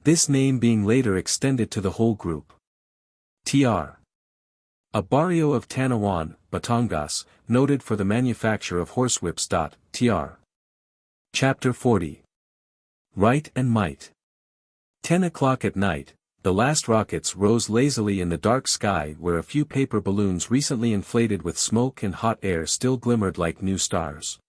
this name being later extended to the whole group. Tr. A barrio of Tanawan, Batangas, noted for the manufacture of horsewhips. Tr. Chapter 40. Right and Might. 10 o'clock at night, the last rockets rose lazily in the dark sky where a few paper balloons recently inflated with smoke and hot air still glimmered like new stars.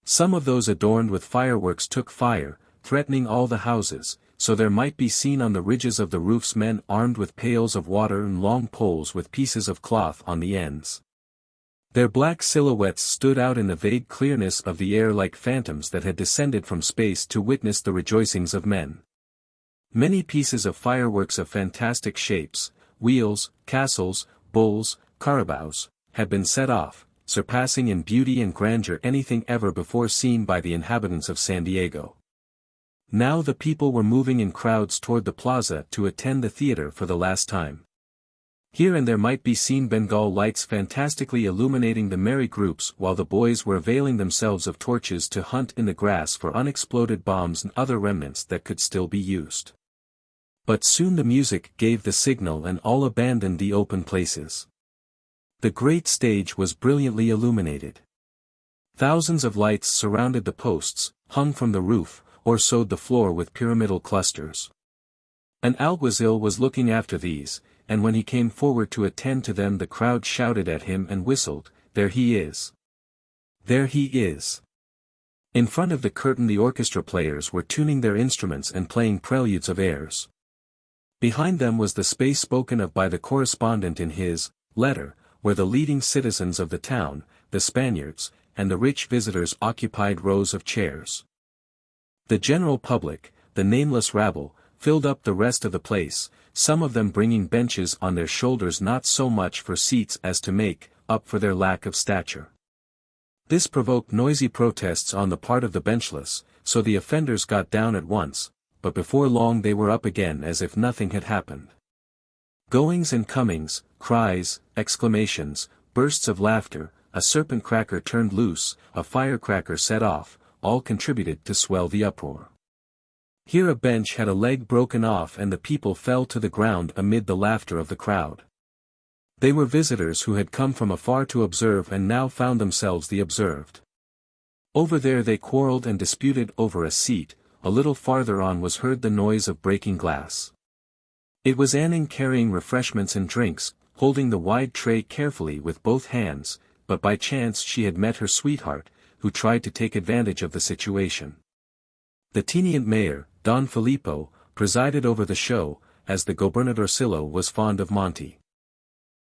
Some of those adorned with fireworks took fire, threatening all the houses, so there might be seen on the ridges of the roofs men armed with pails of water and long poles with pieces of cloth on the ends. Their black silhouettes stood out in the vague clearness of the air like phantoms that had descended from space to witness the rejoicings of men. Many pieces of fireworks of fantastic shapes, wheels, castles, bulls, carabaos, had been set off, surpassing in beauty and grandeur anything ever before seen by the inhabitants of San Diego. Now the people were moving in crowds toward the plaza to attend the theater for the last time. Here and there might be seen Bengal lights fantastically illuminating the merry groups while the boys were availing themselves of torches to hunt in the grass for unexploded bombs and other remnants that could still be used. But soon the music gave the signal and all abandoned the open places. The great stage was brilliantly illuminated. Thousands of lights surrounded the posts, hung from the roof, or sewed the floor with pyramidal clusters. An alguazil was looking after these, and when he came forward to attend to them the crowd shouted at him and whistled, "There he is! There he is!" In front of the curtain the orchestra players were tuning their instruments and playing preludes of airs. Behind them was the space spoken of by the correspondent in his letter, where the leading citizens of the town, the Spaniards, and the rich visitors occupied rows of chairs. The general public, the nameless rabble, filled up the rest of the place, some of them bringing benches on their shoulders not so much for seats as to make up for their lack of stature. This provoked noisy protests on the part of the benchless, so the offenders got down at once, but before long they were up again as if nothing had happened. Goings and comings, cries, exclamations, bursts of laughter, a serpent cracker turned loose, a firecracker set off, all contributed to swell the uproar. Here a bench had a leg broken off and the people fell to the ground amid the laughter of the crowd. They were visitors who had come from afar to observe and now found themselves the observed. Over there they quarreled and disputed over a seat, a little farther on was heard the noise of breaking glass. It was Anning carrying refreshments and drinks, holding the wide tray carefully with both hands, but by chance she had met her sweetheart, who tried to take advantage of the situation. The teniente mayor, Don Filippo, presided over the show, as the gobernadorcillo was fond of Monty.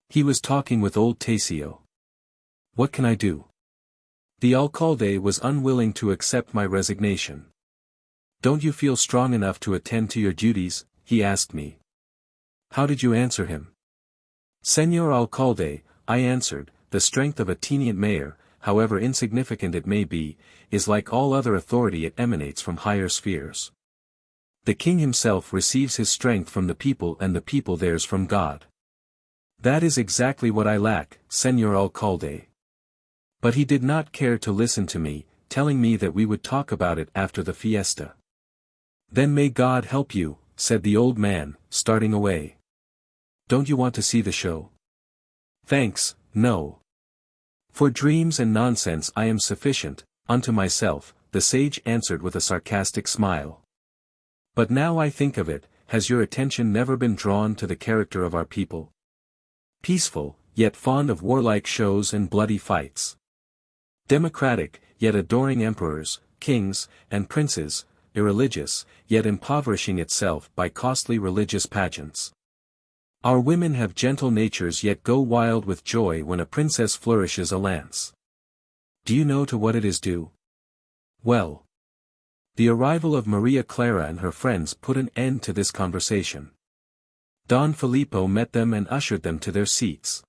He was talking with old Tacio. "What can I do? The alcalde was unwilling to accept my resignation. Don't you feel strong enough to attend to your duties?" he asked me. "How did you answer him?" "Señor alcalde," I answered, "the strength of a teniente mayor, however insignificant it may be, is like all other authority it emanates from higher spheres. The king himself receives his strength from the people and the people theirs from God. That is exactly what I lack, Señor alcalde." But he did not care to listen to me, telling me that we would talk about it after the fiesta. "Then may God help you," said the old man, starting away. "Don't you want to see the show?" "Thanks, no. For dreams and nonsense I am sufficient, unto myself," the sage answered with a sarcastic smile. "But now I think of it, has your attention never been drawn to the character of our people? Peaceful, yet fond of warlike shows and bloody fights. Democratic, yet adoring emperors, kings, and princes, irreligious, yet impoverishing itself by costly religious pageants. Our women have gentle natures yet go wild with joy when a princess flourishes a lance. Do you know to what it is due? Well, the arrival of María Clara and her friends put an end to this conversation. Don Filippo met them and ushered them to their seats.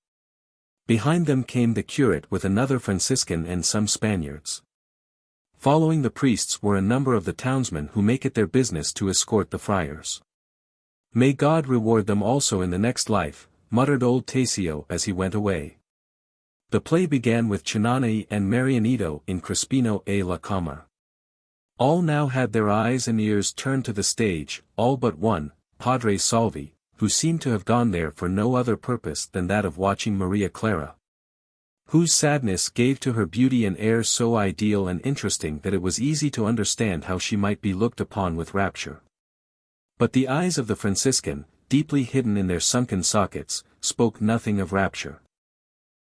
Behind them came the curate with another Franciscan and some Spaniards. Following the priests were a number of the townsmen who make it their business to escort the friars. "May God reward them also in the next life," muttered old Tacio as he went away. The play began with Chinanay and Marianito in Crespino a la Cama. All now had their eyes and ears turned to the stage, all but one, Padre Salvi, who seemed to have gone there for no other purpose than that of watching Maria Clara, whose sadness gave to her beauty an air so ideal and interesting that it was easy to understand how she might be looked upon with rapture. But the eyes of the Franciscan, deeply hidden in their sunken sockets, spoke nothing of rapture.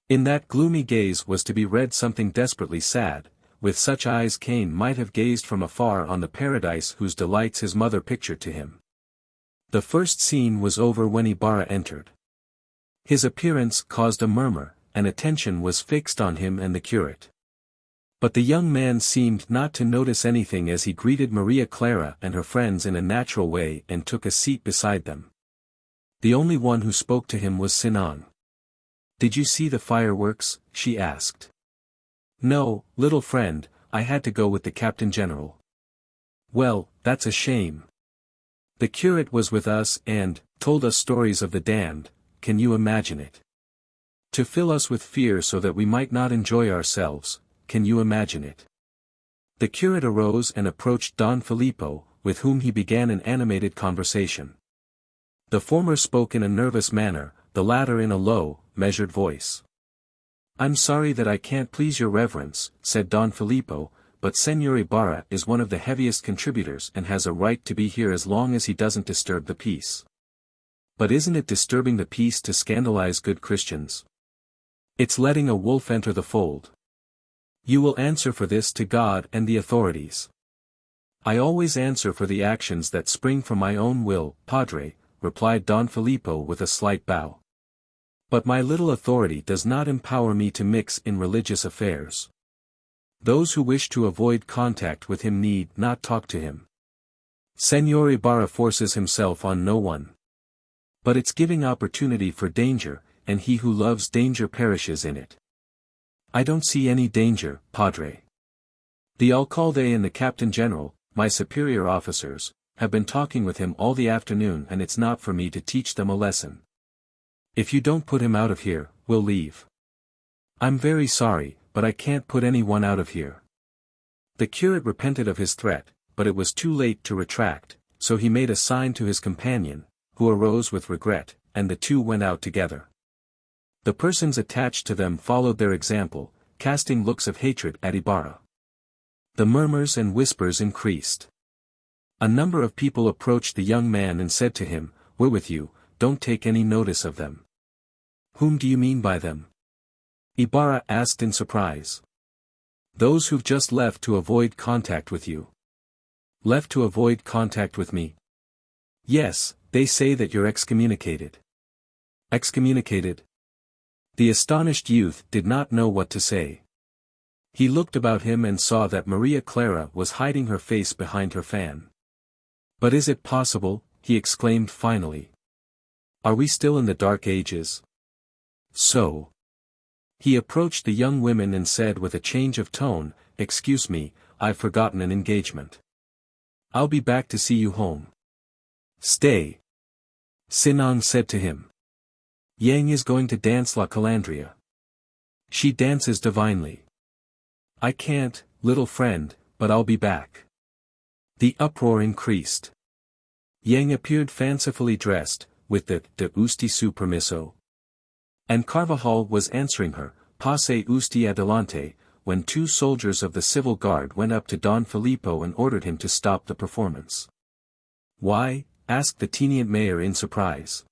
In that gloomy gaze was to be read something desperately sad. With such eyes Cain might have gazed from afar on the paradise whose delights his mother pictured to him. The first scene was over when Ibarra entered. His appearance caused a murmur, and attention was fixed on him and the curate. But the young man seemed not to notice anything as he greeted Maria Clara and her friends in a natural way and took a seat beside them. The only one who spoke to him was Sinan. "Did you see the fireworks?" she asked. "No, little friend, I had to go with the Captain General." "Well, that's a shame. The curate was with us and told us stories of the damned. Can you imagine it? To fill us with fear so that we might not enjoy ourselves, can you imagine it?" The curate arose and approached Don Filippo, with whom he began an animated conversation. The former spoke in a nervous manner, the latter in a low, measured voice. "I'm sorry that I can't please your reverence," said Don Filippo, "but Señor Ibarra is one of the heaviest contributors and has a right to be here as long as he doesn't disturb the peace." "But isn't it disturbing the peace to scandalize good Christians? It's letting a wolf enter the fold. You will answer for this to God and the authorities." "I always answer for the actions that spring from my own will, Padre," replied Don Filippo with a slight bow. "But my little authority does not empower me to mix in religious affairs. Those who wish to avoid contact with him need not talk to him. Señor Ibarra forces himself on no one. But it's giving opportunity for danger, and he who loves danger perishes in it." "I don't see any danger, Padre. The alcalde and the Captain General, my superior officers, have been talking with him all the afternoon and it's not for me to teach them a lesson. If you don't put him out of here, we'll leave." "I'm very sorry, but I can't put anyone out of here." The curate repented of his threat, but it was too late to retract, so he made a sign to his companion, who arose with regret, and the two went out together. The persons attached to them followed their example, casting looks of hatred at Ibarra. The murmurs and whispers increased. A number of people approached the young man and said to him, "We're with you, don't take any notice of them." "Whom do you mean by them?" Ibarra asked in surprise. "Those who've just left to avoid contact with you." "Left to avoid contact with me?" "Yes, they say that you're excommunicated." "Excommunicated?" The astonished youth did not know what to say. He looked about him and saw that Maria Clara was hiding her face behind her fan. "But is it possible?" he exclaimed finally. "Are we still in the Dark Ages?" "So." He approached the young women and said with a change of tone, "Excuse me, I've forgotten an engagement. I'll be back to see you home." "Stay," Sinan said to him. "Yang is going to dance La Calandria. She dances divinely." "I can't, little friend, but I'll be back." The uproar increased. Yang appeared fancifully dressed, with the "de usted su permiso." And Carvajal was answering her, "Pase usted adelante," when two soldiers of the civil guard went up to Don Filippo and ordered him to stop the performance. "Why?" asked the teniente mayor in surprise.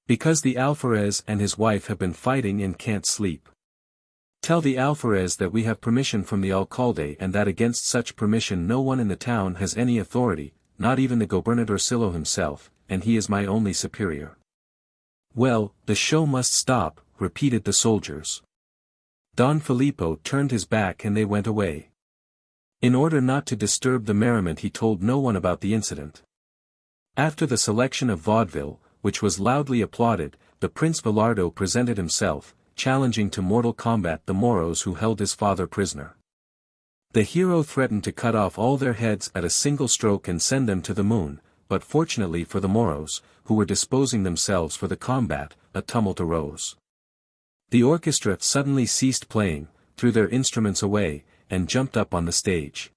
"Because the alferez and his wife have been fighting and can't sleep. Tell the alferez that we have permission from the alcalde and that against such permission no one in the town has any authority, not even the gobernadorcillo himself, and he is my only superior." "Well, the show must stop," repeated the soldiers. Don Filippo turned his back and they went away. In order not to disturb the merriment he told no one about the incident. After the selection of vaudeville, which was loudly applauded, the Prince Villardo presented himself, challenging to mortal combat the Moros who held his father prisoner. The hero threatened to cut off all their heads at a single stroke and send them to the moon, but fortunately for the Moros, who were disposing themselves for the combat, a tumult arose. The orchestra suddenly ceased playing, threw their instruments away, and jumped up on the stage.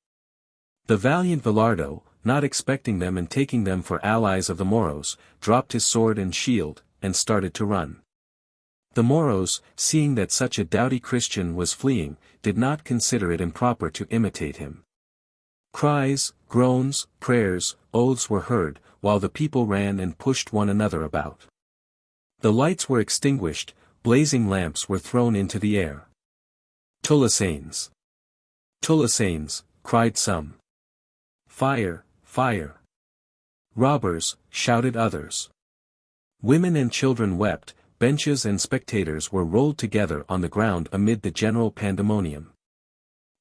The valiant Villardo, not expecting them and taking them for allies of the Moros, dropped his sword and shield, and started to run. The Moros, seeing that such a doughty Christian was fleeing, did not consider it improper to imitate him. Cries, groans, prayers, oaths were heard, while the people ran and pushed one another about. The lights were extinguished, blazing lamps were thrown into the air. Tulasanes! Tulasanes, cried some. Fire, fire! Robbers, shouted others. Women and children wept, benches and spectators were rolled together on the ground amid the general pandemonium.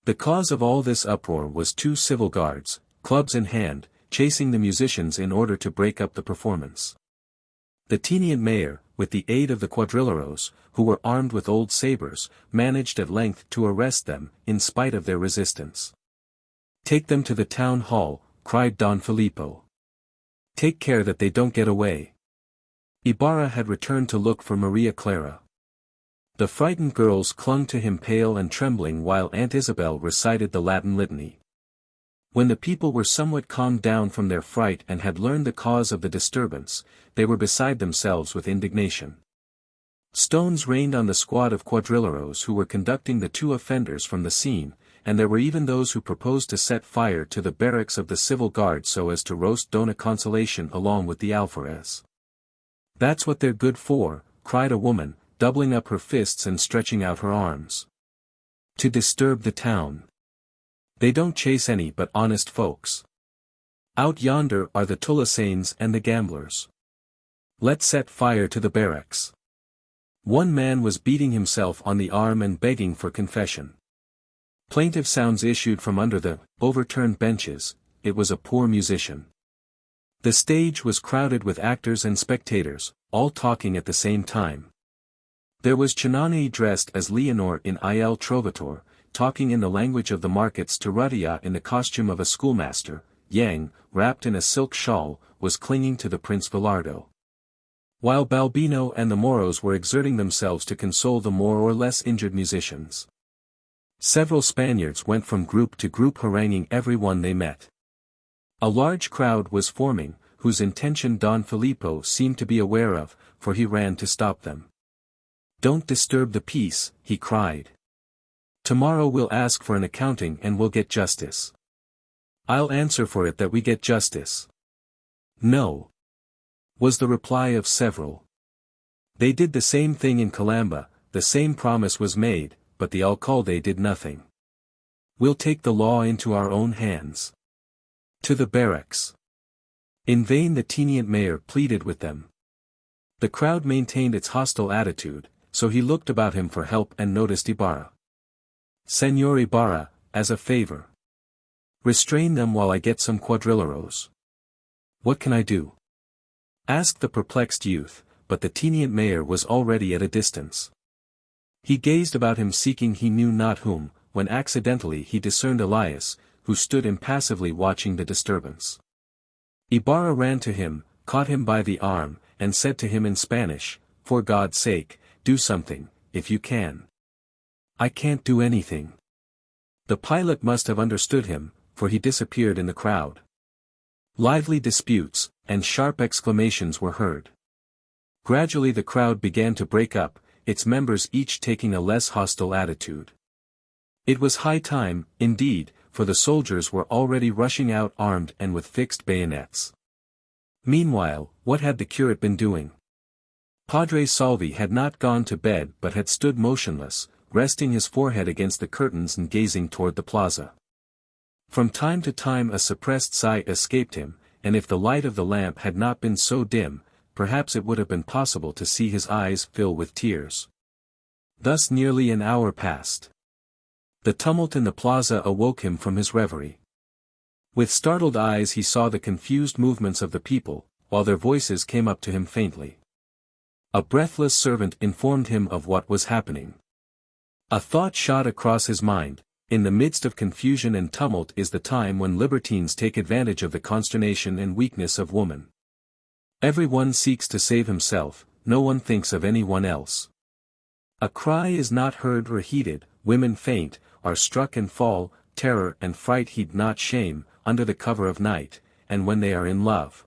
The cause of all this uproar was 2 civil guards, clubs in hand, chasing the musicians in order to break up the performance. The tenient mayor, with the aid of the quadrilleros, who were armed with old sabres, managed at length to arrest them, in spite of their resistance. "Take them to the town hall," cried Don Filippo. "Take care that they don't get away." Ibarra had returned to look for Maria Clara. The frightened girls clung to him pale and trembling while Aunt Isabel recited the Latin litany. When the people were somewhat calmed down from their fright and had learned the cause of the disturbance, they were beside themselves with indignation. Stones rained on the squad of quadrilleros who were conducting the 2 offenders from the scene, and there were even those who proposed to set fire to the barracks of the civil guard so as to roast Dona Consolation along with the alferez. "That's what they're good for," cried a woman, doubling up her fists and stretching out her arms. "To disturb the town. They don't chase any but honest folks. Out yonder are the Tulasanes and the gamblers. Let's set fire to the barracks." One man was beating himself on the arm and begging for confession. Plaintive sounds issued from under the overturned benches. It was a poor musician. The stage was crowded with actors and spectators, all talking at the same time. There was Chinani dressed as Leonor in Il Trovatore, talking in the language of the markets to Rudia in the costume of a schoolmaster. Yang, wrapped in a silk shawl, was clinging to the Prince Villardo. While Balbino and the Moros were exerting themselves to console the more or less injured musicians. Several Spaniards went from group to group haranguing everyone they met. A large crowd was forming, whose intention Don Filippo seemed to be aware of, for he ran to stop them. "Don't disturb the peace," he cried. "Tomorrow we'll ask for an accounting and we'll get justice. I'll answer for it that we get justice." "No," was the reply of several. They did the same thing in Calamba, the same promise was made, but the alcalde did nothing. "We'll take the law into our own hands. To the barracks." In vain the tenient mayor pleaded with them. The crowd maintained its hostile attitude, so he looked about him for help and noticed Ibarra. "Señor Ibarra, as a favor. Restrain them while I get some quadrilleros." "What can I do?" asked the perplexed youth, but the tenient mayor was already at a distance. He gazed about him seeking he knew not whom, when accidentally he discerned Elias, who stood impassively watching the disturbance. Ibarra ran to him, caught him by the arm, and said to him in Spanish, "For God's sake, do something, if you can." "I can't do anything." The pilot must have understood him, for he disappeared in the crowd. Lively disputes, and sharp exclamations were heard. Gradually the crowd began to break up, its members each taking a less hostile attitude. It was high time, indeed, for the soldiers were already rushing out armed and with fixed bayonets. Meanwhile, what had the curate been doing? Padre Salvi had not gone to bed but had stood motionless, resting his forehead against the curtains and gazing toward the plaza. From time to time a suppressed sigh escaped him, and if the light of the lamp had not been so dim, perhaps it would have been possible to see his eyes fill with tears. Thus nearly an hour passed. The tumult in the plaza awoke him from his reverie. With startled eyes he saw the confused movements of the people, while their voices came up to him faintly. A breathless servant informed him of what was happening. A thought shot across his mind: in the midst of confusion and tumult is the time when libertines take advantage of the consternation and weakness of woman. Every one seeks to save himself, no one thinks of any one else. A cry is not heard or heeded, women faint, are struck and fall, terror and fright heed not shame, under the cover of night, and when they are in love.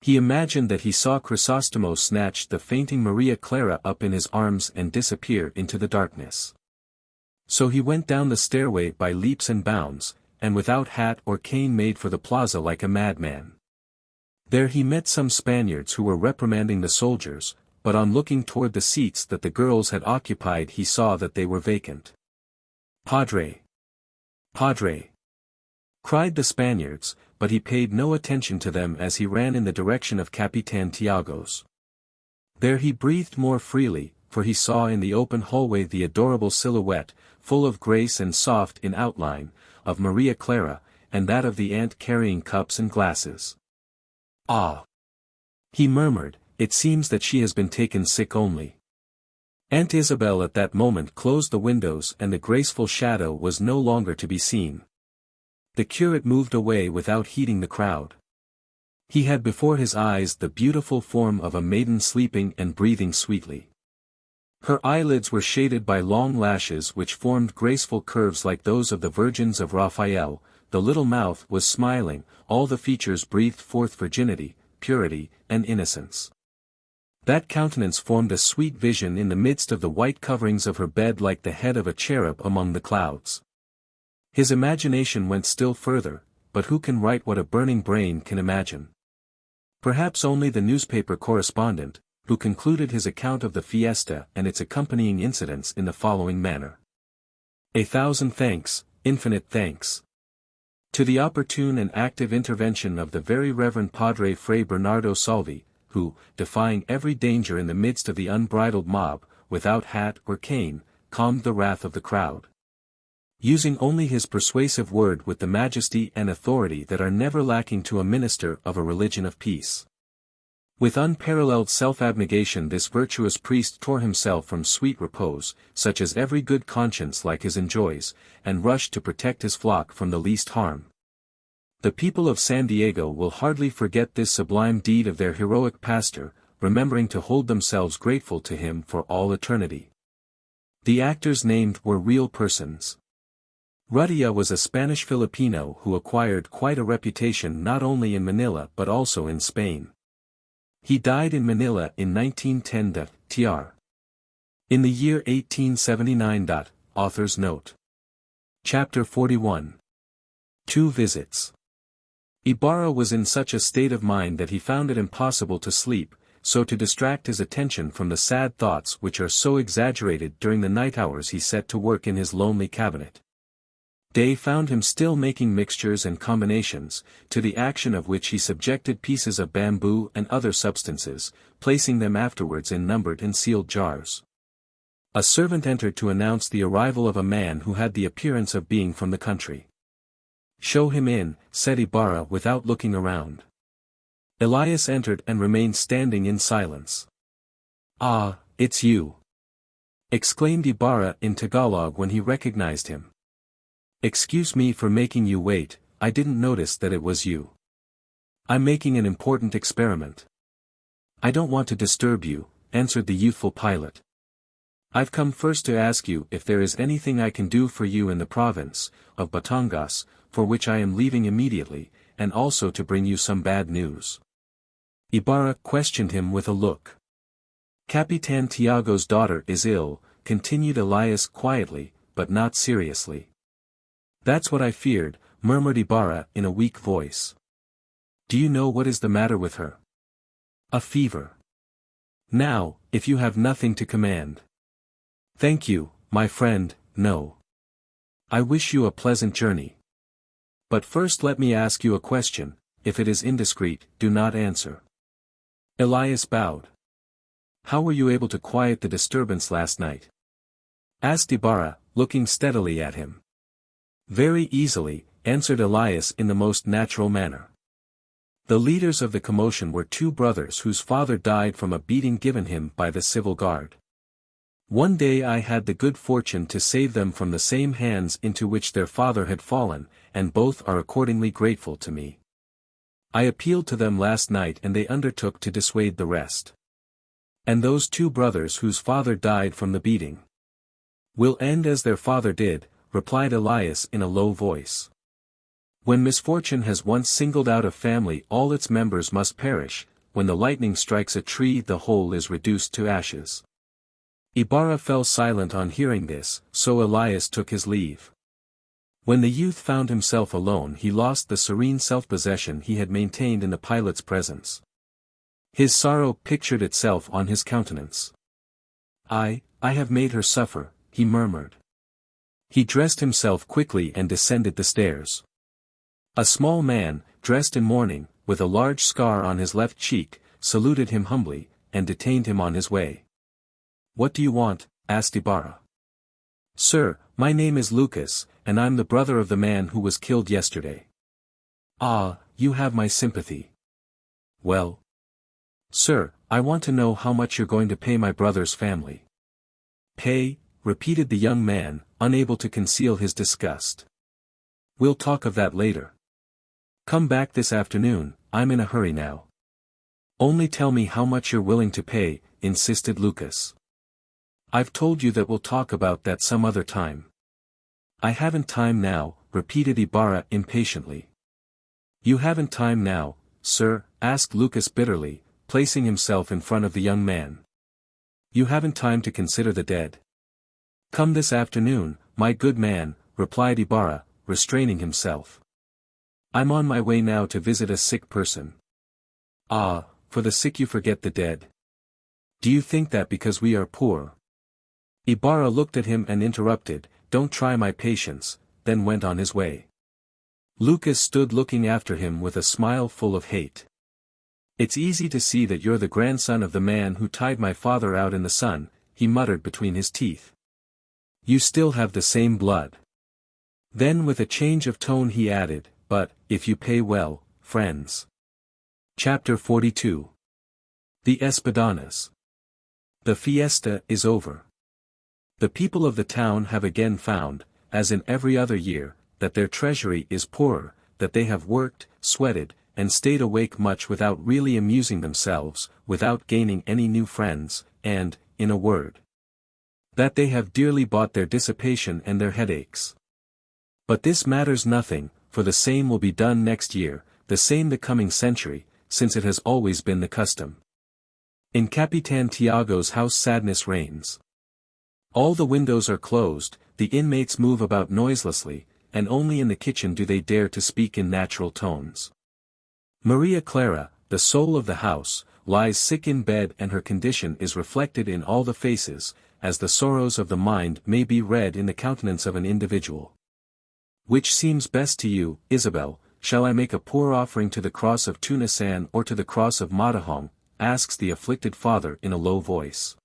He imagined that he saw Crisóstomo snatch the fainting Maria Clara up in his arms and disappear into the darkness. So he went down the stairway by leaps and bounds, and without hat or cane made for the plaza like a madman. There he met some Spaniards who were reprimanding the soldiers, but on looking toward the seats that the girls had occupied he saw that they were vacant. "Padre! Padre!" cried the Spaniards, but he paid no attention to them as he ran in the direction of Capitan Tiago's. There he breathed more freely, for he saw in the open hallway the adorable silhouette, full of grace and soft in outline, of Maria Clara, and that of the aunt carrying cups and glasses. "Ah!" he murmured, "it seems that she has been taken sick only." Aunt Isabel at that moment closed the windows and the graceful shadow was no longer to be seen. The curate moved away without heeding the crowd. He had before his eyes the beautiful form of a maiden sleeping and breathing sweetly. Her eyelids were shaded by long lashes which formed graceful curves like those of the Virgins of Raphael, the little mouth was smiling, all the features breathed forth virginity, purity, and innocence. That countenance formed a sweet vision in the midst of the white coverings of her bed like the head of a cherub among the clouds. His imagination went still further, but who can write what a burning brain can imagine? Perhaps only the newspaper correspondent, who concluded his account of the fiesta and its accompanying incidents in the following manner. "A thousand thanks, infinite thanks. To the opportune and active intervention of the very Reverend Padre Fray Bernardo Salvi, who, defying every danger in the midst of the unbridled mob, without hat or cane, calmed the wrath of the crowd. Using only his persuasive word with the majesty and authority that are never lacking to a minister of a religion of peace. With unparalleled self-abnegation this virtuous priest tore himself from sweet repose, such as every good conscience like his enjoys, and rushed to protect his flock from the least harm. The people of San Diego will hardly forget this sublime deed of their heroic pastor, remembering to hold themselves grateful to him for all eternity." The actors named were real persons. Rudilla was a Spanish Filipino who acquired quite a reputation not only in Manila but also in Spain. He died in Manila in 1910. Tr. In the year 1879. Author's note. Chapter 41. 2 Visits. Ibarra was in such a state of mind that he found it impossible to sleep, so to distract his attention from the sad thoughts which are so exaggerated during the night hours he set to work in his lonely cabinet. Day found him still making mixtures and combinations, to the action of which he subjected pieces of bamboo and other substances, placing them afterwards in numbered and sealed jars. A servant entered to announce the arrival of a man who had the appearance of being from the country. "Show him in," said Ibarra without looking around. Elias entered and remained standing in silence. "Ah, it's you!" exclaimed Ibarra in Tagalog when he recognized him. "Excuse me for making you wait, I didn't notice that it was you. I'm making an important experiment." "I don't want to disturb you," answered the youthful pilot. "I've come first to ask you if there is anything I can do for you in the province of Batangas, for which I am leaving immediately, and also to bring you some bad news." Ibarra questioned him with a look. "Capitan Tiago's daughter is ill," continued Elias quietly, but not seriously. "That's what I feared," murmured Ibarra in a weak voice. "Do you know what is the matter with her?" "A fever." "Now, if you have nothing to command." "Thank you, my friend, no. I wish you a pleasant journey. But first let me ask you a question, if it is indiscreet, do not answer." Elias bowed. "How were you able to quiet the disturbance last night?" asked Ibarra, looking steadily at him. "Very easily," answered Elias in the most natural manner. The leaders of the commotion were 2 brothers whose father died from a beating given him by the civil guard. One day I had the good fortune to save them from the same hands into which their father had fallen, and both are accordingly grateful to me. I appealed to them last night and they undertook to dissuade the rest. And those 2 brothers whose father died from the beating will end as their father did, replied Elias in a low voice. When misfortune has once singled out a family, all its members must perish. When the lightning strikes a tree, the whole is reduced to ashes. Ibarra fell silent on hearing this, so Elias took his leave. When the youth found himself alone, he lost the serene self-possession he had maintained in the pilot's presence. His sorrow pictured itself on his countenance. I have made her suffer," he murmured. He dressed himself quickly and descended the stairs. A small man, dressed in mourning, with a large scar on his left cheek, saluted him humbly, and detained him on his way. "What do you want?" asked Ibarra. "Sir, my name is Lucas, and I'm the brother of the man who was killed yesterday." "Ah, you have my sympathy." "Well?" "Sir, I want to know how much you're going to pay my brother's family." "Pay?" repeated the young man, unable to conceal his disgust. "We'll talk of that later. Come back this afternoon, I'm in a hurry now." "Only tell me how much you're willing to pay," insisted Lucas. "I've told you that we'll talk about that some other time." "I haven't time now," repeated Ibarra impatiently. "You haven't time now, sir?" asked Lucas bitterly, placing himself in front of the young man. "You haven't time to consider the dead?" "Come this afternoon, my good man," replied Ibarra, restraining himself. "I'm on my way now to visit a sick person." "Ah, for the sick you forget the dead. Do you think that because we are poor?" Ibarra looked at him and interrupted, "Don't try my patience," then went on his way. Lucas stood looking after him with a smile full of hate. "It's easy to see that you're the grandson of the man who tied my father out in the sun," he muttered between his teeth. "You still have the same blood." Then with a change of tone he added, "But, if you pay well, friends." Chapter 42. The Espadanas. The fiesta is over. The people of the town have again found, as in every other year, that their treasury is poorer, that they have worked, sweated, and stayed awake much without really amusing themselves, without gaining any new friends, and, in a word, that they have dearly bought their dissipation and their headaches. But this matters nothing, for the same will be done next year, the same the coming century, since it has always been the custom. In Capitan Tiago's house sadness reigns. All the windows are closed, the inmates move about noiselessly, and only in the kitchen do they dare to speak in natural tones. Maria Clara, the soul of the house, lies sick in bed, and her condition is reflected in all the faces, as the sorrows of the mind may be read in the countenance of an individual. "Which seems best to you, Isabel, shall I make a poor offering to the cross of Tunasan or to the cross of Matahong?" asks the afflicted father in a low voice.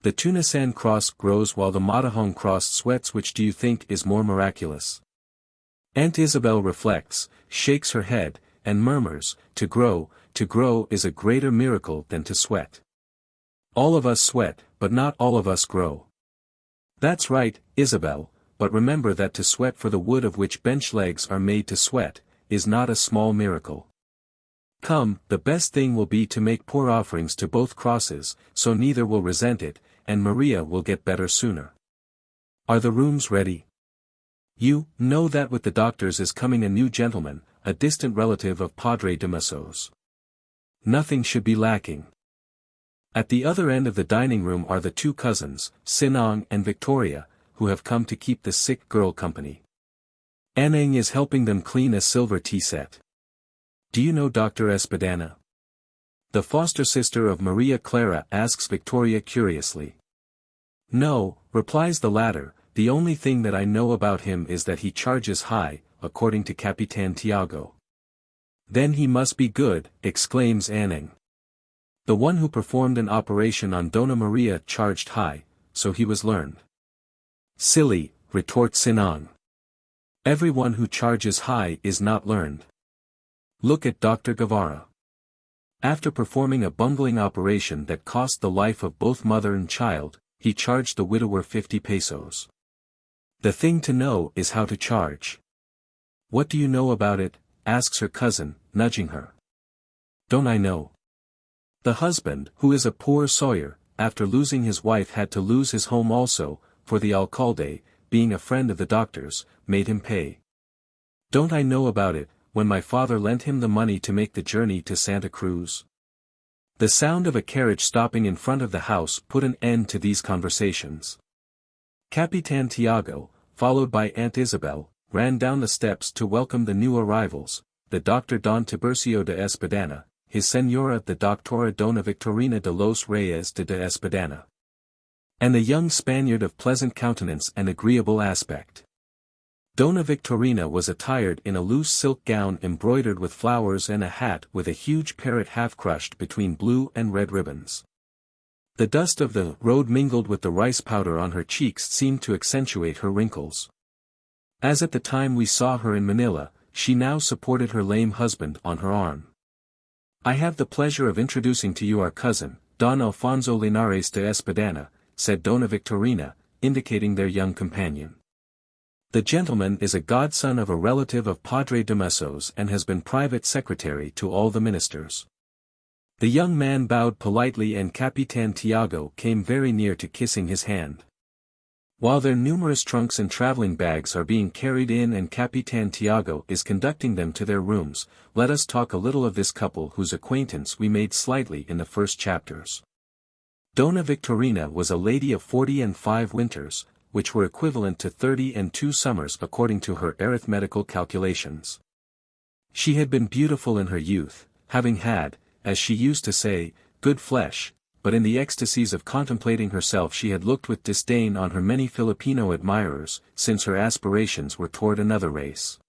"The Tunasan cross grows while the Matahong cross sweats. Which do you think is more miraculous?" Aunt Isabel reflects, shakes her head, and murmurs, to grow is a greater miracle than to sweat. All of us sweat, but not all of us grow." "That's right, Isabel, but remember that to sweat for the wood of which bench legs are made to sweat, is not a small miracle. Come, the best thing will be to make poor offerings to both crosses, so neither will resent it, and Maria will get better sooner. Are the rooms ready? You know that with the doctors is coming a new gentleman, a distant relative of Padre Damasso's. Nothing should be lacking. At the other end of the dining room are the two cousins, Sinang and Victoria, who have come to keep the sick girl company. Anang is helping them clean a silver tea set. Do you know Dr. Espadana? The foster sister of Maria Clara asks Victoria curiously. No, replies the latter, the only thing that I know about him is that he charges high, according to Capitan Tiago. Then he must be good, exclaims Anang. The one who performed an operation on Dona Maria charged high, so he was learned. Silly, retorts Sinang. Everyone who charges high is not learned. Look at Dr. Guevara. After performing a bungling operation that cost the life of both mother and child, he charged the widower 50 pesos. The thing to know is how to charge. What do you know about it? Asks her cousin, nudging her. Don't I know? The husband, who is a poor sawyer, after losing his wife had to lose his home also, for the alcalde, being a friend of the doctor's, made him pay. Don't I know about it, when my father lent him the money to make the journey to Santa Cruz? The sound of a carriage stopping in front of the house put an end to these conversations. Capitan Tiago, followed by Aunt Isabel, ran down the steps to welcome the new arrivals, the Dr. Don Tiburcio de Espadana, his Senora the Doctora Dona Victorina de los Reyes de Espadana, and the young Spaniard of pleasant countenance and agreeable aspect. Dona Victorina was attired in a loose silk gown embroidered with flowers and a hat with a huge parrot half-crushed between blue and red ribbons. The dust of the road mingled with the rice powder on her cheeks seemed to accentuate her wrinkles. As at the time we saw her in Manila, she now supported her lame husband on her arm. I have the pleasure of introducing to you our cousin, Don Alfonso Linares de Espadana, said Dona Victorina, indicating their young companion. The gentleman is a godson of a relative of Padre Dameso's and has been private secretary to all the ministers. The young man bowed politely and Capitan Tiago came very near to kissing his hand. While their numerous trunks and traveling bags are being carried in and Capitan Tiago is conducting them to their rooms, let us talk a little of this couple whose acquaintance we made slightly in the first chapters. Dona Victorina was a lady of 45 winters, which were equivalent to 32 summers according to her arithmetical calculations. She had been beautiful in her youth, having had, as she used to say, good flesh, but in the ecstasies of contemplating herself she had looked with disdain on her many Filipino admirers, since her aspirations were toward another race.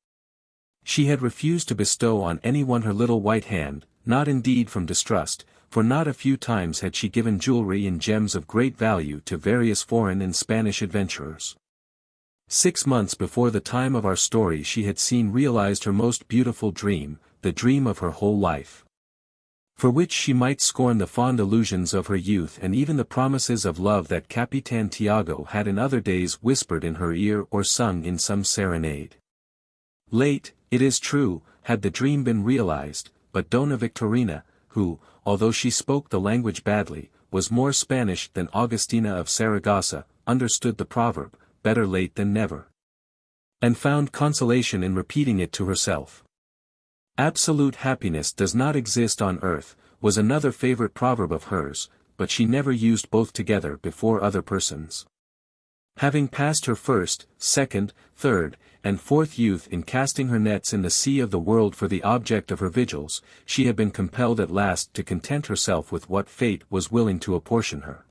She had refused to bestow on anyone her little white hand, not indeed from distrust, for not a few times had she given jewelry and gems of great value to various foreign and Spanish adventurers. 6 months before the time of our story she had seen realized her most beautiful dream, the dream of her whole life, for which she might scorn the fond illusions of her youth and even the promises of love that Capitan Tiago had in other days whispered in her ear or sung in some serenade. Late, it is true, had the dream been realized, but Dona Victorina, who, although she spoke the language badly, was more Spanish than Augustina of Saragossa, understood the proverb, better late than never, and found consolation in repeating it to herself. Absolute happiness does not exist on earth, was another favorite proverb of hers, but she never used both together before other persons. Having passed her first, second, third, and fourth youth in casting her nets in the sea of the world for the object of her vigils, she had been compelled at last to content herself with what fate was willing to apportion her.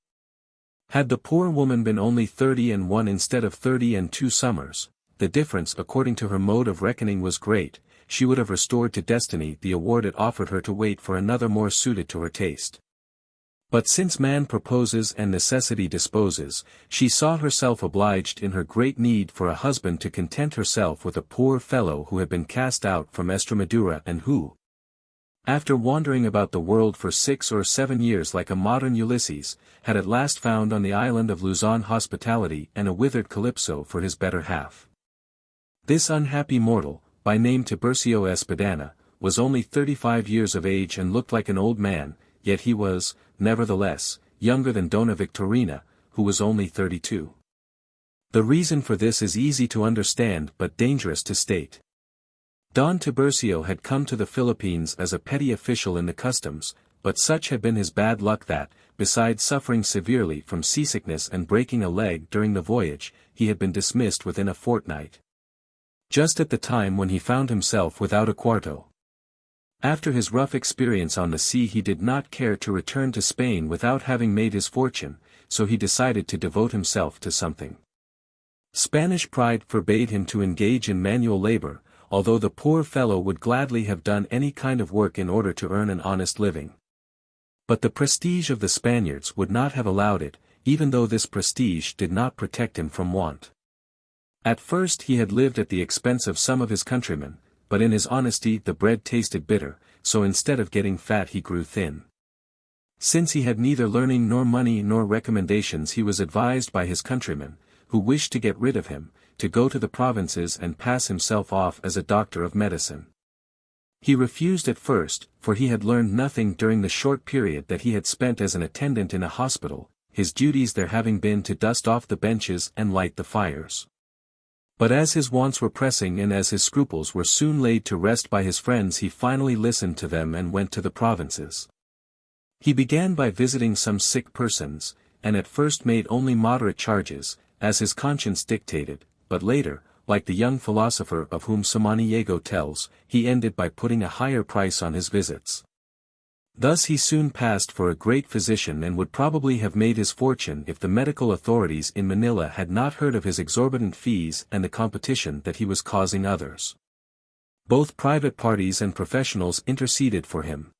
Had the poor woman been only 31 instead of 32 summers, the difference according to her mode of reckoning was great, she would have restored to destiny the award it offered her to wait for another more suited to her taste. But since man proposes and necessity disposes, she saw herself obliged in her great need for a husband to content herself with a poor fellow who had been cast out from Estremadura and who, after wandering about the world for 6 or 7 years like a modern Ulysses, had at last found on the island of Luzon hospitality and a withered Calypso for his better half. This unhappy mortal, by name Tiburcio Espadana, was only 35 years of age and looked like an old man, yet he was, nevertheless, younger than Dona Victorina, who was only 32. The reason for this is easy to understand but dangerous to state. Don Tiburcio had come to the Philippines as a petty official in the customs, but such had been his bad luck that, besides suffering severely from seasickness and breaking a leg during the voyage, he had been dismissed within a fortnight, just at the time when he found himself without a cuarto. After his rough experience on the sea he did not care to return to Spain without having made his fortune, so he decided to devote himself to something. Spanish pride forbade him to engage in manual labor, although the poor fellow would gladly have done any kind of work in order to earn an honest living. But the prestige of the Spaniards would not have allowed it, even though this prestige did not protect him from want. At first he had lived at the expense of some of his countrymen, but in his honesty the bread tasted bitter, so instead of getting fat he grew thin. Since he had neither learning nor money nor recommendations he was advised by his countrymen, who wished to get rid of him, to go to the provinces and pass himself off as a doctor of medicine. He refused at first, for he had learned nothing during the short period that he had spent as an attendant in a hospital, his duties there having been to dust off the benches and light the fires. But as his wants were pressing and as his scruples were soon laid to rest by his friends, he finally listened to them and went to the provinces. He began by visiting some sick persons, and at first made only moderate charges, as his conscience dictated, but later, like the young philosopher of whom Samaniego tells, he ended by putting a higher price on his visits. Thus he soon passed for a great physician and would probably have made his fortune if the medical authorities in Manila had not heard of his exorbitant fees and the competition that he was causing others. Both private parties and professionals interceded for him.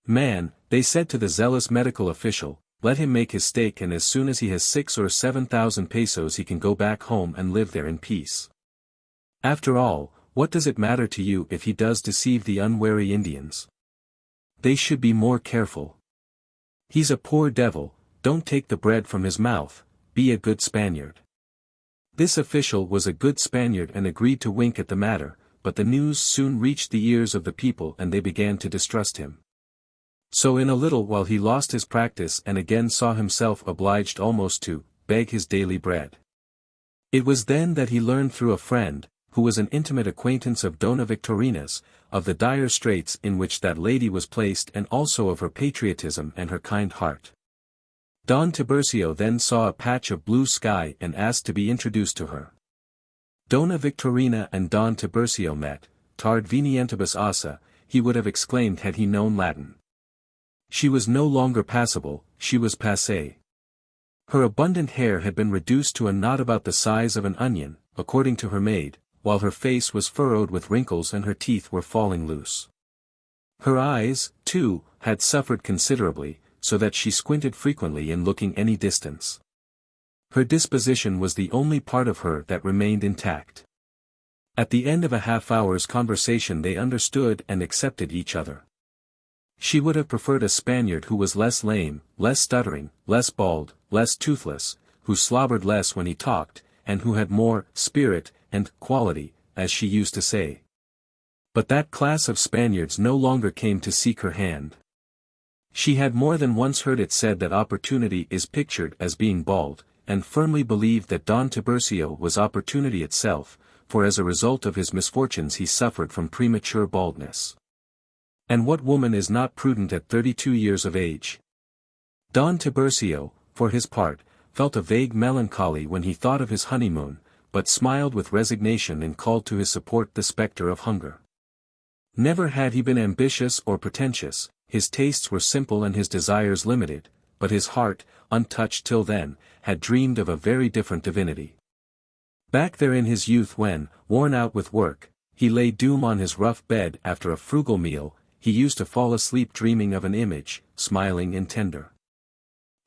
"Man," they said to the zealous medical official, "let him make his stake, and as soon as he has 6,000 or 7,000 pesos he can go back home and live there in peace. After all, what does it matter to you if he does deceive the unwary Indians? They should be more careful. He's a poor devil, don't take the bread from his mouth, be a good Spaniard." This official was a good Spaniard and agreed to wink at the matter, but the news soon reached the ears of the people and they began to distrust him. So in a little while he lost his practice and again saw himself obliged almost to beg his daily bread. It was then that he learned through a friend, who was an intimate acquaintance of Dona Victorina's, of the dire straits in which that lady was placed and also of her patriotism and her kind heart. Don Tiburcio then saw a patch of blue sky and asked to be introduced to her. Dona Victorina and Don Tiburcio met, tard venientibus assa, he would have exclaimed had he known Latin. She was no longer passable, she was passé. Her abundant hair had been reduced to a knot about the size of an onion, according to her maid, while her face was furrowed with wrinkles and her teeth were falling loose. Her eyes, too, had suffered considerably, so that she squinted frequently in looking any distance. Her disposition was the only part of her that remained intact. At the end of a half-hour's conversation they understood and accepted each other. She would have preferred a Spaniard who was less lame, less stuttering, less bald, less toothless, who slobbered less when he talked, and who had more spirit and quality, as she used to say. But that class of Spaniards no longer came to seek her hand. She had more than once heard it said that opportunity is pictured as being bald, and firmly believed that Don Tiburcio was opportunity itself, for as a result of his misfortunes he suffered from premature baldness. And what woman is not prudent at 32 years of age? Don Tiburcio, for his part, felt a vague melancholy when he thought of his honeymoon, but smiled with resignation and called to his support the spectre of hunger. Never had he been ambitious or pretentious, his tastes were simple and his desires limited, but his heart, untouched till then, had dreamed of a very different divinity. Back there in his youth when, worn out with work, he lay doom on his rough bed after a frugal meal, he used to fall asleep dreaming of an image, smiling and tender.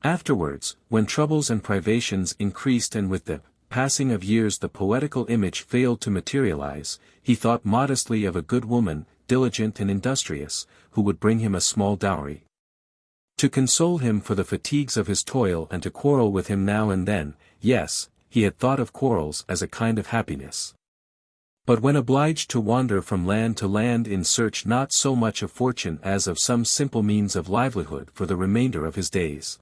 Afterwards, when troubles and privations increased and with the passing of years the poetical image failed to materialize, he thought modestly of a good woman, diligent and industrious, who would bring him a small dowry. To console him for the fatigues of his toil and to quarrel with him now and then, yes, he had thought of quarrels as a kind of happiness. But when obliged to wander from land to land in search not so much of fortune as of some simple means of livelihood for the remainder of his days.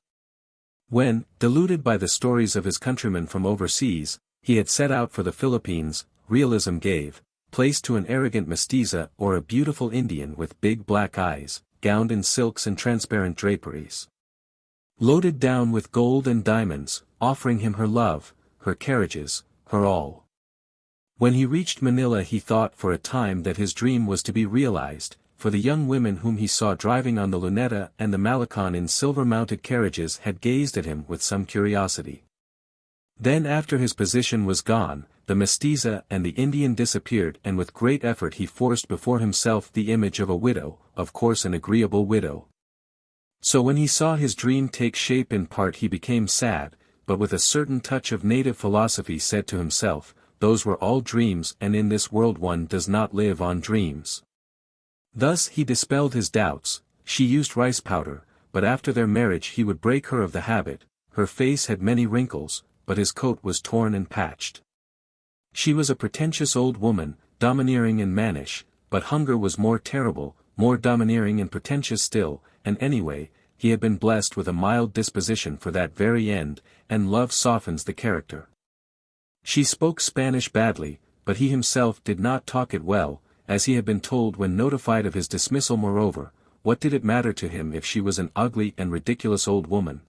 When, deluded by the stories of his countrymen from overseas, he had set out for the Philippines, realism gave place to an arrogant mestiza or a beautiful Indian with big black eyes, gowned in silks and transparent draperies, loaded down with gold and diamonds, offering him her love, her carriages, her all. When he reached Manila he thought for a time that his dream was to be realized, for the young women whom he saw driving on the Luneta and the Malecon in silver-mounted carriages had gazed at him with some curiosity. Then after his position was gone, the mestiza and the Indian disappeared and with great effort he forced before himself the image of a widow, of course an agreeable widow. So when he saw his dream take shape in part he became sad, but with a certain touch of native philosophy said to himself, those were all dreams and in this world one does not live on dreams. Thus he dispelled his doubts. She used rice powder, but after their marriage he would break her of the habit. Her face had many wrinkles, but his coat was torn and patched. She was a pretentious old woman, domineering and mannish, but hunger was more terrible, more domineering and pretentious still, and anyway, he had been blessed with a mild disposition for that very end, and love softens the character. She spoke Spanish badly, but he himself did not talk it well, as he had been told when notified of his dismissal. Moreover, what did it matter to him if she was an ugly and ridiculous old woman?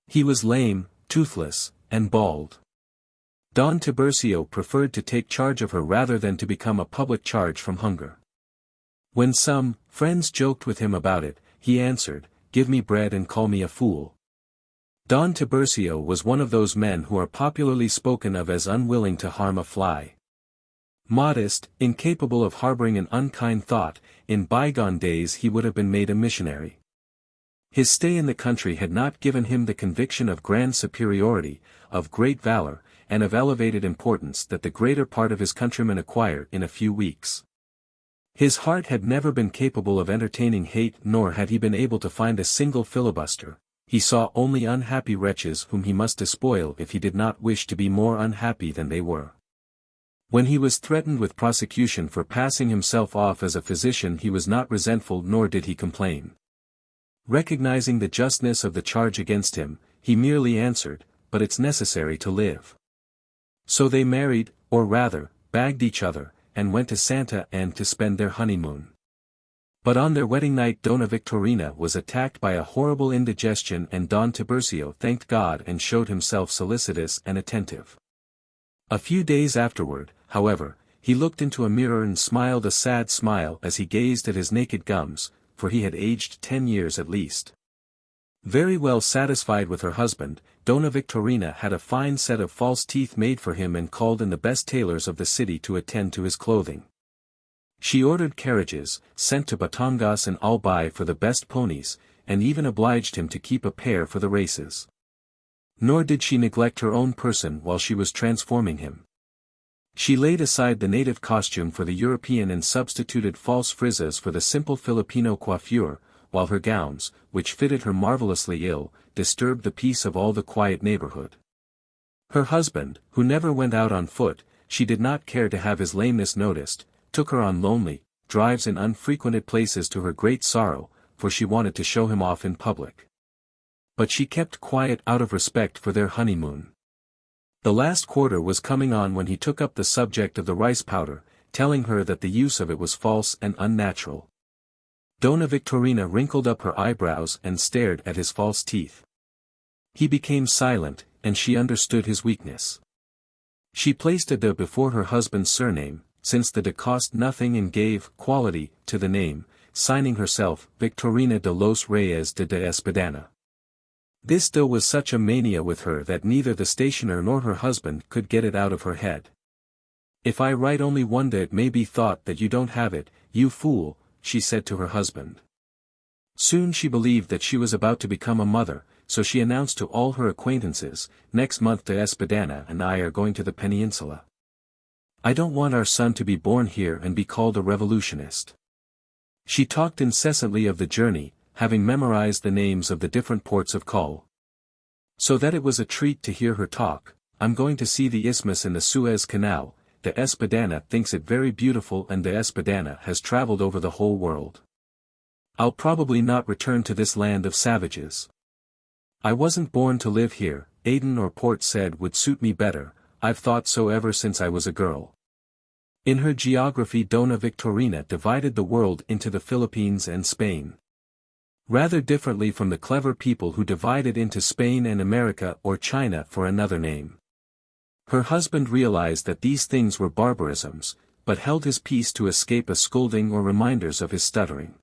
He was lame, toothless, and bald. Don Tiburcio preferred to take charge of her rather than to become a public charge from hunger. When some friends joked with him about it, he answered, "Give me bread and call me a fool." Don Tiburcio was one of those men who are popularly spoken of as unwilling to harm a fly. Modest, incapable of harboring an unkind thought, in bygone days he would have been made a missionary. His stay in the country had not given him the conviction of grand superiority, of great valor, and of elevated importance that the greater part of his countrymen acquire in a few weeks. His heart had never been capable of entertaining hate, nor had he been able to find a single filibuster. He saw only unhappy wretches whom he must despoil if he did not wish to be more unhappy than they were. When he was threatened with prosecution for passing himself off as a physician, he was not resentful, nor did he complain. Recognizing the justness of the charge against him, he merely answered, "But it's necessary to live." So they married, or rather, bagged each other, and went to Santa Ana to spend their honeymoon. But on their wedding night Dona Victorina was attacked by a horrible indigestion, and Don Tiburcio thanked God and showed himself solicitous and attentive. A few days afterward, however, he looked into a mirror and smiled a sad smile as he gazed at his naked gums, for he had aged 10 years at least. Very well satisfied with her husband, Dona Victorina had a fine set of false teeth made for him and called in the best tailors of the city to attend to his clothing. She ordered carriages, sent to Batangas and Albay for the best ponies, and even obliged him to keep a pair for the races. Nor did she neglect her own person while she was transforming him. She laid aside the native costume for the European and substituted false frizzes for the simple Filipino coiffure, while her gowns, which fitted her marvelously ill, disturbed the peace of all the quiet neighborhood. Her husband, who never went out on foot, she did not care to have his lameness noticed, took her on lonely drives in unfrequented places to her great sorrow, for she wanted to show him off in public. But she kept quiet out of respect for their honeymoon. The last quarter was coming on when he took up the subject of the rice powder, telling her that the use of it was false and unnatural. Dona Victorina wrinkled up her eyebrows and stared at his false teeth. He became silent, and she understood his weakness. She placed a de before her husband's surname, since the de cost nothing and gave quality to the name, signing herself Victorina de los Reyes de Espadana. This de was such a mania with her that neither the stationer nor her husband could get it out of her head. "If I write only one de it may be thought that you don't have it, you fool," she said to her husband. Soon she believed that she was about to become a mother, so she announced to all her acquaintances, "Next month de Espadana and I are going to the peninsula. I don't want our son to be born here and be called a revolutionist." She talked incessantly of the journey, having memorized the names of the different ports of call. So that it was a treat to hear her talk. "I'm going to see the isthmus in the Suez Canal. De Espadana thinks it very beautiful and de Espadana has traveled over the whole world. I'll probably not return to this land of savages. I wasn't born to live here, Aden or Port Said would suit me better, I've thought so ever since I was a girl." In her geography Dona Victorina divided the world into the Philippines and Spain. Rather differently from the clever people who divide it into Spain and America or China for another name. Her husband realized that these things were barbarisms, but held his peace to escape a scolding or reminders of his stuttering.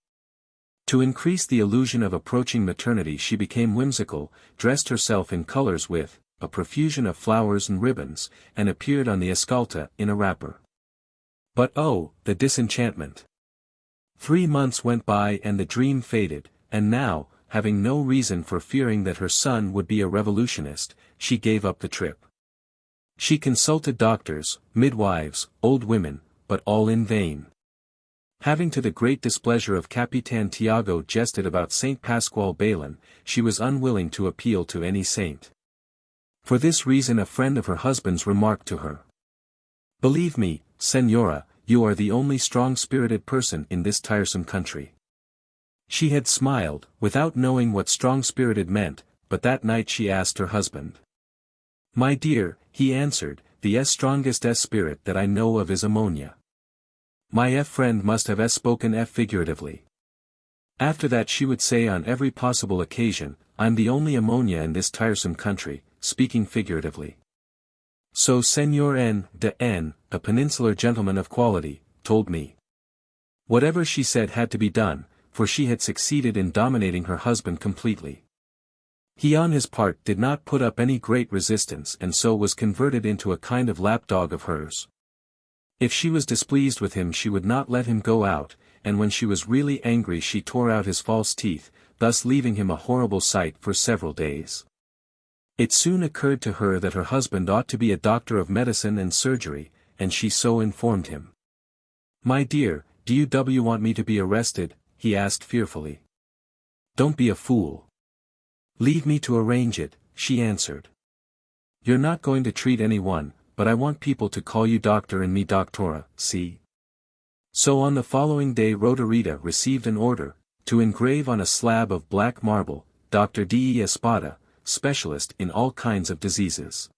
To increase the illusion of approaching maternity she became whimsical, dressed herself in colors with a profusion of flowers and ribbons, and appeared on the Escolta in a wrapper. But oh, the disenchantment! 3 months went by and the dream faded, and now, having no reason for fearing that her son would be a revolutionist, she gave up the trip. She consulted doctors, midwives, old women, but all in vain. Having to the great displeasure of Capitan Tiago jested about Saint Pascual Balin, she was unwilling to appeal to any saint. For this reason a friend of her husband's remarked to her, "Believe me, Señora, you are the only strong-spirited person in this tiresome country." She had smiled, without knowing what strong-spirited meant, but that night she asked her husband. "My dear," he answered, the strongest spirit that I know of is ammonia. My friend must have spoken figuratively. After that she would say on every possible occasion, I'm the only ammonia in this tiresome country, speaking figuratively. So Senor N, a peninsular gentleman of quality, told me. Whatever she said had to be done, for she had succeeded in dominating her husband completely. He on his part did not put up any great resistance and so was converted into a kind of lapdog of hers. If she was displeased with him she would not let him go out, and when she was really angry she tore out his false teeth, thus leaving him a horrible sight for several days. It soon occurred to her that her husband ought to be a doctor of medicine and surgery, and she so informed him. My dear, do you want me to be arrested? He asked fearfully. Don't be a fool. Leave me to arrange it, she answered. You're not going to treat anyone, but I want people to call you doctor and me doctora, see? So on the following day Rhodarita received an order, to engrave on a slab of black marble, Dr. D. Espada, specialist in all kinds of diseases.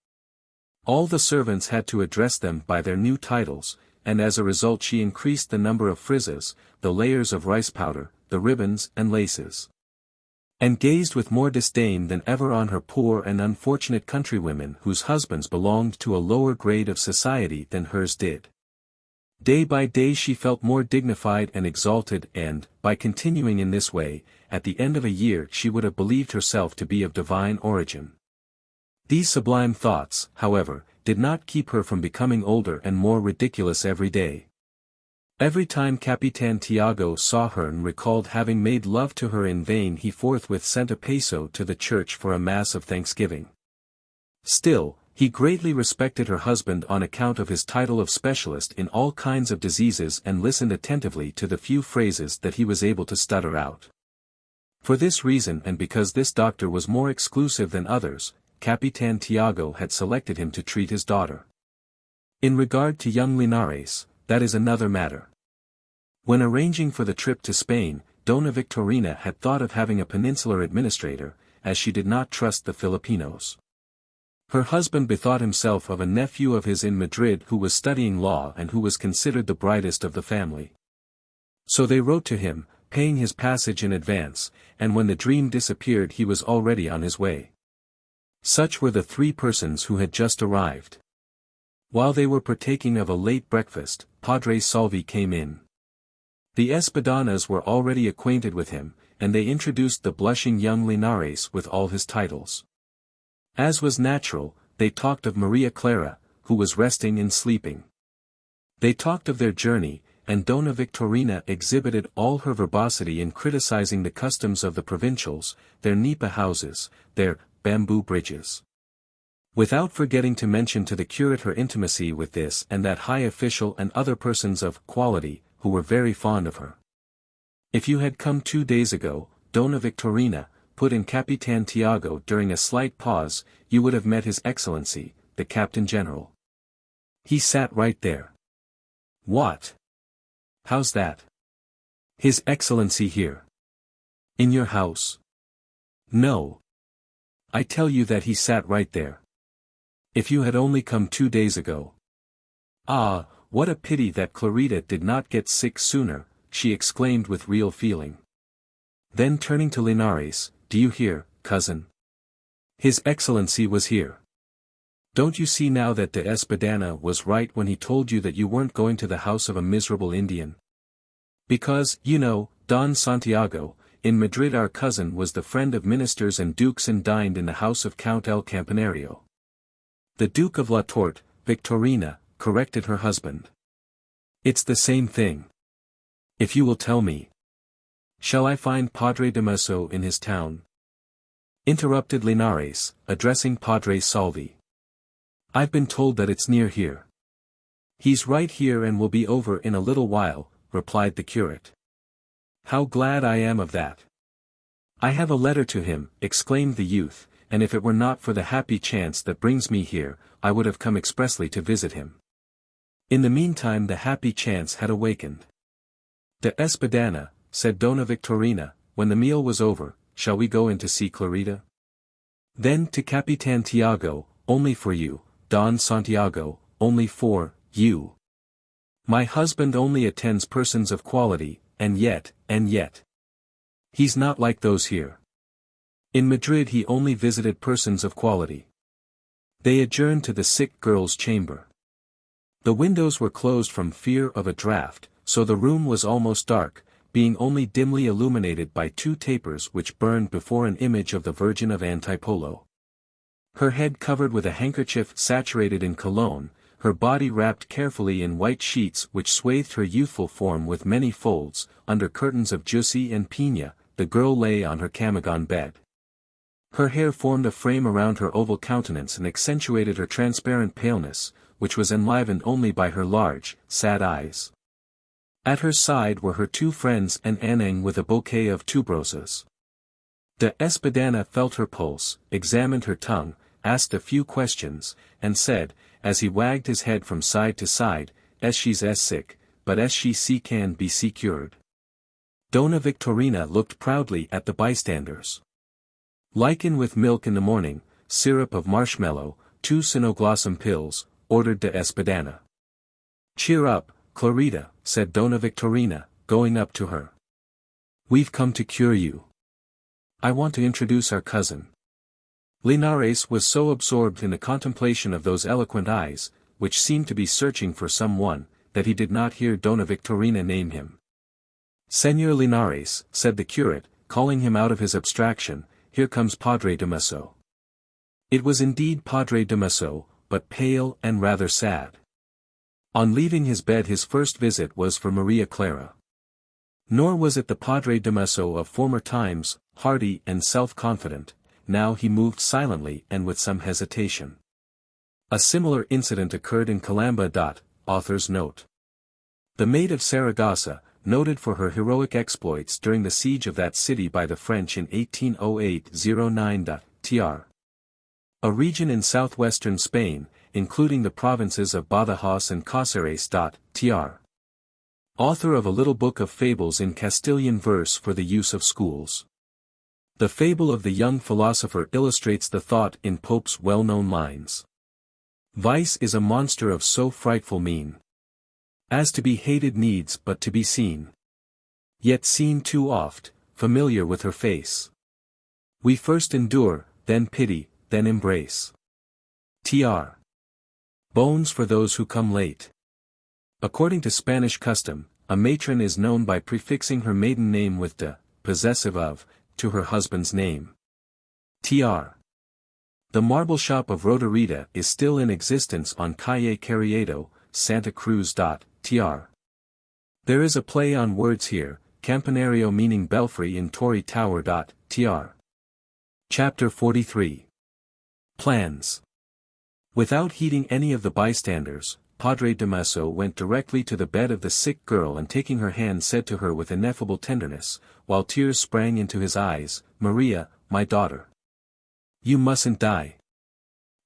All the servants had to address them by their new titles, and as a result she increased the number of frizzes, the layers of rice powder, the ribbons and laces. And gazed with more disdain than ever on her poor and unfortunate countrywomen whose husbands belonged to a lower grade of society than hers did. Day by day she felt more dignified and exalted and, by continuing in this way, at the end of a year she would have believed herself to be of divine origin. These sublime thoughts, however, did not keep her from becoming older and more ridiculous every day. Every time Capitan Tiago saw her and recalled having made love to her in vain he forthwith sent a peso to the church for a mass of thanksgiving. Still, he greatly respected her husband on account of his title of specialist in all kinds of diseases and listened attentively to the few phrases that he was able to stutter out. For this reason and because this doctor was more exclusive than others, Capitan Tiago had selected him to treat his daughter. In regard to young Linares, that is another matter. When arranging for the trip to Spain, Dona Victorina had thought of having a peninsular administrator, as she did not trust the Filipinos. Her husband bethought himself of a nephew of his in Madrid who was studying law and who was considered the brightest of the family. So they wrote to him, paying his passage in advance, and when the dream disappeared he was already on his way. Such were the three persons who had just arrived. While they were partaking of a late breakfast, Padre Salvi came in. The Espadanas were already acquainted with him, and they introduced the blushing young Linares with all his titles. As was natural, they talked of María Clara, who was resting and sleeping. They talked of their journey, and Dona Victorina exhibited all her verbosity in criticizing the customs of the provincials, their nipa houses, their bamboo bridges. Without forgetting to mention to the curate her intimacy with this and that high official and other persons of quality, who were very fond of her. If you had come 2 days ago, Dona Victorina, put in Capitan Tiago during a slight pause, you would have met His Excellency, the Captain General. He sat right there. What? How's that? His Excellency here. In your house? No. I tell you that he sat right there. If you had only come 2 days ago. Ah, what a pity that Clarita did not get sick sooner, she exclaimed with real feeling. Then turning to Linares, do you hear, cousin? His Excellency was here. Don't you see now that de Espadana was right when he told you that you weren't going to the house of a miserable Indian? Because, you know, Don Santiago, in Madrid our cousin was the friend of ministers and dukes and dined in the house of Count El Campanario. The Duke of La Torte, Victorina, corrected her husband. It's the same thing. If you will tell me. Shall I find Padre Damaso in his town? Interrupted Linares, addressing Padre Salvi. I've been told that it's near here. He's right here and will be over in a little while, replied the curate. How glad I am of that. I have a letter to him, exclaimed the youth, and if it were not for the happy chance that brings me here, I would have come expressly to visit him. In the meantime the happy chance had awakened. De Espadana, said Dona Victorina, when the meal was over, shall we go in to see Clarita? Then to Capitan Tiago, only for you, Don Santiago, only 4, you. My husband only attends persons of quality, and yet. He's not like those here. In Madrid he only visited persons of quality. They adjourned to the sick girl's chamber. The windows were closed from fear of a draught, so the room was almost dark, being only dimly illuminated by 2 tapers which burned before an image of the Virgin of Antipolo. Her head covered with a handkerchief saturated in cologne, her body wrapped carefully in white sheets which swathed her youthful form with many folds, under curtains of Jussi and Pina, the girl lay on her camagon bed. Her hair formed a frame around her oval countenance and accentuated her transparent paleness, which was enlivened only by her large, sad eyes. At her side were her 2 friends and Anang with a bouquet of tuberoses. De Espadana felt her pulse, examined her tongue, asked a few questions, and said, as he wagged his head from side to side, she's sick, but she can be cured. Dona Victorina looked proudly at the bystanders. Lichen with milk in the morning, syrup of marshmallow, 2 Sinoglossum pills, ordered de Espadana. Cheer up, Clarita, said Dona Victorina, going up to her. We've come to cure you. I want to introduce our cousin. Linares was so absorbed in the contemplation of those eloquent eyes, which seemed to be searching for someone, that he did not hear Dona Victorina name him. Señor Linares, said the curate, calling him out of his abstraction, here comes Padre Damaso. It was indeed Padre Damaso, but pale and rather sad. On leaving his bed his first visit was for Maria Clara. Nor was it the Padre Damaso of former times, hearty and self-confident. Now he moved silently and with some hesitation. A similar incident occurred in Calamba. Author's note. The Maid of Saragossa, noted for her heroic exploits during the siege of that city by the French in 1808-09. Tr. A region in southwestern Spain, including the provinces of Badajoz and Cáceres. Tr. Author of a little book of fables in Castilian verse for the use of schools. The fable of the young philosopher illustrates the thought in Pope's well-known lines. Vice is a monster of so frightful mien, as to be hated needs but to be seen. Yet seen too oft, familiar with her face. We first endure, then pity, then embrace. Tr. Bones for those who come late. According to Spanish custom, a matron is known by prefixing her maiden name with de, possessive of, to her husband's name. Tr. The marble shop of Roderita is still in existence on Calle Carriedo, Santa Cruz. Tr. There is a play on words here, campanario meaning belfry in Torre Tower. Tr. Chapter 43. Plans. Without heeding any of the bystanders, Padre Damaso went directly to the bed of the sick girl and taking her hand said to her with ineffable tenderness, while tears sprang into his eyes, Maria, my daughter. You mustn't die.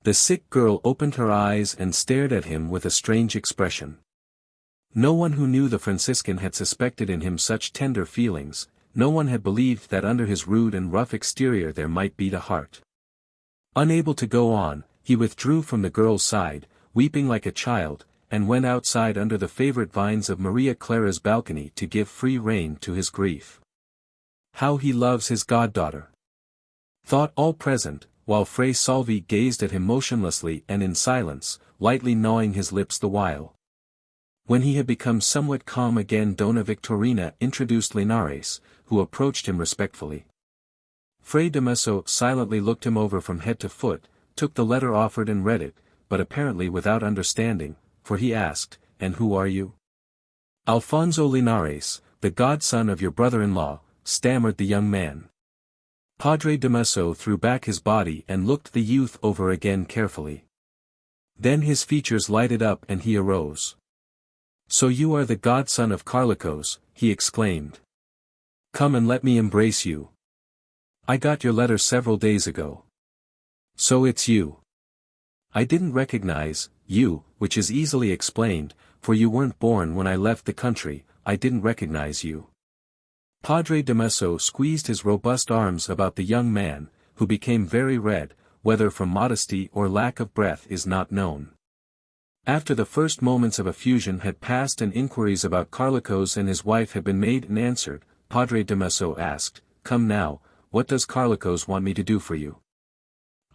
The sick girl opened her eyes and stared at him with a strange expression. No one who knew the Franciscan had suspected in him such tender feelings, no one had believed that under his rude and rough exterior there might beat a heart. Unable to go on, he withdrew from the girl's side, weeping like a child, and went outside under the favorite vines of Maria Clara's balcony to give free rein to his grief. How he loves his goddaughter! Thought all present, while Fray Salvi gazed at him motionlessly and in silence, lightly gnawing his lips the while. When he had become somewhat calm again Dona Victorina introduced Linares, who approached him respectfully. Fray Damaso silently looked him over from head to foot, took the letter offered and read it, but apparently without understanding, for he asked, "And who are you?" "Alfonso Linares, the godson of your brother-in-law," stammered the young man. Padre Damaso threw back his body and looked the youth over again carefully. Then his features lighted up and he arose. "So you are the godson of Carlicos," he exclaimed. "Come and let me embrace you. I got your letter several days ago. So it's you. I didn't recognize you, which is easily explained, for you weren't born when I left the country. I didn't recognize you." Padre Damaso squeezed his robust arms about the young man, who became very red, whether from modesty or lack of breath is not known. After the first moments of effusion had passed and inquiries about Carlicos and his wife had been made and answered, Padre Damaso asked, "Come now, what does Carlicos want me to do for you?"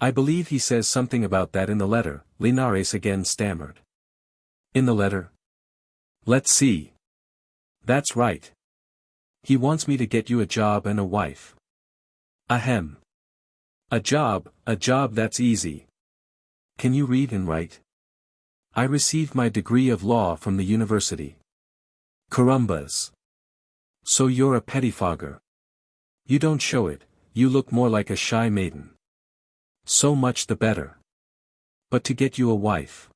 "I believe he says something about that in the letter," Linares again stammered. "In the letter? Let's see. That's right. He wants me to get you a job and a wife." "Ahem. A job, that's easy. Can you read and write?" "I received my degree of law from the university." "Carumbas. So you're a pettifogger. You don't show it, you look more like a shy maiden." "So much the better. But to get you a wife."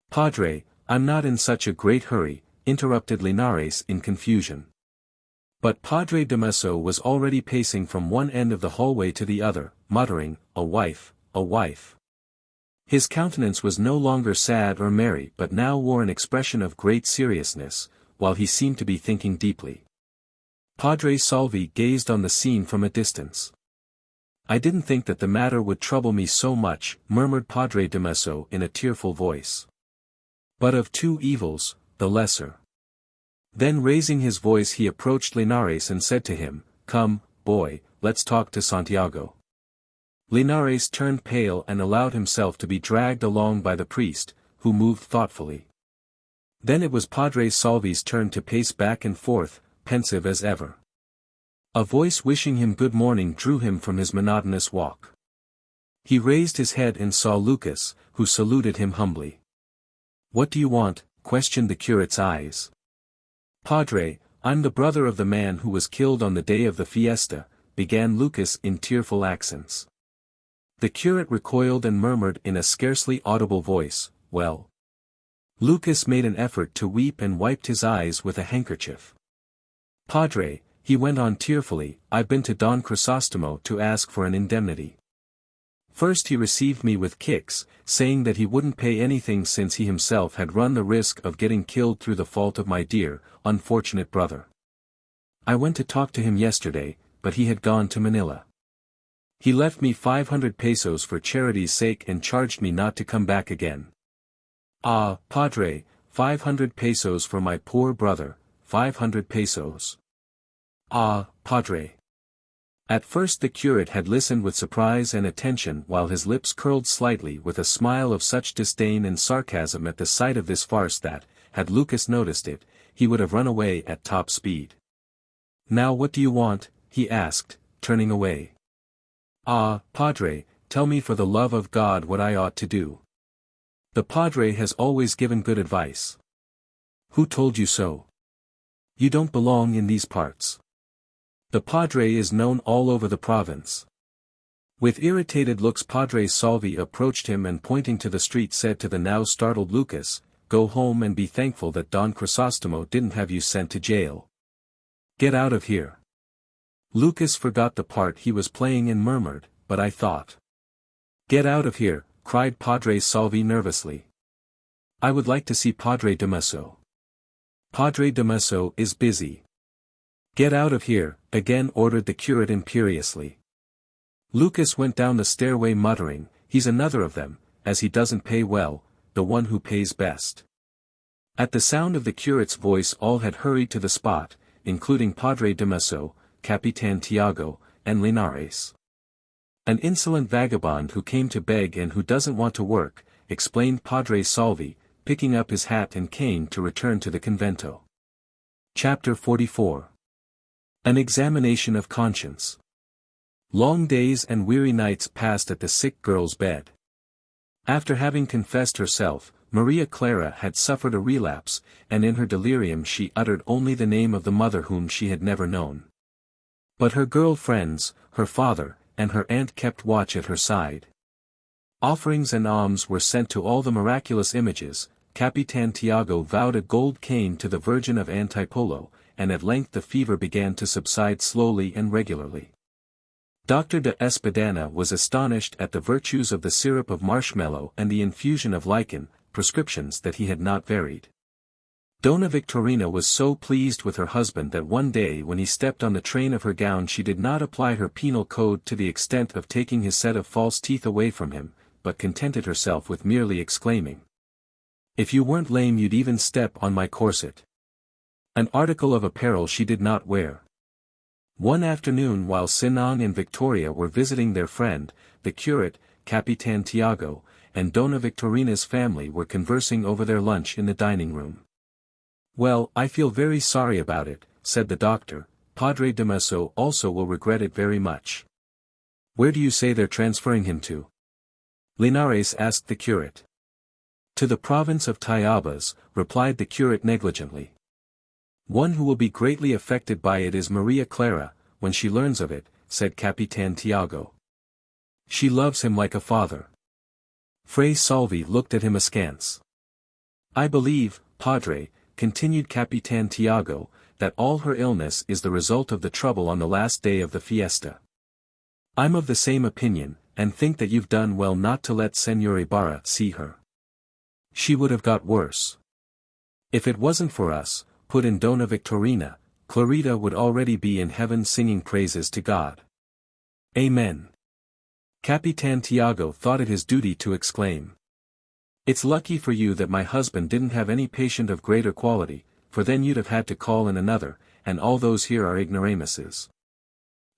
"Padre, I'm not in such a great hurry," interrupted Linares in confusion. But Padre Damaso was already pacing from one end of the hallway to the other, muttering, "A wife, a wife." His countenance was no longer sad or merry but now wore an expression of great seriousness, while he seemed to be thinking deeply. Padre Salvi gazed on the scene from a distance. "I didn't think that the matter would trouble me so much," murmured Padre Damaso in a tearful voice. "But of two evils, the lesser." Then raising his voice he approached Linares and said to him, "Come, boy, let's talk to Santiago." Linares turned pale and allowed himself to be dragged along by the priest, who moved thoughtfully. Then it was Padre Salvi's turn to pace back and forth, pensive as ever. A voice wishing him good morning drew him from his monotonous walk. He raised his head and saw Lucas, who saluted him humbly. "What do you want?" questioned the curate's eyes. "Padre, I'm the brother of the man who was killed on the day of the fiesta," began Lucas in tearful accents. The curate recoiled and murmured in a scarcely audible voice, "Well." Lucas made an effort to weep and wiped his eyes with a handkerchief. "Padre," he went on tearfully, "I've been to Don Crisóstomo to ask for an indemnity. First he received me with kicks, saying that he wouldn't pay anything since he himself had run the risk of getting killed through the fault of my dear, unfortunate brother. I went to talk to him yesterday, but he had gone to Manila. He left me 500 pesos for charity's sake and charged me not to come back again. Ah, Padre, 500 pesos for my poor brother, 500 pesos. Ah, Padre." At first the curate had listened with surprise and attention while his lips curled slightly with a smile of such disdain and sarcasm at the sight of this farce that, had Lucas noticed it, he would have run away at top speed. "Now what do you want?" he asked, turning away. "Ah, Padre, tell me for the love of God what I ought to do. The Padre has always given good advice." "Who told you so? You don't belong in these parts. The Padre is known all over the province." With irritated looks Padre Salvi approached him and pointing to the street said to the now startled Lucas, "Go home and be thankful that Don Crisóstomo didn't have you sent to jail. Get out of here." Lucas forgot the part he was playing and murmured, "But I thought." "Get out of here," cried Padre Salvi nervously. "I would like to see Padre Damaso." "Padre Damaso is busy." "Get out of here," again ordered the curate imperiously. Lucas went down the stairway muttering, "He's another of them, as he doesn't pay well, the one who pays best." At the sound of the curate's voice all had hurried to the spot, including Padre Damaso, Capitan Tiago, and Linares. "An insolent vagabond who came to beg and who doesn't want to work," explained Padre Salvi, picking up his hat and cane to return to the convento. Chapter 44. An examination of conscience. Long days and weary nights passed at the sick girl's bed. After having confessed herself, Maria Clara had suffered a relapse, and in her delirium she uttered only the name of the mother whom she had never known. But her girl friends, her father, and her aunt kept watch at her side. Offerings and alms were sent to all the miraculous images. Capitan Tiago vowed a gold cane to the Virgin of Antipolo, and at length the fever began to subside slowly and regularly. Dr. de Espadana was astonished at the virtues of the syrup of marshmallow and the infusion of lichen, prescriptions that he had not varied. Donna Victorina was so pleased with her husband that one day when he stepped on the train of her gown she did not apply her penal code to the extent of taking his set of false teeth away from him, but contented herself with merely exclaiming, "If you weren't lame you'd even step on my corset." An article of apparel she did not wear. One afternoon while Sinan and Victoria were visiting their friend, the curate, Capitan Tiago, and Donna Victorina's family were conversing over their lunch in the dining room. "Well, I feel very sorry about it," said the doctor. "Padre Damaso also will regret it very much." "Where do you say they're transferring him to?" Linares asked the curate. "To the province of Tayabas," replied the curate negligently. "One who will be greatly affected by it is Maria Clara, when she learns of it," said Capitan Tiago. "She loves him like a father." Fray Salvi looked at him askance. "I believe, Padre," continued Capitan Tiago, "that all her illness is the result of the trouble on the last day of the fiesta. I'm of the same opinion, and think that you've done well not to let Señor Ibarra see her. She would have got worse. If it wasn't for us," put in Donna Victorina, "Clarita would already be in heaven singing praises to God." "Amen." Capitan Tiago thought it his duty to exclaim. "It's lucky for you that my husband didn't have any patient of greater quality, for then you'd have had to call in another, and all those here are ignoramuses."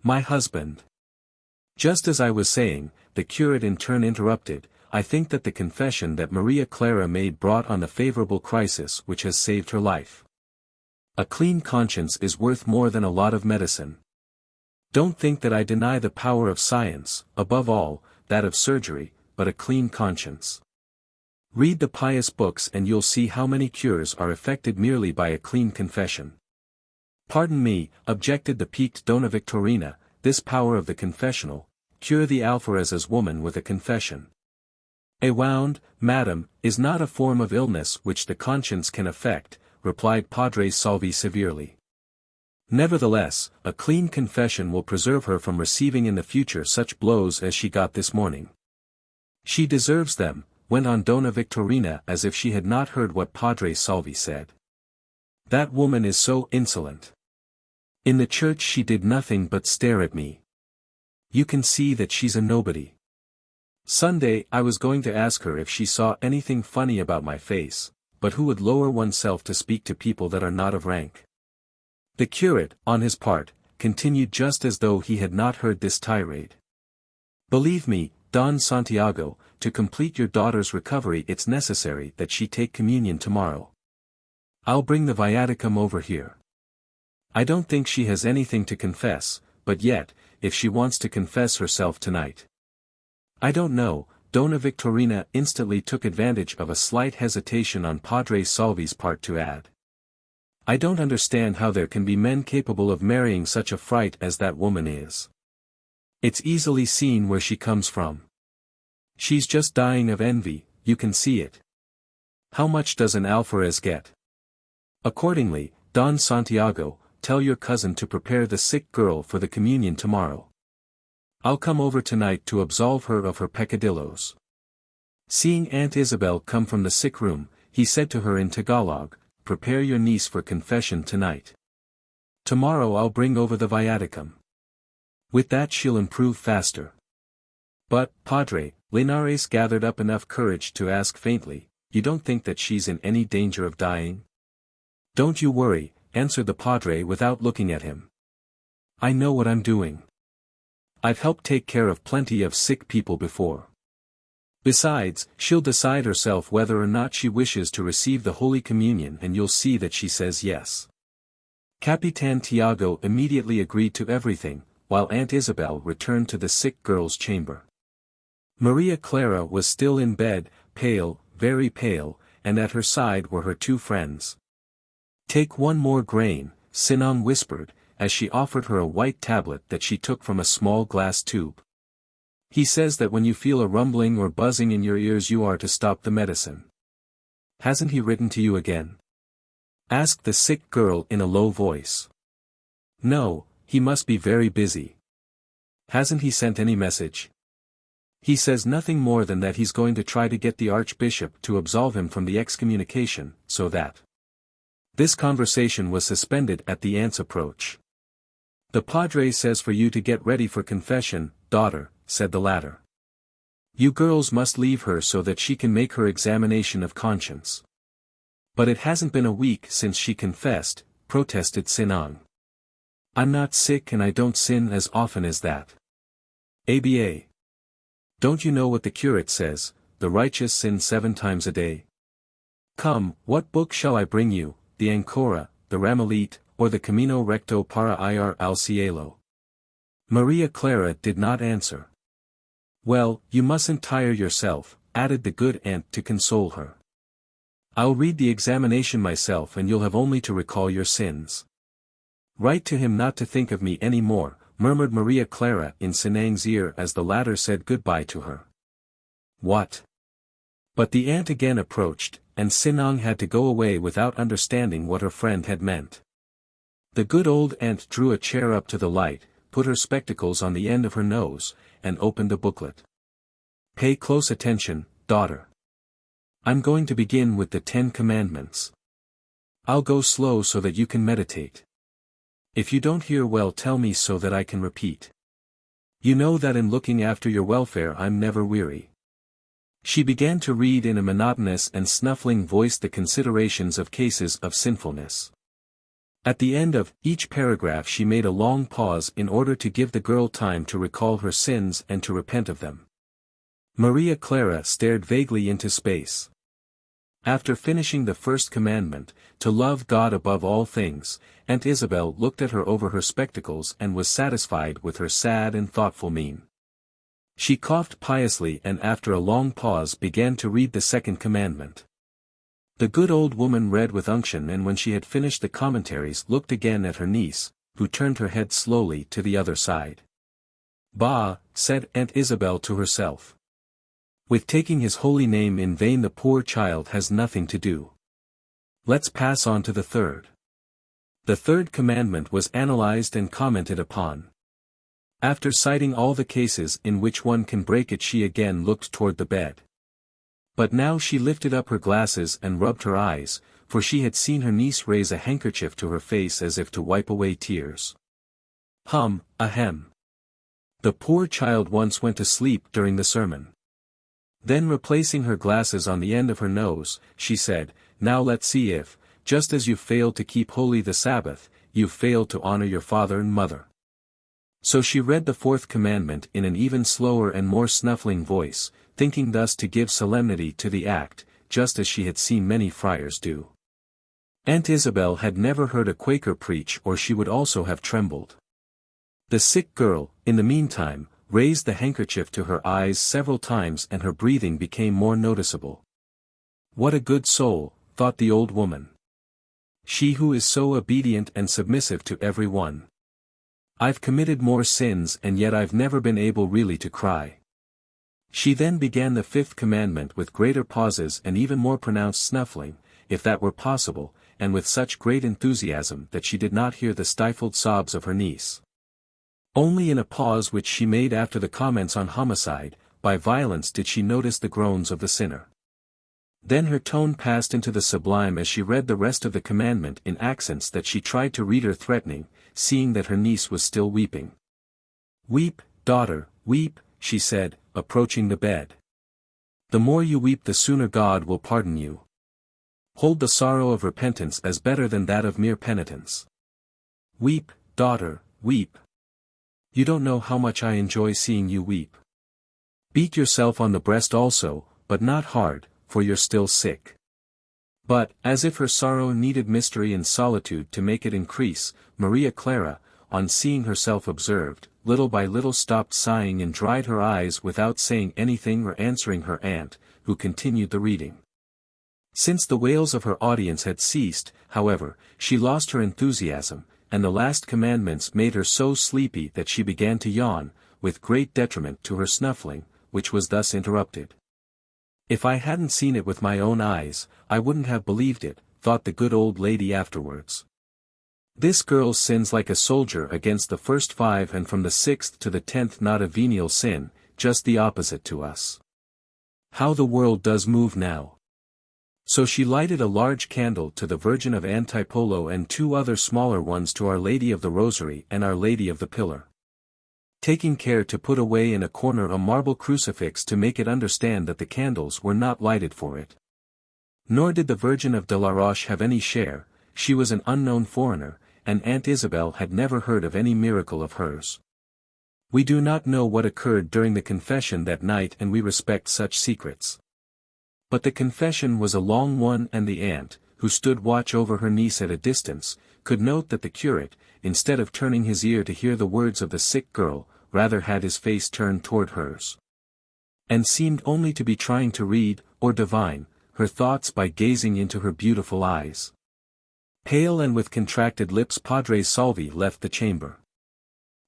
"My husband." Just as I was saying, the curate in turn interrupted, "I think that the confession that Maria Clara made brought on the favorable crisis which has saved her life. A clean conscience is worth more than a lot of medicine. Don't think that I deny the power of science, above all, that of surgery, but a clean conscience. Read the pious books and you'll see how many cures are effected merely by a clean confession." "Pardon me," objected the piqued Donna Victorina, "this power of the confessional, cure the Alferez's woman with a confession. A wound, madam, is not a form of illness which the conscience can affect," replied Padre Salvi severely. "Nevertheless, a clean confession will preserve her from receiving in the future such blows as she got this morning." "She deserves them," went on Donna Victorina as if she had not heard what Padre Salvi said. "That woman is so insolent. In the church she did nothing but stare at me. You can see that she's a nobody. Sunday I was going to ask her if she saw anything funny about my face, but who would lower oneself to speak to people that are not of rank?" The curate, on his part, continued just as though he had not heard this tirade. "Believe me, Don Santiago, to complete your daughter's recovery it's necessary that she take communion tomorrow. I'll bring the viaticum over here. I don't think she has anything to confess, but yet, if she wants to confess herself tonight. I don't know." Donna Victorina instantly took advantage of a slight hesitation on Padre Salvi's part to add, "I don't understand how there can be men capable of marrying such a fright as that woman is. It's easily seen where she comes from. She's just dying of envy, you can see it. How much does an Alferez get? Accordingly, Don Santiago, tell your cousin to prepare the sick girl for the communion tomorrow. I'll come over tonight to absolve her of her peccadillos." Seeing Aunt Isabel come from the sick room, he said to her in Tagalog, "Prepare your niece for confession tonight. Tomorrow I'll bring over the viaticum. With that she'll improve faster." "But, Padre," Linares gathered up enough courage to ask faintly, "you don't think that she's in any danger of dying?" "Don't you worry," answered the Padre without looking at him. "I know what I'm doing. I've helped take care of plenty of sick people before. Besides, she'll decide herself whether or not she wishes to receive the Holy Communion and you'll see that she says yes." Capitan Tiago immediately agreed to everything, while Aunt Isabel returned to the sick girl's chamber. Maria Clara was still in bed, pale, very pale, and at her side were her two friends. "Take one more grain," Sinan whispered, as she offered her a white tablet that she took from a small glass tube. "He says that when you feel a rumbling or buzzing in your ears you are to stop the medicine." "Hasn't he written to you again?" asked the sick girl in a low voice. "No, he must be very busy." "Hasn't he sent any message?" "He says nothing more than that he's going to try to get the Archbishop to absolve him from the excommunication, so that This conversation was suspended at the aunt's approach. "The padre says for you to get ready for confession, daughter," said the latter. "You girls must leave her so that she can make her examination of conscience." "But it hasn't been a week since she confessed," protested Sinang. "I'm not sick and I don't sin as often as that." "ABA. Don't you know what the curate says, the righteous sin 7 times a day? Come, what book shall I bring you, the Ancora, the Ramilite, or the Camino Recto para ir al cielo?" Maria Clara did not answer. "Well, you mustn't tire yourself," added the good aunt to console her. "I'll read the examination myself and you'll have only to recall your sins." "Write to him not to think of me any more," murmured Maria Clara in Sinang's ear as the latter said goodbye to her. "What?" But the aunt again approached, and Sinang had to go away without understanding what her friend had meant. The good old aunt drew a chair up to the light, put her spectacles on the end of her nose, and opened a booklet. "Pay close attention, daughter. I'm going to begin with the 10 Commandments. I'll go slow so that you can meditate. If you don't hear well, tell me so that I can repeat. You know that in looking after your welfare I'm never weary." She began to read in a monotonous and snuffling voice the considerations of cases of sinfulness. At the end of each paragraph she made a long pause in order to give the girl time to recall her sins and to repent of them. Maria Clara stared vaguely into space. After finishing the first commandment, to love God above all things, Aunt Isabel looked at her over her spectacles and was satisfied with her sad and thoughtful mien. She coughed piously and after a long pause began to read the second commandment. The good old woman read with unction, and when she had finished the commentaries looked again at her niece, who turned her head slowly to the other side. "Bah," said Aunt Isabel to herself. "With taking his holy name in vain the poor child has nothing to do. Let's pass on to the third." The third commandment was analyzed and commented upon. After citing all the cases in which one can break it, she again looked toward the bed. But now she lifted up her glasses and rubbed her eyes, for she had seen her niece raise a handkerchief to her face as if to wipe away tears. Ahem. The poor child once went to sleep during the sermon. Then replacing her glasses on the end of her nose, she said, "Now let's see if, just as you failed to keep holy the Sabbath, you failed to honor your father and mother." So she read the fourth commandment in an even slower and more snuffling voice, thinking thus to give solemnity to the act, just as she had seen many friars do. Aunt Isabel had never heard a Quaker preach, or she would also have trembled. The sick girl, in the meantime, raised the handkerchief to her eyes several times and her breathing became more noticeable. "What a good soul," thought the old woman. "She who is so obedient and submissive to every one. I've committed more sins and yet I've never been able really to cry." She then began the fifth commandment with greater pauses and even more pronounced snuffling, if that were possible, and with such great enthusiasm that she did not hear the stifled sobs of her niece. Only in a pause which she made after the comments on homicide, by violence did she notice the groans of the sinner. Then her tone passed into the sublime as she read the rest of the commandment in accents that she tried to read her threatening, seeing that her niece was still weeping. "Weep, daughter, weep," she said, approaching the bed. "The more you weep the sooner God will pardon you. Hold the sorrow of repentance as better than that of mere penitence. Weep, daughter, weep. You don't know how much I enjoy seeing you weep. Beat yourself on the breast also, but not hard, for you're still sick." But, as if her sorrow needed mystery and solitude to make it increase, Maria Clara, on seeing herself observed, little by little stopped sighing and dried her eyes without saying anything or answering her aunt, who continued the reading. Since the wails of her audience had ceased, however, she lost her enthusiasm, and the last commandments made her so sleepy that she began to yawn, with great detriment to her snuffling, which was thus interrupted. "If I hadn't seen it with my own eyes, I wouldn't have believed it," thought the good old lady afterwards. "This girl sins like a soldier against the first 5 and from the 6th to the 10th not a venial sin, just the opposite to us. How the world does move now. So she lighted a large candle to the Virgin of Antipolo and 2 other smaller ones to Our Lady of the Rosary and Our Lady of the Pillar. Taking care to put away in a corner a marble crucifix to make it understand that the candles were not lighted for it. Nor did the Virgin of de la Roche have any share, she was an unknown foreigner, and Aunt Isabel had never heard of any miracle of hers. We do not know what occurred during the confession that night, and we respect such secrets. But the confession was a long one, and the aunt, who stood watch over her niece at a distance, could note that the curate, instead of turning his ear to hear the words of the sick girl, rather had his face turned toward hers. And seemed only to be trying to read, or divine, her thoughts by gazing into her beautiful eyes. Pale and with contracted lips, Padre Salvi left the chamber.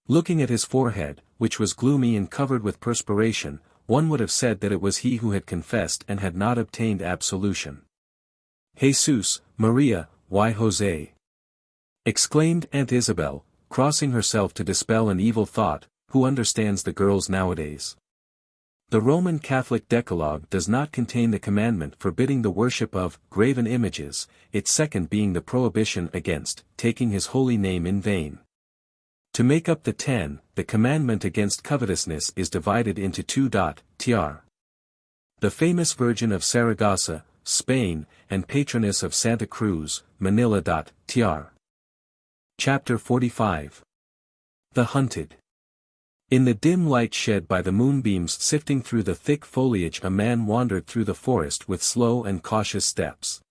Looking at his forehead, which was gloomy and covered with perspiration, one would have said that it was he who had confessed and had not obtained absolution. "Jesus, Maria, why José?" exclaimed Aunt Isabel, crossing herself to dispel an evil thought. Who understands the girls nowadays? The Roman Catholic Decalogue does not contain the commandment forbidding the worship of graven images, its second being the prohibition against taking his holy name in vain. To make up the 10, the commandment against covetousness is divided into 2. Tr. The famous Virgin of Saragossa, Spain, and patroness of Santa Cruz, Manila. Tr. Chapter 45. The Hunted. In the dim light shed by the moonbeams sifting through the thick foliage, a man wandered through the forest with slow and cautious steps.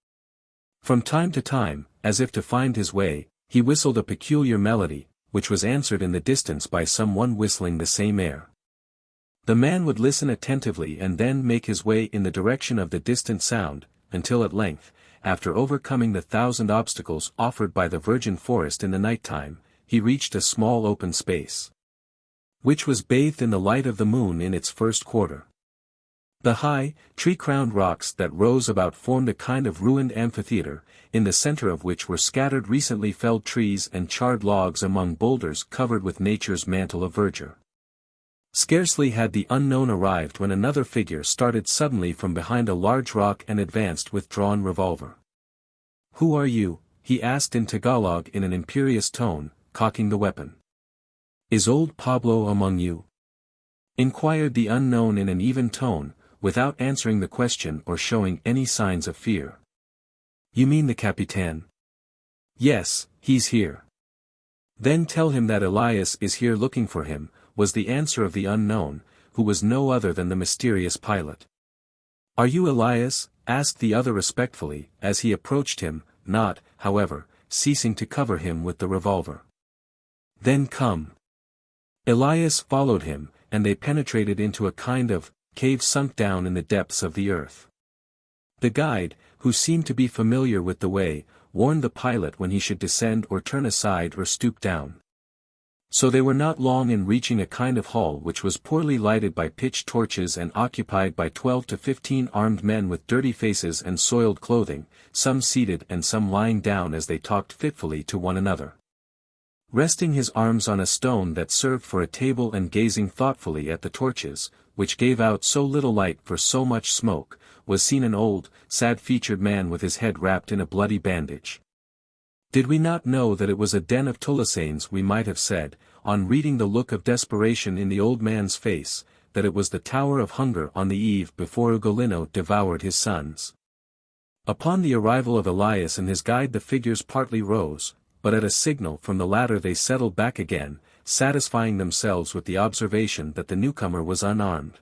From time to time, as if to find his way, he whistled a peculiar melody, which was answered in the distance by some one whistling the same air. The man would listen attentively and then make his way in the direction of the distant sound, until at length, after overcoming the 1,000 obstacles offered by the virgin forest in the night time, he reached a small open space, which was bathed in the light of the moon in its first quarter. The high, tree-crowned rocks that rose about formed a kind of ruined amphitheater, in the center of which were scattered recently felled trees and charred logs among boulders covered with nature's mantle of verdure. Scarcely had the unknown arrived when another figure started suddenly from behind a large rock and advanced with drawn revolver. "Who are you?" he asked in Tagalog in an imperious tone, cocking the weapon. "Is old Pablo among you?" inquired the unknown in an even tone, without answering the question or showing any signs of fear. "You mean the Capitan?" "Yes, he's here." "Then tell him that Elias is here looking for him," was the answer of the unknown, who was no other than the mysterious pilot. "Are you Elias?" asked the other respectfully, as he approached him, not, however, ceasing to cover him with the revolver. "Then come." Elias followed him, and they penetrated into a kind of cave sunk down in the depths of the earth. The guide, who seemed to be familiar with the way, warned the pilot when he should descend or turn aside or stoop down. So they were not long in reaching a kind of hall which was poorly lighted by pitch torches and occupied by 12 to 15 armed men with dirty faces and soiled clothing, some seated and some lying down as they talked fitfully to one another. Resting his arms on a stone that served for a table and gazing thoughtfully at the torches, which gave out so little light for so much smoke, was seen an old, sad-featured man with his head wrapped in a bloody bandage. Did we not know that it was a den of Tolasanes, we might have said, on reading the look of desperation in the old man's face, that it was the Tower of Hunger on the eve before Ugolino devoured his sons. Upon the arrival of Elias and his guide the figures partly rose, but at a signal from the latter they settled back again, satisfying themselves with the observation that the newcomer was unarmed.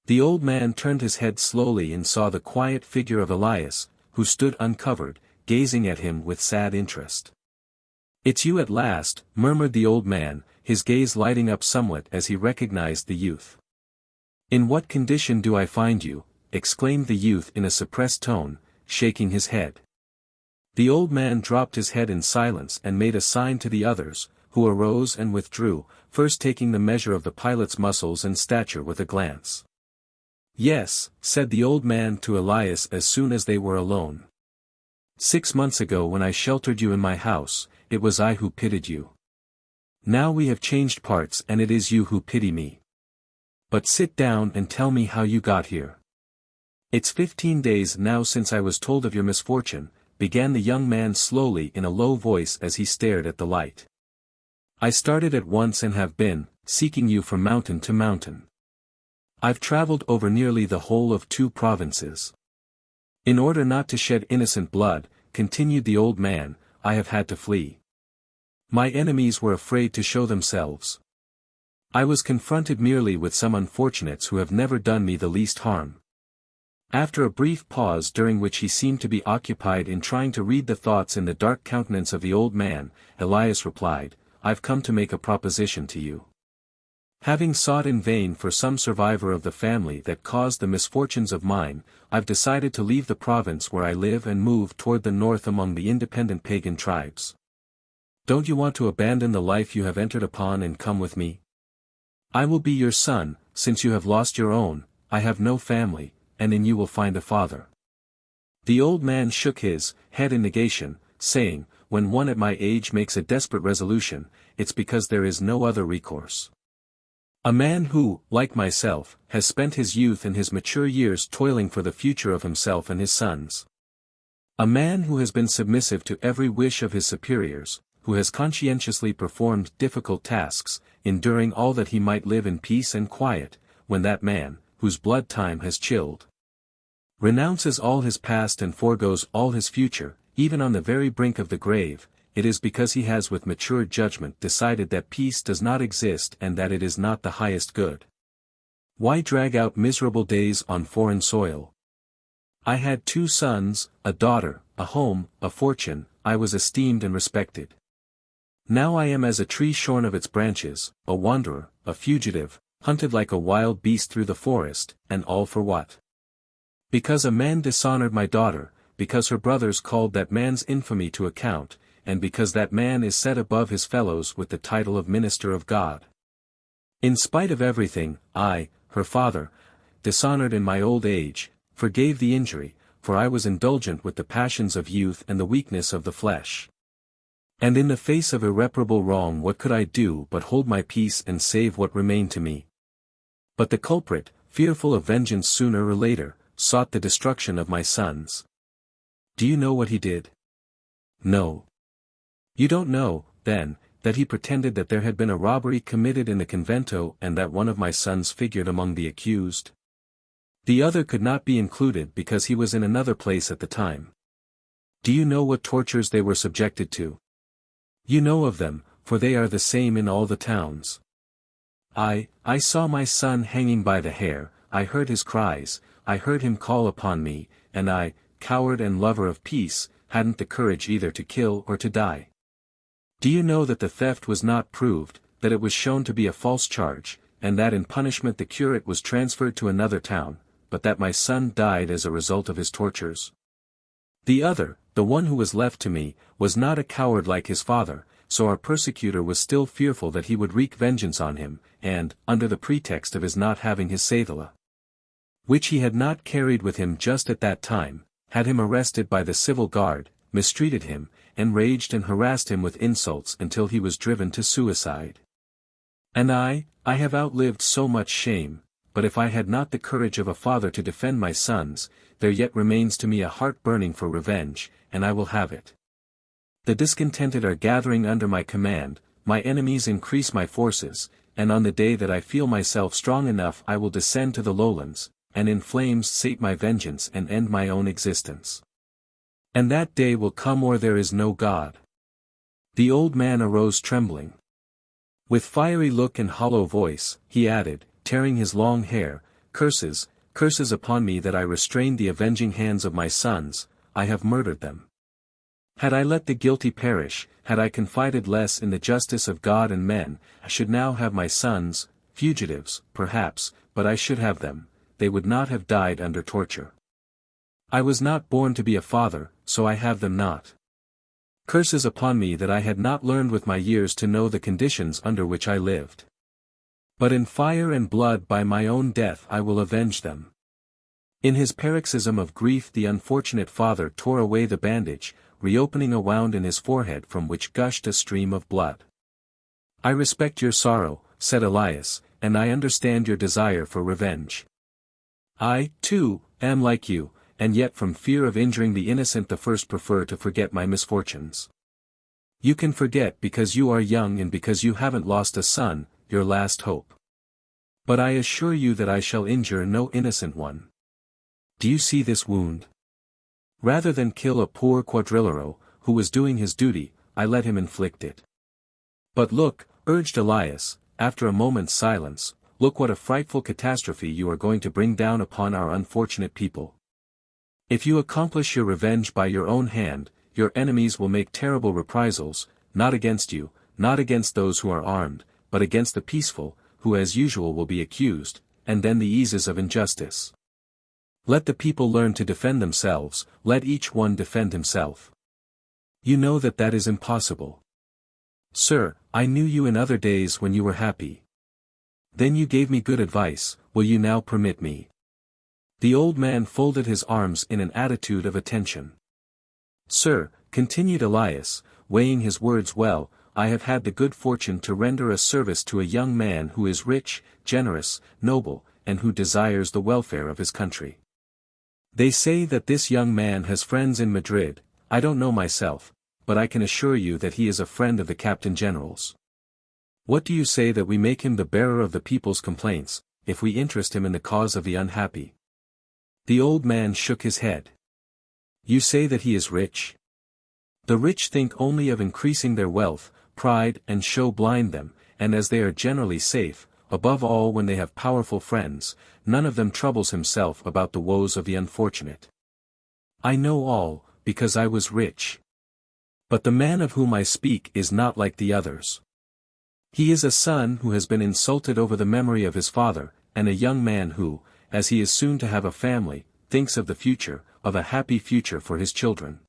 The old man turned his head slowly and saw the quiet figure of Elias, who stood uncovered, gazing at him with sad interest. "It's you at last," murmured the old man, his gaze lighting up somewhat as he recognized the youth. "In what condition do I find you?" exclaimed the youth in a suppressed tone, shaking his head. The old man dropped his head in silence and made a sign to the others, who arose and withdrew, first taking the measure of the pilot's muscles and stature with a glance. "Yes," said the old man to Elias as soon as they were alone. "6 months ago when I sheltered you in my house, it was I who pitied you. Now we have changed parts and it is you who pity me. But sit down and tell me how you got here." "It's 15 days now since I was told of your misfortune," began the young man slowly in a low voice as he stared at the light. "I started at once and have been, seeking you from mountain to mountain. I've traveled over nearly the whole of 2 provinces. In order not to shed innocent blood," continued the old man, "I have had to flee. My enemies were afraid to show themselves. I was confronted merely with some unfortunates who have never done me the least harm." After a brief pause during which he seemed to be occupied in trying to read the thoughts in the dark countenance of the old man, Elias replied, "I've come to make a proposition to you. Having sought in vain for some survivor of the family that caused the misfortunes of mine, I've decided to leave the province where I live and move toward the north among the independent pagan tribes. Don't you want to abandon the life you have entered upon and come with me? I will be your son, since you have lost your own. I have no family, and in you will find a father." The old man shook his head in negation, saying, "When one at my age makes a desperate resolution, it's because there is no other recourse. A man who, like myself, has spent his youth and his mature years toiling for the future of himself and his sons. A man who has been submissive to every wish of his superiors, who has conscientiously performed difficult tasks, enduring all that he might live in peace and quiet, when that man, whose blood time has chilled, renounces all his past and forgoes all his future, even on the very brink of the grave, it is because he has with mature judgment decided that peace does not exist and that it is not the highest good. Why drag out miserable days on foreign soil? I had 2 sons, a daughter, a home, a fortune, I was esteemed and respected. Now I am as a tree shorn of its branches, a wanderer, a fugitive, hunted like a wild beast through the forest, and all for what? Because a man dishonored my daughter, because her brothers called that man's infamy to account, and because that man is set above his fellows with the title of minister of God. In spite of everything, I, her father, dishonored in my old age, forgave the injury, for I was indulgent with the passions of youth and the weakness of the flesh. And in the face of irreparable wrong what could I do but hold my peace and save what remained to me? But the culprit, fearful of vengeance sooner or later, sought the destruction of my sons. Do you know what he did? No. You don't know, then, that he pretended that there had been a robbery committed in the convento and that one of my sons figured among the accused. The other could not be included because he was in another place at the time. Do you know what tortures they were subjected to? You know of them, for they are the same in all the towns. I saw my son hanging by the hair, I heard his cries, I heard him call upon me, and I, coward and lover of peace, hadn't the courage either to kill or to die. Do you know that the theft was not proved, that it was shown to be a false charge, and that in punishment the curate was transferred to another town, but that my son died as a result of his tortures? The other, the one who was left to me, was not a coward like his father, so our persecutor was still fearful that he would wreak vengeance on him, and, under the pretext of his not having his cedula, which he had not carried with him just at that time, had him arrested by the civil guard, mistreated him, enraged and harassed him with insults until he was driven to suicide. And I have outlived so much shame, but if I had not the courage of a father to defend my sons, there yet remains to me a heart burning for revenge, and I will have it. The discontented are gathering under my command, my enemies increase my forces, and on the day that I feel myself strong enough I will descend to the lowlands, and in flames sate my vengeance and end my own existence. And that day will come or there is no God." The old man arose trembling. With fiery look and hollow voice, he added, tearing his long hair, "Curses, curses upon me that I restrained the avenging hands of my sons, I have murdered them. Had I let the guilty perish, had I confided less in the justice of God and men, I should now have my sons, fugitives, perhaps, but I should have them, they would not have died under torture. I was not born to be a father, so I have them not. Curses upon me that I had not learned with my years to know the conditions under which I lived. But in fire and blood by my own death I will avenge them." In his paroxysm of grief the unfortunate father tore away the bandage, reopening a wound in his forehead from which gushed a stream of blood. "I respect your sorrow," said Elias, "and I understand your desire for revenge. I, too, am like you, and yet from fear of injuring the innocent the first prefer to forget my misfortunes. You can forget because you are young and because you haven't lost a son, your last hope. But I assure you that I shall injure no innocent one. Do you see this wound? Rather than kill a poor quadrillero, who was doing his duty, I let him inflict it. But look, urged Elias, after a moment's silence, look what a frightful catastrophe you are going to bring down upon our unfortunate people. If you accomplish your revenge by your own hand, your enemies will make terrible reprisals, not against you, not against those who are armed, but against the peaceful, who as usual will be accused, and then the eases of injustice. Let the people learn to defend themselves, let each one defend himself. You know that that is impossible. Sir, I knew you in other days when you were happy. Then you gave me good advice, will you now permit me? The old man folded his arms in an attitude of attention. Sir, continued Elias, weighing his words well, I have had the good fortune to render a service to a young man who is rich, generous, noble, and who desires the welfare of his country. They say that this young man has friends in Madrid, I don't know myself, but I can assure you that he is a friend of the Captain General's. What do you say that we make him the bearer of the people's complaints, if we interest him in the cause of the unhappy? The old man shook his head. You say that he is rich? The rich think only of increasing their wealth, pride and show blind them, and as they are generally safe, above all when they have powerful friends, none of them troubles himself about the woes of the unfortunate. I know all, because I was rich. But the man of whom I speak is not like the others. He is a son who has been insulted over the memory of his father, and a young man who, as he is soon to have a family, thinks of the future, of a happy future for his children.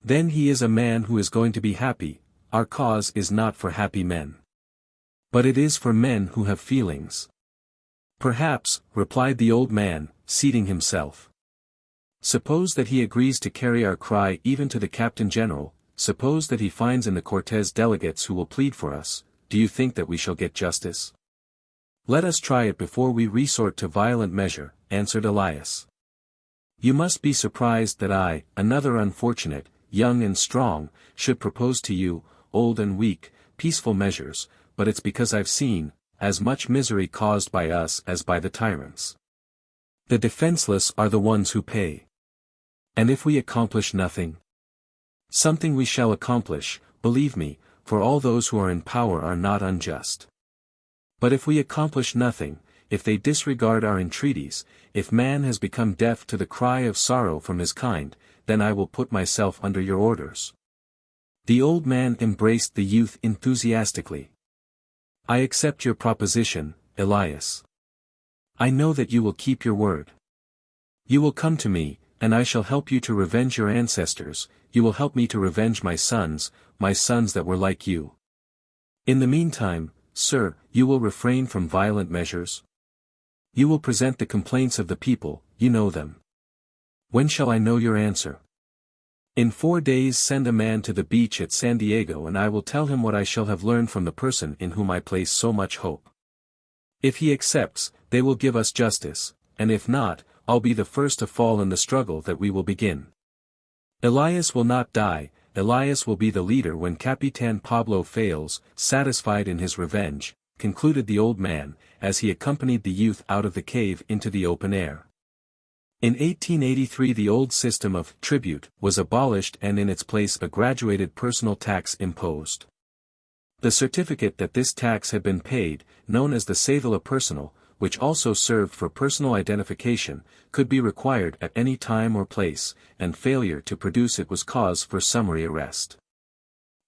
Then he is a man who is going to be happy. Our cause is not for happy men. But it is for men who have feelings. Perhaps, replied the old man, seating himself. Suppose that he agrees to carry our cry even to the Captain General, suppose that he finds in the Cortes delegates who will plead for us, do you think that we shall get justice? Let us try it before we resort to violent measure, answered Elias. You must be surprised that I, another unfortunate, young and strong, should propose to you, old and weak, peaceful measures, but it's because I've seen, as much misery caused by us as by the tyrants. The defenseless are the ones who pay. And if we accomplish nothing? Something we shall accomplish, believe me, for all those who are in power are not unjust. But if we accomplish nothing, if they disregard our entreaties, if man has become deaf to the cry of sorrow from his kind, then I will put myself under your orders. The old man embraced the youth enthusiastically. I accept your proposition, Elias. I know that you will keep your word. You will come to me, and I shall help you to revenge your ancestors, you will help me to revenge my sons that were like you. In the meantime, sir, you will refrain from violent measures? You will present the complaints of the people, you know them. When shall I know your answer? In 4 days send a man to the beach at San Diego and I will tell him what I shall have learned from the person in whom I place so much hope. If he accepts, they will give us justice, and if not, I'll be the first to fall in the struggle that we will begin. Elias will not die, Elias will be the leader when Capitan Pablo fails, satisfied in his revenge, concluded the old man, as he accompanied the youth out of the cave into the open air. In 1883 the old system of tribute was abolished and in its place a graduated personal tax imposed. The certificate that this tax had been paid, known as the cédula personal, which also served for personal identification, could be required at any time or place, and failure to produce it was cause for summary arrest.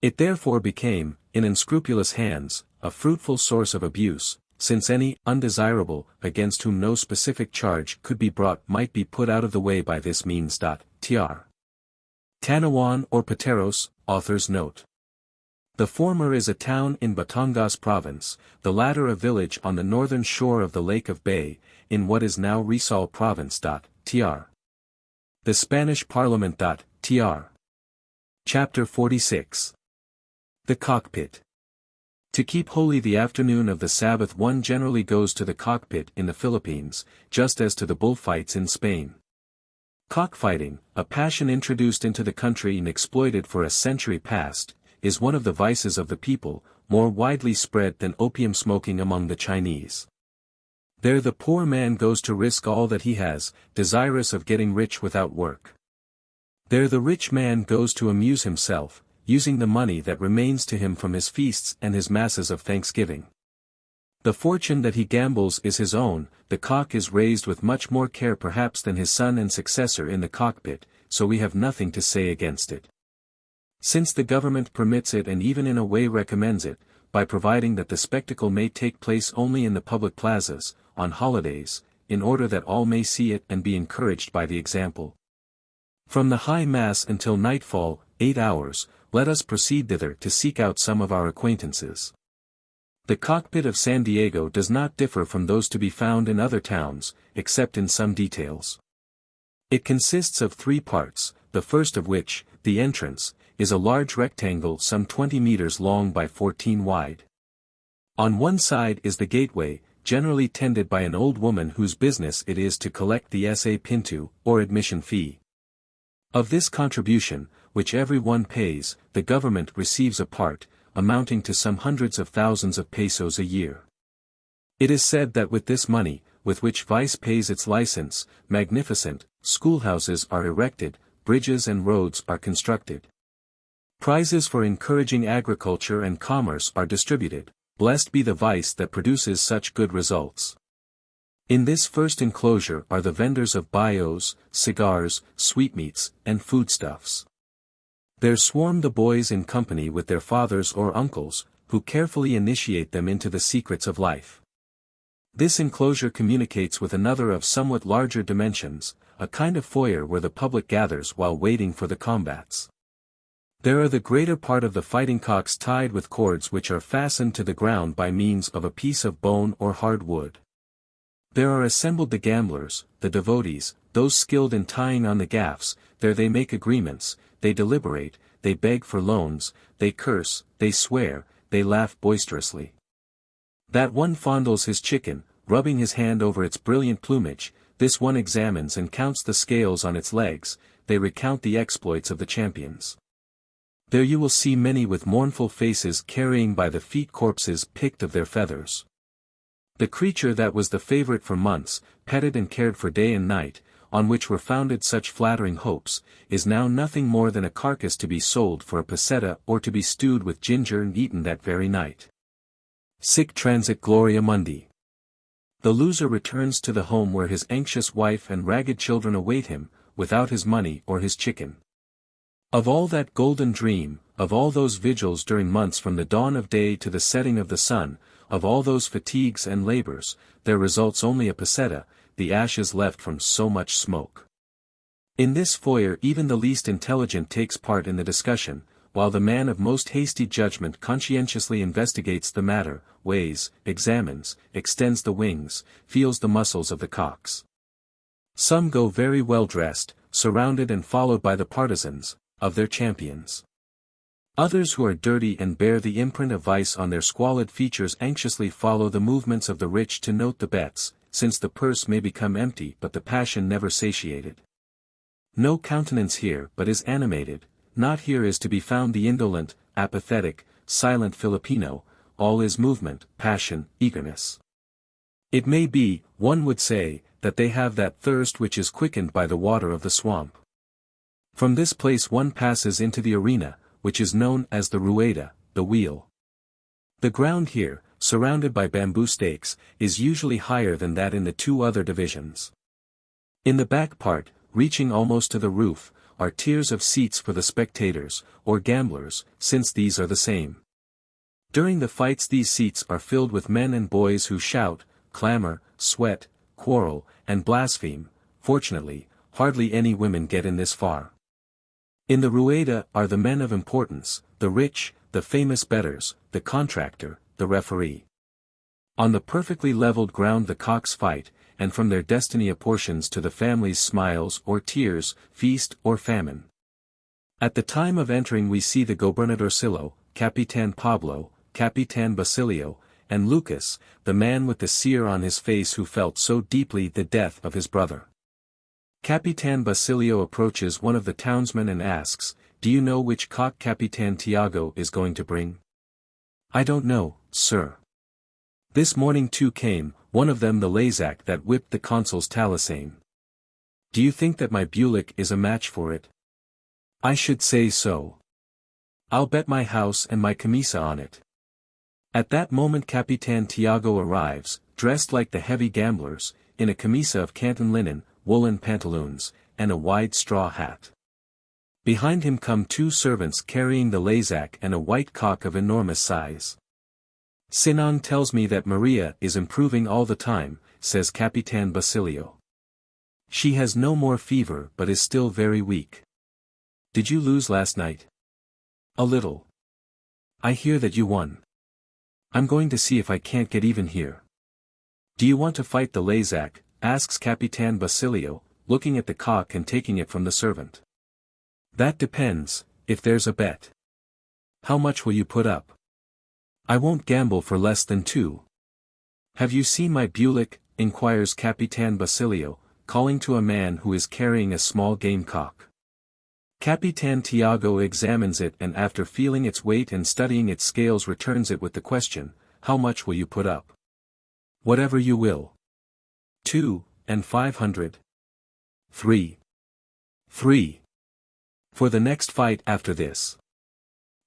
It therefore became, in unscrupulous hands, a fruitful source of abuse, since any undesirable against whom no specific charge could be brought might be put out of the way by this means. Tr. Tanawan or Pateros, author's note. The former is a town in Batangas province, the latter a village on the northern shore of the Lake of Bay, in what is now Rizal province. Tr. The Spanish Parliament. Tr. Chapter 46. The Cockpit. To keep holy the afternoon of the Sabbath, one generally goes to the cockpit in the Philippines, just as to the bullfights in Spain. Cockfighting, a passion introduced into the country and exploited for a century past, is one of the vices of the people, more widely spread than opium smoking among the Chinese. There the poor man goes to risk all that he has, desirous of getting rich without work. There the rich man goes to amuse himself, using the money that remains to him from his feasts and his masses of thanksgiving. The fortune that he gambles is his own, the cock is raised with much more care perhaps than his son and successor in the cockpit, so we have nothing to say against it. Since the government permits it and even in a way recommends it, by providing that the spectacle may take place only in the public plazas, on holidays, in order that all may see it and be encouraged by the example. From the high mass until nightfall, 8 hours, let us proceed thither to seek out some of our acquaintances. The cockpit of San Diego does not differ from those to be found in other towns, except in some details. It consists of 3 parts, the first of which, the entrance, is a large rectangle some 20 meters long by 14 wide. On one side is the gateway, generally tended by an old woman whose business it is to collect the sa pintu, or admission fee. Of this contribution, which every one pays, the government receives a part, amounting to some hundreds of thousands of pesos a year. It is said that with this money, with which vice pays its license, magnificent schoolhouses are erected, bridges and roads are constructed. Prizes for encouraging agriculture and commerce are distributed. Blessed be the vice that produces such good results. In this first enclosure are the vendors of bios, cigars, sweetmeats, and foodstuffs. There swarm the boys in company with their fathers or uncles, who carefully initiate them into the secrets of life. This enclosure communicates with another of somewhat larger dimensions, a kind of foyer where the public gathers while waiting for the combats. There are the greater part of the fighting cocks tied with cords which are fastened to the ground by means of a piece of bone or hard wood. There are assembled the gamblers, the devotees, those skilled in tying on the gaffs, there they make agreements, they deliberate, they beg for loans, they curse, they swear, they laugh boisterously. That one fondles his chicken, rubbing his hand over its brilliant plumage, this one examines and counts the scales on its legs, they recount the exploits of the champions. There you will see many with mournful faces carrying by the feet corpses picked of their feathers. The creature that was the favorite for months, petted and cared for day and night, on which were founded such flattering hopes, is now nothing more than a carcass to be sold for a peseta or to be stewed with ginger and eaten that very night. Sic transit gloria mundi. The loser returns to the home where his anxious wife and ragged children await him, without his money or his chicken. Of all that golden dream, of all those vigils during months from the dawn of day to the setting of the sun, of all those fatigues and labors, there results only a peseta, the ashes left from so much smoke. In this foyer even the least intelligent takes part in the discussion, while the man of most hasty judgment conscientiously investigates the matter, weighs, examines, extends the wings, feels the muscles of the cocks. Some go very well dressed, surrounded and followed by the partisans of their champions. Others who are dirty and bear the imprint of vice on their squalid features anxiously follow the movements of the rich to note the bets, since the purse may become empty but the passion never satiated. No countenance here but is animated, not here is to be found the indolent, apathetic, silent Filipino, all is movement, passion, eagerness. It may be, one would say, that they have that thirst which is quickened by the water of the swamp. From this place one passes into the arena, which is known as the rueda, the wheel. The ground here, surrounded by bamboo stakes, is usually higher than that in the 2 other divisions. In the back part, reaching almost to the roof, are tiers of seats for the spectators, or gamblers, since these are the same. During the fights these seats are filled with men and boys who shout, clamor, sweat, quarrel, and blaspheme. Fortunately, hardly any women get in this far. In the rueda are the men of importance, the rich, the famous bettors, the contractor, the referee. On the perfectly leveled ground the cocks fight, and from their destiny apportions to the family's smiles or tears, feast or famine. At the time of entering we see the gobernadorcillo, Capitan Pablo, Capitan Basilio, and Lucas, the man with the sear on his face who felt so deeply the death of his brother. Capitan Basilio approaches one of the townsmen and asks, "Do you know which cock Capitan Tiago is going to bring?" "I don't know, sir. This morning two came, one of them the Lazak that whipped the consul's Talisane. Do you think that my Bulik is a match for it?" "I should say so. I'll bet my house and my camisa on it." At that moment Capitan Tiago arrives, dressed like the heavy gamblers, in a camisa of Canton linen, woolen pantaloons, and a wide straw hat. Behind him come two servants carrying the Lazak and a white cock of enormous size. "Sinang tells me that Maria is improving all the time," says Capitan Basilio. "She has no more fever but is still very weak." "Did you lose last night?" "A little." "I hear that you won." "I'm going to see if I can't get even here." "Do you want to fight the Lazak?" asks Capitan Basilio, looking at the cock and taking it from the servant. "That depends, if there's a bet." "How much will you put up?" "I won't gamble for less than 2. "Have you seen my Bulik?" inquires Capitan Basilio, calling to a man who is carrying a small game cock. Capitan Tiago examines it and after feeling its weight and studying its scales returns it with the question, "How much will you put up?" "Whatever you will." 2, and 500. 3. 3. For the next fight after this.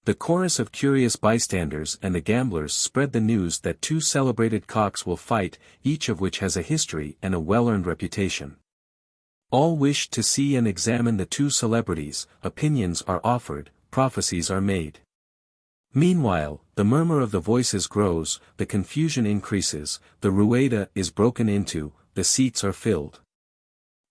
The chorus of curious bystanders and the gamblers spread the news that two celebrated cocks will fight, each of which has a history and a well-earned reputation. All wished to see and examine the two celebrities, opinions are offered, prophecies are made. Meanwhile, the murmur of the voices grows, the confusion increases, the rueda is broken into, the seats are filled.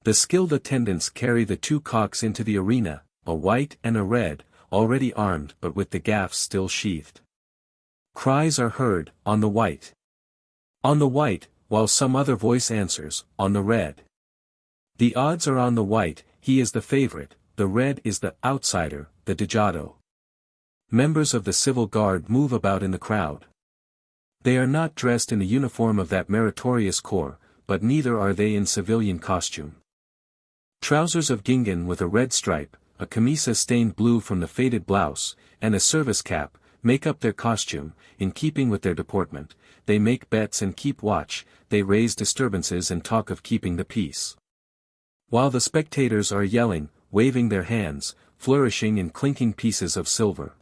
The skilled attendants carry the two cocks into the arena, a white and a red, already armed but with the gaffs still sheathed. Cries are heard, "On the white! On the white!" while some other voice answers, "On the red!" The odds are on the white, he is the favorite, the red is the outsider, the dejado. Members of the civil guard move about in the crowd. They are not dressed in the uniform of that meritorious corps, but neither are they in civilian costume. Trousers of gingham with a red stripe, a camisa stained blue from the faded blouse, and a service cap, make up their costume. In keeping with their deportment, they make bets and keep watch, they raise disturbances and talk of keeping the peace. While the spectators are yelling, waving their hands, flourishing and clinking pieces of silver.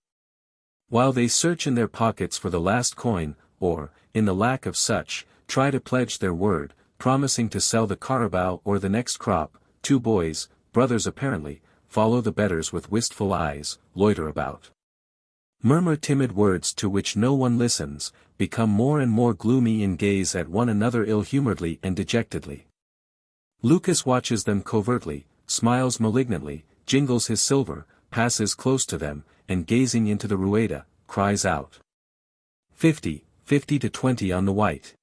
While they search in their pockets for the last coin, or, in the lack of such, try to pledge their word, promising to sell the carabao or the next crop, two boys, brothers apparently, follow the betters with wistful eyes, loiter about. Murmur timid words to which no one listens, become more and more gloomy in gaze at one another ill-humoredly and dejectedly. Lucas watches them covertly, smiles malignantly, jingles his silver, passes close to them, and gazing into the rueda, cries out. 50 to 20 on the white.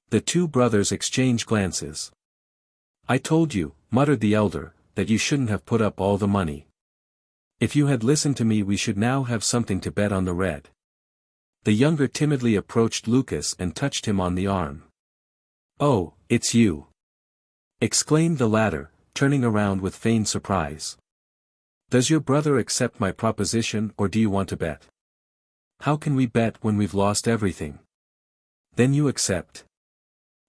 The two brothers exchange glances. "I told you," muttered the elder, "that you shouldn't have put up all the money. If you had listened to me we should now have something to bet on the red." The younger timidly approached Lucas and touched him on the arm. "Oh, it's you!" exclaimed the latter, turning around with feigned surprise. "Does your brother accept my proposition or do you want to bet?" "How can we bet when we've lost everything?" "Then you accept."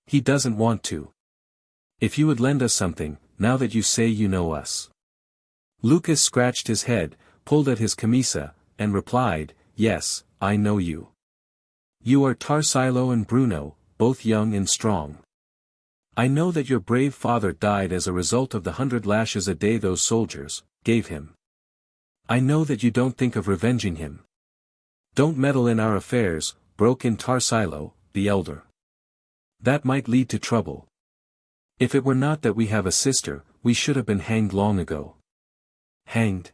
"He doesn't want to." "If you would lend us something, now that you say you know us." Lucas scratched his head, pulled at his camisa, and replied, "Yes, I know you. You are Tarsilo and Bruno, both young and strong. I know that your brave father died as a result of the 100 lashes a day those soldiers gave him. I know that you don't think of revenging him." "Don't meddle in our affairs," broke in Tarsilo, the elder. "That might lead to trouble. If it were not that we have a sister, we should have been hanged long ago." "Hanged?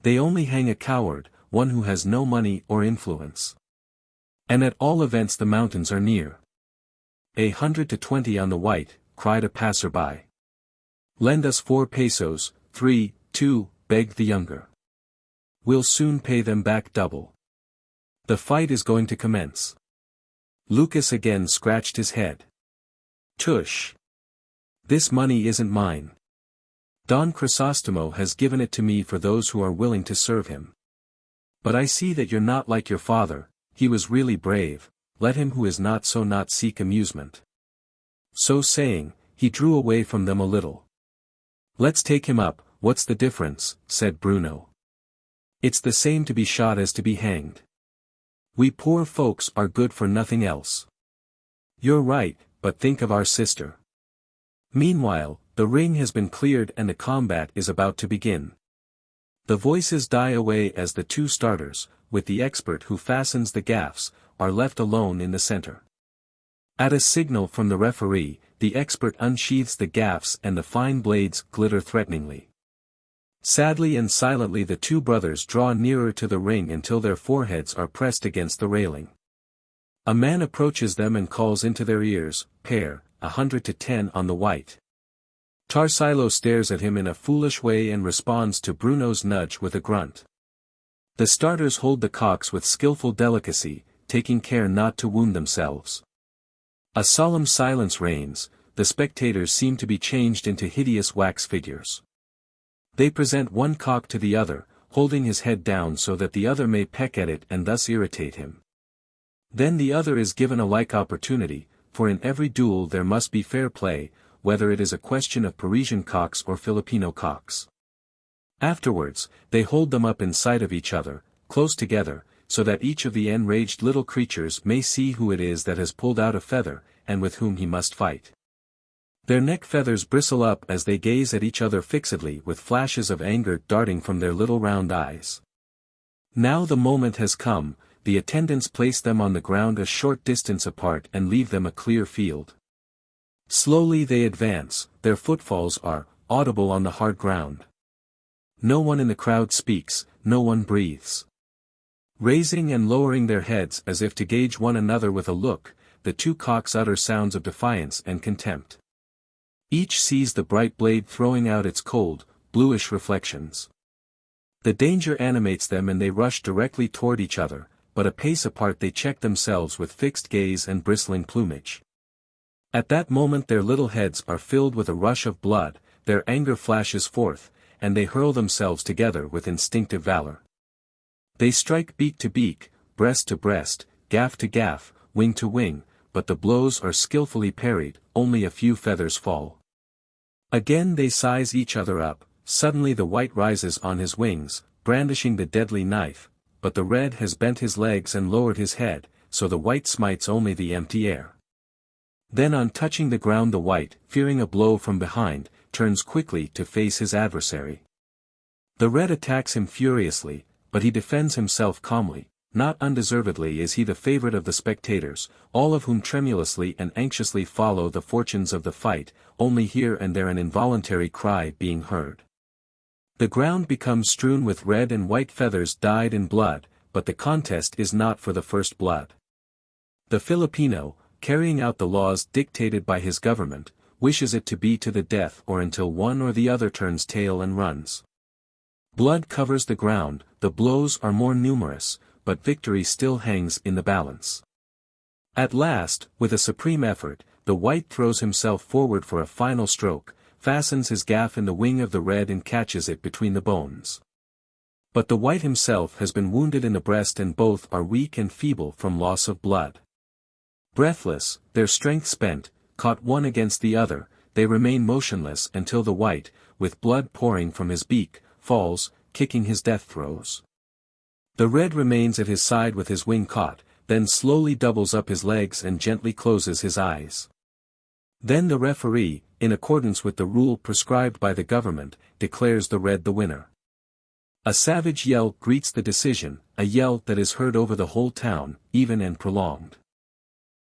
They only hang a coward, one who has no money or influence. And at all events the mountains are near." 100 to 20 on the white, cried a passer-by. "Lend us 4 pesos, 3, 2, begged the younger. "We'll soon pay them back double." The fight is going to commence. Lucas again scratched his head. Tush! This money isn't mine. Don Crisostomo has given it to me for those who are willing to serve him. But I see that you're not like your father, he was really brave, let him who is not so not seek amusement. So saying, he drew away from them a little. Let's take him up, what's the difference, said Bruno. It's the same to be shot as to be hanged. We poor folks are good for nothing else. You're right, but think of our sister. Meanwhile, the ring has been cleared and the combat is about to begin. The voices die away as the two starters, with the expert who fastens the gaffs, are left alone in the center. At a signal from the referee, the expert unsheathes the gaffs and the fine blades glitter threateningly. Sadly and silently the two brothers draw nearer to the ring until their foreheads are pressed against the railing. A man approaches them and calls into their ears, "Pair, 100-10 on the white." Tarsilo stares at him in a foolish way and responds to Bruno's nudge with a grunt. The starters hold the cocks with skillful delicacy, taking care not to wound themselves. A solemn silence reigns, the spectators seem to be changed into hideous wax figures. They present one cock to the other, holding his head down so that the other may peck at it and thus irritate him. Then the other is given a like opportunity, for in every duel there must be fair play, whether it is a question of Parisian cocks or Filipino cocks. Afterwards, they hold them up in sight of each other, close together, so that each of the enraged little creatures may see who it is that has pulled out a feather, and with whom he must fight. Their neck feathers bristle up as they gaze at each other fixedly with flashes of anger darting from their little round eyes. Now the moment has come, the attendants place them on the ground a short distance apart and leave them a clear field. Slowly they advance, their footfalls are audible on the hard ground. No one in the crowd speaks, no one breathes. Raising and lowering their heads as if to gauge one another with a look, the two cocks utter sounds of defiance and contempt. Each sees the bright blade throwing out its cold, bluish reflections. The danger animates them and they rush directly toward each other, but a pace apart they check themselves with fixed gaze and bristling plumage. At that moment their little heads are filled with a rush of blood, their anger flashes forth, and they hurl themselves together with instinctive valor. They strike beak to beak, breast to breast, gaff to gaff, wing to wing, but the blows are skillfully parried, only a few feathers fall. Again they size each other up, suddenly the white rises on his wings, brandishing the deadly knife, but the red has bent his legs and lowered his head, so the white smites only the empty air. Then on touching the ground the white, fearing a blow from behind, turns quickly to face his adversary. The red attacks him furiously, but he defends himself calmly. Not undeservedly is he the favorite of the spectators, all of whom tremulously and anxiously follow the fortunes of the fight, only here and there an involuntary cry being heard. The ground becomes strewn with red and white feathers dyed in blood, but the contest is not for the first blood. The Filipino, carrying out the laws dictated by his government, wishes it to be to the death or until one or the other turns tail and runs. Blood covers the ground, the blows are more numerous, but victory still hangs in the balance. At last, with a supreme effort, the white throws himself forward for a final stroke, fastens his gaff in the wing of the red and catches it between the bones. But the white himself has been wounded in the breast and both are weak and feeble from loss of blood. Breathless, their strength spent, caught one against the other, they remain motionless until the white, with blood pouring from his beak, falls, kicking his death throes. The red remains at his side with his wing caught, then slowly doubles up his legs and gently closes his eyes. Then the referee, in accordance with the rule prescribed by the government, declares the red the winner. A savage yell greets the decision, a yell that is heard over the whole town, even and prolonged.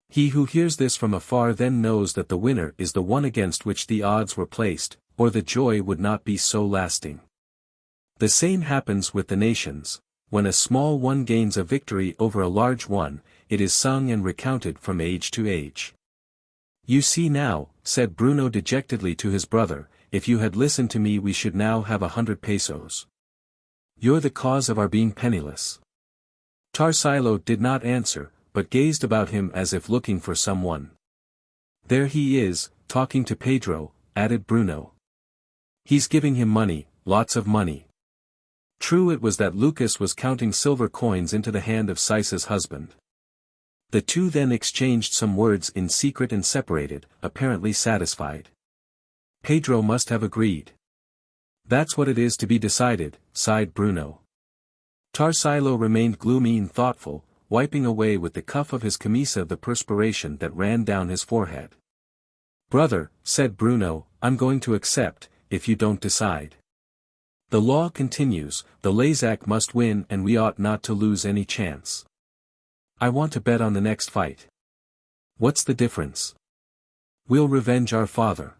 He who hears this from afar then knows that the winner is the one against which the odds were placed, or the joy would not be so lasting. The same happens with the nations. When a small one gains a victory over a large one, it is sung and recounted from age to age. You see now, said Bruno dejectedly to his brother, if you had listened to me we should now have 100 pesos. You're the cause of our being penniless. Tarsilo did not answer, but gazed about him as if looking for someone. There he is, talking to Pedro, added Bruno. He's giving him money, lots of money. True, it was that Lucas was counting silver coins into the hand of Cice's husband. The two then exchanged some words in secret and separated, apparently satisfied. Pedro must have agreed. That's what it is to be decided, sighed Bruno. Tarsilo remained gloomy and thoughtful, wiping away with the cuff of his camisa the perspiration that ran down his forehead. Brother, said Bruno, I'm going to accept, if you don't decide. The law continues, the LXIII must win and we ought not to lose any chance. I want to bet on the next fight. What's the difference? We'll revenge our father.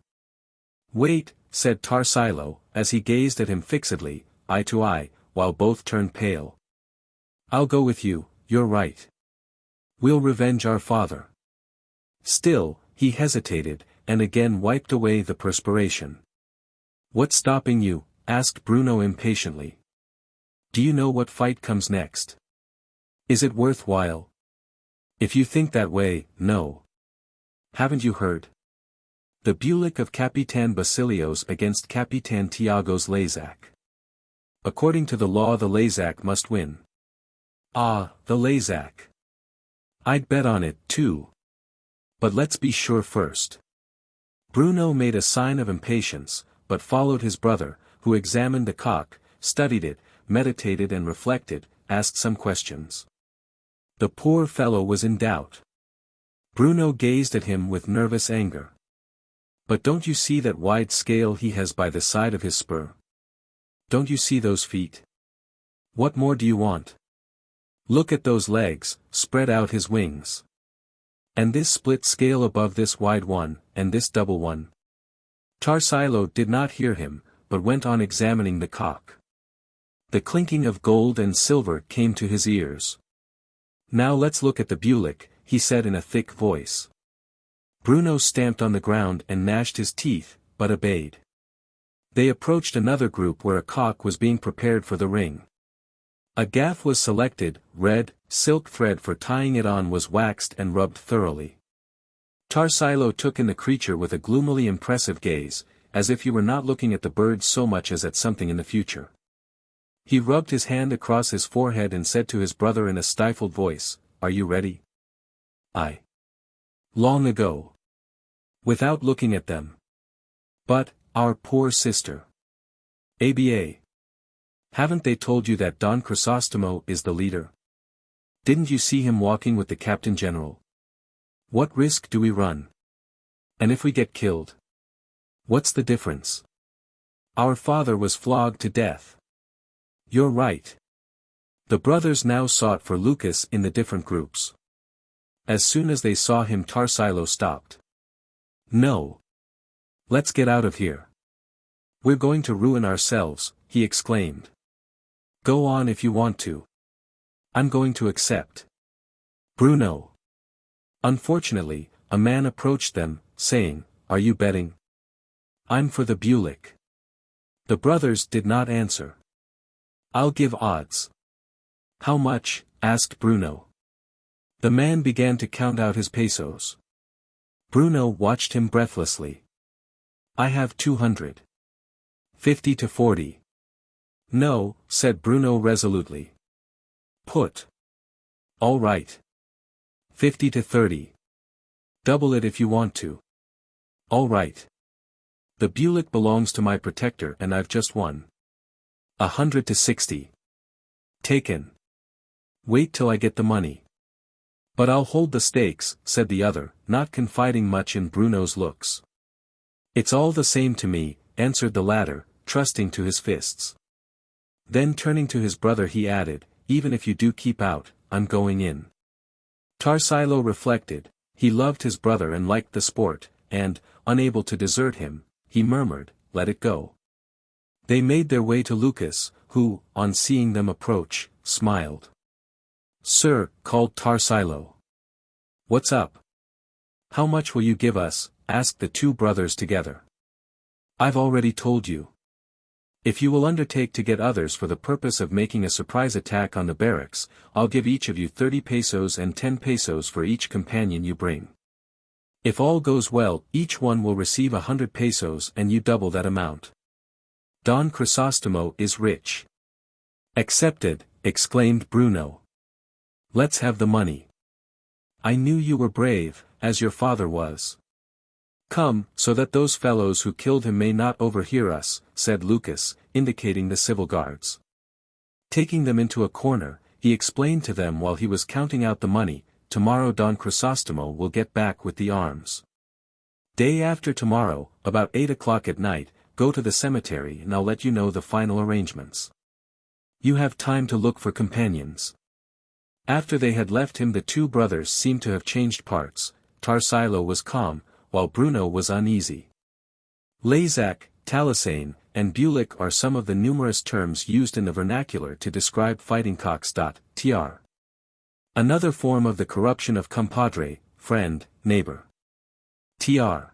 Wait, said Tarsilo, as he gazed at him fixedly, eye to eye, while both turned pale. I'll go with you, you're right. We'll revenge our father. Still, he hesitated, and again wiped away the perspiration. What's stopping you? Asked Bruno impatiently. Do you know what fight comes next? Is it worthwhile? If you think that way, no. Haven't you heard? The Bulik of Capitan Basilio's against Capitan Tiago's LXIII. According to the law the LXIII must win. Ah, the LXIII. I'd bet on it, too. But let's be sure first. Bruno made a sign of impatience, but followed his brother, who examined the cock, studied it, meditated and reflected, asked some questions. The poor fellow was in doubt. Bruno gazed at him with nervous anger. But don't you see that wide scale he has by the side of his spur? Don't you see those feet? What more do you want? Look at those legs, spread out his wings. And this split scale above this wide one, and this double one. Tarsilo did not hear him, but went on examining the cock. The clinking of gold and silver came to his ears. Now let's look at the Bulik, he said in a thick voice. Bruno stamped on the ground and gnashed his teeth, but obeyed. They approached another group where a cock was being prepared for the ring. A gaff was selected, red, silk thread for tying it on was waxed and rubbed thoroughly. Tarsilo took in the creature with a gloomily impressive gaze, as if he were not looking at the bird so much as at something in the future. He rubbed his hand across his forehead and said to his brother in a stifled voice, Are you ready? Aye. Long ago. Without looking at them. But, our poor sister. ABA. Haven't they told you that Don Crisostomo is the leader? Didn't you see him walking with the Captain General? What risk do we run? And if we get killed? What's the difference? Our father was flogged to death. You're right. The brothers now sought for Lucas in the different groups. As soon as they saw him Tarsilo stopped. No. Let's get out of here. We're going to ruin ourselves, he exclaimed. Go on if you want to. I'm going to accept. Bruno. Unfortunately, a man approached them, saying, Are you betting? I'm for the Bulik. The brothers did not answer. I'll give odds. How much? Asked Bruno. The man began to count out his pesos. Bruno watched him breathlessly. I have 200. 50 to 40. No, said Bruno resolutely. Put. All right. 50 to 30. Double it if you want to. All right. The Bulik belongs to my protector and I've just won. 100 to 60. Taken. Wait till I get the money. But I'll hold the stakes, said the other, not confiding much in Bruno's looks. It's all the same to me, answered the latter, trusting to his fists. Then turning to his brother he added, Even if you do keep out, I'm going in. Tarsilo reflected, he loved his brother and liked the sport, and, unable to desert him, he murmured, Let it go. They made their way to Lucas, who, on seeing them approach, smiled. Sir, called Tarsilo. What's up? How much will you give us? Asked the two brothers together. I've already told you. If you will undertake to get others for the purpose of making a surprise attack on the barracks, I'll give each of you 30 pesos and 10 pesos for each companion you bring. If all goes well, each one will receive 100 pesos and you double that amount. Don Crisostomo is rich. Accepted, exclaimed Bruno. Let's have the money. I knew you were brave, as your father was. Come, so that those fellows who killed him may not overhear us, said Lucas, indicating the civil guards. Taking them into a corner, he explained to them while he was counting out the money, tomorrow Don Crisostomo will get back with the arms. Day after tomorrow, about 8 o'clock at night, go to the cemetery and I'll let you know the final arrangements. You have time to look for companions. After they had left him, the two brothers seemed to have changed parts. Tarsilo was calm, while Bruno was uneasy. Lazak, Talisane, and Bulik are some of the numerous terms used in the vernacular to describe fighting cocks. Tr. Another form of the corruption of compadre, friend, neighbor. Tr.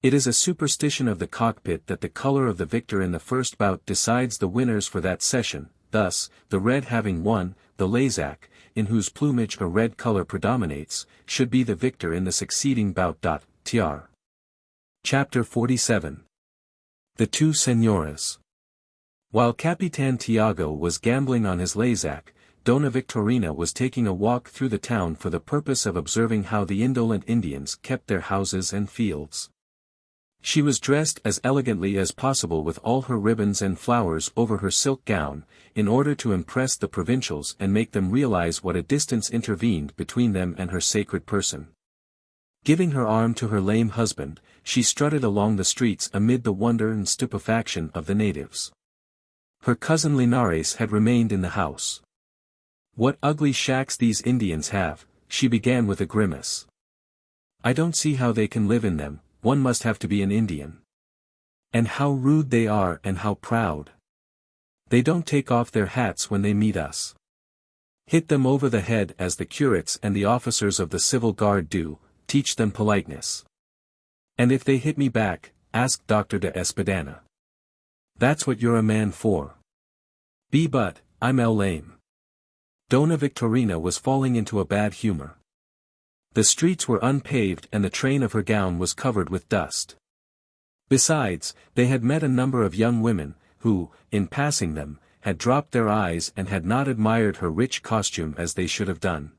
It is a superstition of the cockpit that the color of the victor in the first bout decides the winners for that session, thus, the red having won, the Lazak, in whose plumage a red color predominates, should be the victor in the succeeding bout. Tr. Chapter 47. The Two Señoras. While Capitan Tiago was gambling on his Lazak, Dona Victorina was taking a walk through the town for the purpose of observing how the indolent Indians kept their houses and fields. She was dressed as elegantly as possible with all her ribbons and flowers over her silk gown, in order to impress the provincials and make them realize what a distance intervened between them and her sacred person. Giving her arm to her lame husband, she strutted along the streets amid the wonder and stupefaction of the natives. Her cousin Linares had remained in the house. What ugly shacks these Indians have, she began with a grimace. I don't see how they can live in them, one must have to be an Indian. And how rude they are and how proud. They don't take off their hats when they meet us. Hit them over the head as the curates and the officers of the civil guard do, teach them politeness. And if they hit me back, ask Dr. de Espadana. That's what you're a man for. But, I'm lame. Dona Victorina was falling into a bad humor. The streets were unpaved and the train of her gown was covered with dust. Besides, they had met a number of young women, who, in passing them, had dropped their eyes and had not admired her rich costume as they should have done.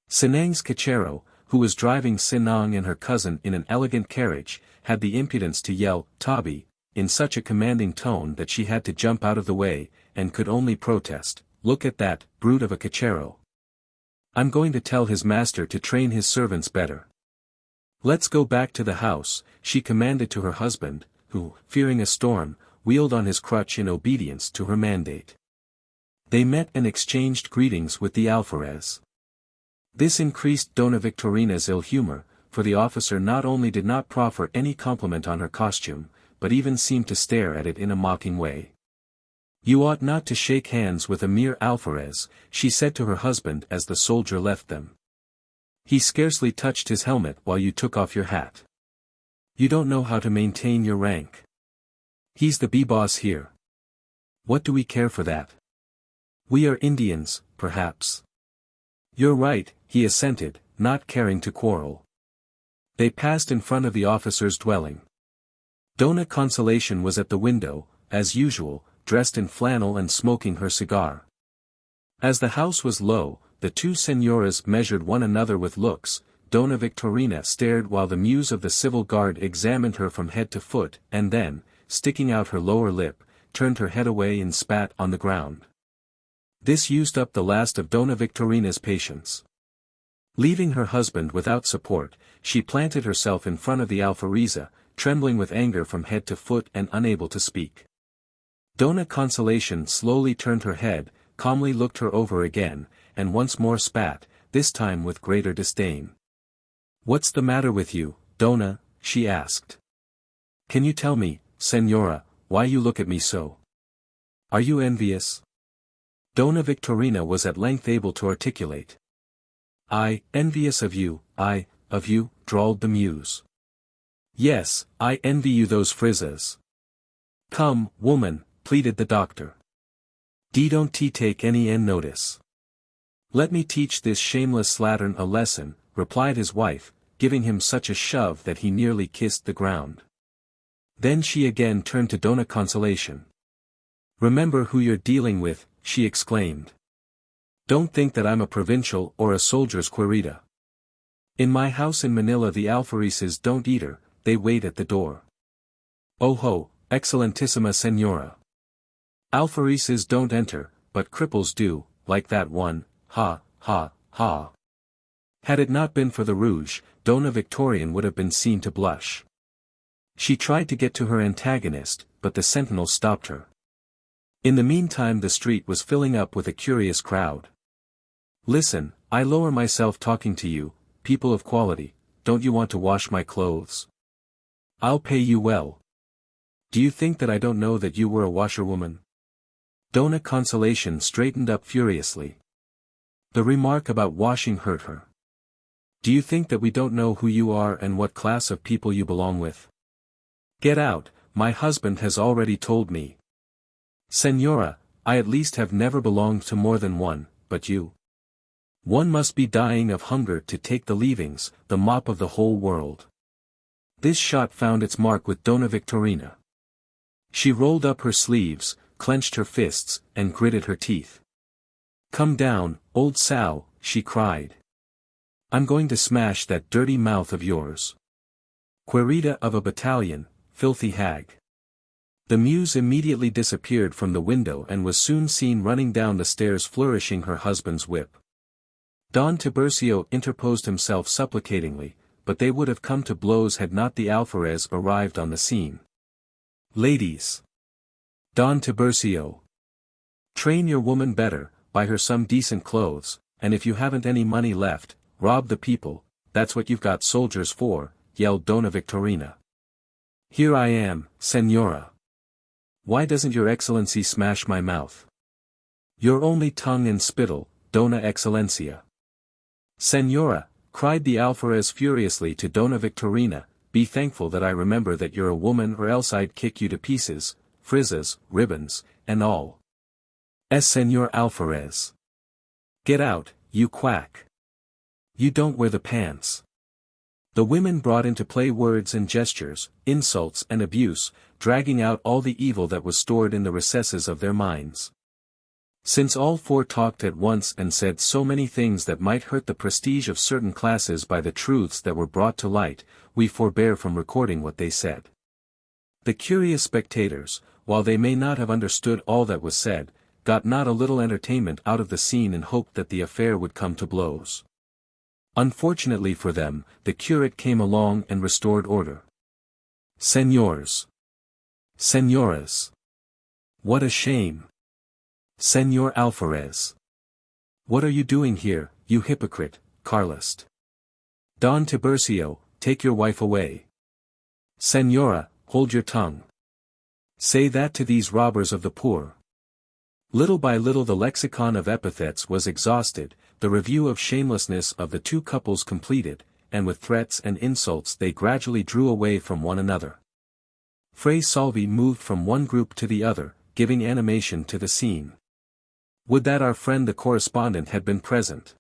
Sinang's cachero, who was driving Sinang and her cousin in an elegant carriage, had the impudence to yell, "Tabi," in such a commanding tone that she had to jump out of the way, and could only protest, "Look at that brute of a cachero. I'm going to tell his master to train his servants better." "Let's go back to the house," she commanded to her husband, who, fearing a storm, wheeled on his crutch in obedience to her mandate. They met and exchanged greetings with the alferez. This increased Dona Victorina's ill humor, for the officer not only did not proffer any compliment on her costume, but even seemed to stare at it in a mocking way. "You ought not to shake hands with a mere alferez," she said to her husband as the soldier left them. "He scarcely touched his helmet while you took off your hat. You don't know how to maintain your rank. He's the boss here. What do we care for that? We are Indians, perhaps." "You're right," he assented, not caring to quarrel. They passed in front of the officer's dwelling. Dona Consolation was at the window, as usual, dressed in flannel and smoking her cigar. As the house was low, the two señoras measured one another with looks. Dona Victorina stared while the muse of the civil guard examined her from head to foot, and then, sticking out her lower lip, turned her head away and spat on the ground. This used up the last of Dona Victorina's patience. Leaving her husband without support, she planted herself in front of the alfereza, trembling with anger from head to foot and unable to speak. Dona Consolation slowly turned her head, calmly looked her over again, and once more spat, this time with greater disdain. "What's the matter with you, Dona?" she asked. "Can you tell me, Señora, why you look at me so? Are you envious?" Dona Victorina was at length able to articulate. "I, envious of you, drawled the muse. "Yes, I envy you those frizzes. Come, woman, pleaded the doctor. Don't take any notice. Let me teach this shameless slattern a lesson, replied his wife, giving him such a shove that he nearly kissed the ground. Then she again turned to Dona Consolation. Remember who you're dealing with, she exclaimed. Don't think that I'm a provincial or a soldier's querida. In my house in Manila the alfereces don't eat her, they wait at the door. Oh ho, excellentissima senora. Alfereces don't enter, but cripples do, like that one, ha, ha, ha. Had it not been for the rouge, Dona Victorian would have been seen to blush. She tried to get to her antagonist, but the sentinel stopped her. In the meantime the street was filling up with a curious crowd. Listen, I lower myself talking to you, people of quality, don't you want to wash my clothes? I'll pay you well. Do you think that I don't know that you were a washerwoman? Dona Consolation straightened up furiously. The remark about washing hurt her. Do you think that we don't know who you are and what class of people you belong with? Get out, my husband has already told me. Senora, I at least have never belonged to more than one, but you. One must be dying of hunger to take the leavings, the mop of the whole world. This shot found its mark with Dona Victorina. She rolled up her sleeves, clenched her fists, and gritted her teeth. Come down, old sow, she cried. I'm going to smash that dirty mouth of yours. Querida of a battalion, filthy hag. The muse immediately disappeared from the window and was soon seen running down the stairs flourishing her husband's whip. Don Tiburcio interposed himself supplicatingly, but they would have come to blows had not the alferez arrived on the scene. Ladies! Don Tiburcio! Train your woman better, buy her some decent clothes, and if you haven't any money left, rob the people, that's what you've got soldiers for, yelled Dona Victorina. Here I am, senora. Why doesn't your excellency smash my mouth? Your only tongue and spittle, Dona Excellencia. Senora, cried the alferez furiously to Dona Victorina, be thankful that I remember that you're a woman or else I'd kick you to pieces, frizzes, ribbons, and all. Senor alferez. Get out, you quack. You don't wear the pants. The women brought into play words and gestures, insults and abuse, dragging out all the evil that was stored in the recesses of their minds. Since all four talked at once and said so many things that might hurt the prestige of certain classes by the truths that were brought to light, we forbear from recording what they said. The curious spectators, while they may not have understood all that was said, got not a little entertainment out of the scene and hoped that the affair would come to blows. Unfortunately for them, the curate came along and restored order. Senors! Senoras! What a shame! Senor Alferez! What are you doing here, you hypocrite, Carlist? Don Tiburcio, take your wife away. Senora, hold your tongue. Say that to these robbers of the poor. Little by little the lexicon of epithets was exhausted, the review of shamelessness of the two couples completed, and with threats and insults they gradually drew away from one another. Fray Salvi moved from one group to the other, giving animation to the scene. Would that our friend the correspondent had been present.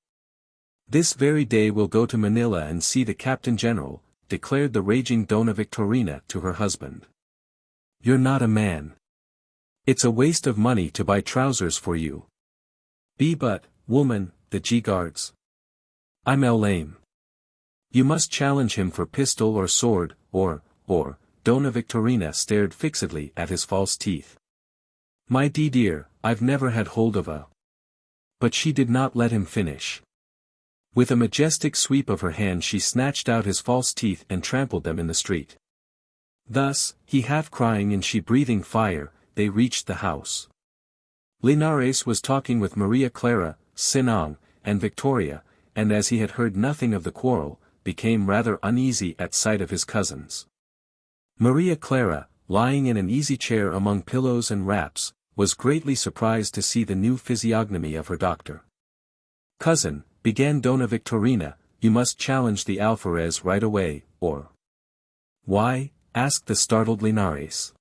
This very day we'll go to Manila and see the Captain General, declared the raging Dona Victorina to her husband. You're not a man. It's a waste of money to buy trousers for you. Be but, woman, the G-guards. I'm lame. You must challenge him for pistol or sword, or, Dona Victorina stared fixedly at his false teeth. My dear, I've never had hold of a. But she did not let him finish. With a majestic sweep of her hand she snatched out his false teeth and trampled them in the street. Thus, he half crying and she breathing fire, they reached the house. Linares was talking with Maria Clara, Sinang, and Victoria, and as he had heard nothing of the quarrel, became rather uneasy at sight of his cousins. Maria Clara, lying in an easy chair among pillows and wraps, was greatly surprised to see the new physiognomy of her doctor. Cousin, began Dona Victorina, you must challenge the alferez right away, or... Why? Asked the startled Linares.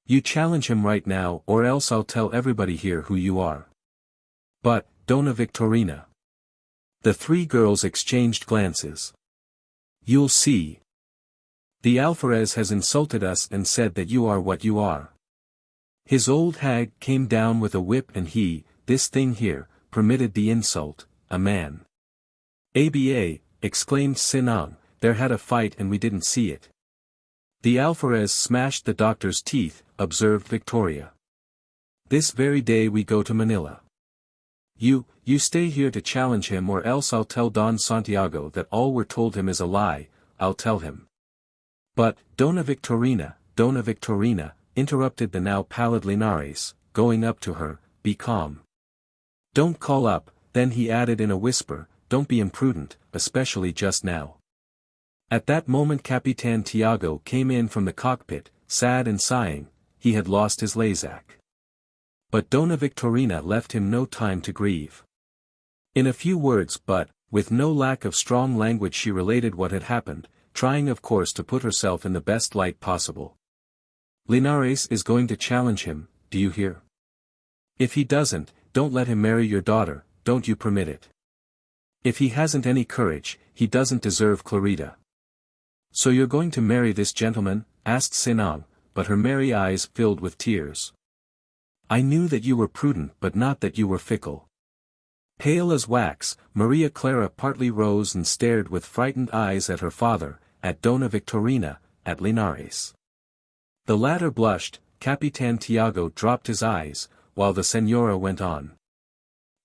You challenge him right now or else I'll tell everybody here who you are. But, Donna Victorina. The three girls exchanged glances. You'll see. The alferez has insulted us and said that you are what you are. His old hag came down with a whip and he, this thing here, permitted the insult, a man. ABA, exclaimed Sinang, there had a fight and we didn't see it. The alferez smashed the doctor's teeth, observed Victoria. This very day we go to Manila. You stay here to challenge him or else I'll tell Don Santiago that all we're told him is a lie, I'll tell him. But, Donna Victorina, interrupted the now pallid Linares, going up to her, be calm. Don't call up, then he added in a whisper, don't be imprudent, especially just now. At that moment Capitan Tiago came in from the cockpit, sad and sighing, he had lost his Lazak. But Donna Victorina left him no time to grieve. In a few words but, with no lack of strong language she related what had happened, trying of course to put herself in the best light possible. Linares is going to challenge him, do you hear? If he doesn't, don't let him marry your daughter, don't you permit it. If he hasn't any courage, he doesn't deserve Clarita. So you're going to marry this gentleman? Asked Sinang, but her merry eyes filled with tears. I knew that you were prudent but not that you were fickle. Pale as wax, Maria Clara partly rose and stared with frightened eyes at her father, at Donna Victorina, at Linares. The latter blushed, Capitan Tiago dropped his eyes, while the Senora went on.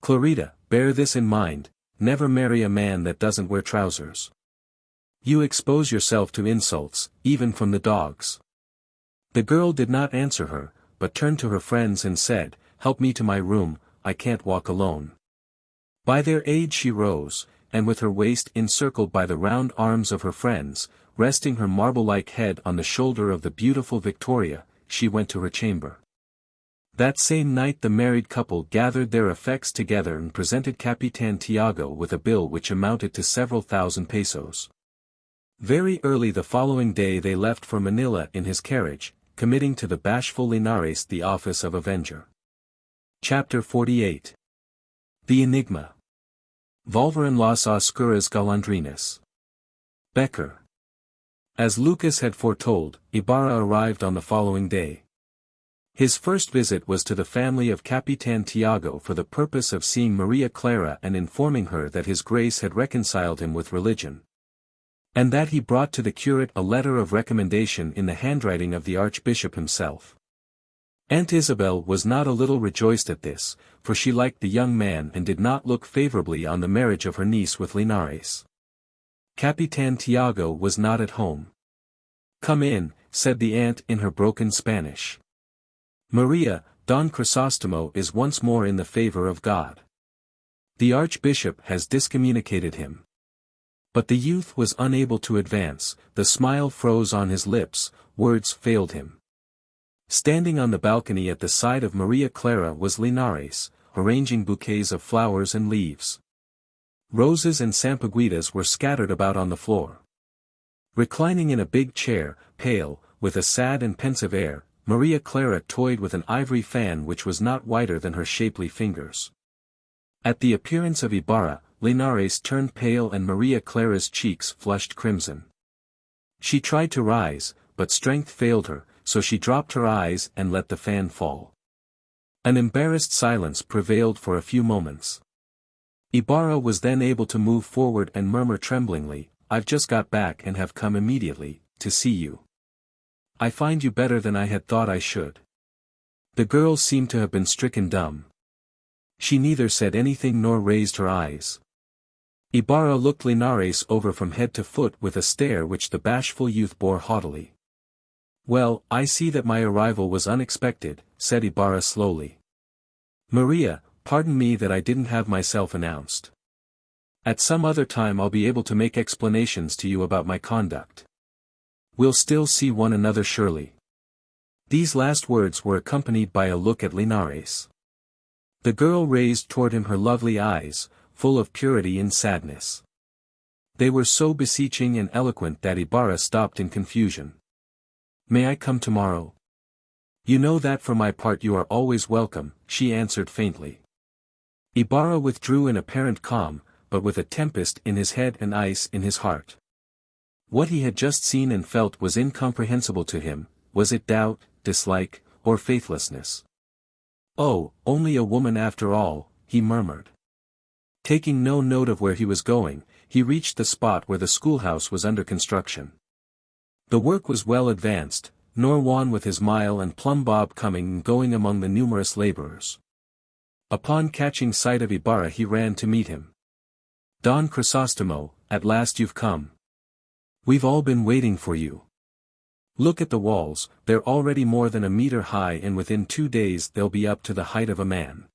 Clarita, bear this in mind, never marry a man that doesn't wear trousers. You expose yourself to insults, even from the dogs. The girl did not answer her, but turned to her friends and said, help me to my room, I can't walk alone. By their aid she rose, and with her waist encircled by the round arms of her friends, resting her marble-like head on the shoulder of the beautiful Victoria, she went to her chamber. That same night the married couple gathered their effects together and presented Capitan Tiago with a bill which amounted to several thousand pesos. Very early the following day they left for Manila in his carriage, committing to the bashful Linares the office of avenger. Chapter 48. The Enigma. Volver en las oscuras golondrinas. Becker. As Lucas had foretold, Ibarra arrived on the following day. His first visit was to the family of Capitan Tiago for the purpose of seeing Maria Clara and informing her that his grace had reconciled him with religion. And that he brought to the curate a letter of recommendation in the handwriting of the archbishop himself. Aunt Isabel was not a little rejoiced at this, for she liked the young man and did not look favorably on the marriage of her niece with Linares. Capitan Tiago was not at home. Come in, said the aunt in her broken Spanish. Maria, Don Crisóstomo is once more in the favor of God. The archbishop has discommunicated him. But the youth was unable to advance, the smile froze on his lips, words failed him. Standing on the balcony at the side of Maria Clara was Linares, arranging bouquets of flowers and leaves. Roses and sampaguitas were scattered about on the floor. Reclining in a big chair, pale, with a sad and pensive air, Maria Clara toyed with an ivory fan which was not whiter than her shapely fingers. At the appearance of Ibarra, Linares turned pale and Maria Clara's cheeks flushed crimson. She tried to rise, but strength failed her, so she dropped her eyes and let the fan fall. An embarrassed silence prevailed for a few moments. Ibarra was then able to move forward and murmur tremblingly, I've just got back and have come immediately, to see you. I find you better than I had thought I should. The girl seemed to have been stricken dumb. She neither said anything nor raised her eyes. Ibarra looked Linares over from head to foot with a stare which the bashful youth bore haughtily. Well, I see that my arrival was unexpected, said Ibarra slowly. Maria, pardon me that I didn't have myself announced. At some other time I'll be able to make explanations to you about my conduct. We'll still see one another surely. These last words were accompanied by a look at Linares. The girl raised toward him her lovely eyes, full of purity and sadness. They were so beseeching and eloquent that Ibarra stopped in confusion. May I come tomorrow? You know that for my part you are always welcome, she answered faintly. Ibarra withdrew in apparent calm, but with a tempest in his head and ice in his heart. What he had just seen and felt was incomprehensible to him. Was it doubt, dislike, or faithlessness? Oh, only a woman after all, he murmured. Taking no note of where he was going, he reached the spot where the schoolhouse was under construction. The work was well advanced, nor Juan with his mile and plumb bob coming and going among the numerous laborers. Upon catching sight of Ibarra he ran to meet him. Don Crisóstomo, at last you've come. We've all been waiting for you. Look at the walls, they're already more than a meter high and within 2 days they'll be up to the height of a man.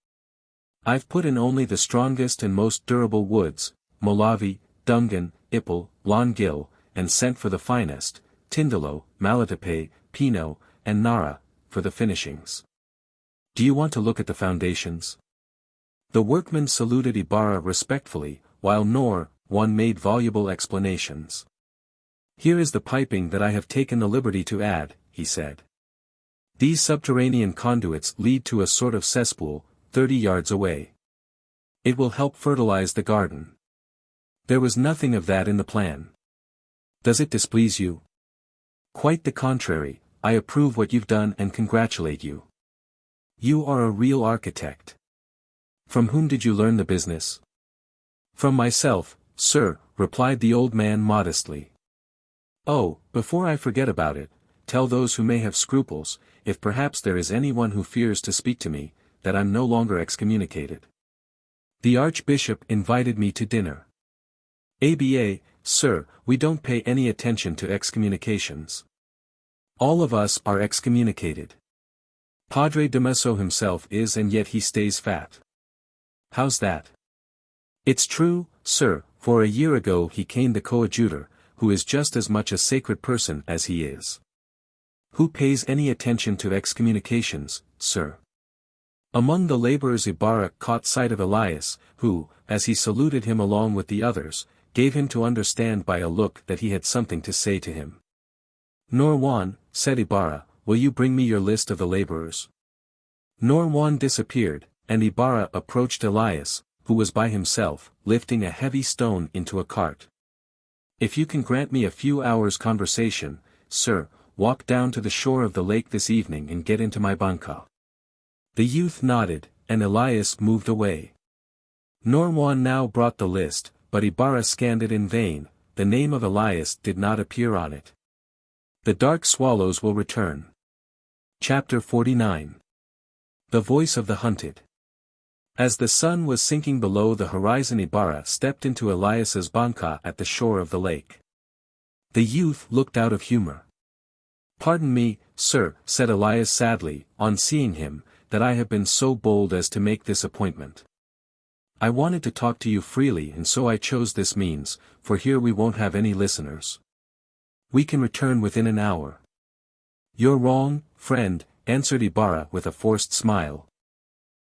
I've put in only the strongest and most durable woods, Molavi, Dungan, Ipil, Longil, and sent for the finest, Tindalo, Malatape, Pino, and Nara, for the finishings. Do you want to look at the foundations? The workmen saluted Ibarra respectfully, while Juan made voluble explanations. Here is the piping that I have taken the liberty to add, he said. These subterranean conduits lead to a sort of cesspool, 30 yards away. It will help fertilize the garden. There was nothing of that in the plan. Does it displease you? Quite the contrary, I approve what you've done and congratulate you. You are a real architect. From whom did you learn the business? From myself, sir, replied the old man modestly. Oh, before I forget about it, tell those who may have scruples, if perhaps there is anyone who fears to speak to me, that I'm no longer excommunicated. The Archbishop invited me to dinner. ABA, sir, we don't pay any attention to excommunications. All of us are excommunicated. Padre Damaso himself is and yet he stays fat. How's that? It's true, sir, for a year ago he caned the coadjutor, who is just as much a sacred person as he is. Who pays any attention to excommunications, sir? Among the laborers Ibarra caught sight of Elias, who, as he saluted him along with the others, gave him to understand by a look that he had something to say to him. Juan, said Ibarra, will you bring me your list of the laborers? Juan disappeared, and Ibarra approached Elias, who was by himself, lifting a heavy stone into a cart. If you can grant me a few hours' conversation, sir, walk down to the shore of the lake this evening and get into my banca. The youth nodded, and Elias moved away. Juan now brought the list, but Ibarra scanned it in vain, the name of Elias did not appear on it. The dark swallows will return. Chapter 49. The Voice of the Hunted. As the sun was sinking below the horizon Ibarra stepped into Elias's banca at the shore of the lake. The youth looked out of humor. Pardon me, sir, said Elias sadly, on seeing him, that I have been so bold as to make this appointment. I wanted to talk to you freely and so I chose this means, for here we won't have any listeners. We can return within an hour. You're wrong, friend, answered Ibarra with a forced smile.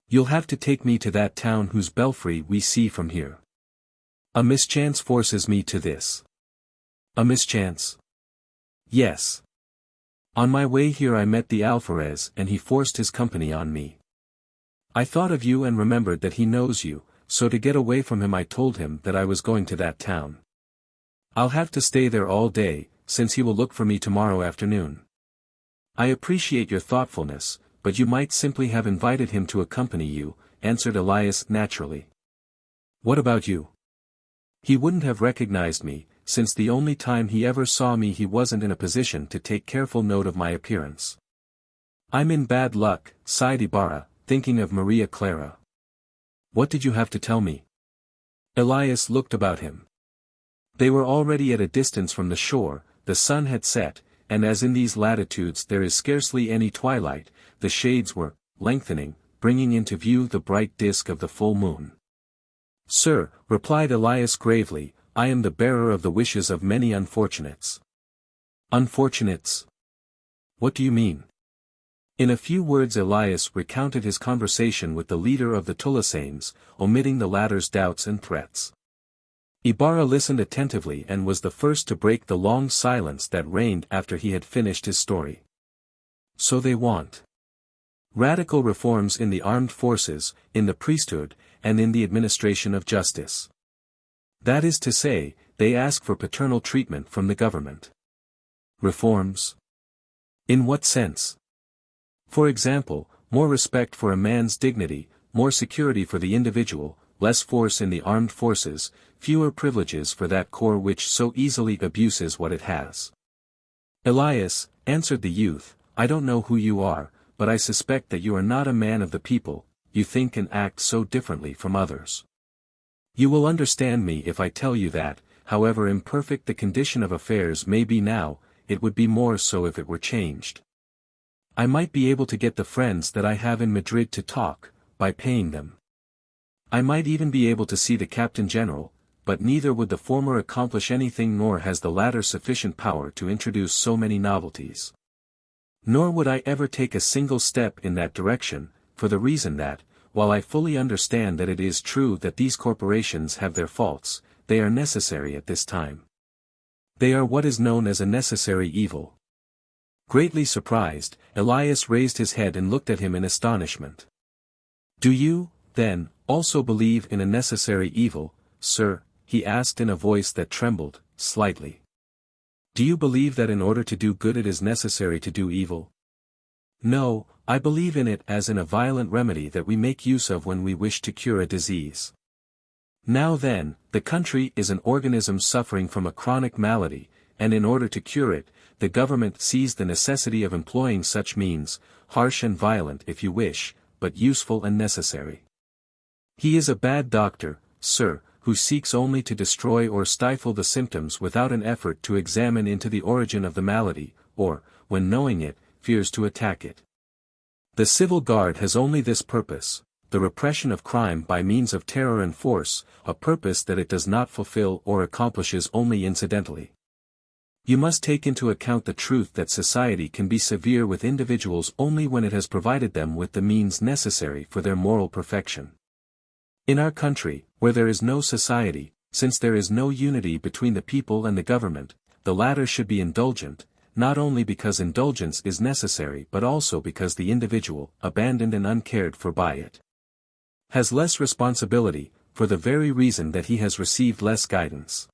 You'll have to take me to that town whose belfry we see from here. A mischance forces me to this. A mischance? Yes. On my way here I met the alferez and he forced his company on me. I thought of you and remembered that he knows you, so to get away from him I told him that I was going to that town. I'll have to stay there all day, since he will look for me tomorrow afternoon. I appreciate your thoughtfulness, but you might simply have invited him to accompany you, answered Elias naturally. What about you? He wouldn't have recognized me, since the only time he ever saw me he wasn't in a position to take careful note of my appearance. I'm in bad luck, sighed Ibarra, thinking of Maria Clara. What did you have to tell me? Elias looked about him. They were already at a distance from the shore, the sun had set, and as in these latitudes there is scarcely any twilight, the shades were lengthening, bringing into view the bright disk of the full moon. Sir, replied Elias gravely, I am the bearer of the wishes of many unfortunates. Unfortunates? What do you mean? In a few words Elias recounted his conversation with the leader of the Tulasanes, omitting the latter's doubts and threats. Ibarra listened attentively and was the first to break the long silence that reigned after he had finished his story. So they want. Radical reforms in the armed forces, in the priesthood, and in the administration of justice. That is to say, they ask for paternal treatment from the government. Reforms? In what sense? For example, more respect for a man's dignity, more security for the individual, less force in the armed forces, fewer privileges for that corps which so easily abuses what it has. Elias, answered the youth, I don't know who you are, but I suspect that you are not a man of the people, you think and act so differently from others. You will understand me if I tell you that, however imperfect the condition of affairs may be now, it would be more so if it were changed. I might be able to get the friends that I have in Madrid to talk, by paying them. I might even be able to see the Captain General, but neither would the former accomplish anything nor has the latter sufficient power to introduce so many novelties. Nor would I ever take a single step in that direction, for the reason that, while I fully understand that it is true that these corporations have their faults, they are necessary at this time. They are what is known as a necessary evil. Greatly surprised, Elias raised his head and looked at him in astonishment. Do you, then, also believe in a necessary evil, sir? He asked in a voice that trembled, slightly. Do you believe that in order to do good it is necessary to do evil? No, I believe in it as in a violent remedy that we make use of when we wish to cure a disease. Now then, the country is an organism suffering from a chronic malady, and in order to cure it, the government sees the necessity of employing such means, harsh and violent if you wish, but useful and necessary. He is a bad doctor, sir, who seeks only to destroy or stifle the symptoms without an effort to examine into the origin of the malady, or, when knowing it, fears to attack it. The civil guard has only this purpose, the repression of crime by means of terror and force, a purpose that it does not fulfill or accomplishes only incidentally. You must take into account the truth that society can be severe with individuals only when it has provided them with the means necessary for their moral perfection. In our country, where there is no society, since there is no unity between the people and the government, the latter should be indulgent, not only because indulgence is necessary but also because the individual, abandoned and uncared for by it, has less responsibility, for the very reason that he has received less guidance.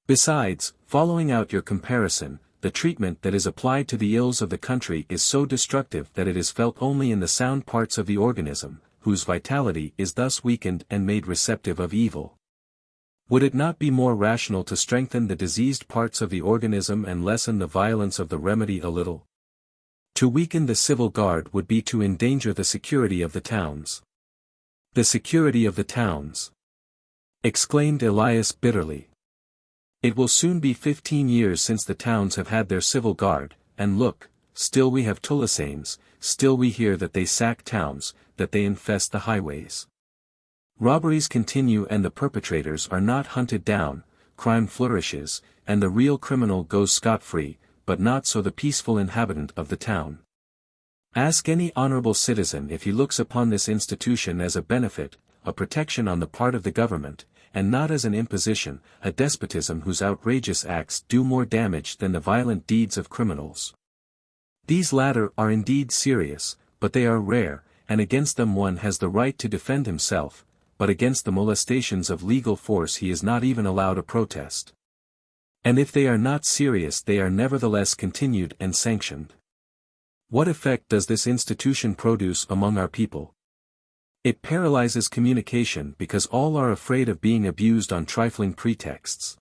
Besides, following out your comparison, the treatment that is applied to the ills of the country is so destructive that it is felt only in the sound parts of the organism, whose vitality is thus weakened and made receptive of evil. Would it not be more rational to strengthen the diseased parts of the organism and lessen the violence of the remedy a little? To weaken the civil guard would be to endanger the security of the towns. The security of the towns! Exclaimed Elias bitterly. It will soon be 15 years since the towns have had their civil guard, and look, still we have tulisanes, still we hear that they sack towns, that they infest the highways. Robberies continue and the perpetrators are not hunted down, crime flourishes, and the real criminal goes scot-free, but not so the peaceful inhabitant of the town. Ask any honorable citizen if he looks upon this institution as a benefit, a protection on the part of the government, and not as an imposition, a despotism whose outrageous acts do more damage than the violent deeds of criminals. These latter are indeed serious, but they are rare, and against them one has the right to defend himself, but against the molestations of legal force he is not even allowed a protest. And if they are not serious they are nevertheless continued and sanctioned. What effect does this institution produce among our people? It paralyzes communication because all are afraid of being abused on trifling pretexts.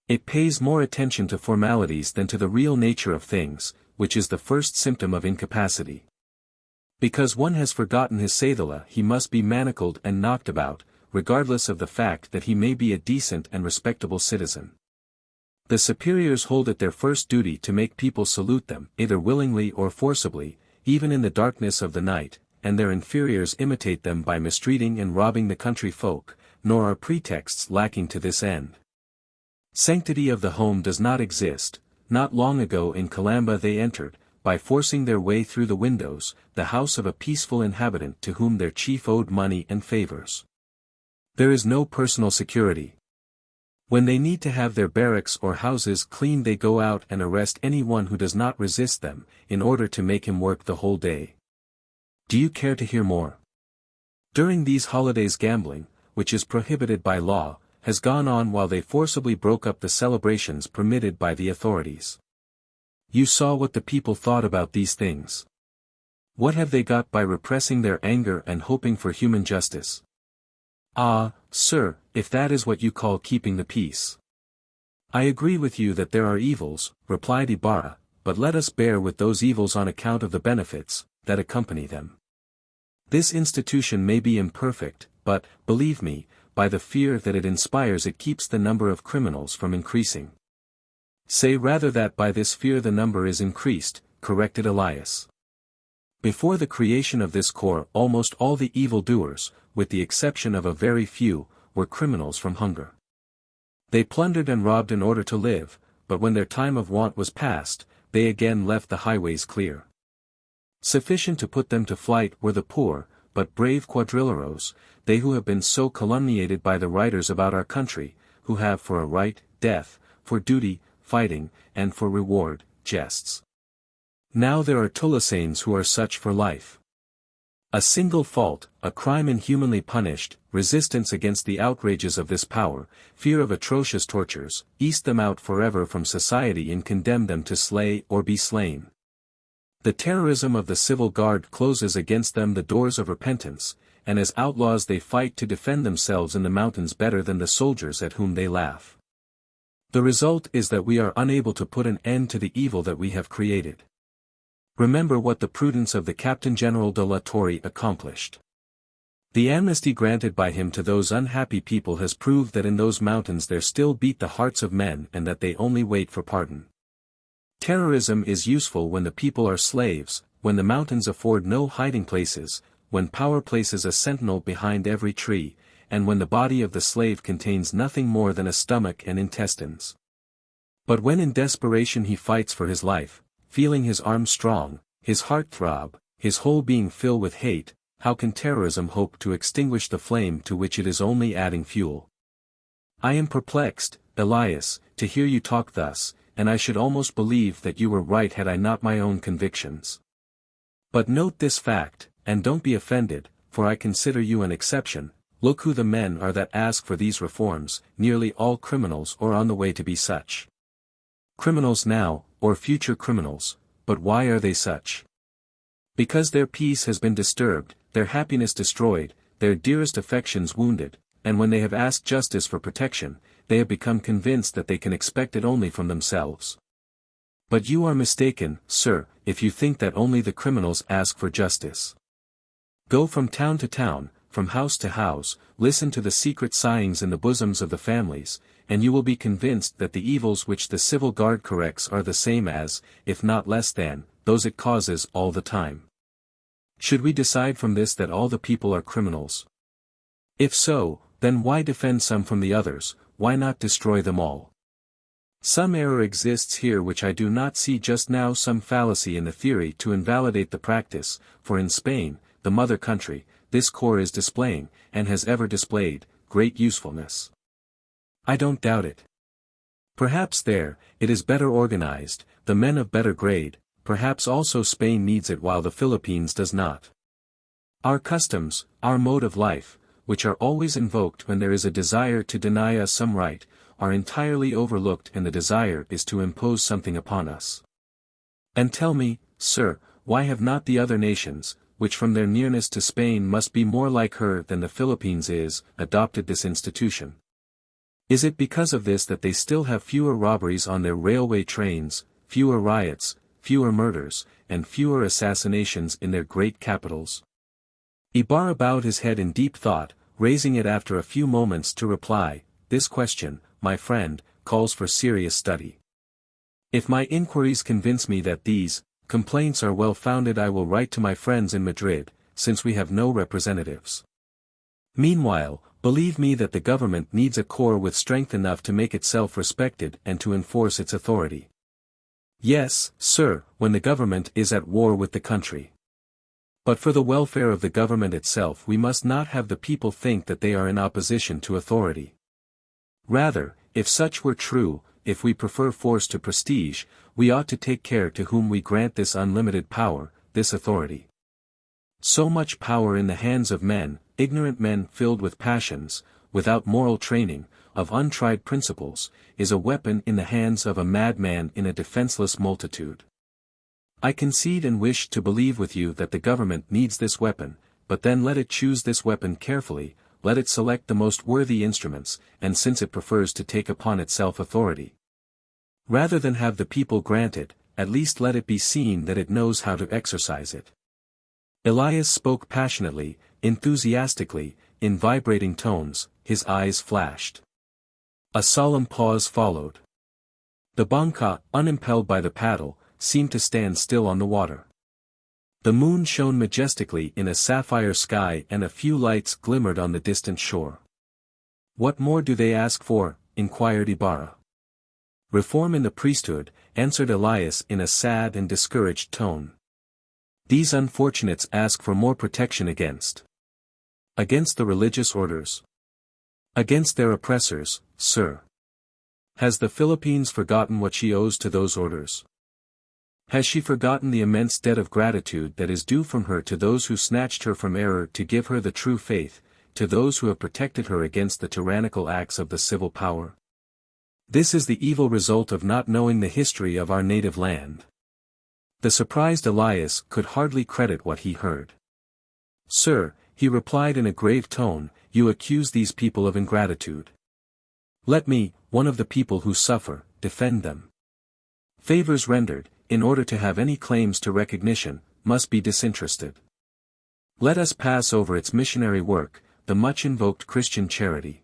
It pays more attention to formalities than to the real nature of things, which is the first symptom of incapacity. Because one has forgotten his cedula he must be manacled and knocked about, regardless of the fact that he may be a decent and respectable citizen. The superiors hold it their first duty to make people salute them, either willingly or forcibly, even in the darkness of the night, and their inferiors imitate them by mistreating and robbing the country folk, nor are pretexts lacking to this end. Sanctity of the home does not exist. Not long ago in Calamba they entered, by forcing their way through the windows, the house of a peaceful inhabitant to whom their chief owed money and favors. There is no personal security. When they need to have their barracks or houses cleaned they go out and arrest anyone who does not resist them, in order to make him work the whole day. Do you care to hear more? During these holidays gambling, which is prohibited by law, has gone on while they forcibly broke up the celebrations permitted by the authorities. You saw what the people thought about these things. What have they got by repressing their anger and hoping for human justice? Ah, sir, if that is what you call keeping the peace. I agree with you that there are evils, replied Ibarra, but let us bear with those evils on account of the benefits that accompany them. This institution may be imperfect, but, believe me, by the fear that it inspires it keeps the number of criminals from increasing. Say rather that by this fear the number is increased, corrected Elias. Before the creation of this corps almost all the evildoers, with the exception of a very few, were criminals from hunger. They plundered and robbed in order to live, but when their time of want was past, they again left the highways clear. Sufficient to put them to flight were the poor, but brave quadrilleros, they who have been so calumniated by the writers about our country, who have for a right, death, for duty, fighting, and for reward, jests. Now there are Tulasanes who are such for life. A single fault, a crime inhumanly punished, resistance against the outrages of this power, fear of atrocious tortures, east them out forever from society and condemn them to slay or be slain. The terrorism of the civil guard closes against them the doors of repentance, and as outlaws they fight to defend themselves in the mountains better than the soldiers at whom they laugh. The result is that we are unable to put an end to the evil that we have created. Remember what the prudence of the Captain General de la Torre accomplished. The amnesty granted by him to those unhappy people has proved that in those mountains there still beat the hearts of men and that they only wait for pardon. Terrorism is useful when the people are slaves, when the mountains afford no hiding places, when power places a sentinel behind every tree, and when the body of the slave contains nothing more than a stomach and intestines. But when in desperation he fights for his life, feeling his arm strong, his heart throb, his whole being fill with hate, how can terrorism hope to extinguish the flame to which it is only adding fuel? I am perplexed, Elias, to hear you talk thus, and I should almost believe that you were right had I not my own convictions. But note this fact, and don't be offended, for I consider you an exception. Look who the men are that ask for these reforms, nearly all criminals or on the way to be such. Criminals now, or future criminals, but why are they such? Because their peace has been disturbed, their happiness destroyed, their dearest affections wounded, and when they have asked justice for protection, they have become convinced that they can expect it only from themselves. But you are mistaken, sir, if you think that only the criminals ask for justice. Go from town to town, from house to house, listen to the secret sighings in the bosoms of the families, and you will be convinced that the evils which the civil guard corrects are the same as, if not less than, those it causes all the time. Should we decide from this that all the people are criminals? If so, then why defend some from the others, why not destroy them all? Some error exists here which I do not see just now, some fallacy in the theory to invalidate the practice, for in Spain, the mother country, this corps is displaying, and has ever displayed, great usefulness. I don't doubt it. Perhaps there, it is better organized, the men of better grade, perhaps also Spain needs it while the Philippines does not. Our customs, our mode of life, which are always invoked when there is a desire to deny us some right, are entirely overlooked and the desire is to impose something upon us. And tell me, sir, why have not the other nations, which from their nearness to Spain must be more like her than the Philippines is, adopted this institution? Is it because of this that they still have fewer robberies on their railway trains, fewer riots, fewer murders, and fewer assassinations in their great capitals? Ibarra bowed his head in deep thought, raising it after a few moments to reply, this question, my friend, calls for serious study. If my inquiries convince me that these complaints are well founded, I will write to my friends in Madrid, since we have no representatives. Meanwhile, believe me that the government needs a corps with strength enough to make itself respected and to enforce its authority. Yes, sir, when the government is at war with the country. But for the welfare of the government itself we must not have the people think that they are in opposition to authority. Rather, if such were true, if we prefer force to prestige, we ought to take care to whom we grant this unlimited power, this authority. So much power in the hands of men, ignorant men filled with passions, without moral training, of untried principles, is a weapon in the hands of a madman in a defenseless multitude. I concede and wish to believe with you that the government needs this weapon, but then let it choose this weapon carefully, let it select the most worthy instruments, and since it prefers to take upon itself authority, rather than have the people grant it, at least let it be seen that it knows how to exercise it. Elias spoke passionately, enthusiastically, in vibrating tones, his eyes flashed. A solemn pause followed. The banca, unimpelled by the paddle, seemed to stand still on the water. The moon shone majestically in a sapphire sky and a few lights glimmered on the distant shore. "What more do they ask for?" inquired Ibarra. "Reform in the priesthood," answered Elias in a sad and discouraged tone. "These unfortunates ask for more protection against the religious orders. Against their oppressors, sir. Has the Philippines forgotten what she owes to those orders? Has she forgotten the immense debt of gratitude that is due from her to those who snatched her from error to give her the true faith, to those who have protected her against the tyrannical acts of the civil power? This is the evil result of not knowing the history of our native land." The surprised Elias could hardly credit what he heard. "Sir," he replied in a grave tone, "you accuse these people of ingratitude. Let me, one of the people who suffer, defend them. Favors rendered, in order to have any claims to recognition, must be disinterested. Let us pass over its missionary work, the much-invoked Christian charity.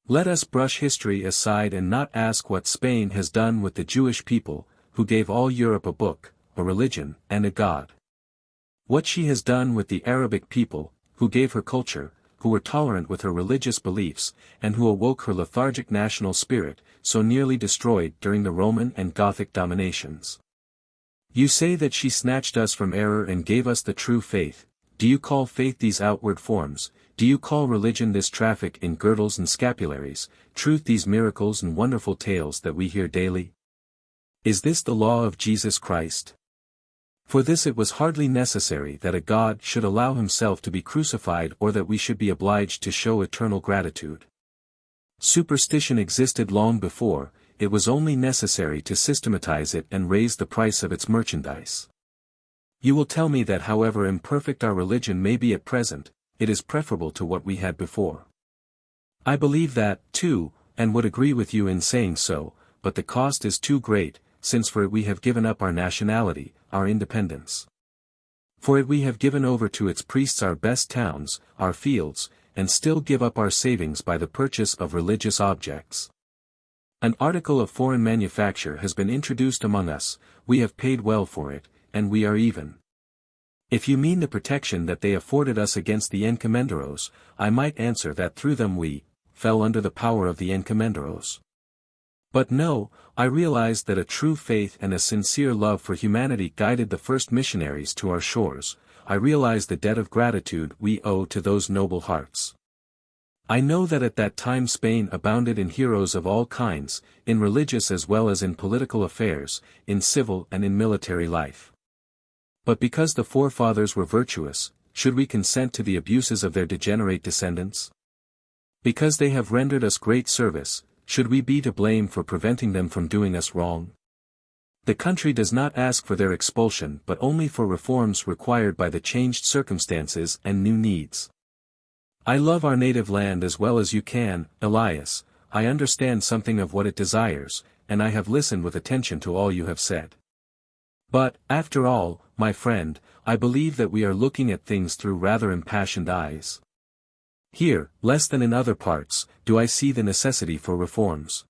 Let us brush history aside and not ask what Spain has done with the Jewish people, who gave all Europe a book, a religion, and a God. What she has done with the Arabic people, who gave her culture, who were tolerant with her religious beliefs, and who awoke her lethargic national spirit, so nearly destroyed during the Roman and Gothic dominations. You say that she snatched us from error and gave us the true faith. Do you call faith these outward forms? Do you call religion this traffic in girdles and scapularies, truth these miracles and wonderful tales that we hear daily? Is this the law of Jesus Christ? For this it was hardly necessary that a God should allow himself to be crucified or that we should be obliged to show eternal gratitude. Superstition existed long before, it was only necessary to systematize it and raise the price of its merchandise. You will tell me that however imperfect our religion may be at present, it is preferable to what we had before. I believe that, too, and would agree with you in saying so, but the cost is too great, since for it we have given up our nationality, our independence. For it we have given over to its priests our best towns, our fields, and still give up our savings by the purchase of religious objects. An article of foreign manufacture has been introduced among us, we have paid well for it, and we are even. If you mean the protection that they afforded us against the encomenderos, I might answer that through them we fell under the power of the encomenderos. But no, I realized that a true faith and a sincere love for humanity guided the first missionaries to our shores. I realized the debt of gratitude we owe to those noble hearts. I know that at that time Spain abounded in heroes of all kinds, in religious as well as in political affairs, in civil and in military life. But because the forefathers were virtuous, should we consent to the abuses of their degenerate descendants? Because they have rendered us great service, should we be to blame for preventing them from doing us wrong? The country does not ask for their expulsion but only for reforms required by the changed circumstances and new needs. I love our native land as well as you can, Elias. I understand something of what it desires, and I have listened with attention to all you have said. But, after all, my friend, I believe that we are looking at things through rather impassioned eyes. Here, less than in other parts, do I see the necessity for reforms.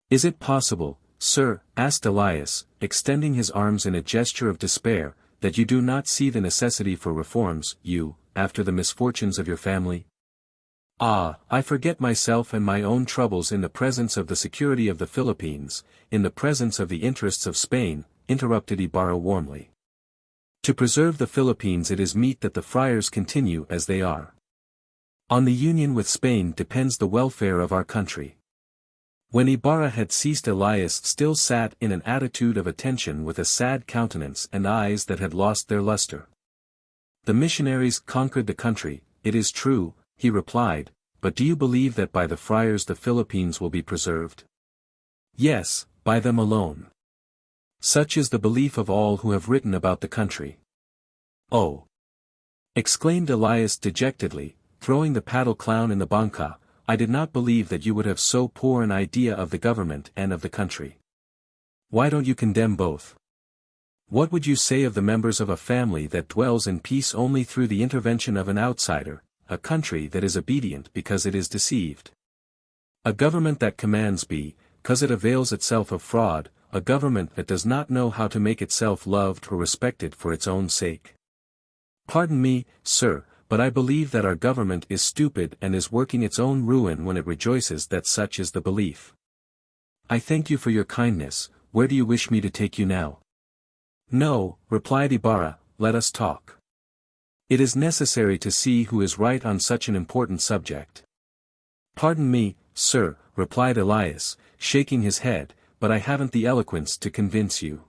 Is it possible, sir, asked Elias, extending his arms in a gesture of despair, that you do not see the necessity for reforms, you, after the misfortunes of your family? Ah, I forget myself and my own troubles in the presence of the security of the Philippines, in the presence of the interests of Spain, interrupted Ibarra warmly. To preserve the Philippines it is meet that the friars continue as they are. On the union with Spain depends the welfare of our country. When Ibarra had ceased, Elias still sat in an attitude of attention with a sad countenance and eyes that had lost their luster. The missionaries conquered the country, it is true, he replied, but do you believe that by the friars the Philippines will be preserved? Yes, by them alone. Such is the belief of all who have written about the country. Oh! Exclaimed Elias dejectedly, throwing the paddle clown in the banca, I did not believe that you would have so poor an idea of the government and of the country. Why don't you condemn both? What would you say of the members of a family that dwells in peace only through the intervention of an outsider, a country that is obedient because it is deceived? A government that commands because it avails itself of fraud, a government that does not know how to make itself loved or respected for its own sake. Pardon me, sir, but I believe that our government is stupid and is working its own ruin when it rejoices that such is the belief. I thank you for your kindness. Where do you wish me to take you now? No, replied Ibarra, let us talk. It is necessary to see who is right on such an important subject. Pardon me, sir, replied Elias, shaking his head, but I haven't the eloquence to convince you.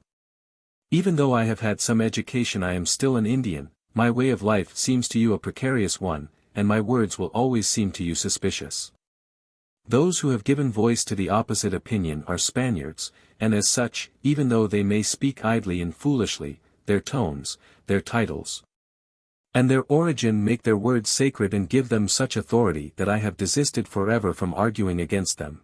Even though I have had some education, I am still an Indian, my way of life seems to you a precarious one, and my words will always seem to you suspicious. Those who have given voice to the opposite opinion are Spaniards, and as such, even though they may speak idly and foolishly, their tones, their titles, and their origin make their words sacred and give them such authority that I have desisted forever from arguing against them.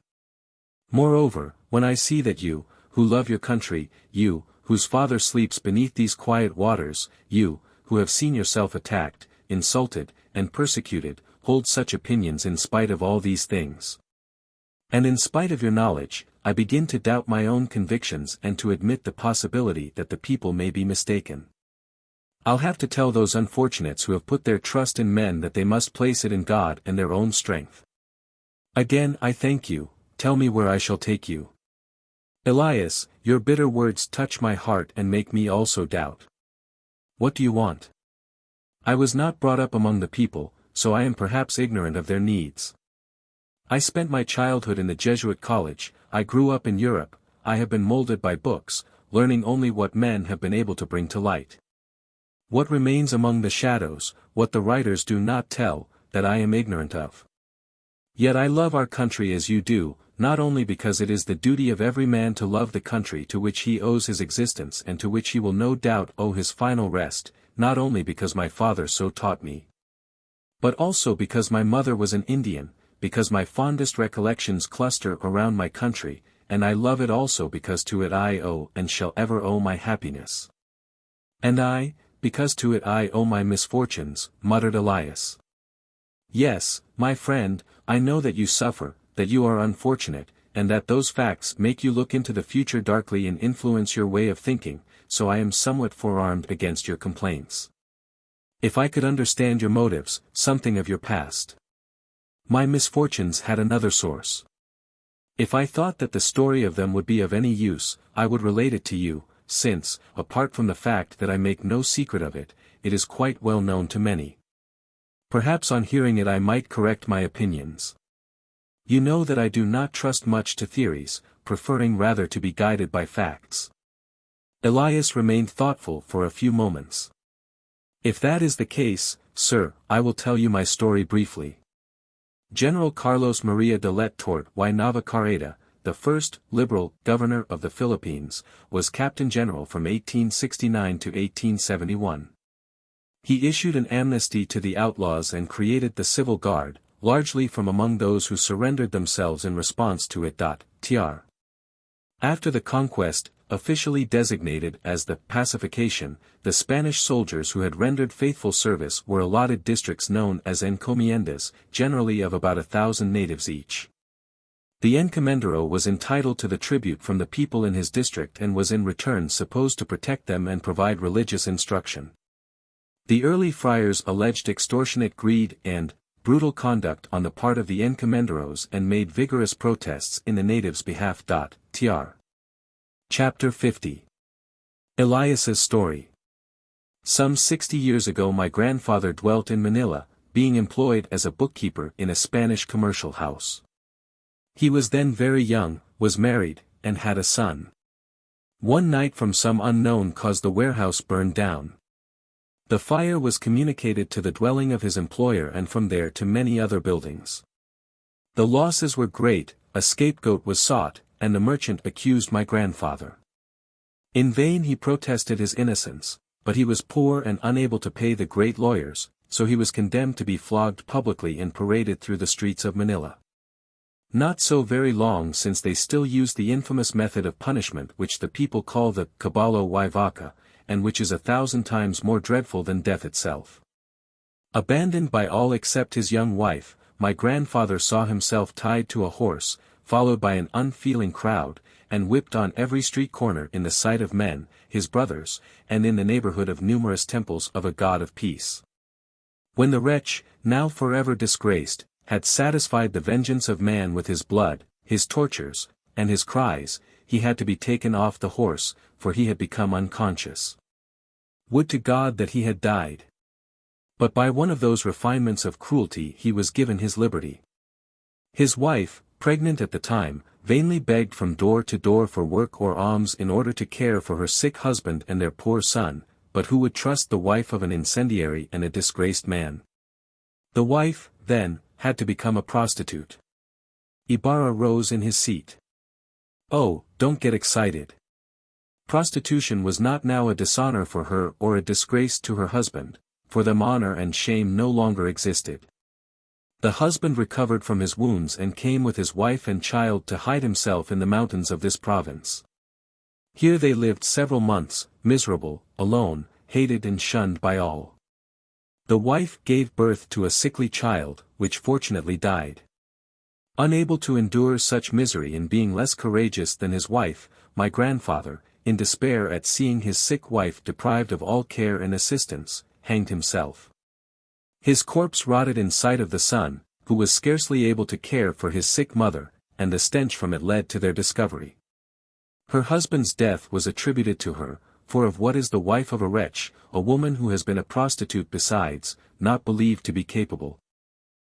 Moreover, when I see that you, who love your country, you, whose father sleeps beneath these quiet waters, you, who have seen yourself attacked, insulted, and persecuted, hold such opinions in spite of all these things. And in spite of your knowledge, I begin to doubt my own convictions and to admit the possibility that the people may be mistaken. I'll have to tell those unfortunates who have put their trust in men that they must place it in God and their own strength. Again I thank you, tell me where I shall take you. Elias, your bitter words touch my heart and make me also doubt. What do you want? I was not brought up among the people, so I am perhaps ignorant of their needs. I spent my childhood in the Jesuit college, I grew up in Europe, I have been molded by books, learning only what men have been able to bring to light. What remains among the shadows, what the writers do not tell, that I am ignorant of. Yet I love our country as you do, not only because it is the duty of every man to love the country to which he owes his existence and to which he will no doubt owe his final rest, not only because my father so taught me, but also because my mother was an Indian, because my fondest recollections cluster around my country, and I love it also because to it I owe and shall ever owe my happiness. And I, because to it I owe my misfortunes, muttered Elias. Yes, my friend, I know that you suffer, that you are unfortunate, and that those facts make you look into the future darkly and influence your way of thinking, so I am somewhat forearmed against your complaints. If I could understand your motives, something of your past. My misfortunes had another source. If I thought that the story of them would be of any use, I would relate it to you, since, apart from the fact that I make no secret of it, it is quite well known to many. Perhaps on hearing it I might correct my opinions. You know that I do not trust much to theories, preferring rather to be guided by facts. Elias remained thoughtful for a few moments. If that is the case, sir, I will tell you my story briefly. General Carlos Maria de Letort y Navacarreda, the first liberal governor of the Philippines, was Captain General from 1869 to 1871. He issued an amnesty to the outlaws and created the Civil Guard, largely from among those who surrendered themselves in response to it. Tr. After the conquest, officially designated as the pacification, the Spanish soldiers who had rendered faithful service were allotted districts known as encomiendas, generally of about 1,000 natives each. The encomendero was entitled to the tribute from the people in his district and was in return supposed to protect them and provide religious instruction. The early friars alleged extortionate greed and brutal conduct on the part of the encomenderos and made vigorous protests in the natives' behalf. Tr. Chapter 50. Elias's Story. Some 60 years ago my grandfather dwelt in Manila, being employed as a bookkeeper in a Spanish commercial house. He was then very young, was married, and had a son. One night from some unknown cause the warehouse burned down. The fire was communicated to the dwelling of his employer and from there to many other buildings. The losses were great, a scapegoat was sought, and the merchant accused my grandfather. In vain he protested his innocence, but he was poor and unable to pay the great lawyers, so he was condemned to be flogged publicly and paraded through the streets of Manila. Not so very long since they still used the infamous method of punishment which the people call the caballo y vaca, and which is 1,000 times more dreadful than death itself. Abandoned by all except his young wife, my grandfather saw himself tied to a horse, followed by an unfeeling crowd, and whipped on every street corner in the sight of men, his brothers, and in the neighborhood of numerous temples of a god of peace. When the wretch, now forever disgraced, had satisfied the vengeance of man with his blood, his tortures, and his cries, he had to be taken off the horse, for he had become unconscious. Would to God that he had died! But by one of those refinements of cruelty he was given his liberty. His wife, pregnant at the time, vainly begged from door to door for work or alms in order to care for her sick husband and their poor son, but who would trust the wife of an incendiary and a disgraced man? The wife, then, had to become a prostitute. Ibarra rose in his seat. "Oh, don't get excited. Prostitution was not now a dishonor for her or a disgrace to her husband, for them honor and shame no longer existed. The husband recovered from his wounds and came with his wife and child to hide himself in the mountains of this province. Here they lived several months, miserable, alone, hated and shunned by all. The wife gave birth to a sickly child, which fortunately died. Unable to endure such misery and being less courageous than his wife, my grandfather, in despair at seeing his sick wife deprived of all care and assistance, hanged himself. His corpse rotted in sight of the son, who was scarcely able to care for his sick mother, and the stench from it led to their discovery. Her husband's death was attributed to her, for of what is the wife of a wretch, a woman who has been a prostitute besides, not believed to be capable?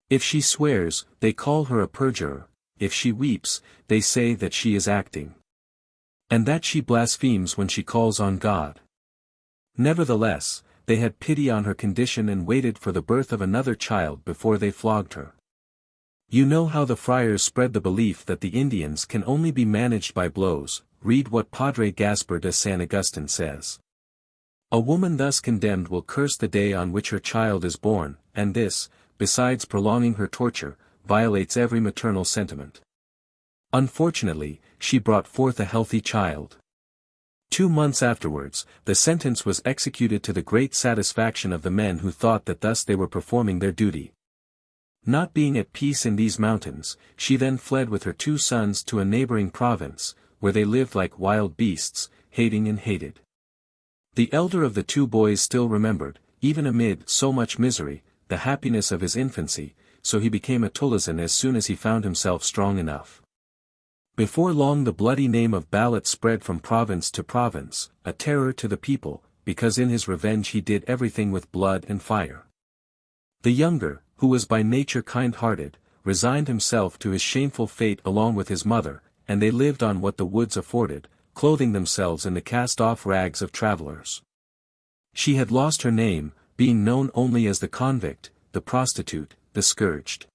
If she swears, they call her a perjurer; if she weeps, they say that she is acting. And that she blasphemes when she calls on God. Nevertheless, they had pity on her condition and waited for the birth of another child before they flogged her. You know how the friars spread the belief that the Indians can only be managed by blows. Read what Padre Gaspar de San Agustin says. A woman thus condemned will curse the day on which her child is born, and this, besides prolonging her torture, violates every maternal sentiment. Unfortunately, she brought forth a healthy child. 2 months afterwards, the sentence was executed to the great satisfaction of the men who thought that thus they were performing their duty. Not being at peace in these mountains, she then fled with her 2 sons to a neighboring province, where they lived like wild beasts, hating and hated. The elder of the 2 boys still remembered, even amid so much misery, the happiness of his infancy, so he became a Tolizan as soon as he found himself strong enough. Before long the bloody name of Balat spread from province to province, a terror to the people, because in his revenge he did everything with blood and fire. The younger, who was by nature kind-hearted, resigned himself to his shameful fate along with his mother, and they lived on what the woods afforded, clothing themselves in the cast-off rags of travelers. She had lost her name, being known only as the convict, the prostitute, the scourged.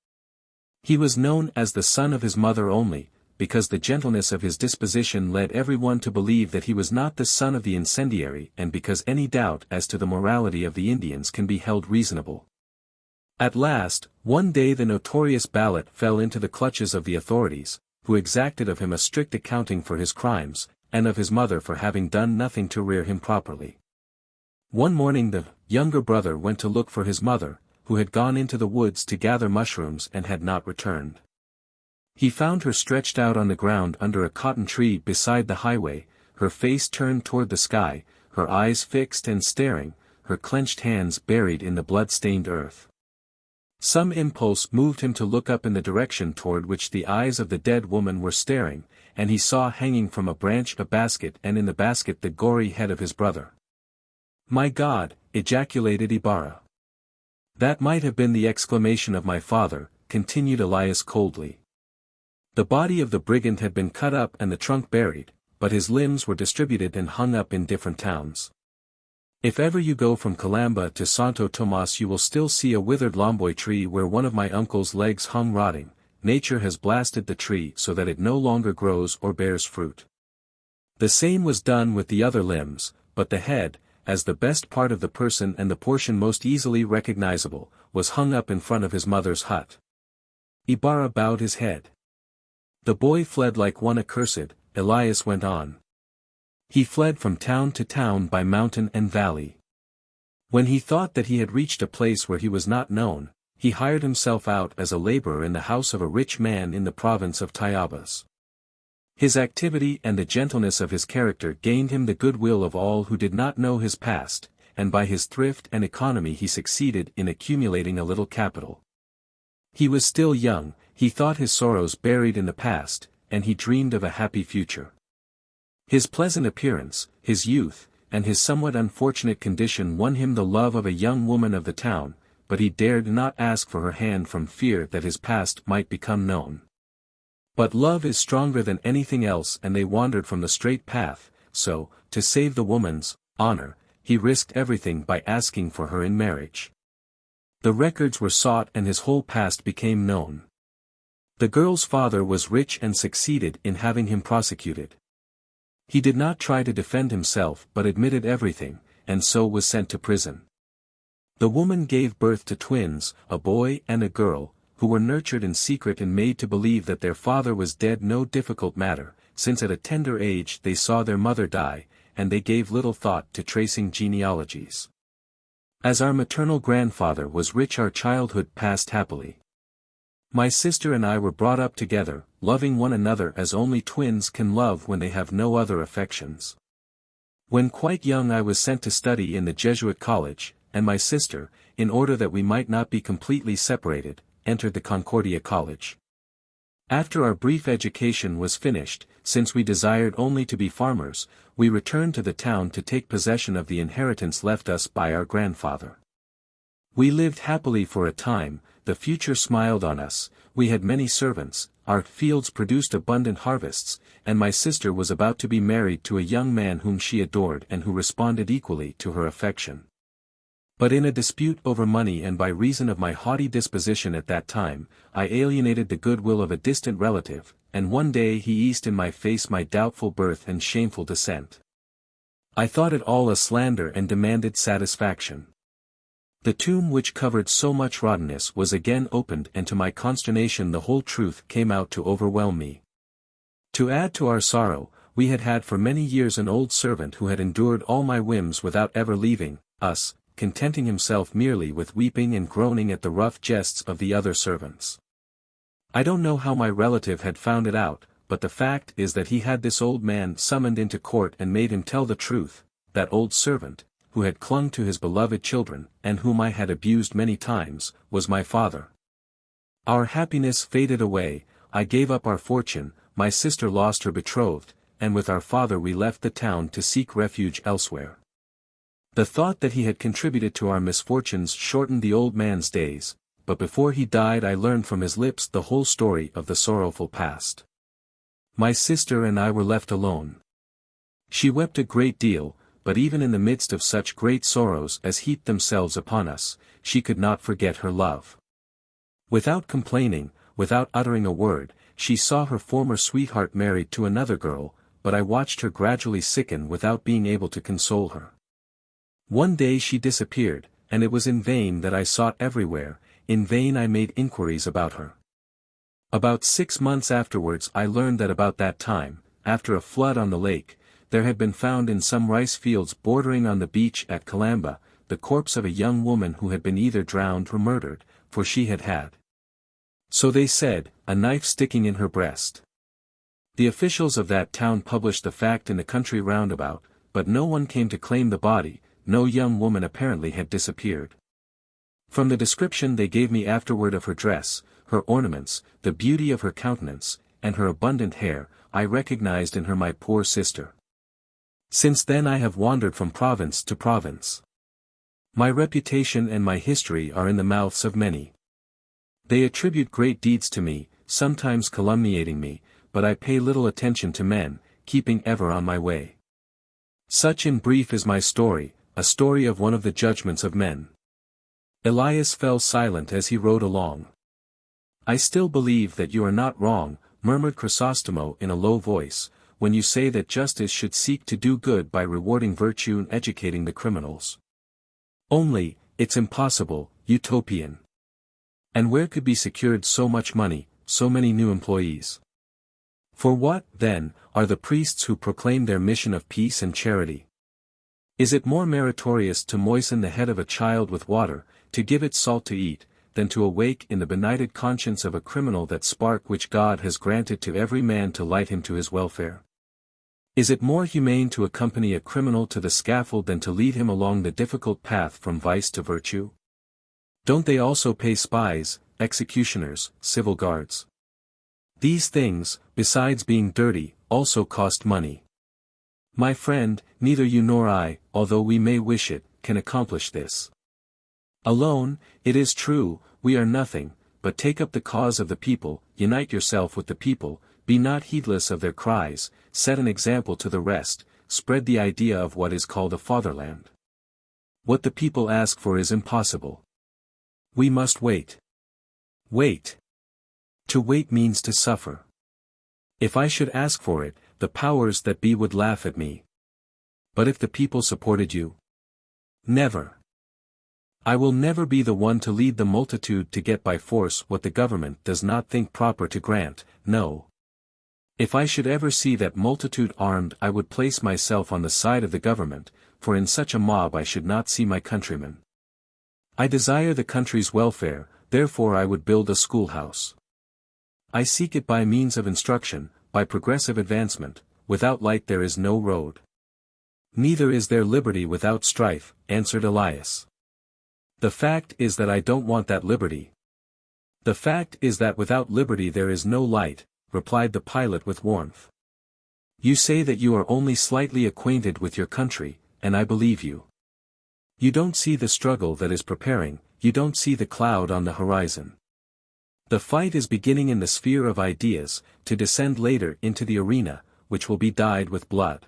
He was known as the son of his mother only, because the gentleness of his disposition led everyone to believe that he was not the son of the incendiary and because any doubt as to the morality of the Indians can be held reasonable. At last, one day the notorious Balat fell into the clutches of the authorities, who exacted of him a strict accounting for his crimes, and of his mother for having done nothing to rear him properly. One morning the younger brother went to look for his mother, who had gone into the woods to gather mushrooms and had not returned. He found her stretched out on the ground under a cotton tree beside the highway, her face turned toward the sky, her eyes fixed and staring, her clenched hands buried in the blood-stained earth. Some impulse moved him to look up in the direction toward which the eyes of the dead woman were staring, and he saw hanging from a branch a basket and in the basket the gory head of his brother. "My God!" ejaculated Ibarra. "That might have been the exclamation of my father," continued Elias coldly. The body of the brigand had been cut up and the trunk buried, but his limbs were distributed and hung up in different towns. If ever you go from Calamba to Santo Tomas you will still see a withered lomboy tree where one of my uncle's legs hung rotting. Nature has blasted the tree so that it no longer grows or bears fruit. The same was done with the other limbs, but the head, as the best part of the person and the portion most easily recognizable, was hung up in front of his mother's hut. Ibarra bowed his head. The boy fled like one accursed, Elias went on. He fled from town to town by mountain and valley. When he thought that he had reached a place where he was not known, he hired himself out as a laborer in the house of a rich man in the province of Tayabas. His activity and the gentleness of his character gained him the goodwill of all who did not know his past, and by his thrift and economy he succeeded in accumulating a little capital. He was still young, he thought his sorrows buried in the past, and he dreamed of a happy future. His pleasant appearance, his youth, and his somewhat unfortunate condition won him the love of a young woman of the town, but he dared not ask for her hand from fear that his past might become known. But love is stronger than anything else and they wandered from the straight path, so, to save the woman's honor, he risked everything by asking for her in marriage. The records were sought and his whole past became known. The girl's father was rich and succeeded in having him prosecuted. He did not try to defend himself but admitted everything, and so was sent to prison. The woman gave birth to twins, a boy and a girl, who were nurtured in secret and made to believe that their father was dead, no difficult matter, since at a tender age they saw their mother die, and they gave little thought to tracing genealogies. As our maternal grandfather was rich our childhood passed happily. My sister and I were brought up together, loving one another as only twins can love when they have no other affections. When quite young I was sent to study in the Jesuit college, and my sister, in order that we might not be completely separated, entered the Concordia College. After our brief education was finished, since we desired only to be farmers, we returned to the town to take possession of the inheritance left us by our grandfather. We lived happily for a time, the future smiled on us, we had many servants, our fields produced abundant harvests, and my sister was about to be married to a young man whom she adored and who responded equally to her affection. But in a dispute over money and by reason of my haughty disposition at that time, I alienated the goodwill of a distant relative, and one day he eased in my face my doubtful birth and shameful descent. I thought it all a slander and demanded satisfaction. The tomb which covered so much rottenness was again opened and to my consternation the whole truth came out to overwhelm me. To add to our sorrow, we had had for many years an old servant who had endured all my whims without ever leaving us, contenting himself merely with weeping and groaning at the rough jests of the other servants. I don't know how my relative had found it out, but the fact is that he had this old man summoned into court and made him tell the truth, that old servant, who had clung to his beloved children, and whom I had abused many times, was my father. Our happiness faded away, I gave up our fortune, my sister lost her betrothed, and with our father we left the town to seek refuge elsewhere. The thought that he had contributed to our misfortunes shortened the old man's days, but before he died I learned from his lips the whole story of the sorrowful past. My sister and I were left alone. She wept a great deal, but even in the midst of such great sorrows as heaped themselves upon us, she could not forget her love. Without complaining, without uttering a word, she saw her former sweetheart married to another girl, but I watched her gradually sicken without being able to console her. One day she disappeared, and it was in vain that I sought everywhere, in vain I made inquiries about her. About 6 months afterwards I learned that about that time, after a flood on the lake, there had been found in some rice fields bordering on the beach at Calamba, the corpse of a young woman who had been either drowned or murdered, for she had had, so they said, a knife sticking in her breast. The officials of that town published the fact in the country roundabout, but no one came to claim the body, no young woman apparently had disappeared. From the description they gave me afterward of her dress, her ornaments, the beauty of her countenance, and her abundant hair, I recognized in her my poor sister. Since then I have wandered from province to province. My reputation and my history are in the mouths of many. They attribute great deeds to me, sometimes calumniating me, but I pay little attention to men, keeping ever on my way. Such in brief is my story, a story of one of the judgments of men. Elias fell silent as he rode along. I still believe that you are not wrong, murmured Crisostomo in a low voice, when you say that justice should seek to do good by rewarding virtue and educating the criminals. Only, it's impossible, utopian. And where could be secured so much money, so many new employees? For what, then, are the priests who proclaim their mission of peace and charity? Is it more meritorious to moisten the head of a child with water, to give it salt to eat, than to awake in the benighted conscience of a criminal that spark which God has granted to every man to light him to his welfare? Is it more humane to accompany a criminal to the scaffold than to lead him along the difficult path from vice to virtue? Don't they also pay spies, executioners, civil guards? These things, besides being dirty, also cost money. My friend, neither you nor I, although we may wish it, can accomplish this. Alone, it is true, we are nothing, but take up the cause of the people, unite yourself with the people, be not heedless of their cries, set an example to the rest, spread the idea of what is called a fatherland. What the people ask for is impossible. We must wait. Wait. To wait means to suffer. If I should ask for it, the powers that be would laugh at me. But if the people supported you? Never. I will never be the one to lead the multitude to get by force what the government does not think proper to grant, no. If I should ever see that multitude armed, I would place myself on the side of the government, for in such a mob I should not see my countrymen. I desire the country's welfare, therefore I would build a schoolhouse. I seek it by means of instruction, by progressive advancement. Without light there is no road. Neither is there liberty without strife, answered Elias. The fact is that I don't want that liberty. The fact is that without liberty there is no light, replied the pilot with warmth. You say that you are only slightly acquainted with your country, and I believe you. You don't see the struggle that is preparing, you don't see the cloud on the horizon. The fight is beginning in the sphere of ideas, to descend later into the arena, which will be dyed with blood.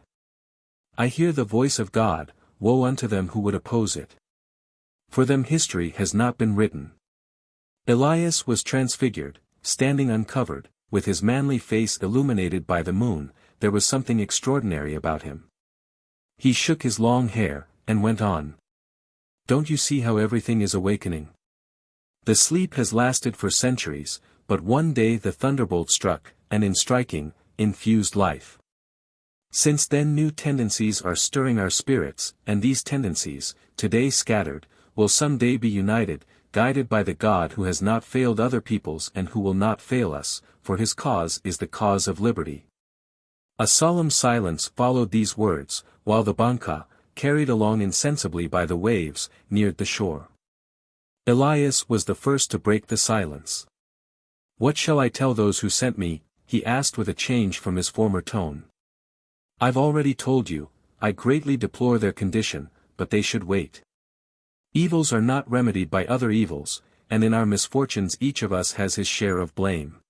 I hear the voice of God, woe unto them who would oppose it. For them history has not been written. Elias was transfigured, standing uncovered, with his manly face illuminated by the moon. There was something extraordinary about him. He shook his long hair, and went on. Don't you see how everything is awakening? The sleep has lasted for centuries, but one day the thunderbolt struck, and in striking, infused life. Since then new tendencies are stirring our spirits, and these tendencies, today scattered, will someday be united, guided by the God who has not failed other peoples and who will not fail us, for his cause is the cause of liberty. A solemn silence followed these words, while the banca, carried along insensibly by the waves, neared the shore. Elias was the first to break the silence. What shall I tell those who sent me? He asked with a change from his former tone. I've already told you, I greatly deplore their condition, but they should wait. Evils are not remedied by other evils, and in our misfortunes each of us has his share of blame.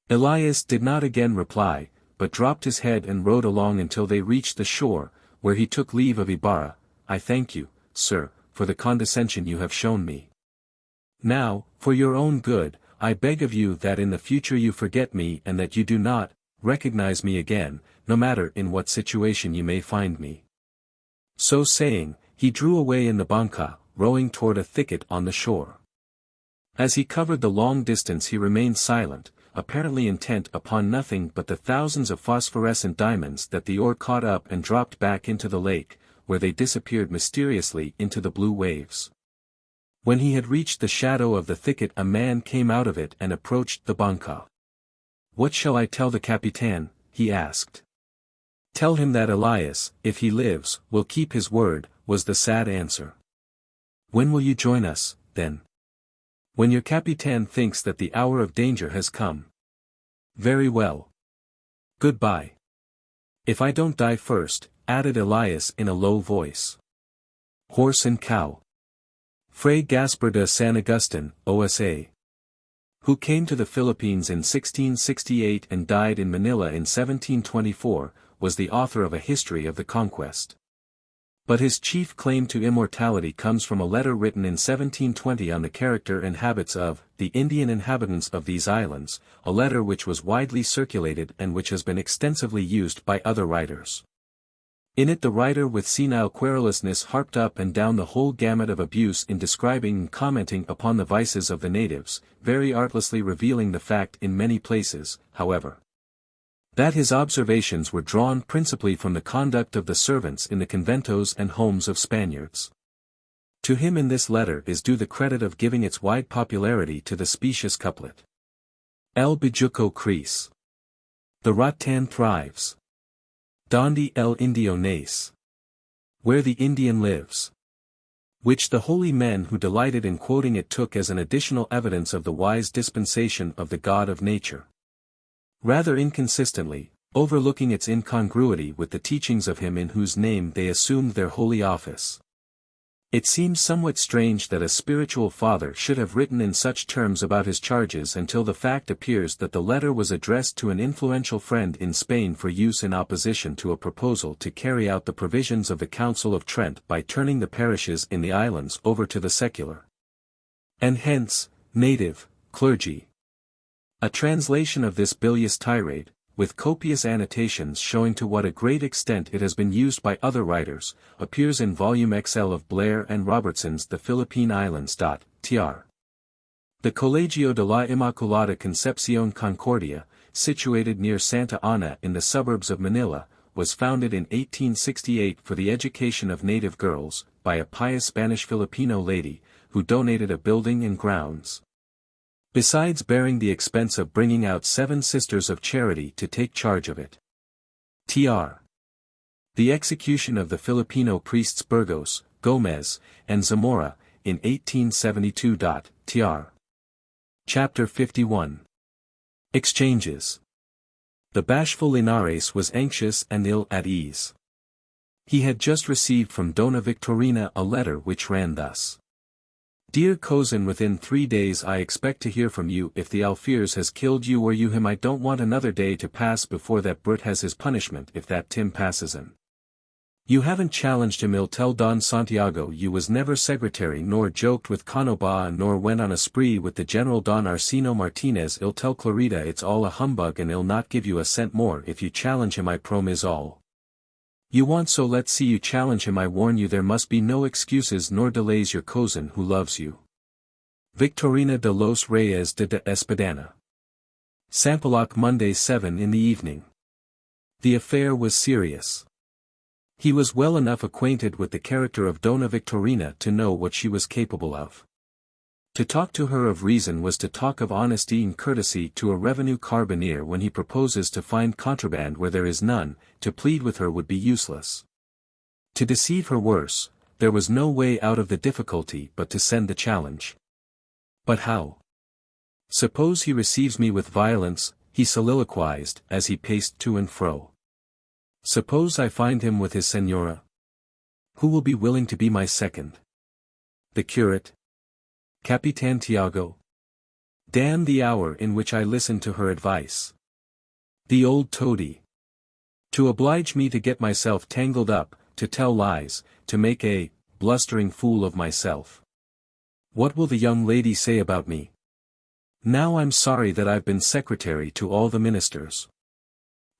Elias did not again reply, but dropped his head and rode along until they reached the shore, where he took leave of Ibarra. I thank you, sir, for the condescension you have shown me. Now, for your own good, I beg of you that in the future you forget me and that you do not recognize me again, no matter in what situation you may find me. So saying, he drew away in the banca, rowing toward a thicket on the shore. As he covered the long distance he remained silent, apparently intent upon nothing but the thousands of phosphorescent diamonds that the oar caught up and dropped back into the lake, where they disappeared mysteriously into the blue waves. When he had reached the shadow of the thicket a man came out of it and approached the banca. What shall I tell the Capitan? He asked. Tell him that Elias, if he lives, will keep his word, was the sad answer. When will you join us, then? When your Capitan thinks that the hour of danger has come. Very well. Goodbye. If I don't die first, added Elias in a low voice. Horse and cow. Fray Gaspar de San Agustin, O.S.A., who came to the Philippines in 1668 and died in Manila in 1724, was the author of a history of the conquest. But his chief claim to immortality comes from a letter written in 1720 on the character and habits of the Indian inhabitants of these islands, a letter which was widely circulated and which has been extensively used by other writers. In it the writer with senile querulousness harped up and down the whole gamut of abuse in describing and commenting upon the vices of the natives, very artlessly revealing the fact in many places, however, that his observations were drawn principally from the conduct of the servants in the conventos and homes of Spaniards. To him in this letter is due the credit of giving its wide popularity to the specious couplet. El Bijuco crece. The rattan thrives. Donde el indio nace. Where the Indian lives. Which the holy men who delighted in quoting it took as an additional evidence of the wise dispensation of the God of nature. Rather inconsistently, overlooking its incongruity with the teachings of him in whose name they assumed their holy office. It seems somewhat strange that a spiritual father should have written in such terms about his charges until the fact appears that the letter was addressed to an influential friend in Spain for use in opposition to a proposal to carry out the provisions of the Council of Trent by turning the parishes in the islands over to the secular and hence, native, clergy. A translation of this bilious tirade, with copious annotations showing to what a great extent it has been used by other writers, appears in volume XL of Blair and Robertson's The Philippine Islands. Tr. The Colegio de la Inmaculada Concepción Concordia, situated near Santa Ana in the suburbs of Manila, was founded in 1868 for the education of native girls, by a pious Spanish Filipino lady, who donated a building and grounds. Besides bearing the expense of bringing out 7 Sisters of Charity to take charge of it. Tr. The execution of the Filipino priests Burgos, Gomez, and Zamora, in 1872. Tr. Chapter 51. Exchanges. The bashful Linares was anxious and ill at ease. He had just received from Dona Victorina a letter which ran thus. Dear cousin, within 3 days I expect to hear from you if the alferez has killed you or you him. I don't want another day to pass before that brute has his punishment if that Tim passes in. You haven't challenged him. I'll tell Don Santiago you was never secretary nor joked with Canova nor went on a spree with the General Don Arsino Martinez. I'll tell Clarita it's all a humbug and I'll not give you a cent more if you challenge him. I promise all. You want, so let's see you challenge him. I warn you there must be no excuses nor delays. Your cousin who loves you. Victorina de los Reyes de Espadana. Sampaloc, Monday 7 in the evening. The affair was serious. He was well enough acquainted with the character of Dona Victorina to know what she was capable of. To talk to her of reason was to talk of honesty and courtesy to a revenue carbineer when he proposes to find contraband where there is none. To plead with her would be useless. To deceive her worse, there was no way out of the difficulty but to send the challenge. But how? Suppose he receives me with violence, he soliloquized as he paced to and fro. Suppose I find him with his señora? Who will be willing to be my second? The curate? Capitan Tiago? Damn the hour in which I listened to her advice. The old toady. To oblige me to get myself tangled up, to tell lies, to make a blustering fool of myself. What will the young lady say about me? Now I'm sorry that I've been secretary to all the ministers.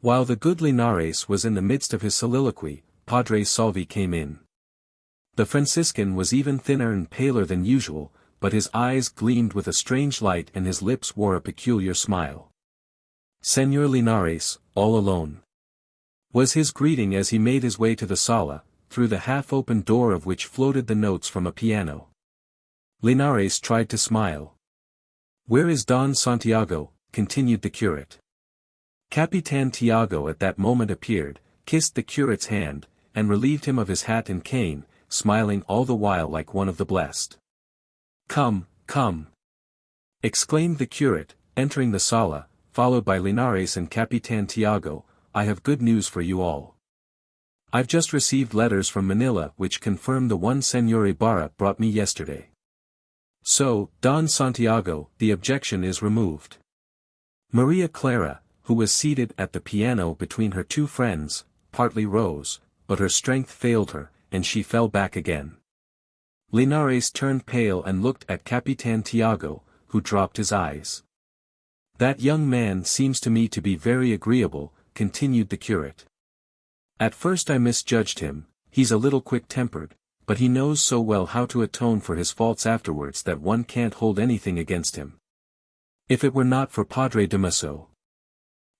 While the good Linares was in the midst of his soliloquy, Padre Salvi came in. The Franciscan was even thinner and paler than usual, but his eyes gleamed with a strange light and his lips wore a peculiar smile. Señor Linares, all alone, was his greeting as he made his way to the sala, through the half-open door of which floated the notes from a piano. Linares tried to smile. Where is Don Santiago? Continued the curate. Capitan Tiago at that moment appeared, kissed the curate's hand, and relieved him of his hat and cane, smiling all the while like one of the blessed. Come, come! Exclaimed the curate, entering the sala, followed by Linares and Capitan Tiago. I have good news for you all. I've just received letters from Manila which confirm the one Señor Ibarra brought me yesterday. So, Don Santiago, the objection is removed. María Clara, who was seated at the piano between her two friends, partly rose, but her strength failed her, and she fell back again. Linares turned pale and looked at Capitan Tiago, who dropped his eyes. "That young man seems to me to be very agreeable," continued the curate. "At first I misjudged him, he's a little quick-tempered, but he knows so well how to atone for his faults afterwards that one can't hold anything against him. If it were not for Padre Damaso."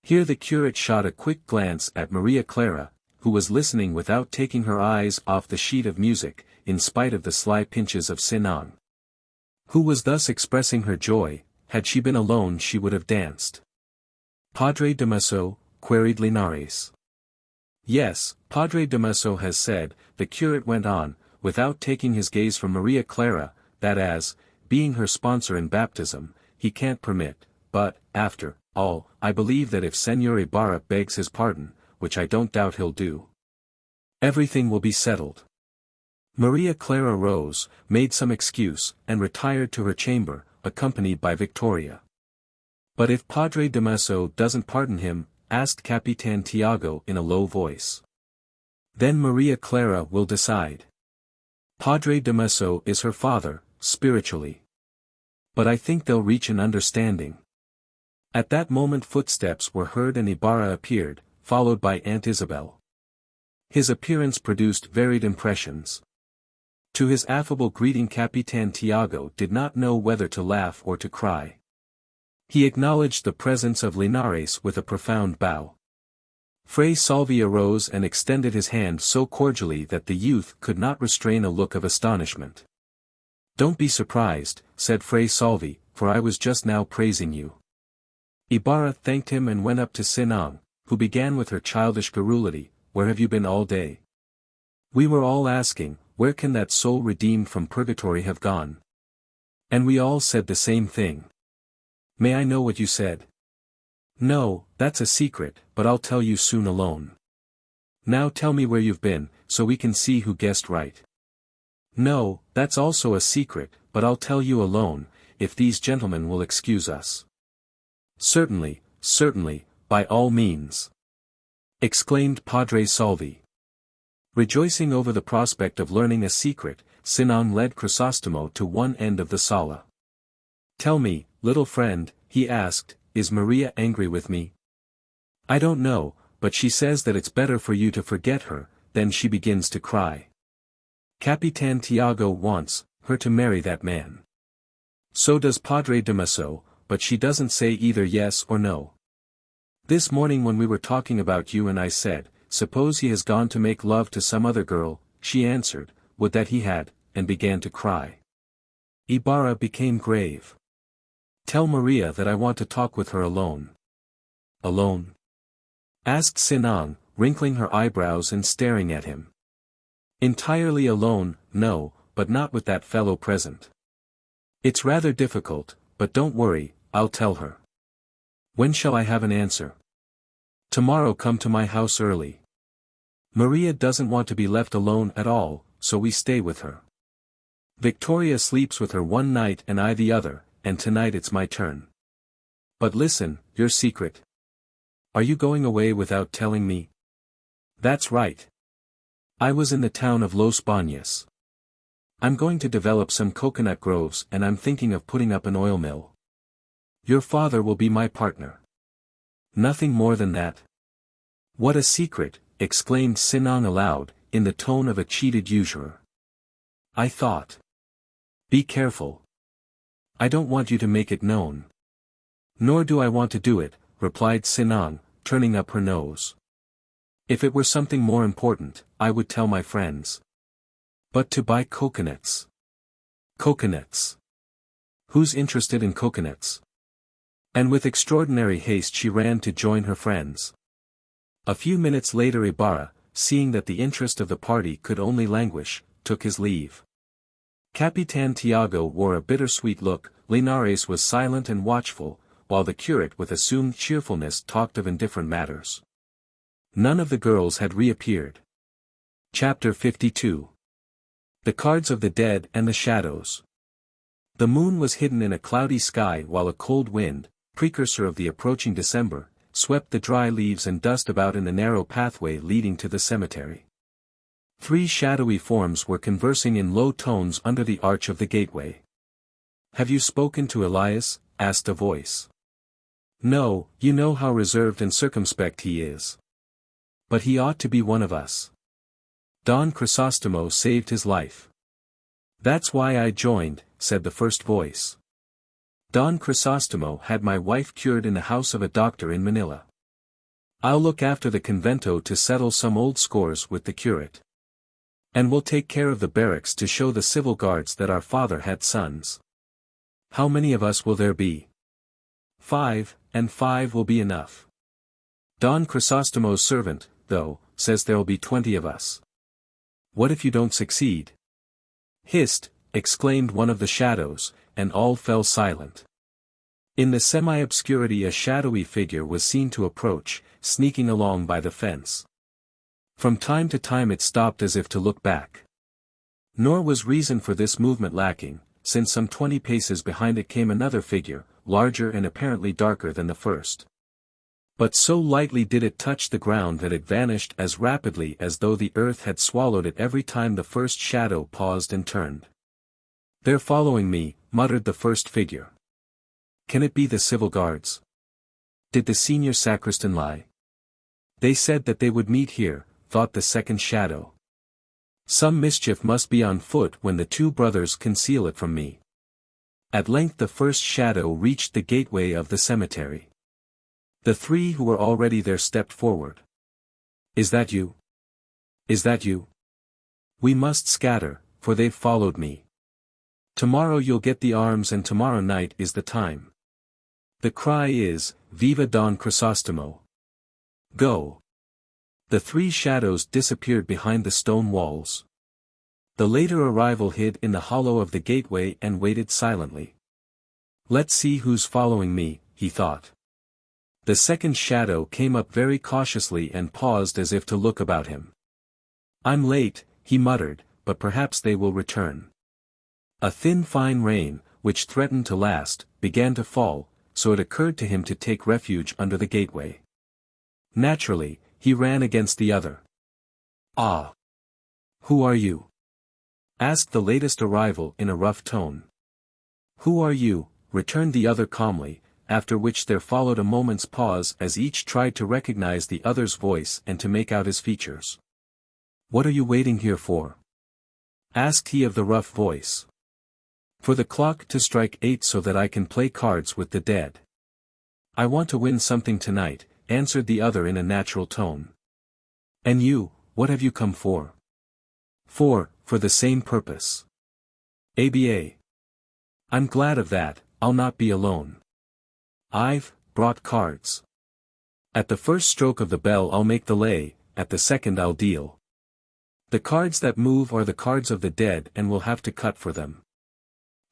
Here the curate shot a quick glance at Maria Clara, who was listening without taking her eyes off the sheet of music, in spite of the sly pinches of Sinan, who was thus expressing her joy. Had she been alone she would have danced. "Padre Damaso?" queried Linares. "Yes, Padre Damaso has said," the curate went on, without taking his gaze from Maria Clara, "that as, being her sponsor in baptism, he can't permit, but, after all, I believe that if Senor Ibarra begs his pardon, which I don't doubt he'll do, everything will be settled." Maria Clara rose, made some excuse, and retired to her chamber, accompanied by Victoria. "But if Padre Damaso doesn't pardon him?" asked Capitan Tiago in a low voice. "Then Maria Clara will decide. Padre Damaso is her father, spiritually. But I think they'll reach an understanding." At that moment footsteps were heard and Ibarra appeared, followed by Aunt Isabel. His appearance produced varied impressions. To his affable greeting Capitan Tiago did not know whether to laugh or to cry. He acknowledged the presence of Linares with a profound bow. Fray Salvi arose and extended his hand so cordially that the youth could not restrain a look of astonishment. "Don't be surprised," said Fray Salvi, "for I was just now praising you." Ibarra thanked him and went up to Sinan, who began with her childish garrulity, "Where have you been all day? We were all asking, where can that soul redeemed from purgatory have gone? And we all said the same thing." "May I know what you said?" "No, that's a secret, but I'll tell you soon alone." "Now tell me where you've been, so we can see who guessed right." "No, that's also a secret, but I'll tell you alone, if these gentlemen will excuse us." "Certainly, certainly, by all means," exclaimed Padre Salvi. Rejoicing over the prospect of learning a secret, Sinan led Crisostomo to one end of the sala. "Tell me, little friend," he asked, "is Maria angry with me? I don't know, but she says that it's better for you to forget her, then she begins to cry. Capitan Tiago wants her to marry that man. So does Padre Damaso, but she doesn't say either yes or no. This morning when we were talking about you and I said, suppose he has gone to make love to some other girl, she answered, would that he had, and began to cry." Ibarra became grave. "Tell Maria that I want to talk with her alone." "Alone?" asked Sinan, wrinkling her eyebrows and staring at him. "Entirely alone, no, but not with that fellow present. It's rather difficult, but don't worry, I'll tell her." "When shall I have an answer?" "Tomorrow come to my house early. Maria doesn't want to be left alone at all, so we stay with her. Victoria sleeps with her one night and I the other, and tonight it's my turn. But listen, your secret. Are you going away without telling me?" "That's right. I was in the town of Los Baños. I'm going to develop some coconut groves and I'm thinking of putting up an oil mill. Your father will be my partner. Nothing more than that." "What a secret," exclaimed Sinan aloud, in the tone of a cheated usurer. "I thought. Be careful. I don't want you to make it known." "Nor do I want to do it," replied Sinan, turning up her nose. "If it were something more important, I would tell my friends. But to buy coconuts. Coconuts. Who's interested in coconuts?" And with extraordinary haste she ran to join her friends. A few minutes later Ibarra, seeing that the interest of the party could only languish, took his leave. Capitan Tiago wore a bittersweet look, Linares was silent and watchful, while the curate with assumed cheerfulness talked of indifferent matters. None of the girls had reappeared. Chapter 52. The Cards of the Dead and the Shadows. The moon was hidden in a cloudy sky while a cold wind, precursor of the approaching December, swept the dry leaves and dust about in the narrow pathway leading to the cemetery. Three shadowy forms were conversing in low tones under the arch of the gateway. "Have you spoken to Elias?" asked a voice. "No, you know how reserved and circumspect he is. But he ought to be one of us. Don Crisóstomo saved his life. That's why I joined," said the first voice. "Don Crisóstomo had my wife cured in the house of a doctor in Manila. I'll look after the convento to settle some old scores with the curate. And we'll take care of the barracks to show the civil guards that our father had sons. How many of us will there be?" "5, and 5 will be enough. Don Crisóstomo's servant, though, says there'll be 20 of us." "What if you don't succeed?" "Hist!" exclaimed one of the shadows, and all fell silent. In the semi-obscurity a shadowy figure was seen to approach, sneaking along by the fence. From time to time it stopped as if to look back. Nor was reason for this movement lacking, since some 20 paces behind it came another figure, larger and apparently darker than the first. But so lightly did it touch the ground that it vanished as rapidly as though the earth had swallowed it every time the first shadow paused and turned. "They're following me," muttered the first figure. "Can it be the civil guards? Did the senior sacristan lie? They said that they would meet here," thought the second shadow. "Some mischief must be on foot when the two brothers conceal it from me." At length the first shadow reached the gateway of the cemetery. The three who were already there stepped forward. "Is that you? Is that you? We must scatter, for they've followed me. Tomorrow you'll get the arms and tomorrow night is the time. The cry is, 'Viva Don Crisóstomo!' Go!" The three shadows disappeared behind the stone walls. The later arrival hid in the hollow of the gateway and waited silently. "Let's see who's following me," he thought. The second shadow came up very cautiously and paused as if to look about him. "I'm late," he muttered, "but perhaps they will return." A thin fine rain, which threatened to last, began to fall, so it occurred to him to take refuge under the gateway. Naturally, he ran against the other. "Ah! Who are you?" asked the latest arrival in a rough tone. "Who are you?" returned the other calmly, after which there followed a moment's pause as each tried to recognize the other's voice and to make out his features. "What are you waiting here for?" asked he of the rough voice. "For the clock to strike 8 so that I can play cards with the dead." "I want to win something tonight," answered the other in a natural tone. "And you, what have you come for?" For the same purpose." "ABA. I'm glad of that, I'll not be alone. I've brought cards. At the first stroke of the bell I'll make the lay, at the second I'll deal. The cards that move are the cards of the dead and we'll have to cut for them.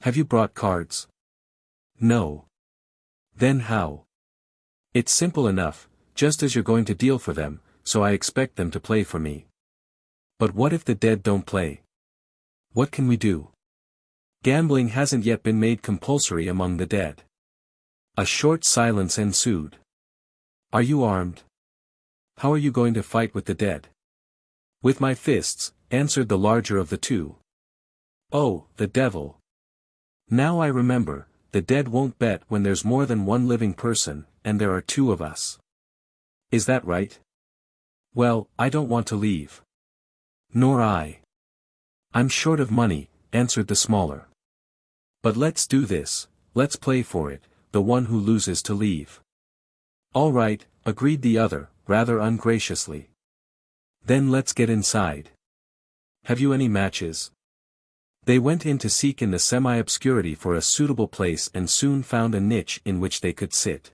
Have you brought cards?" "No." "Then how?" "It's simple enough, just as you're going to deal for them, so I expect them to play for me." "But what if the dead don't play? What can we do? Gambling hasn't yet been made compulsory among the dead." A short silence ensued. "Are you armed? How are you going to fight with the dead?" "With my fists," answered the larger of the two. "Oh, the devil. Now I remember, the dead won't bet when there's more than one living person, and there are 2 of us. Is that right? Well, I don't want to leave." "Nor I. I'm short of money," answered the smaller. "But let's do this, let's play for it, the one who loses to leave." "All right," agreed the other, rather ungraciously. "Then let's get inside. Have you any matches?" They went in to seek in the semi-obscurity for a suitable place and soon found a niche in which they could sit.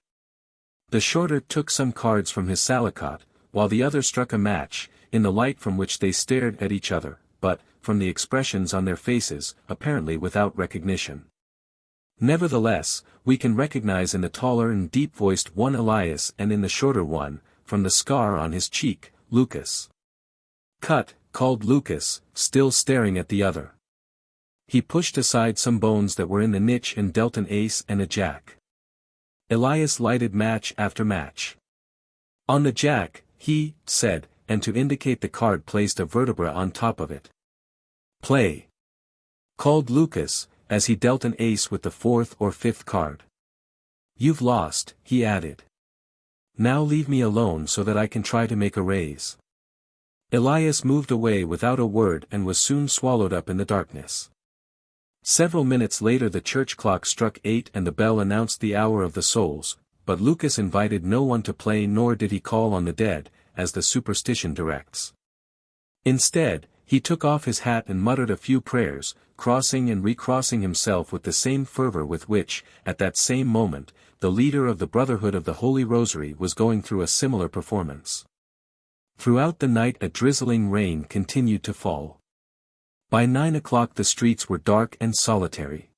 The shorter took some cards from his salakot, while the other struck a match, in the light from which they stared at each other, but, from the expressions on their faces, apparently without recognition. Nevertheless, we can recognize in the taller and deep-voiced one Elias and in the shorter one, from the scar on his cheek, Lucas. "Cut," called Lucas, still staring at the other. He pushed aside some bones that were in the niche and dealt an ace and a jack. Elias lighted match after match. "On the jack," he said, and to indicate the card placed a vertebra on top of it. "Play," called Lucas, as he dealt an ace with the fourth or fifth card. "You've lost," he added. "Now leave me alone so that I can try to make a raise." Elias moved away without a word and was soon swallowed up in the darkness. Several minutes later the church clock struck 8 and the bell announced the hour of the souls, but Lucas invited no one to play nor did he call on the dead, as the superstition directs. Instead, he took off his hat and muttered a few prayers, crossing and recrossing himself with the same fervor with which, at that same moment, the leader of the Brotherhood of the Holy Rosary was going through a similar performance. Throughout the night a drizzling rain continued to fall. By 9 o'clock the streets were dark and solitary.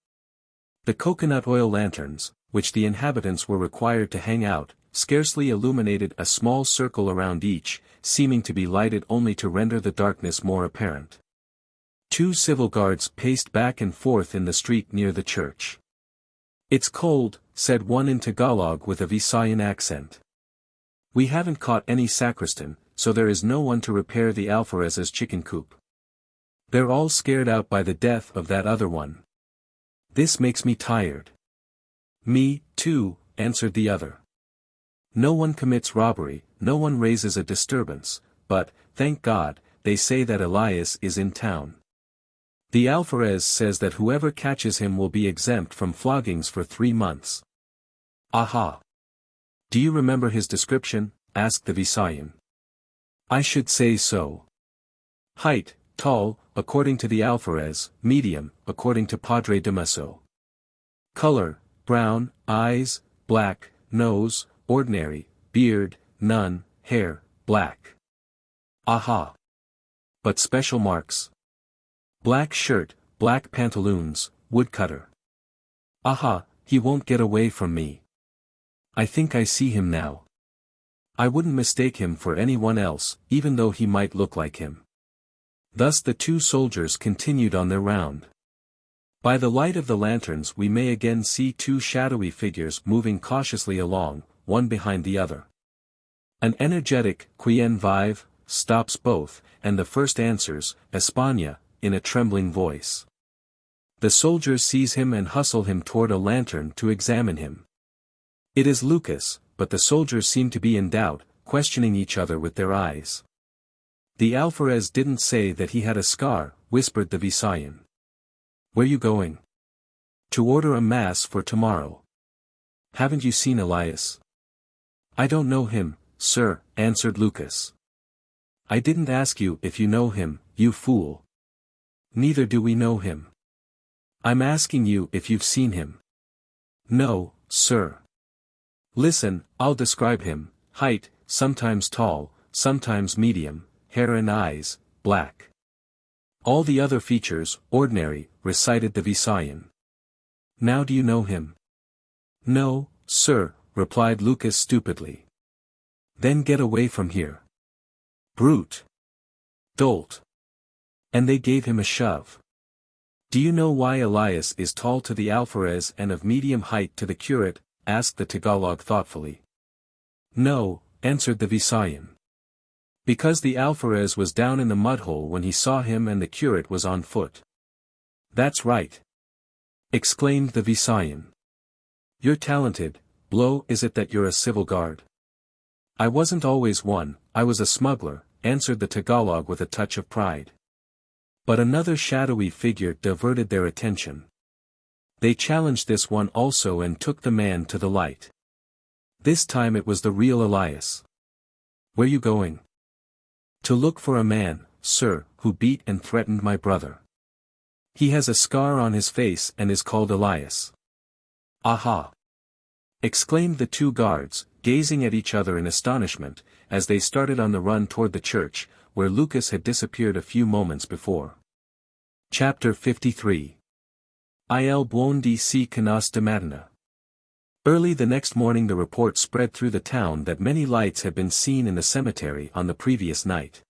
The coconut oil lanterns, which the inhabitants were required to hang out, scarcely illuminated a small circle around each, seeming to be lighted only to render the darkness more apparent. 2 civil guards paced back and forth in the street near the church. "It's cold," said one in Tagalog with a Visayan accent. "We haven't caught any sacristan, so there is no one to repair the alferez's chicken coop. They're all scared out by the death of that other one. This makes me tired." "Me, too," answered the other. "No one commits robbery, no one raises a disturbance, but, thank God, they say that Elias is in town. The alferez says that whoever catches him will be exempt from floggings for 3 months. "Aha! Do you remember his description?" asked the Visayan. "I should say so. Height, tall, according to the alferez, medium, according to Padre Damaso. Color, brown, eyes, black, nose, ordinary, beard, none, hair, black." "Aha! But special marks?" "Black shirt, black pantaloons, woodcutter." "Aha, he won't get away from me. I think I see him now. I wouldn't mistake him for anyone else, even though he might look like him." Thus the 2 soldiers continued on their round. By the light of the lanterns we may again see 2 shadowy figures moving cautiously along, one behind the other. An energetic, "Quien vive?" stops both, and the first answers, "España," in a trembling voice. The soldiers seize him and hustle him toward a lantern to examine him. It is Lucas, but the soldiers seem to be in doubt, questioning each other with their eyes. "The alferez didn't say that he had a scar," whispered the Visayan. "Where you going?" "To order a mass for tomorrow." "Haven't you seen Elias?" "I don't know him, sir," answered Lucas. "I didn't ask you if you know him, you fool." "Neither do we know him. I'm asking you if you've seen him." "No, sir." "Listen, I'll describe him: height, sometimes tall, sometimes medium, hair and eyes, black. All the other features, ordinary," recited the Visayan. "Now do you know him?" "No, sir," replied Lucas stupidly. "Then get away from here. Brute. Dolt." And they gave him a shove. "Do you know why Elias is tall to the alferez and of medium height to the curate?" asked the Tagalog thoughtfully. "No," answered the Visayan. "Because the alferez was down in the mudhole when he saw him and the curate was on foot." "That's right," exclaimed the Visayan. "You're talented. Blow, is it that you're a civil guard?" "I wasn't always one, I was a smuggler," answered the Tagalog with a touch of pride. But another shadowy figure diverted their attention. They challenged this one also and took the man to the light. This time it was the real Elias. "Where you going?" "To look for a man, sir, who beat and threatened my brother. He has a scar on his face and is called Elias." "Aha!" exclaimed the 2 guards, gazing at each other in astonishment, as they started on the run toward the church, where Lucas had disappeared a few moments before. Chapter 53. Il buon di si canas de matina. Early the next morning the report spread through the town that many lights had been seen in the cemetery on the previous night.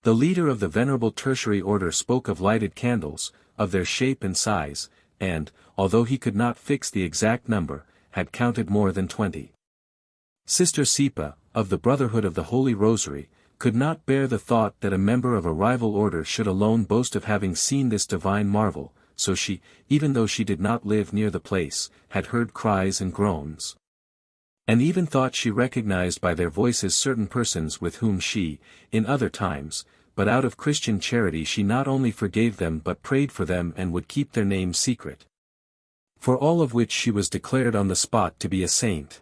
The leader of the Venerable Tertiary Order spoke of lighted candles, of their shape and size, and, although he could not fix the exact number, had counted more than 20. Sister Sipa, of the Brotherhood of the Holy Rosary, could not bear the thought that a member of a rival order should alone boast of having seen this divine marvel, so she, even though she did not live near the place, had heard cries and groans. And even thought she recognized by their voices certain persons with whom she, in other times, but out of Christian charity she not only forgave them but prayed for them and would keep their names secret. For all of which she was declared on the spot to be a saint.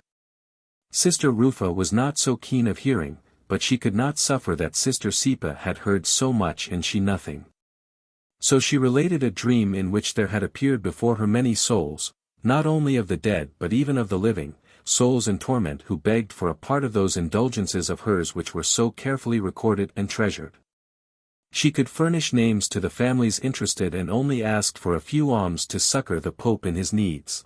Sister Rufa was not so keen of hearing, but she could not suffer that Sister Sipa had heard so much and she nothing. So she related a dream in which there had appeared before her many souls, not only of the dead but even of the living, souls in torment who begged for a part of those indulgences of hers which were so carefully recorded and treasured. She could furnish names to the families interested and only asked for a few alms to succor the Pope in his needs.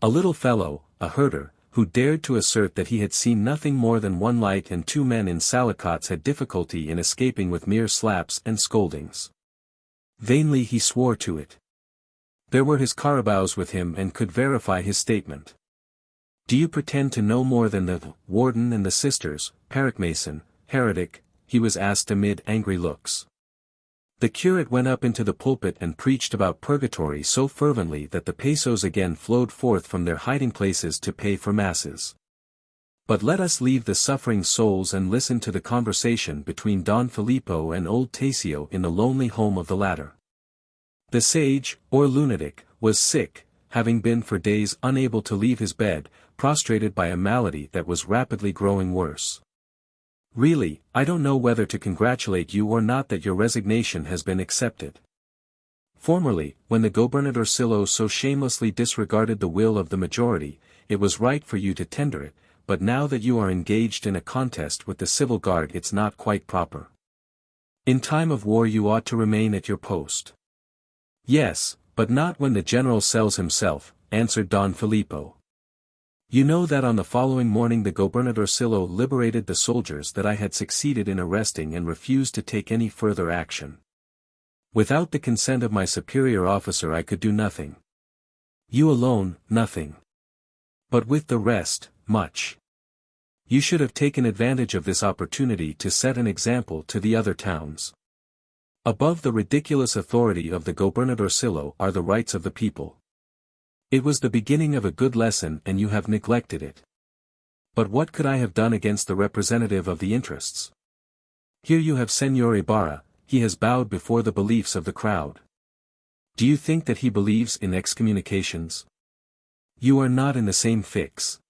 A little fellow, a herder, who dared to assert that he had seen nothing more than one light and two men in salicots had difficulty in escaping with mere slaps and scoldings. Vainly he swore to it. There were his carabaos with him and could verify his statement. Do you pretend to know more than the warden and the sisters, Paracmason, heretic? He was asked amid angry looks. The curate went up into the pulpit and preached about purgatory so fervently that the pesos again flowed forth from their hiding places to pay for masses. But let us leave the suffering souls and listen to the conversation between Don Filippo and old Tasio in the lonely home of the latter. The sage, or lunatic, was sick, having been for days unable to leave his bed, prostrated by a malady that was rapidly growing worse. Really, I don't know whether to congratulate you or not that your resignation has been accepted. Formerly, when the gobernadorcillo so shamelessly disregarded the will of the majority, it was right for you to tender it, but now that you are engaged in a contest with the civil guard it's not quite proper. In time of war you ought to remain at your post. Yes, but not when the general sells himself, answered Don Filippo. You know that on the following morning the gobernadorcillo liberated the soldiers that I had succeeded in arresting and refused to take any further action. Without the consent of my superior officer I could do nothing. You alone, nothing. But with the rest, much. You should have taken advantage of this opportunity to set an example to the other towns. Above the ridiculous authority of the gobernadorcillo are the rights of the people. It was the beginning of a good lesson and you have neglected it. But what could I have done against the representative of the interests? Here you have Señor Ibarra, he has bowed before the beliefs of the crowd. Do you think that he believes in excommunications? You are not in the same fix.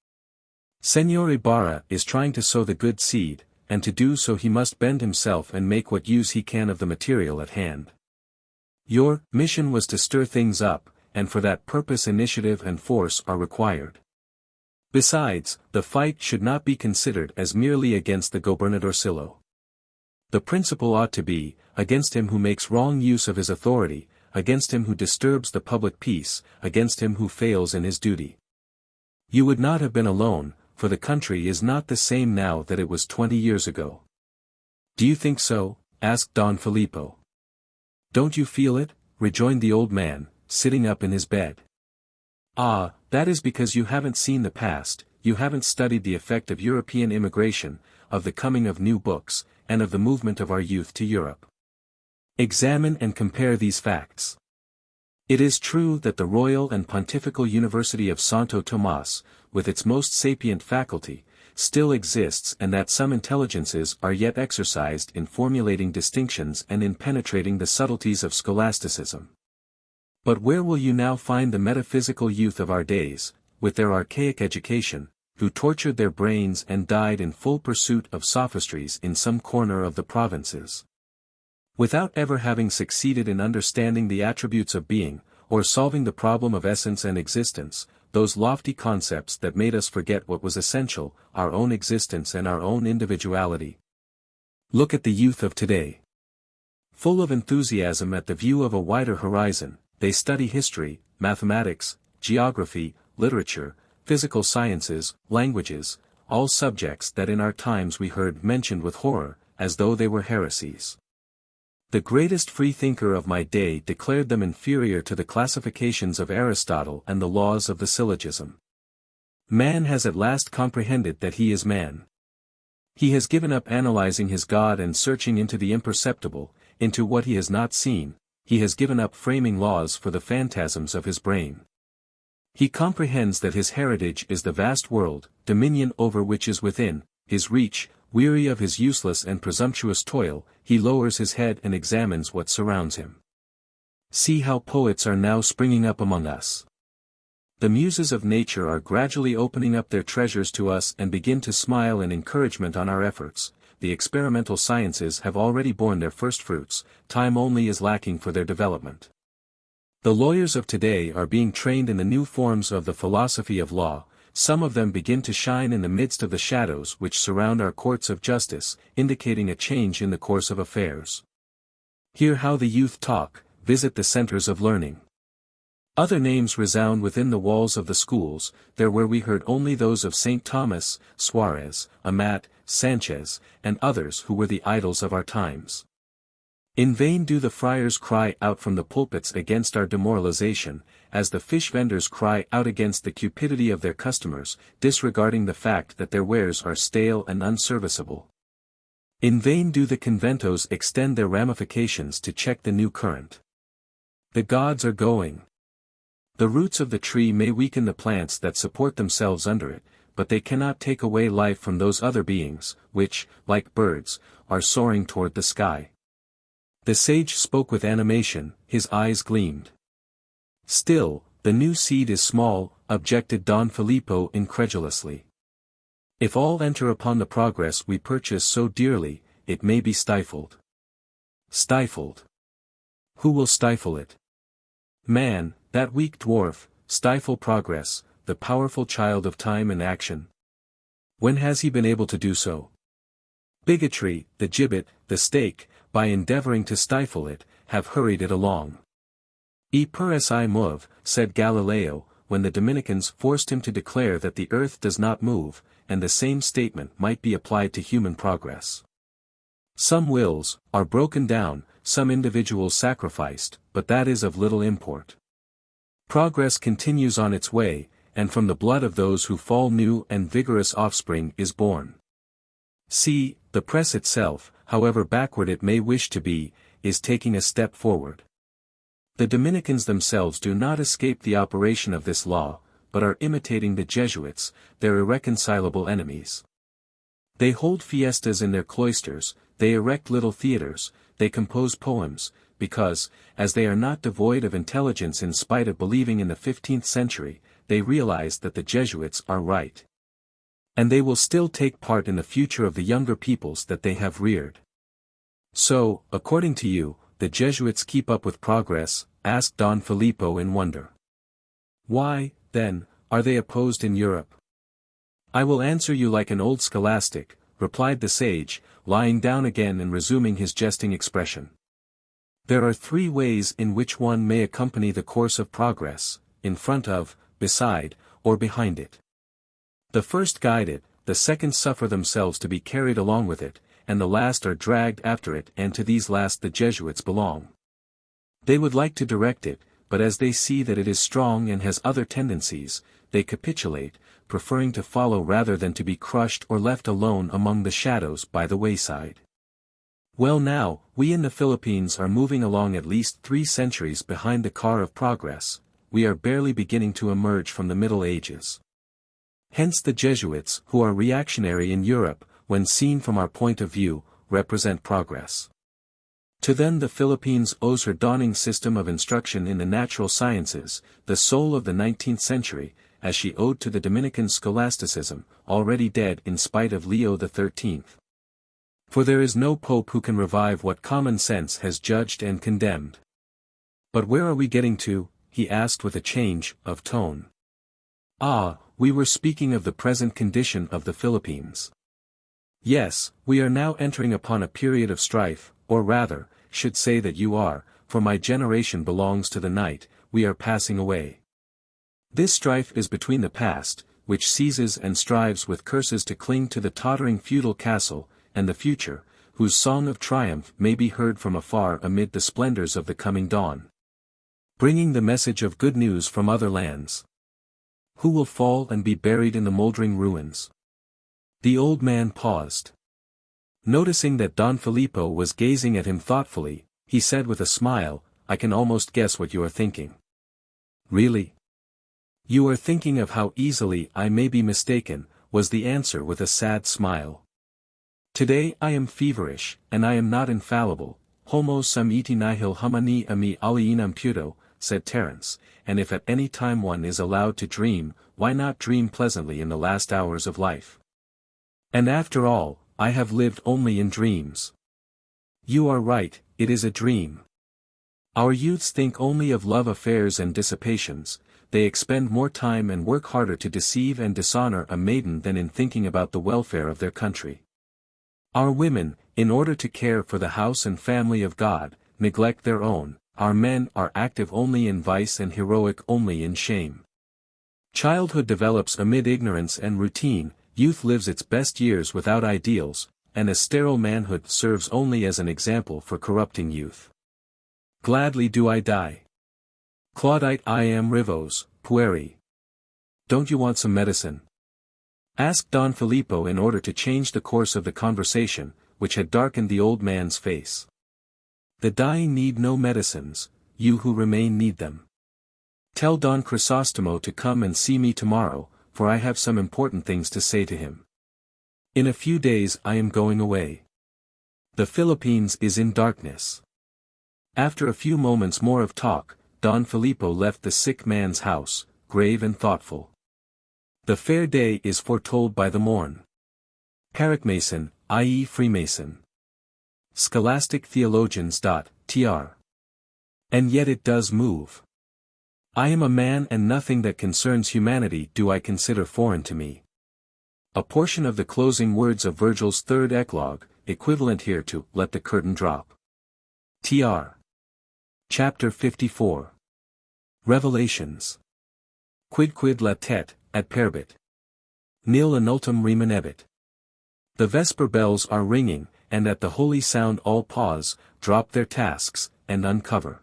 Señor Ibarra is trying to sow the good seed, and to do so he must bend himself and make what use he can of the material at hand. Your mission was to stir things up, and for that purpose initiative and force are required. Besides, the fight should not be considered as merely against the gobernadorcillo. The principle ought to be, against him who makes wrong use of his authority, against him who disturbs the public peace, against him who fails in his duty. You would not have been alone, for the country is not the same now that it was 20 years ago. Do you think so? Asked Don Filippo. Don't you feel it? Rejoined the old man, sitting up in his bed. Ah, that is because you haven't seen the past, you haven't studied the effect of European immigration, of the coming of new books, and of the movement of our youth to Europe. Examine and compare these facts. It is true that the Royal and Pontifical University of Santo Tomas, with its most sapient faculty, still exists and that some intelligences are yet exercised in formulating distinctions and in penetrating the subtleties of scholasticism. But where will you now find the metaphysical youth of our days, with their archaic education, who tortured their brains and died in full pursuit of sophistries in some corner of the provinces? Without ever having succeeded in understanding the attributes of being, or solving the problem of essence and existence, those lofty concepts that made us forget what was essential, our own existence and our own individuality. Look at the youth of today. Full of enthusiasm at the view of a wider horizon, they study history, mathematics, geography, literature, physical sciences, languages, all subjects that in our times we heard mentioned with horror, as though they were heresies. The greatest freethinker of my day declared them inferior to the classifications of Aristotle and the laws of the syllogism. Man has at last comprehended that he is man. He has given up analyzing his God and searching into the imperceptible, into what he has not seen. He has given up framing laws for the phantasms of his brain. He comprehends that his heritage is the vast world, dominion over which is within his reach. Weary of his useless and presumptuous toil, he lowers his head and examines what surrounds him. See how poets are now springing up among us. The muses of nature are gradually opening up their treasures to us and begin to smile in encouragement on our efforts. The experimental sciences have already borne their first fruits, time only is lacking for their development. The lawyers of today are being trained in the new forms of the philosophy of law. Some of them begin to shine in the midst of the shadows which surround our courts of justice, indicating a change in the course of affairs. Hear how the youth talk, visit the centers of learning. Other names resound within the walls of the schools, there where we heard only those of St. Thomas, Suarez, Amat, Sanchez, and others who were the idols of our times. In vain do the friars cry out from the pulpits against our demoralization, as the fish vendors cry out against the cupidity of their customers, disregarding the fact that their wares are stale and unserviceable. In vain do the conventos extend their ramifications to check the new current. The gods are going. The roots of the tree may weaken the plants that support themselves under it, but they cannot take away life from those other beings, which, like birds, are soaring toward the sky. The sage spoke with animation, his eyes gleamed. Still, the new seed is small, objected Don Filippo incredulously. If all enter upon the progress we purchase so dearly, it may be stifled. Stifled. Who will stifle it? Man, that weak dwarf, stifle progress, the powerful child of time and action. When has he been able to do so? Bigotry, the gibbet, the stake, by endeavoring to stifle it, have hurried it along. E per si move, said Galileo, when the Dominicans forced him to declare that the earth does not move, and the same statement might be applied to human progress. Some wills are broken down, some individuals sacrificed, but that is of little import. Progress continues on its way, and from the blood of those who fall new and vigorous offspring is born. See, the press itself, however backward it may wish to be, is taking a step forward. The Dominicans themselves do not escape the operation of this law, but are imitating the Jesuits, their irreconcilable enemies. They hold fiestas in their cloisters, they erect little theaters, they compose poems, because, as they are not devoid of intelligence in spite of believing in the 15th century, they realize that the Jesuits are right. And they will still take part in the future of the younger peoples that they have reared. So, according to you, the Jesuits keep up with progress, asked Don Filippo in wonder. Why, then, are they opposed in Europe? I will answer you like an old scholastic, replied the sage, lying down again and resuming his jesting expression. There are three ways in which one may accompany the course of progress, in front of, beside, or behind it. The first guide it, the second suffer themselves to be carried along with it, and the last are dragged after it, and to these last the Jesuits belong. They would like to direct it, but as they see that it is strong and has other tendencies, they capitulate, preferring to follow rather than to be crushed or left alone among the shadows by the wayside. Well now, we in the Philippines are moving along at least 3 centuries behind the car of progress, we are barely beginning to emerge from the Middle Ages. Hence the Jesuits, who are reactionary in Europe, when seen from our point of view, represent progress. To them the Philippines owes her dawning system of instruction in the natural sciences, the soul of the 19th century, as she owed to the Dominican scholasticism, already dead in spite of Leo XIII. For there is no pope who can revive what common sense has judged and condemned. But where are we getting to? He asked with a change of tone. Ah, we were speaking of the present condition of the Philippines. Yes, we are now entering upon a period of strife, or rather, should say that you are, for my generation belongs to the night, we are passing away. This strife is between the past, which seizes and strives with curses to cling to the tottering feudal castle, and the future, whose song of triumph may be heard from afar amid the splendors of the coming dawn, bringing the message of good news from other lands. Who will fall and be buried in the moldering ruins? The old man paused. Noticing that Don Filippo was gazing at him thoughtfully, he said with a smile, "I can almost guess what you are thinking." "Really?" "You are thinking of how easily I may be mistaken," was the answer with a sad smile. "Today I am feverish, and I am not infallible. Homo sum iti nihil humani ami alienam puto," said Terence, "and if at any time one is allowed to dream, why not dream pleasantly in the last hours of life? And after all, I have lived only in dreams." "You are right, it is a dream. Our youths think only of love affairs and dissipations, they expend more time and work harder to deceive and dishonor a maiden than in thinking about the welfare of their country. Our women, in order to care for the house and family of God, neglect their own, our men are active only in vice and heroic only in shame. Childhood develops amid ignorance and routine, youth lives its best years without ideals, and a sterile manhood serves only as an example for corrupting youth. Gladly do I die. Claudite I am rivos, pueri. Don't you want some medicine?" asked Don Filippo in order to change the course of the conversation, which had darkened the old man's face. "The dying need no medicines, you who remain need them. Tell Don Crisóstomo to come and see me tomorrow, for I have some important things to say to him. In a few days I am going away. The Philippines is in darkness." After a few moments more of talk, Don Filippo left the sick man's house, grave and thoughtful. The fair day is foretold by the morn. Paracmason, i.e. Freemason. Scholastic theologians. Tr. And yet it does move. I am a man and nothing that concerns humanity do I consider foreign to me. A portion of the closing words of Virgil's third eclogue, equivalent here to, "Let the curtain drop." Tr. Chapter 54. Revelations. Quidquid latet, ad perbit. Nil annultum remanebit. The vesper bells are ringing, and at the holy sound all pause, drop their tasks, and uncover.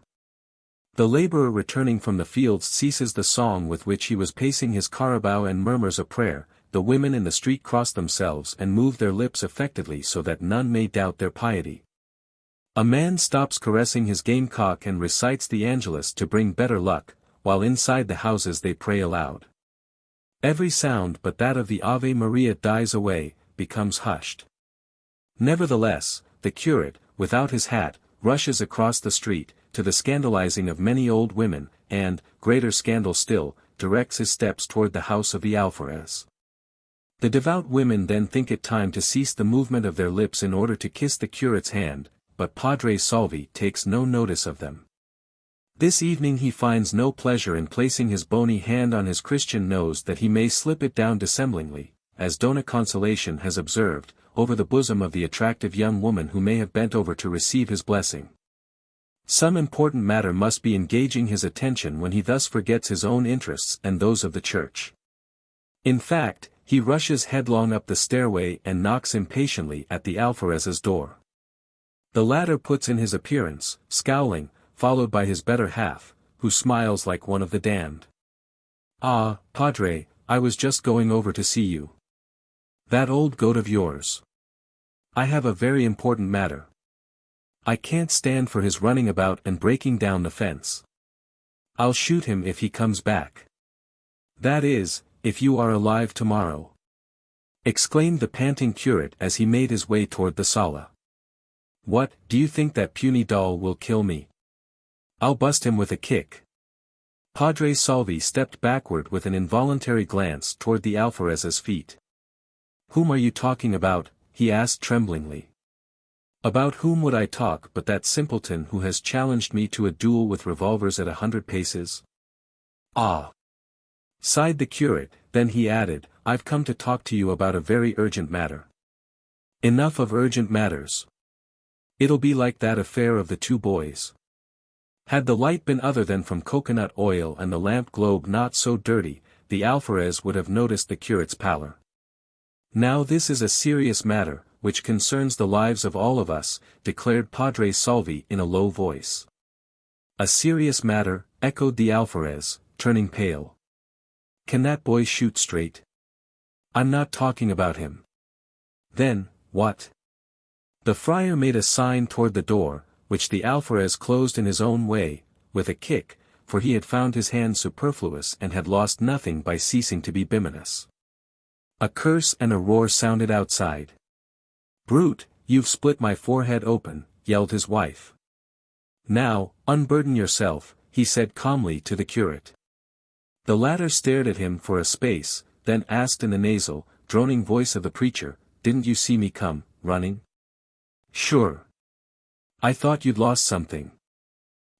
The laborer returning from the fields ceases the song with which he was pacing his carabao and murmurs a prayer. The women in the street cross themselves and move their lips affectedly so that none may doubt their piety. A man stops caressing his gamecock and recites the Angelus to bring better luck, while inside the houses they pray aloud. Every sound but that of the Ave Maria dies away, becomes hushed. Nevertheless, the curate, without his hat, rushes across the street, to the scandalizing of many old women, and, greater scandal still, directs his steps toward the house of the alferez. The devout women then think it time to cease the movement of their lips in order to kiss the curate's hand, but Padre Salvi takes no notice of them. This evening he finds no pleasure in placing his bony hand on his Christian nose that he may slip it down dissemblingly, as Dona Consolation has observed, over the bosom of the attractive young woman who may have bent over to receive his blessing. Some important matter must be engaging his attention when he thus forgets his own interests and those of the church. In fact, he rushes headlong up the stairway and knocks impatiently at the alferez's door. The latter puts in his appearance, scowling, followed by his better half, who smiles like one of the damned. "Ah, Padre, I was just going over to see you. That old goat of yours. I have a very important matter. I can't stand for his running about and breaking down the fence. I'll shoot him if he comes back. That is, if you are alive tomorrow," exclaimed the panting curate as he made his way toward the sala. "What, do you think that puny doll will kill me? I'll bust him with a kick." Padre Salvi stepped backward with an involuntary glance toward the alferez's feet. "Whom are you talking about?" he asked tremblingly. "About whom would I talk but that simpleton who has challenged me to a duel with revolvers at 100 paces? Ah!" sighed the curate, then he added, "I've come to talk to you about a very urgent matter." "Enough of urgent matters. It'll be like that affair of the two boys." Had the light been other than from coconut oil and the lamp globe not so dirty, the alferez would have noticed the curate's pallor. "Now this is a serious matter, which concerns the lives of all of us," declared Padre Salvi in a low voice. "A serious matter," echoed the alferez, turning pale. "Can that boy shoot straight?" "I'm not talking about him." "Then, what?" The friar made a sign toward the door, which the alferez closed in his own way, with a kick, for he had found his hand superfluous and had lost nothing by ceasing to be biminous. A curse and a roar sounded outside. "Brute, you've split my forehead open," yelled his wife. "Now, unburden yourself," he said calmly to the curate. The latter stared at him for a space, then asked in the nasal, droning voice of the preacher, "Didn't you see me come, running?" "Sure. I thought you'd lost something."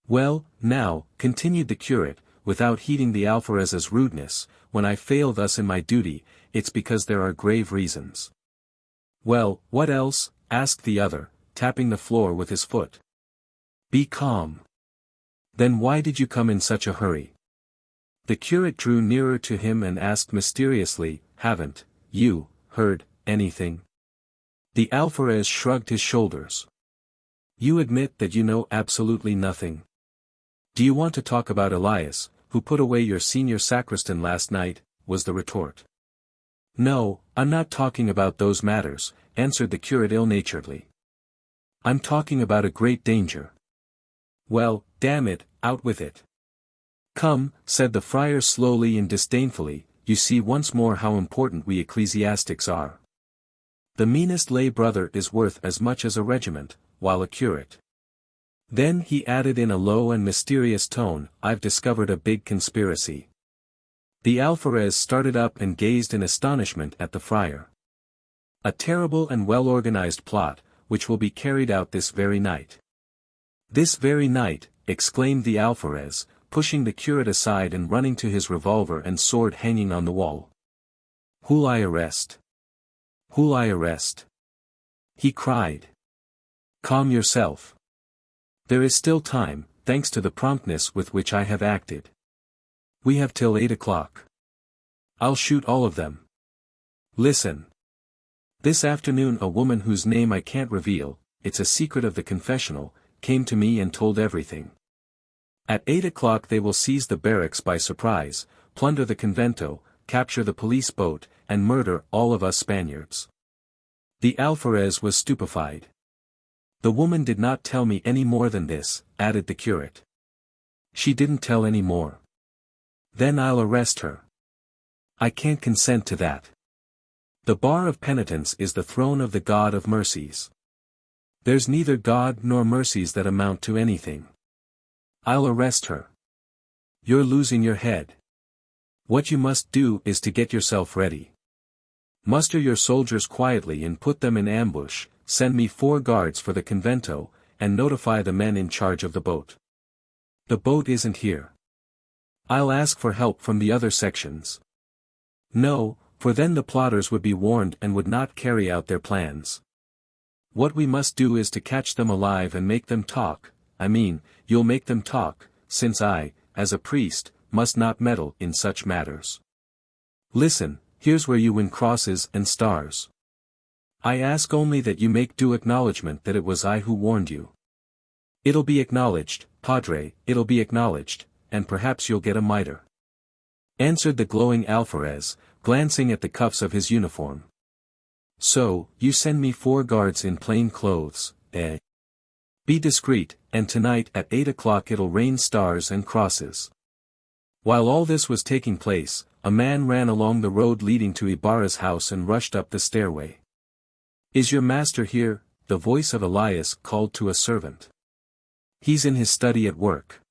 "Well, now," continued the curate, without heeding the alferez's rudeness, "when I fail thus in my duty, it's because there are grave reasons." "Well, what else?" asked the other, tapping the floor with his foot. "Be calm. Then why did you come in such a hurry?" The curate drew nearer to him and asked mysteriously, "Haven't you heard anything?" The alferez shrugged his shoulders. "You admit that you know absolutely nothing? Do you want to talk about Elias, who put away your senior sacristan last night?" was the retort. "No, I'm not talking about those matters," answered the curate ill-naturedly. "I'm talking about a great danger." "Well, damn it, out with it." "Come," said the friar slowly and disdainfully, "you see once more how important we ecclesiastics are. The meanest lay brother is worth as much as a regiment, while a curate." Then he added in a low and mysterious tone, "I've discovered a big conspiracy." The alferez started up and gazed in astonishment at the friar. "A terrible and well-organized plot, which will be carried out this very night." "This very night," exclaimed the alferez, pushing the curate aside and running to his revolver and sword hanging on the wall. "Who'll I arrest? Who'll I arrest?" he cried. "Calm yourself. There is still time, thanks to the promptness with which I have acted. We have till 8 o'clock. I'll shoot all of them. Listen. This afternoon a woman whose name I can't reveal, it's a secret of the confessional, came to me and told everything. At 8 o'clock they will seize the barracks by surprise, plunder the convento, capture the police boat, and murder all of us Spaniards." The alferez was stupefied. "The woman did not tell me any more than this," added the curate. "She didn't tell any more. Then I'll arrest her." "I can't consent to that. The bar of penitence is the throne of the God of mercies. There's neither God nor mercies that amount to anything. I'll arrest her." "You're losing your head. What you must do is to get yourself ready. Muster your soldiers quietly and put them in ambush, send me 4 guards for the convento, and notify the men in charge of the boat. The boat isn't here. I'll ask for help from the other sections." "No, for then the plotters would be warned and would not carry out their plans. What we must do is to catch them alive and make them talk. You'll make them talk, since I, as a priest, must not meddle in such matters. Listen, here's where you win crosses and stars. I ask only that you make due acknowledgement that it was I who warned you." "It'll be acknowledged, Padre, it'll be acknowledged, and perhaps you'll get a mitre," answered the glowing alferez, glancing at the cuffs of his uniform. "So, you send me 4 guards in plain clothes, eh? Be discreet, and tonight at 8 o'clock it'll rain stars and crosses." While all this was taking place, a man ran along the road leading to Ibarra's house and rushed up the stairway. "Is your master here?" the voice of Elias called to a servant. "He's in his study at work."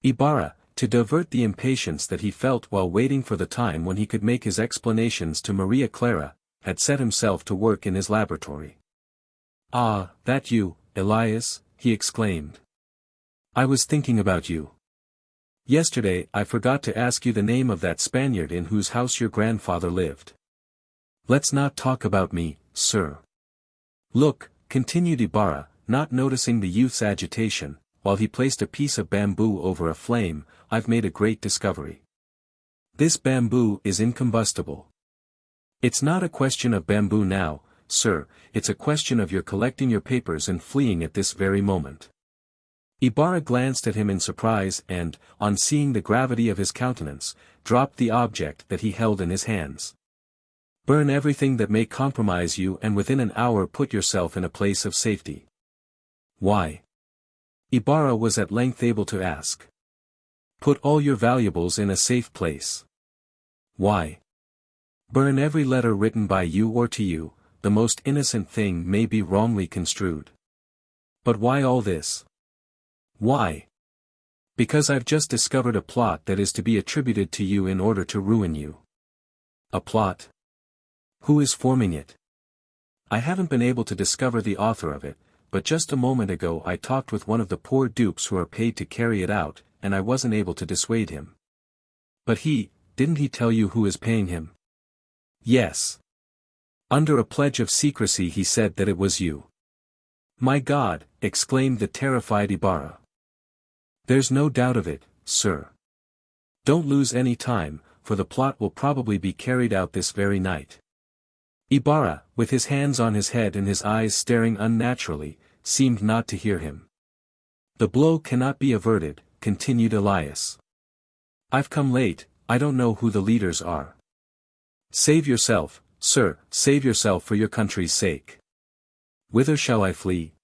Ibarra, to divert the impatience that he felt while waiting for the time when he could make his explanations to María Clara, had set himself to work in his laboratory. "Ah, that you, Elias?" he exclaimed. "I was thinking about you. Yesterday I forgot to ask you the name of that Spaniard in whose house your grandfather lived." "Let's not talk about me, sir. Look," continued Ibarra, not noticing the youth's agitation, while he placed a piece of bamboo over a flame, "I've made a great discovery. This bamboo is incombustible. It's not a question of bamboo now, sir, it's a question of your collecting your papers and fleeing at this very moment." Ibarra glanced at him in surprise and, on seeing the gravity of his countenance, dropped the object that he held in his hands. Burn everything that may compromise you and within an hour put yourself in a place of safety. Why? Ibarra was at length able to ask. Put all your valuables in a safe place. Why? Burn every letter written by you or to you, the most innocent thing may be wrongly construed. But why all this? Why? Because I've just discovered a plot that is to be attributed to you in order to ruin you. A plot? Who is forming it? I haven't been able to discover the author of it, but just a moment ago I talked with one of the poor dupes who are paid to carry it out, and I wasn't able to dissuade him. But didn't he tell you who is paying him? Yes. Under a pledge of secrecy he said that it was you. My God, exclaimed the terrified Ibarra. There's no doubt of it, sir. Don't lose any time, for the plot will probably be carried out this very night. Ibarra, with his hands on his head and his eyes staring unnaturally, seemed not to hear him. The blow cannot be averted, continued Elias. I've come late, I don't know who the leaders are. Save yourself, sir, save yourself for your country's sake. Whither shall I flee?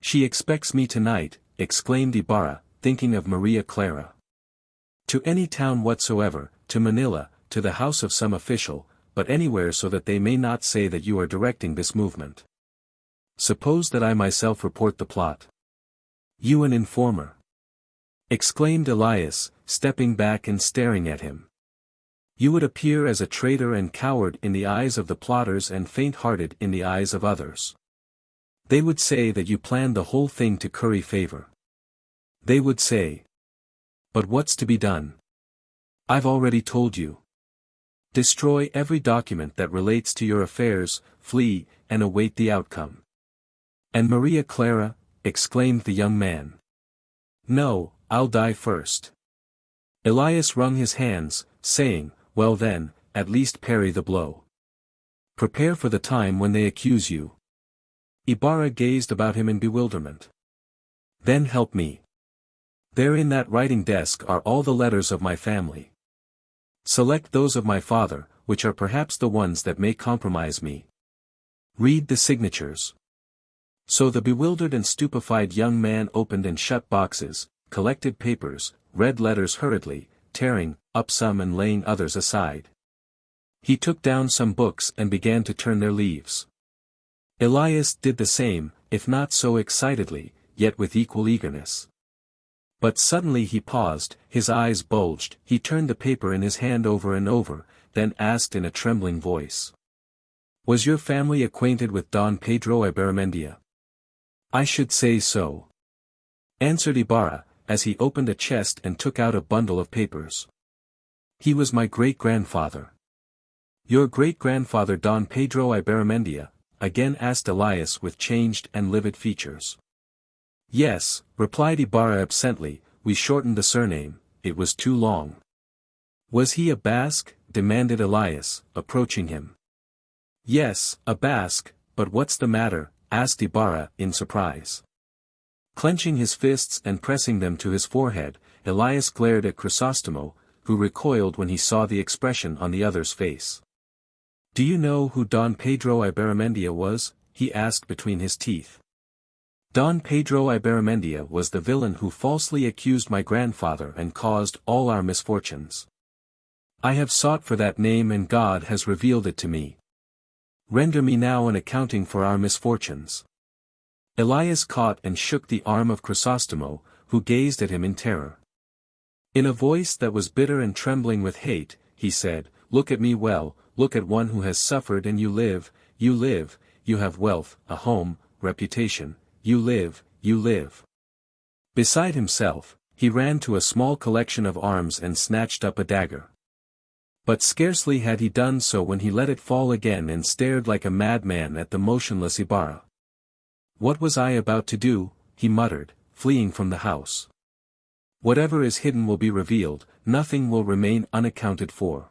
She expects me tonight, exclaimed Ibarra, thinking of Maria Clara. To any town whatsoever, to Manila, to the house of some official, but anywhere so that they may not say that you are directing this movement. Suppose that I myself report the plot. You an informer? Exclaimed Elias, stepping back and staring at him. You would appear as a traitor and coward in the eyes of the plotters and faint-hearted in the eyes of others. They would say that you planned the whole thing to curry favor. They would say. But what's to be done? I've already told you. Destroy every document that relates to your affairs, flee, and await the outcome. And Maria Clara, exclaimed the young man. No, I'll die first. Elias wrung his hands, saying, well then, at least parry the blow. Prepare for the time when they accuse you. Ibarra gazed about him in bewilderment. Then help me. There in that writing desk are all the letters of my family. Select those of my father, which are perhaps the ones that may compromise me. Read the signatures. So the bewildered and stupefied young man opened and shut boxes, collected papers, read letters hurriedly, tearing up some and laying others aside. He took down some books and began to turn their leaves. Elias did the same, if not so excitedly, yet with equal eagerness. But suddenly he paused, his eyes bulged, he turned the paper in his hand over and over, then asked in a trembling voice. Was your family acquainted with Don Pedro Ibarramendia? I should say so. Answered Ibarra, as he opened a chest and took out a bundle of papers. He was my great-grandfather. Your great-grandfather Don Pedro Ibarramendia? Again asked Elias with changed and livid features. Yes, replied Ibarra absently, we shortened the surname, it was too long. Was he a Basque? Demanded Elias, approaching him. Yes, a Basque, but what's the matter? Asked Ibarra, in surprise. Clenching his fists and pressing them to his forehead, Elias glared at Crisóstomo, who recoiled when he saw the expression on the other's face. Do you know who Don Pedro Ibarramendia was? He asked between his teeth. Don Pedro Ibarramendia was the villain who falsely accused my grandfather and caused all our misfortunes. I have sought for that name and God has revealed it to me. Render me now an accounting for our misfortunes. Elias caught and shook the arm of Crisóstomo, who gazed at him in terror. In a voice that was bitter and trembling with hate, he said, Look at me well, look at one who has suffered and you live, you have wealth, a home, reputation. You live. Beside himself, he ran to a small collection of arms and snatched up a dagger. But scarcely had he done so when he let it fall again and stared like a madman at the motionless Ibarra. What was I about to do? He muttered, fleeing from the house. Whatever is hidden will be revealed, nothing will remain unaccounted for.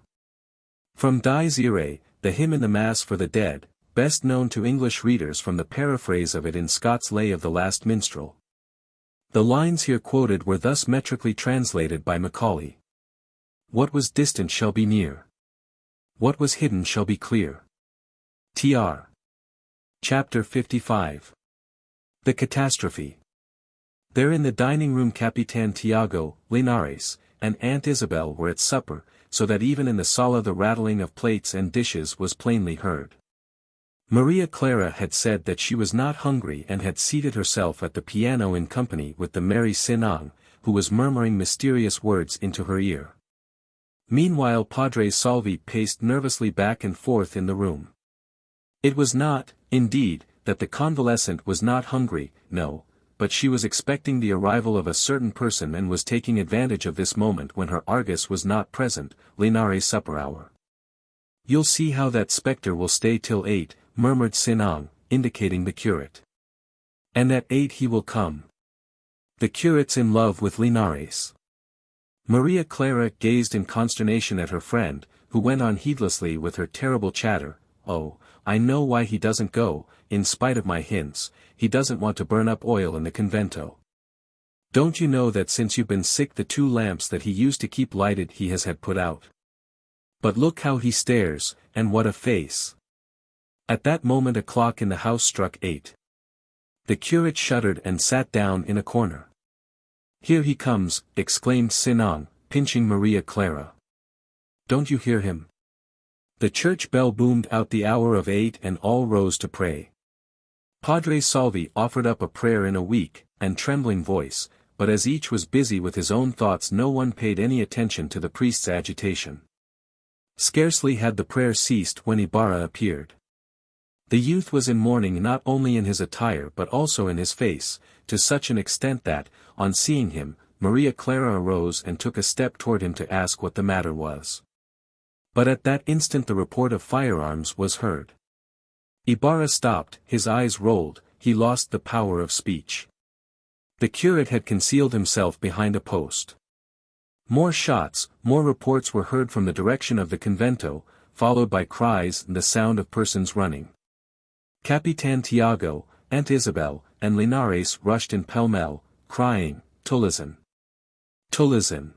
From Dies Irae, the hymn in the Mass for the Dead, best known to English readers from the paraphrase of it in Scott's Lay of the Last Minstrel. The lines here quoted were thus metrically translated by Macaulay. What was distant shall be near. What was hidden shall be clear. Tr. Chapter 55. The Catastrophe. There in the dining room Capitan Tiago, Linares, and Aunt Isabel were at supper, so that even in the sala the rattling of plates and dishes was plainly heard. Maria Clara had said that she was not hungry and had seated herself at the piano in company with the merry Sinang, who was murmuring mysterious words into her ear. Meanwhile Padre Salvi paced nervously back and forth in the room. It was not, indeed, that the convalescent was not hungry, no, but she was expecting the arrival of a certain person and was taking advantage of this moment when her Argus was not present, Linares' supper hour. "You'll see how that spectre will stay till 8, murmured Sinang, indicating the curate. "And at 8 he will come. The curate's in love with Linares." Maria Clara gazed in consternation at her friend, who went on heedlessly with her terrible chatter. "Oh, I know why he doesn't go, in spite of my hints, he doesn't want to burn up oil in the convento. Don't you know that since you've been sick the 2 lamps that he used to keep lighted he has had put out? But look how he stares, and what a face." At that moment a clock in the house struck 8. The curate shuddered and sat down in a corner. "Here he comes," exclaimed Sinang, pinching Maria Clara. "Don't you hear him?" The church bell boomed out the hour of 8 and all rose to pray. Padre Salvi offered up a prayer in a weak and trembling voice, but as each was busy with his own thoughts no one paid any attention to the priest's agitation. Scarcely had the prayer ceased when Ibarra appeared. The youth was in mourning not only in his attire but also in his face, to such an extent that, on seeing him, Maria Clara arose and took a step toward him to ask what the matter was. But at that instant the report of firearms was heard. Ibarra stopped, his eyes rolled, he lost the power of speech. The curate had concealed himself behind a post. More shots, more reports were heard from the direction of the convento, followed by cries and the sound of persons running. Capitan Tiago, Aunt Isabel, and Linares rushed in pell-mell, crying, "Tulizan! Tulizan!"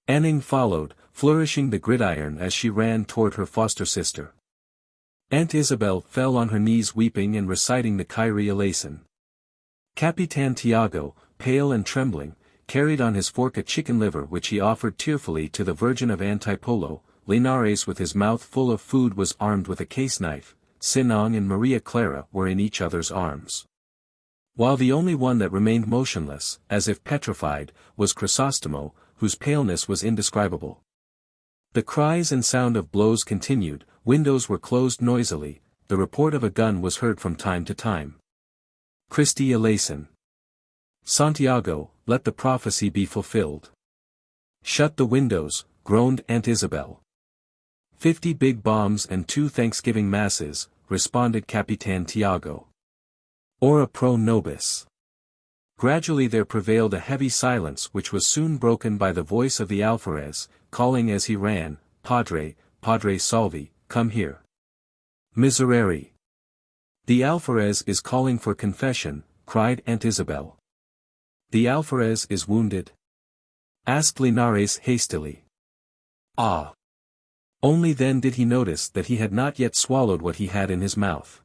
Anning followed, flourishing the gridiron as she ran toward her foster sister. Aunt Isabel fell on her knees weeping and reciting the Kyrie eleison. Capitan Tiago, pale and trembling, carried on his fork a chicken liver which he offered tearfully to the Virgin of Antipolo. Linares with his mouth full of food was armed with a case knife. Sinang and Maria Clara were in each other's arms. While the only one that remained motionless, as if petrified, was Crisóstomo, whose paleness was indescribable. The cries and sound of blows continued, windows were closed noisily, the report of a gun was heard from time to time. Christi eleison. Santiago, let the prophecy be fulfilled. Shut the windows, groaned Aunt Isabel. 50 big bombs and 2 Thanksgiving masses, responded Capitan Tiago. Ora pro nobis. Gradually there prevailed a heavy silence which was soon broken by the voice of the alferez, calling as he ran, Padre Salvi, come here. Miserere. The alferez is calling for confession, cried Aunt Isabel. The alferez is wounded? Asked Linares hastily. Ah! Only then did he notice that he had not yet swallowed what he had in his mouth.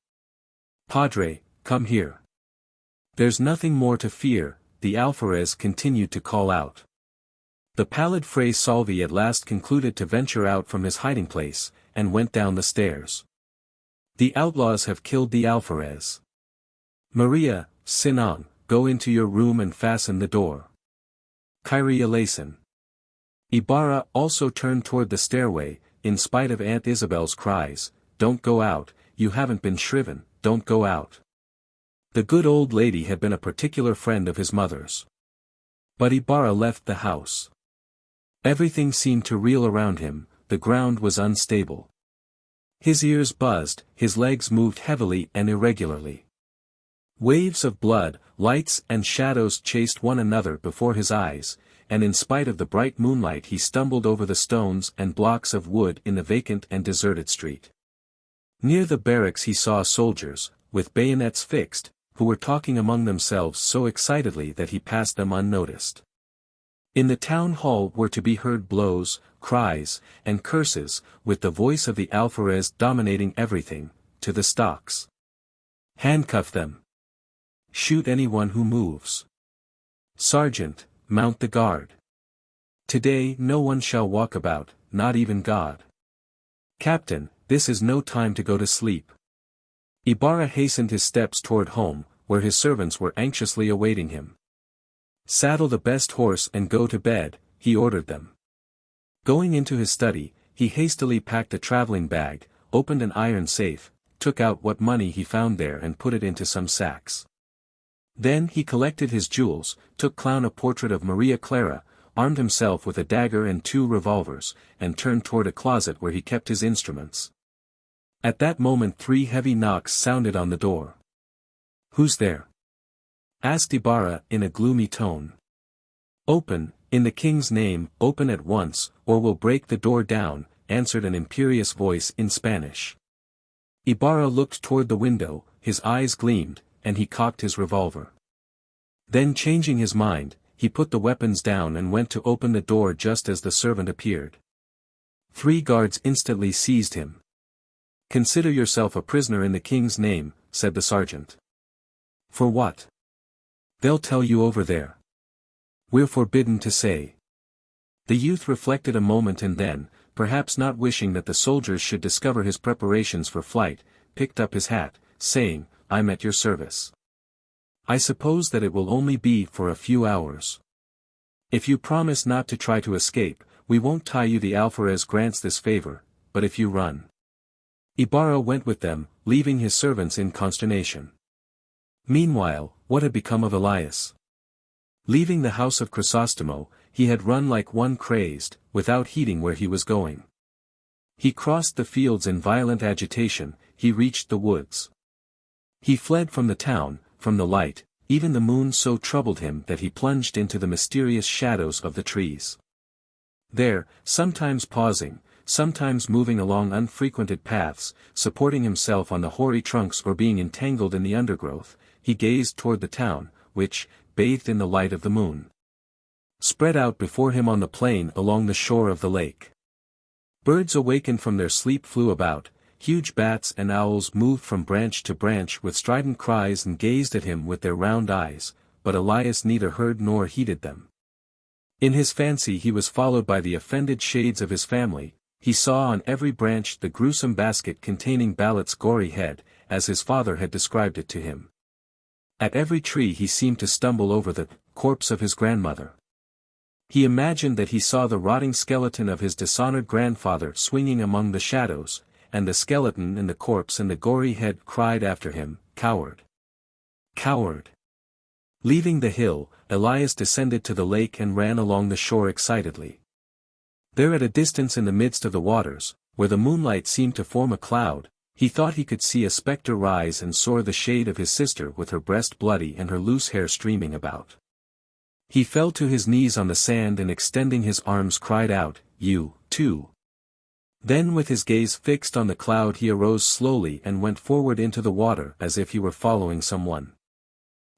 Padre, come here. There's nothing more to fear, the alferez continued to call out. The pallid Fray Salvi at last concluded to venture out from his hiding place, and went down the stairs. The outlaws have killed the alferez. Maria, Sinang, go into your room and fasten the door. Kyrie eleison. Ibarra also turned toward the stairway, in spite of Aunt Isabel's cries, don't go out, you haven't been shriven, don't go out. The good old lady had been a particular friend of his mother's. But Ibarra left the house. Everything seemed to reel around him, the ground was unstable. His ears buzzed, his legs moved heavily and irregularly. Waves of blood, lights and shadows chased one another before his eyes, and in spite of the bright moonlight he stumbled over the stones and blocks of wood in the vacant and deserted street. Near the barracks he saw soldiers, with bayonets fixed, who were talking among themselves so excitedly that he passed them unnoticed. In the town hall were to be heard blows, cries, and curses, with the voice of the alferez dominating everything, to the stocks. Handcuff them. Shoot anyone who moves. Sergeant, mount the guard. Today no one shall walk about, not even God. Captain, this is no time to go to sleep. Ibarra hastened his steps toward home, where his servants were anxiously awaiting him. Saddle the best horse and go to bed, he ordered them. Going into his study, he hastily packed a traveling bag, opened an iron safe, took out what money he found there and put it into some sacks. Then he collected his jewels, took down a portrait of María Clara, armed himself with a dagger and 2 revolvers, and turned toward a closet where he kept his instruments. At that moment 3 heavy knocks sounded on the door. "Who's there?" asked Ibarra in a gloomy tone. "Open, in the king's name, open at once, or we'll break the door down," answered an imperious voice in Spanish. Ibarra looked toward the window, his eyes gleamed, and he cocked his revolver. Then changing his mind, he put the weapons down and went to open the door just as the servant appeared. 3 guards instantly seized him. "Consider yourself a prisoner in the king's name," said the sergeant. "For what?" "They'll tell you over there." "We're forbidden to say." The youth reflected a moment and then, perhaps not wishing that the soldiers should discover his preparations for flight, picked up his hat, saying, "I'm at your service. I suppose that it will only be for a few hours. If you promise not to try to escape, we won't tie you. The alferez grants this favor, but if you run." Ibarra went with them, leaving his servants in consternation. Meanwhile, what had become of Elias? Leaving the house of Crisóstomo, he had run like one crazed, without heeding where he was going. He crossed the fields in violent agitation, he reached the woods. He fled from the town, from the light, even the moon so troubled him that he plunged into the mysterious shadows of the trees. There, sometimes pausing, sometimes moving along unfrequented paths, supporting himself on the hoary trunks or being entangled in the undergrowth, he gazed toward the town, which, bathed in the light of the moon, spread out before him on the plain along the shore of the lake. Birds awakened from their sleep flew about, huge bats and owls moved from branch to branch with strident cries and gazed at him with their round eyes, but Elias neither heard nor heeded them. In his fancy he was followed by the offended shades of his family, he saw on every branch the gruesome basket containing Balot's gory head, as his father had described it to him. At every tree he seemed to stumble over the corpse of his grandmother. He imagined that he saw the rotting skeleton of his dishonored grandfather swinging among the shadows, and the skeleton and the corpse and the gory head cried after him, "Coward! Coward!" Leaving the hill, Elias descended to the lake and ran along the shore excitedly. There at a distance in the midst of the waters, where the moonlight seemed to form a cloud, he thought he could see a spectre rise and soar the shade of his sister with her breast bloody and her loose hair streaming about. He fell to his knees on the sand and extending his arms cried out, "You, too!" Then with his gaze fixed on the cloud he arose slowly and went forward into the water as if he were following someone.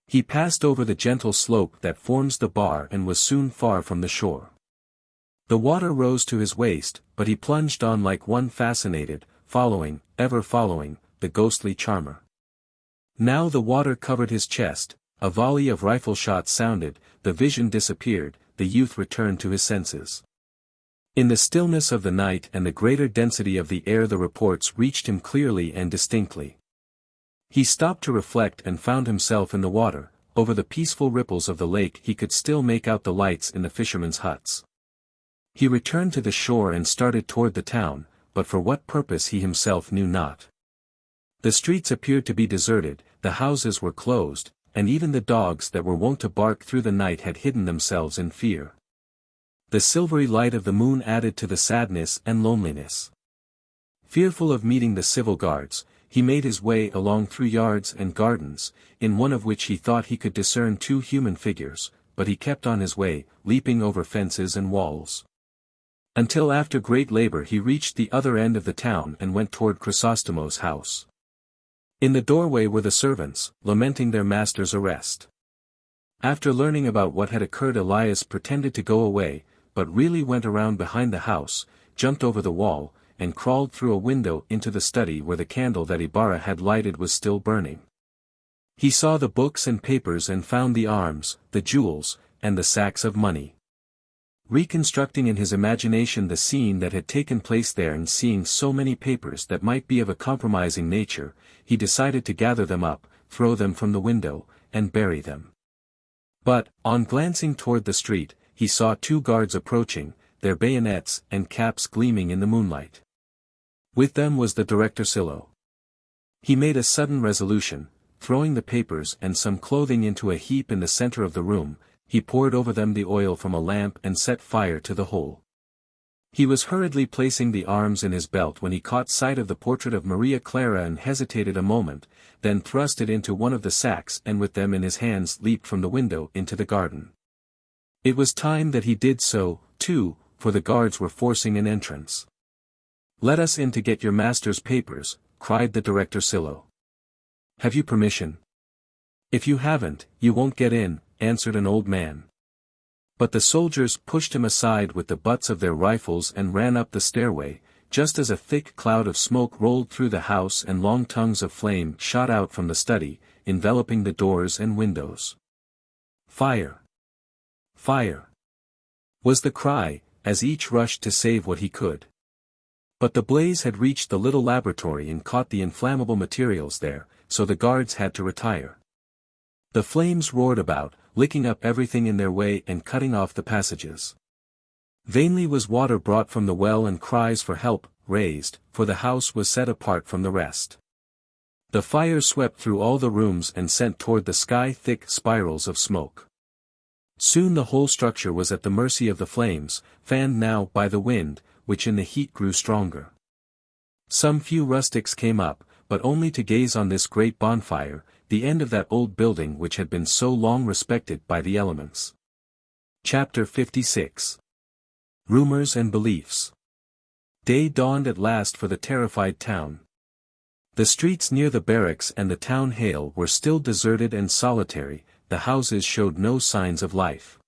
He passed over the gentle slope that forms the bar and was soon far from the shore. The water rose to his waist, but he plunged on like one fascinated, following, ever following, the ghostly charmer. Now the water covered his chest, a volley of rifle shots sounded, the vision disappeared, the youth returned to his senses. In the stillness of the night and the greater density of the air the reports reached him clearly and distinctly. He stopped to reflect and found himself in the water, over the peaceful ripples of the lake he could still make out the lights in the fishermen's huts. He returned to the shore and started toward the town, but for what purpose he himself knew not. The streets appeared to be deserted, the houses were closed, and even the dogs that were wont to bark through the night had hidden themselves in fear. The silvery light of the moon added to the sadness and loneliness. Fearful of meeting the civil guards, he made his way along through yards and gardens, in one of which he thought he could discern 2 human figures, but he kept on his way, leaping over fences and walls. Until after great labor he reached the other end of the town and went toward Crisóstomo's house. In the doorway were the servants, lamenting their master's arrest. After learning about what had occurred, Elias pretended to go away, but really went around behind the house, jumped over the wall, and crawled through a window into the study where the candle that Ibarra had lighted was still burning. He saw the books and papers and found the arms, the jewels, and the sacks of money. Reconstructing in his imagination the scene that had taken place there and seeing so many papers that might be of a compromising nature, he decided to gather them up, throw them from the window, and bury them. But, on glancing toward the street, he saw two guards approaching, their bayonets and caps gleaming in the moonlight. With them was the directorcillo. He made a sudden resolution. Throwing the papers and some clothing into a heap in the center of the room, he poured over them the oil from a lamp and set fire to the whole. He was hurriedly placing the arms in his belt when he caught sight of the portrait of María Clara and hesitated a moment, then thrust it into one of the sacks and with them in his hands leaped from the window into the garden. It was time that he did so, too, for the guards were forcing an entrance. "Let us in to get your master's papers," cried the directorcillo. "Have you permission?" "If you haven't, you won't get in," answered an old man. But the soldiers pushed him aside with the butts of their rifles and ran up the stairway, just as a thick cloud of smoke rolled through the house and long tongues of flame shot out from the study, enveloping the doors and windows. "Fire! Fire!" was the cry, as each rushed to save what he could. But the blaze had reached the little laboratory and caught the inflammable materials there, so the guards had to retire. The flames roared about, licking up everything in their way and cutting off the passages. Vainly was water brought from the well and cries for help raised, for the house was set apart from the rest. The fire swept through all the rooms and sent toward the sky thick spirals of smoke. Soon the whole structure was at the mercy of the flames, fanned now by the wind, which in the heat grew stronger. Some few rustics came up, but only to gaze on this great bonfire, the end of that old building which had been so long respected by the elements. Chapter 56. Rumors and Beliefs. Day dawned at last for the terrified town. The streets near the barracks and the town hale were still deserted and solitary, the houses showed no signs of life.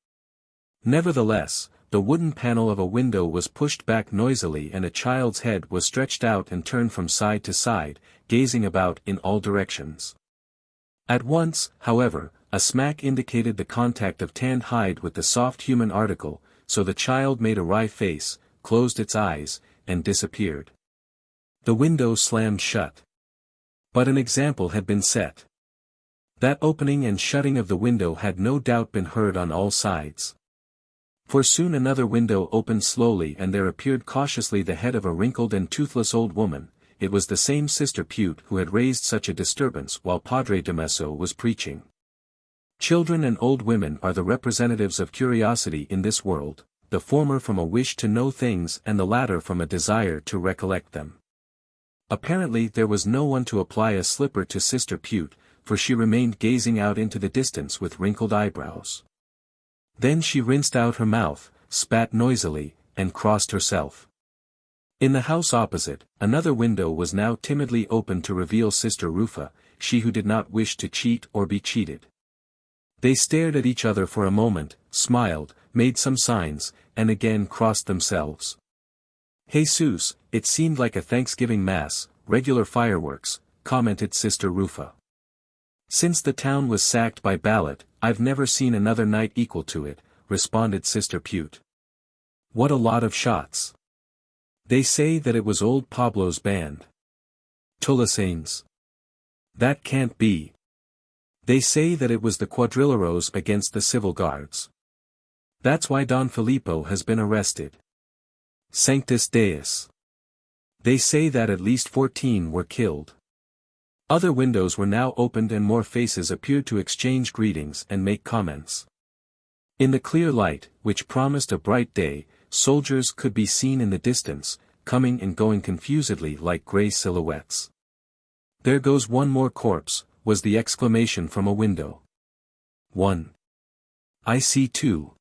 Nevertheless, the wooden panel of a window was pushed back noisily and a child's head was stretched out and turned from side to side, gazing about in all directions. At once, however, a smack indicated the contact of tanned hide with the soft human article, so the child made a wry face, closed its eyes, and disappeared. The window slammed shut. But an example had been set. That opening and shutting of the window had no doubt been heard on all sides. For soon another window opened slowly and there appeared cautiously the head of a wrinkled and toothless old woman. It was the same Sister Pute who had raised such a disturbance while Padre Dameso was preaching. Children and old women are the representatives of curiosity in this world, the former from a wish to know things and the latter from a desire to recollect them. Apparently there was no one to apply a slipper to Sister Pute, for she remained gazing out into the distance with wrinkled eyebrows. Then she rinsed out her mouth, spat noisily, and crossed herself. In the house opposite, another window was now timidly opened to reveal Sister Rufa, she who did not wish to cheat or be cheated. They stared at each other for a moment, smiled, made some signs, and again crossed themselves. "Jesus, it seemed like a Thanksgiving Mass, regular fireworks," commented Sister Rufa. "Since the town was sacked by ballot, I've never seen another night equal to it," responded Sister Pute. "What a lot of shots. They say that it was old Pablo's band. Tulasanes. That can't be. They say that it was the quadrilleros against the civil guards. That's why Don Filippo has been arrested. Sanctus Deus. They say that at least 14 were killed." Other windows were now opened and more faces appeared to exchange greetings and make comments. In the clear light, which promised a bright day, soldiers could be seen in the distance, coming and going confusedly like gray silhouettes. "There goes one more corpse," was the exclamation from a window. "One. I see two."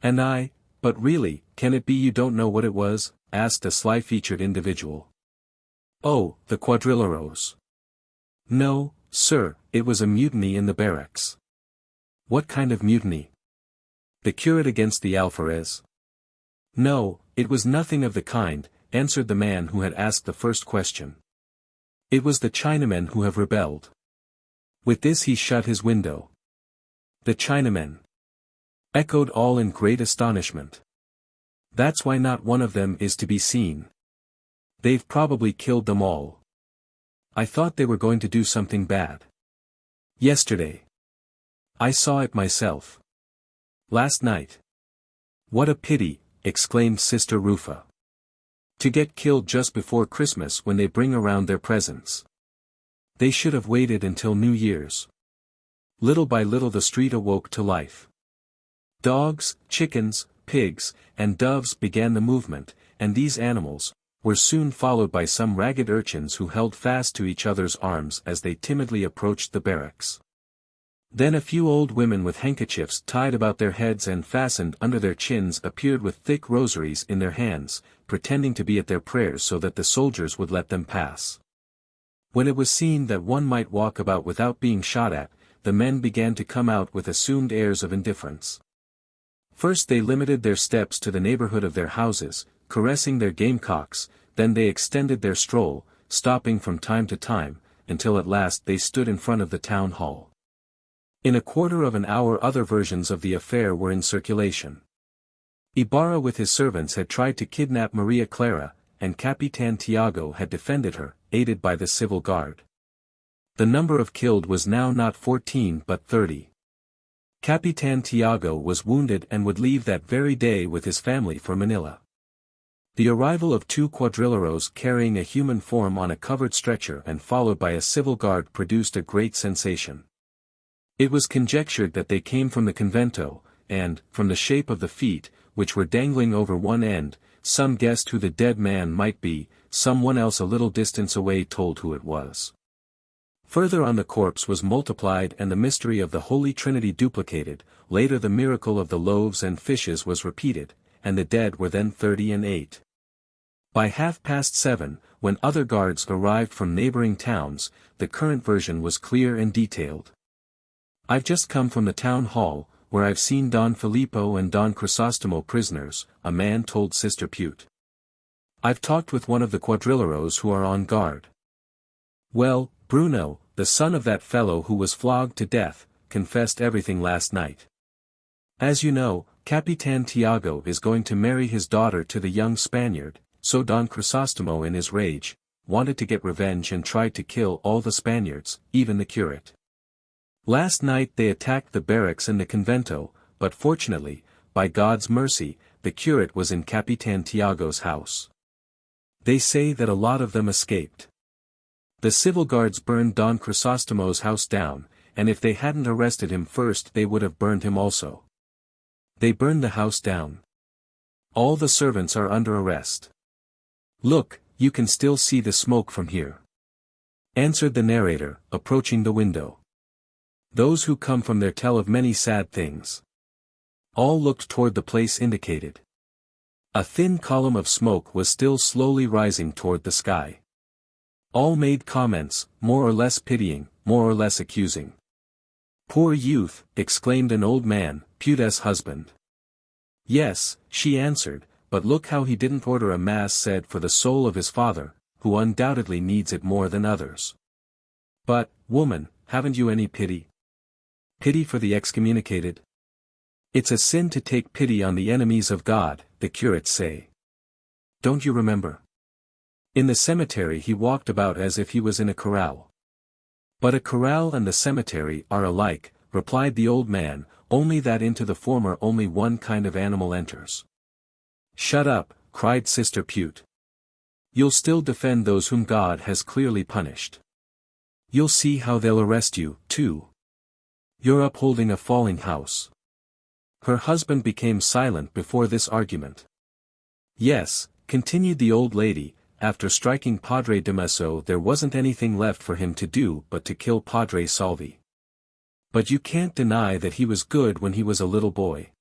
"And I, but really, can it be you don't know what it was?" asked a sly-featured individual. "Oh, the quadrilleros." "No, sir, it was a mutiny in the barracks." What kind of mutiny? The curate against the alferez? No, it was nothing of the kind, answered the man who had asked the first question. It was the Chinamen who have rebelled. With this he shut his window. The Chinamen? Echoed all in great astonishment. That's why not one of them is to be seen. They've probably killed them all. I thought they were going to do something bad. Yesterday. I saw it myself. Last night. What a pity, exclaimed Sister Rufa. To get killed just before Christmas when they bring around their presents. They should have waited until New Year's. Little by little the street awoke to life. Dogs, chickens, pigs, and doves began the movement, and these animals were soon followed by some ragged urchins who held fast to each other's arms as they timidly approached the barracks. Then a few old women with handkerchiefs tied about their heads and fastened under their chins appeared with thick rosaries in their hands, pretending to be at their prayers so that the soldiers would let them pass. When it was seen that one might walk about without being shot at, the men began to come out with assumed airs of indifference. First they limited their steps to the neighborhood of their houses, caressing their gamecocks, then they extended their stroll, stopping from time to time, until at last they stood in front of the town hall. In a quarter of an hour other versions of the affair were in circulation. Ibarra with his servants had tried to kidnap María Clara, and Capitan Tiago had defended her, aided by the civil guard. The number of killed was now not 14 but 30. Capitan Tiago was wounded and would leave that very day with his family for Manila. The arrival of two cuadrilleros carrying a human form on a covered stretcher and followed by a civil guard produced a great sensation. It was conjectured that they came from the convento, and, from the shape of the feet, which were dangling over one end, some guessed who the dead man might be, someone else a little distance away told who it was. Further on the corpse was multiplied and the mystery of the Holy Trinity duplicated, later the miracle of the loaves and fishes was repeated, and the dead were then 30 and 8. By 7:30, when other guards arrived from neighboring towns, the current version was clear and detailed. I've just come from the town hall, where I've seen Don Filippo and Don Crisostomo prisoners, a man told Sister Pute. I've talked with one of the cuadrilleros who are on guard. Well, Bruno, the son of that fellow who was flogged to death, confessed everything last night. As you know, Capitan Tiago is going to marry his daughter to the young Spaniard, so Don Crisostomo in his rage, wanted to get revenge and tried to kill all the Spaniards, even the curate. Last night they attacked the barracks in the convento, but fortunately, by God's mercy, the curate was in Capitan Tiago's house. They say that a lot of them escaped. The civil guards burned Don Crisostomo's house down, and if they hadn't arrested him first they would have burned him also. They burned the house down. All the servants are under arrest. Look, you can still see the smoke from here. Answered the narrator, approaching the window. Those who come from there tell of many sad things. All looked toward the place indicated. A thin column of smoke was still slowly rising toward the sky. All made comments, more or less pitying, more or less accusing. Poor youth, exclaimed an old man, Pute's husband. Yes, she answered, but look how he didn't order a mass said for the soul of his father, who undoubtedly needs it more than others. But, woman, haven't you any pity? Pity for the excommunicated? It's a sin to take pity on the enemies of God, the curates say. Don't you remember? In the cemetery he walked about as if he was in a corral. But a corral and the cemetery are alike, replied the old man, only that into the former only one kind of animal enters. Shut up, cried Sister Pute. You'll still defend those whom God has clearly punished. You'll see how they'll arrest you, too. You're upholding a falling house. Her husband became silent before this argument. Yes, continued the old lady, after striking Padre Damaso there wasn't anything left for him to do but to kill Padre Salvi. But you can't deny that he was good when he was a little boy.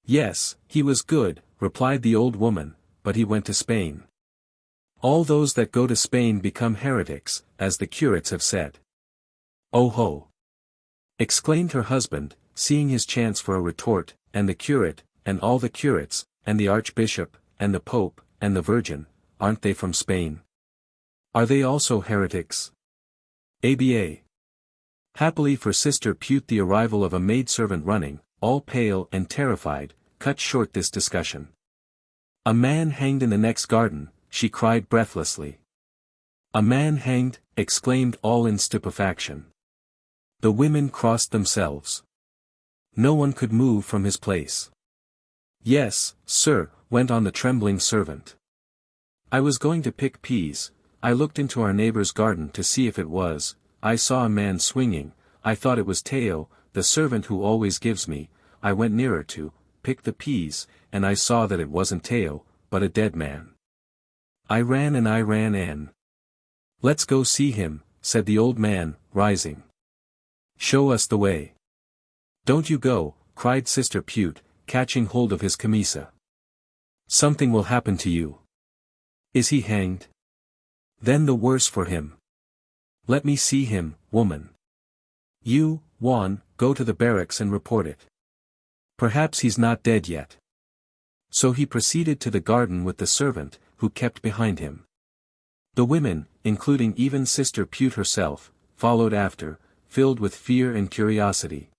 Yes, he was good, replied the old woman, but he went to Spain. All those that go to Spain become heretics, as the curates have said. Oh ho! Exclaimed her husband, seeing his chance for a retort, and the curate, and all the curates, and the archbishop, and the pope, and the virgin, aren't they from Spain? Are they also heretics? ABA. Happily for Sister Pute, the arrival of a maidservant running, all pale and terrified, cut short this discussion. A man hanged in the next garden, she cried breathlessly. A man hanged, exclaimed all in stupefaction. The women crossed themselves. No one could move from his place. Yes, sir, went on the trembling servant. I was going to pick peas, I looked into our neighbor's garden to see if it was, I saw a man swinging, I thought it was Teo, the servant who always gives me, I went nearer to pick the peas, and I saw that it wasn't Teo, but a dead man. I ran and. Let's go see him, said the old man, rising. Show us the way. Don't you go, cried Sister Pute, catching hold of his camisa. Something will happen to you. Is he hanged? Then the worse for him. Let me see him, woman. You, Juan, go to the barracks and report it. Perhaps he's not dead yet. So he proceeded to the garden with the servant, who kept behind him. The women, including even Sister Pute herself, followed after, filled with fear and curiosity.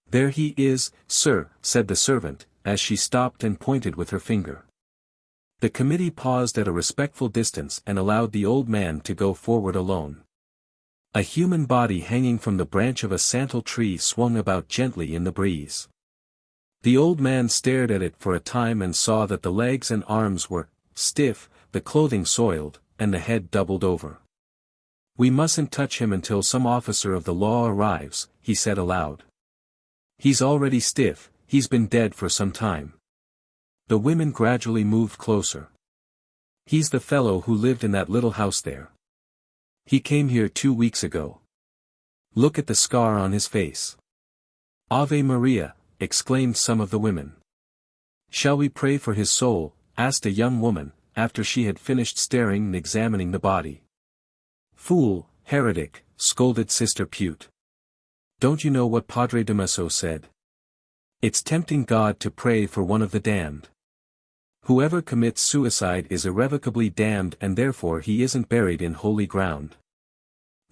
There he is, sir, said the servant, as she stopped and pointed with her finger. The committee paused at a respectful distance and allowed the old man to go forward alone. A human body hanging from the branch of a santal tree swung about gently in the breeze. The old man stared at it for a time and saw that the legs and arms were stiff, the clothing soiled, and the head doubled over. We mustn't touch him until some officer of the law arrives, he said aloud. He's already stiff, he's been dead for some time. The women gradually moved closer. He's the fellow who lived in that little house there. He came here 2 weeks ago. Look at the scar on his face. Ave Maria, exclaimed some of the women. Shall we pray for his soul? Asked a young woman, after she had finished staring and examining the body. Fool, heretic, scolded Sister Pute. Don't you know what Padre Damaso said? It's tempting God to pray for one of the damned. Whoever commits suicide is irrevocably damned and therefore he isn't buried in holy ground.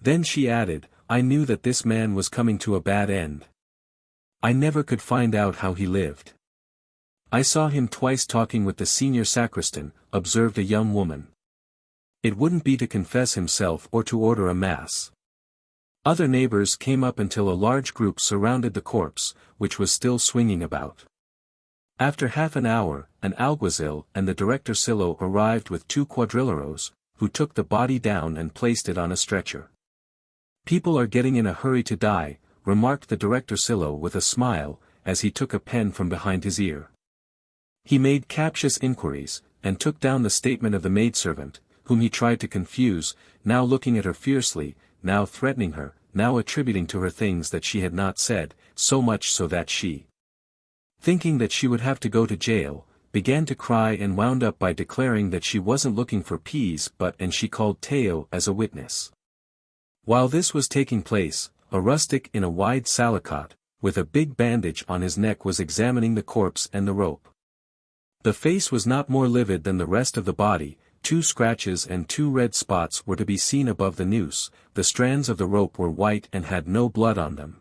Then she added, I knew that this man was coming to a bad end. I never could find out how he lived. I saw him twice talking with the senior sacristan, observed a young woman. It wouldn't be to confess himself or to order a mass. Other neighbors came up until a large group surrounded the corpse, which was still swinging about. After half an hour, an alguazil and the directorcillo arrived with 2 cuadrilleros, who took the body down and placed it on a stretcher. People are getting in a hurry to die, remarked the directorcillo with a smile, as he took a pen from behind his ear. He made captious inquiries, and took down the statement of the maidservant, whom he tried to confuse, now looking at her fiercely, now threatening her, now attributing to her things that she had not said, so much so that she, thinking that she would have to go to jail, began to cry and wound up by declaring that she wasn't looking for peas and she called Teo as a witness. While this was taking place, a rustic in a wide salakot, with a big bandage on his neck was examining the corpse and the rope. The face was not more livid than the rest of the body, 2 scratches and 2 red spots were to be seen above the noose, the strands of the rope were white and had no blood on them.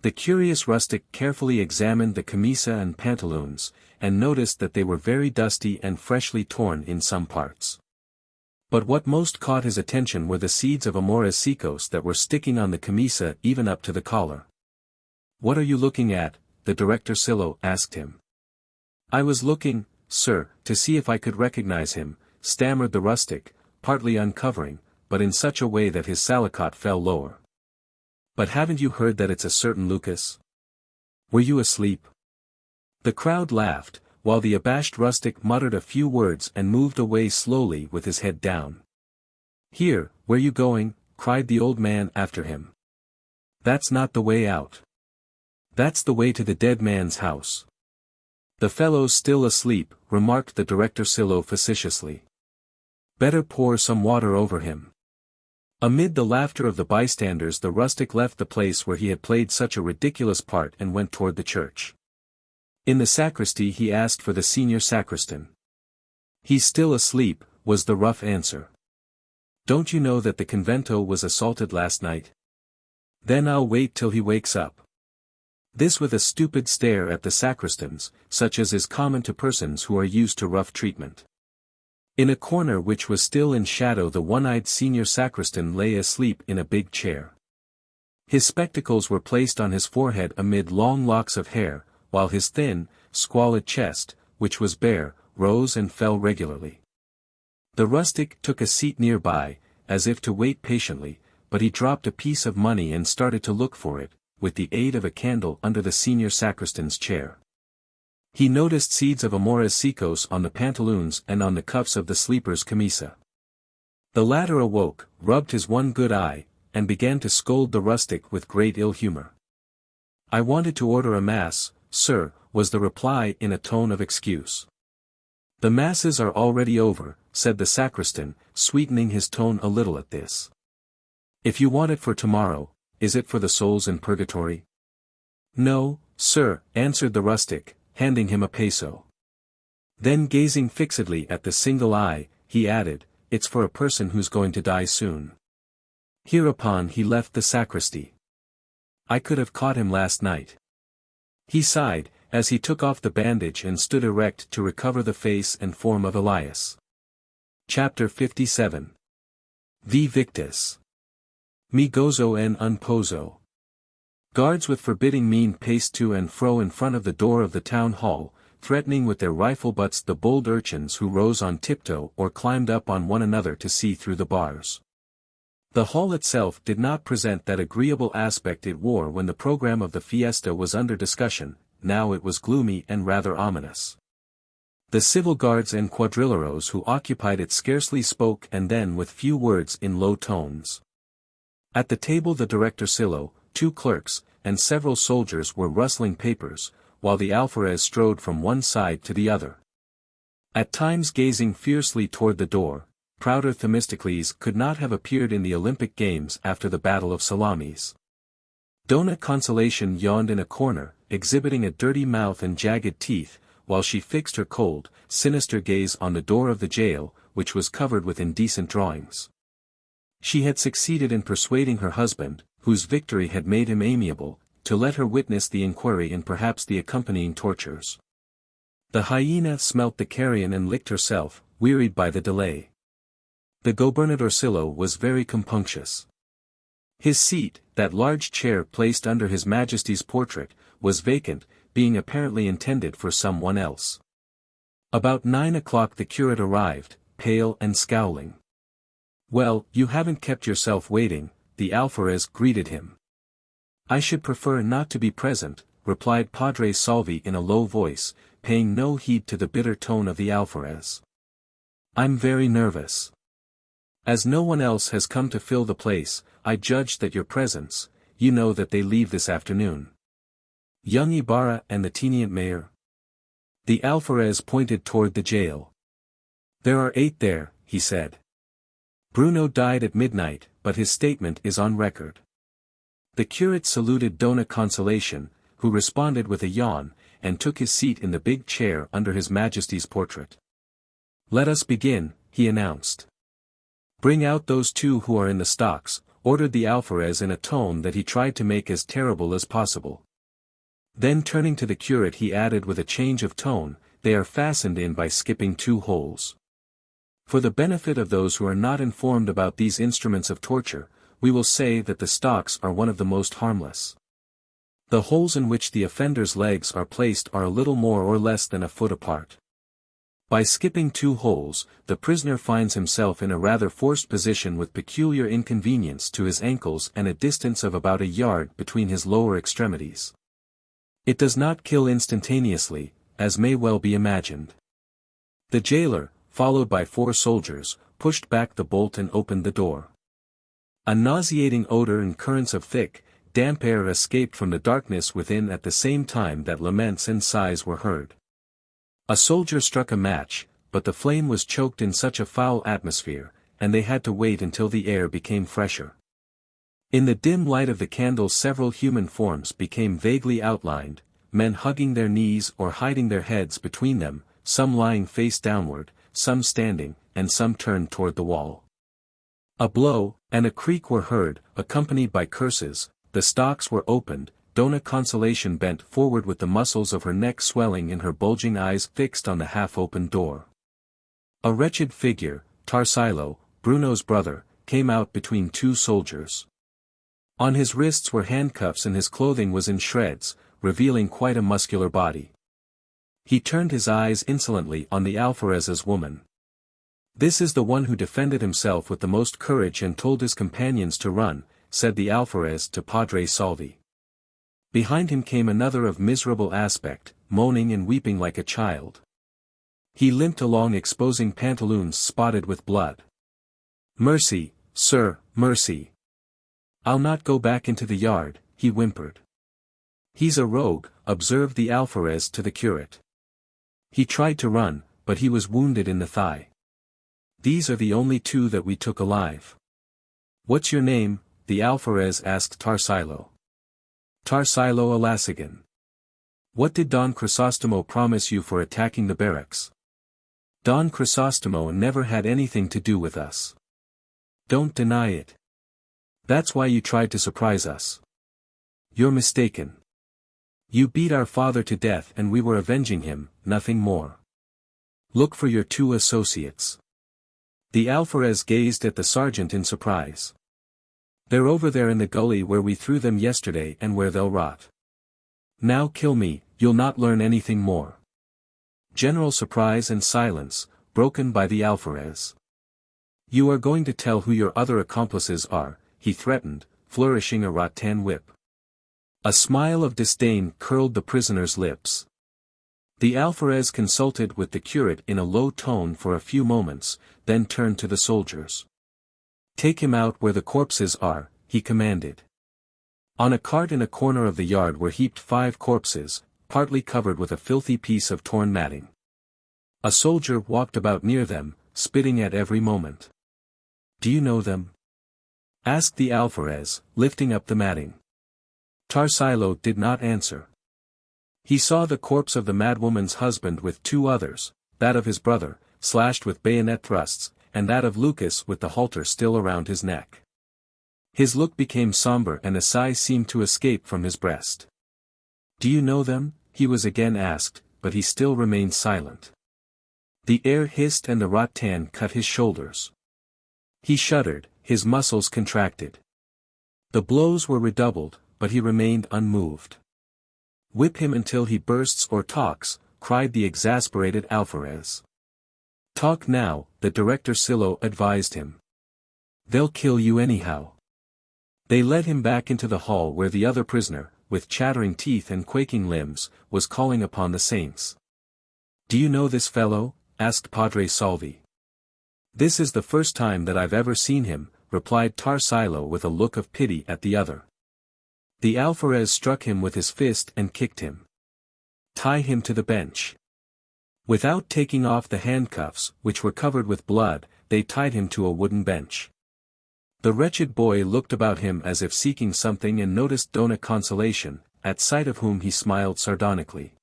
The curious rustic carefully examined the camisa and pantaloons, and noticed that they were very dusty and freshly torn in some parts. But what most caught his attention were the seeds of amoresicos that were sticking on the camisa even up to the collar. What are you looking at? The directorcillo asked him. I was looking, sir, to see if I could recognize him, stammered the rustic, partly uncovering, but in such a way that his salakot fell lower. But haven't you heard that it's a certain Lucas? Were you asleep? The crowd laughed, while the abashed rustic muttered a few words and moved away slowly with his head down. Here, where you going? Cried the old man after him. That's not the way out. That's the way to the dead man's house. The fellow's still asleep, remarked the directorcillo facetiously. Better pour some water over him. Amid the laughter of the bystanders the rustic left the place where he had played such a ridiculous part and went toward the church. In the sacristy he asked for the senior sacristan. "He's still asleep," was the rough answer. "Don't you know that the convento was assaulted last night?" "Then I'll wait till he wakes up." This with a stupid stare at the sacristans, such as is common to persons who are used to rough treatment. In a corner which was still in shadow the one-eyed senior sacristan lay asleep in a big chair. His spectacles were placed on his forehead amid long locks of hair, while his thin, squalid chest, which was bare, rose and fell regularly. The rustic took a seat nearby, as if to wait patiently, but he dropped a piece of money and started to look for it, with the aid of a candle under the senior sacristan's chair. He noticed seeds of amores secos on the pantaloons and on the cuffs of the sleeper's camisa. The latter awoke, rubbed his one good eye, and began to scold the rustic with great ill humor. "I wanted to order a mass, sir," was the reply in a tone of excuse. "The masses are already over," said the sacristan, sweetening his tone a little at this. "If you want it for tomorrow, is it for the souls in purgatory?" "No, sir," answered the rustic, handing him a peso. Then gazing fixedly at the single eye, he added, "It's for a person who's going to die soon." Hereupon he left the sacristy. "I could have caught him last night." He sighed, as he took off the bandage and stood erect to recover the face and form of Elias. Chapter 57. Vi victis. Mi gozo en un pozo. Guards with forbidding mien paced to and fro in front of the door of the town hall, threatening with their rifle butts the bold urchins who rose on tiptoe or climbed up on one another to see through the bars. The hall itself did not present that agreeable aspect it wore when the program of the fiesta was under discussion. Now it was gloomy and rather ominous. The civil guards and quadrilleros who occupied it scarcely spoke and then with few words in low tones. At the table the directorcillo, 2 clerks, and several soldiers were rustling papers, while the alferez strode from one side to the other. At times gazing fiercely toward the door, prouder Themistocles could not have appeared in the Olympic Games after the Battle of Salamis. Dona Consolation yawned in a corner, exhibiting a dirty mouth and jagged teeth, while she fixed her cold, sinister gaze on the door of the jail, which was covered with indecent drawings. She had succeeded in persuading her husband, whose victory had made him amiable, to let her witness the inquiry and perhaps the accompanying tortures. The hyena smelt the carrion and licked herself, wearied by the delay. The gobernadorcillo was very compunctious. His seat, that large chair placed under His Majesty's portrait, was vacant, being apparently intended for someone else. About 9 o'clock the curate arrived, pale and scowling. "Well, you haven't kept yourself waiting," the alferez greeted him. "I should prefer not to be present," replied Padre Salvi in a low voice, paying no heed to the bitter tone of the alferez. "I'm very nervous. As no one else has come to fill the place, I judge that your presence, you know that they leave this afternoon. Young Ibarra and the teniente mayor." The alferez pointed toward the jail. "There are 8 there," he said. "Bruno died at midnight, but his statement is on record." The curate saluted Dona Consolation, who responded with a yawn, and took his seat in the big chair under His Majesty's portrait. "Let us begin," he announced. "Bring out those 2 who are in the stocks," ordered the alferez in a tone that he tried to make as terrible as possible. Then turning to the curate he added with a change of tone, "They are fastened in by skipping 2 holes. For the benefit of those who are not informed about these instruments of torture, we will say that the stocks are one of the most harmless. The holes in which the offender's legs are placed are a little more or less than a foot apart. By skipping 2 holes, the prisoner finds himself in a rather forced position with peculiar inconvenience to his ankles and a distance of about a yard between his lower extremities. It does not kill instantaneously, as may well be imagined. The jailer, followed by 4 soldiers, pushed back the bolt and opened the door. A nauseating odor and currents of thick, damp air escaped from the darkness within at the same time that laments and sighs were heard. A soldier struck a match, but the flame was choked in such a foul atmosphere, and they had to wait until the air became fresher. In the dim light of the candles several human forms became vaguely outlined, men hugging their knees or hiding their heads between them, some lying face downward, some standing, and some turned toward the wall. A blow, and a creak were heard, accompanied by curses. The stocks were opened, Dona Consolation bent forward with the muscles of her neck swelling and her bulging eyes fixed on the half-opened door. A wretched figure, Tarsilo, Bruno's brother, came out between two soldiers. On his wrists were handcuffs and his clothing was in shreds, revealing quite a muscular body. He turned his eyes insolently on the alferez's woman. "This is the one who defended himself with the most courage and told his companions to run," said the alferez to Padre Salvi. Behind him came another of miserable aspect, moaning and weeping like a child. He limped along exposing pantaloons spotted with blood. "Mercy, sir, mercy. I'll not go back into the yard," he whimpered. "He's a rogue," observed the alferez to the curate. "He tried to run, but he was wounded in the thigh. These are the only two that we took alive." "What's your name?" the alferez asked Tarsilo. "Tarsilo Alasigan." "What did Don Crisóstomo promise you for attacking the barracks?" "Don Crisóstomo never had anything to do with us." "Don't deny it. That's why you tried to surprise us." "You're mistaken. You beat our father to death and we were avenging him, nothing more. Look for your two associates." The alferez gazed at the sergeant in surprise. "They're over there in the gully where we threw them yesterday and where they'll rot. Now kill me, you'll not learn anything more." General surprise and silence, broken by the alferez. "You are going to tell who your other accomplices are," he threatened, flourishing a rattan whip. A smile of disdain curled the prisoner's lips. The alferez consulted with the curate in a low tone for a few moments, then turned to the soldiers. "Take him out where the corpses are," he commanded. On a cart in a corner of the yard were heaped 5 corpses, partly covered with a filthy piece of torn matting. A soldier walked about near them, spitting at every moment. "Do you know them?" asked the alferez, lifting up the matting. Tarsilo did not answer. He saw the corpse of the madwoman's husband with 2 others, that of his brother, slashed with bayonet thrusts, and that of Lucas with the halter still around his neck. His look became somber and a sigh seemed to escape from his breast. "Do you know them?" he was again asked, but he still remained silent. The air hissed and the rattan cut his shoulders. He shuddered, his muscles contracted. The blows were redoubled, but he remained unmoved. "Whip him until he bursts or talks," cried the exasperated alferez. "Talk now," the director Silo advised him. "They'll kill you anyhow." They led him back into the hall where the other prisoner, with chattering teeth and quaking limbs, was calling upon the saints. "Do you know this fellow?" asked Padre Salvi. "This is the first time that I've ever seen him," replied Tarsilo with a look of pity at the other. The alferez struck him with his fist and kicked him. "Tie him to the bench." Without taking off the handcuffs, which were covered with blood, they tied him to a wooden bench. The wretched boy looked about him as if seeking something and noticed Dona Consolation, at sight of whom he smiled sardonically.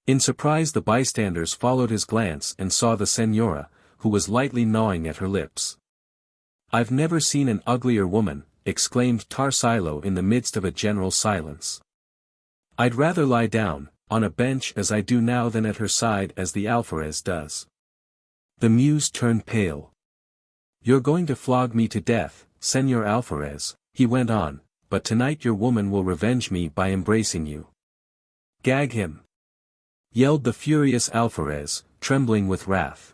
In surprise the bystanders followed his glance and saw the señora, who was lightly gnawing at her lips. "I've never seen an uglier woman," exclaimed Tarsilo in the midst of a general silence. "I'd rather lie down, on a bench as I do now than at her side as the alferez does." The muse turned pale. "You're going to flog me to death, Señor Alferez," he went on, "but tonight your woman will revenge me by embracing you." "Gag him!" yelled the furious alferez, trembling with wrath.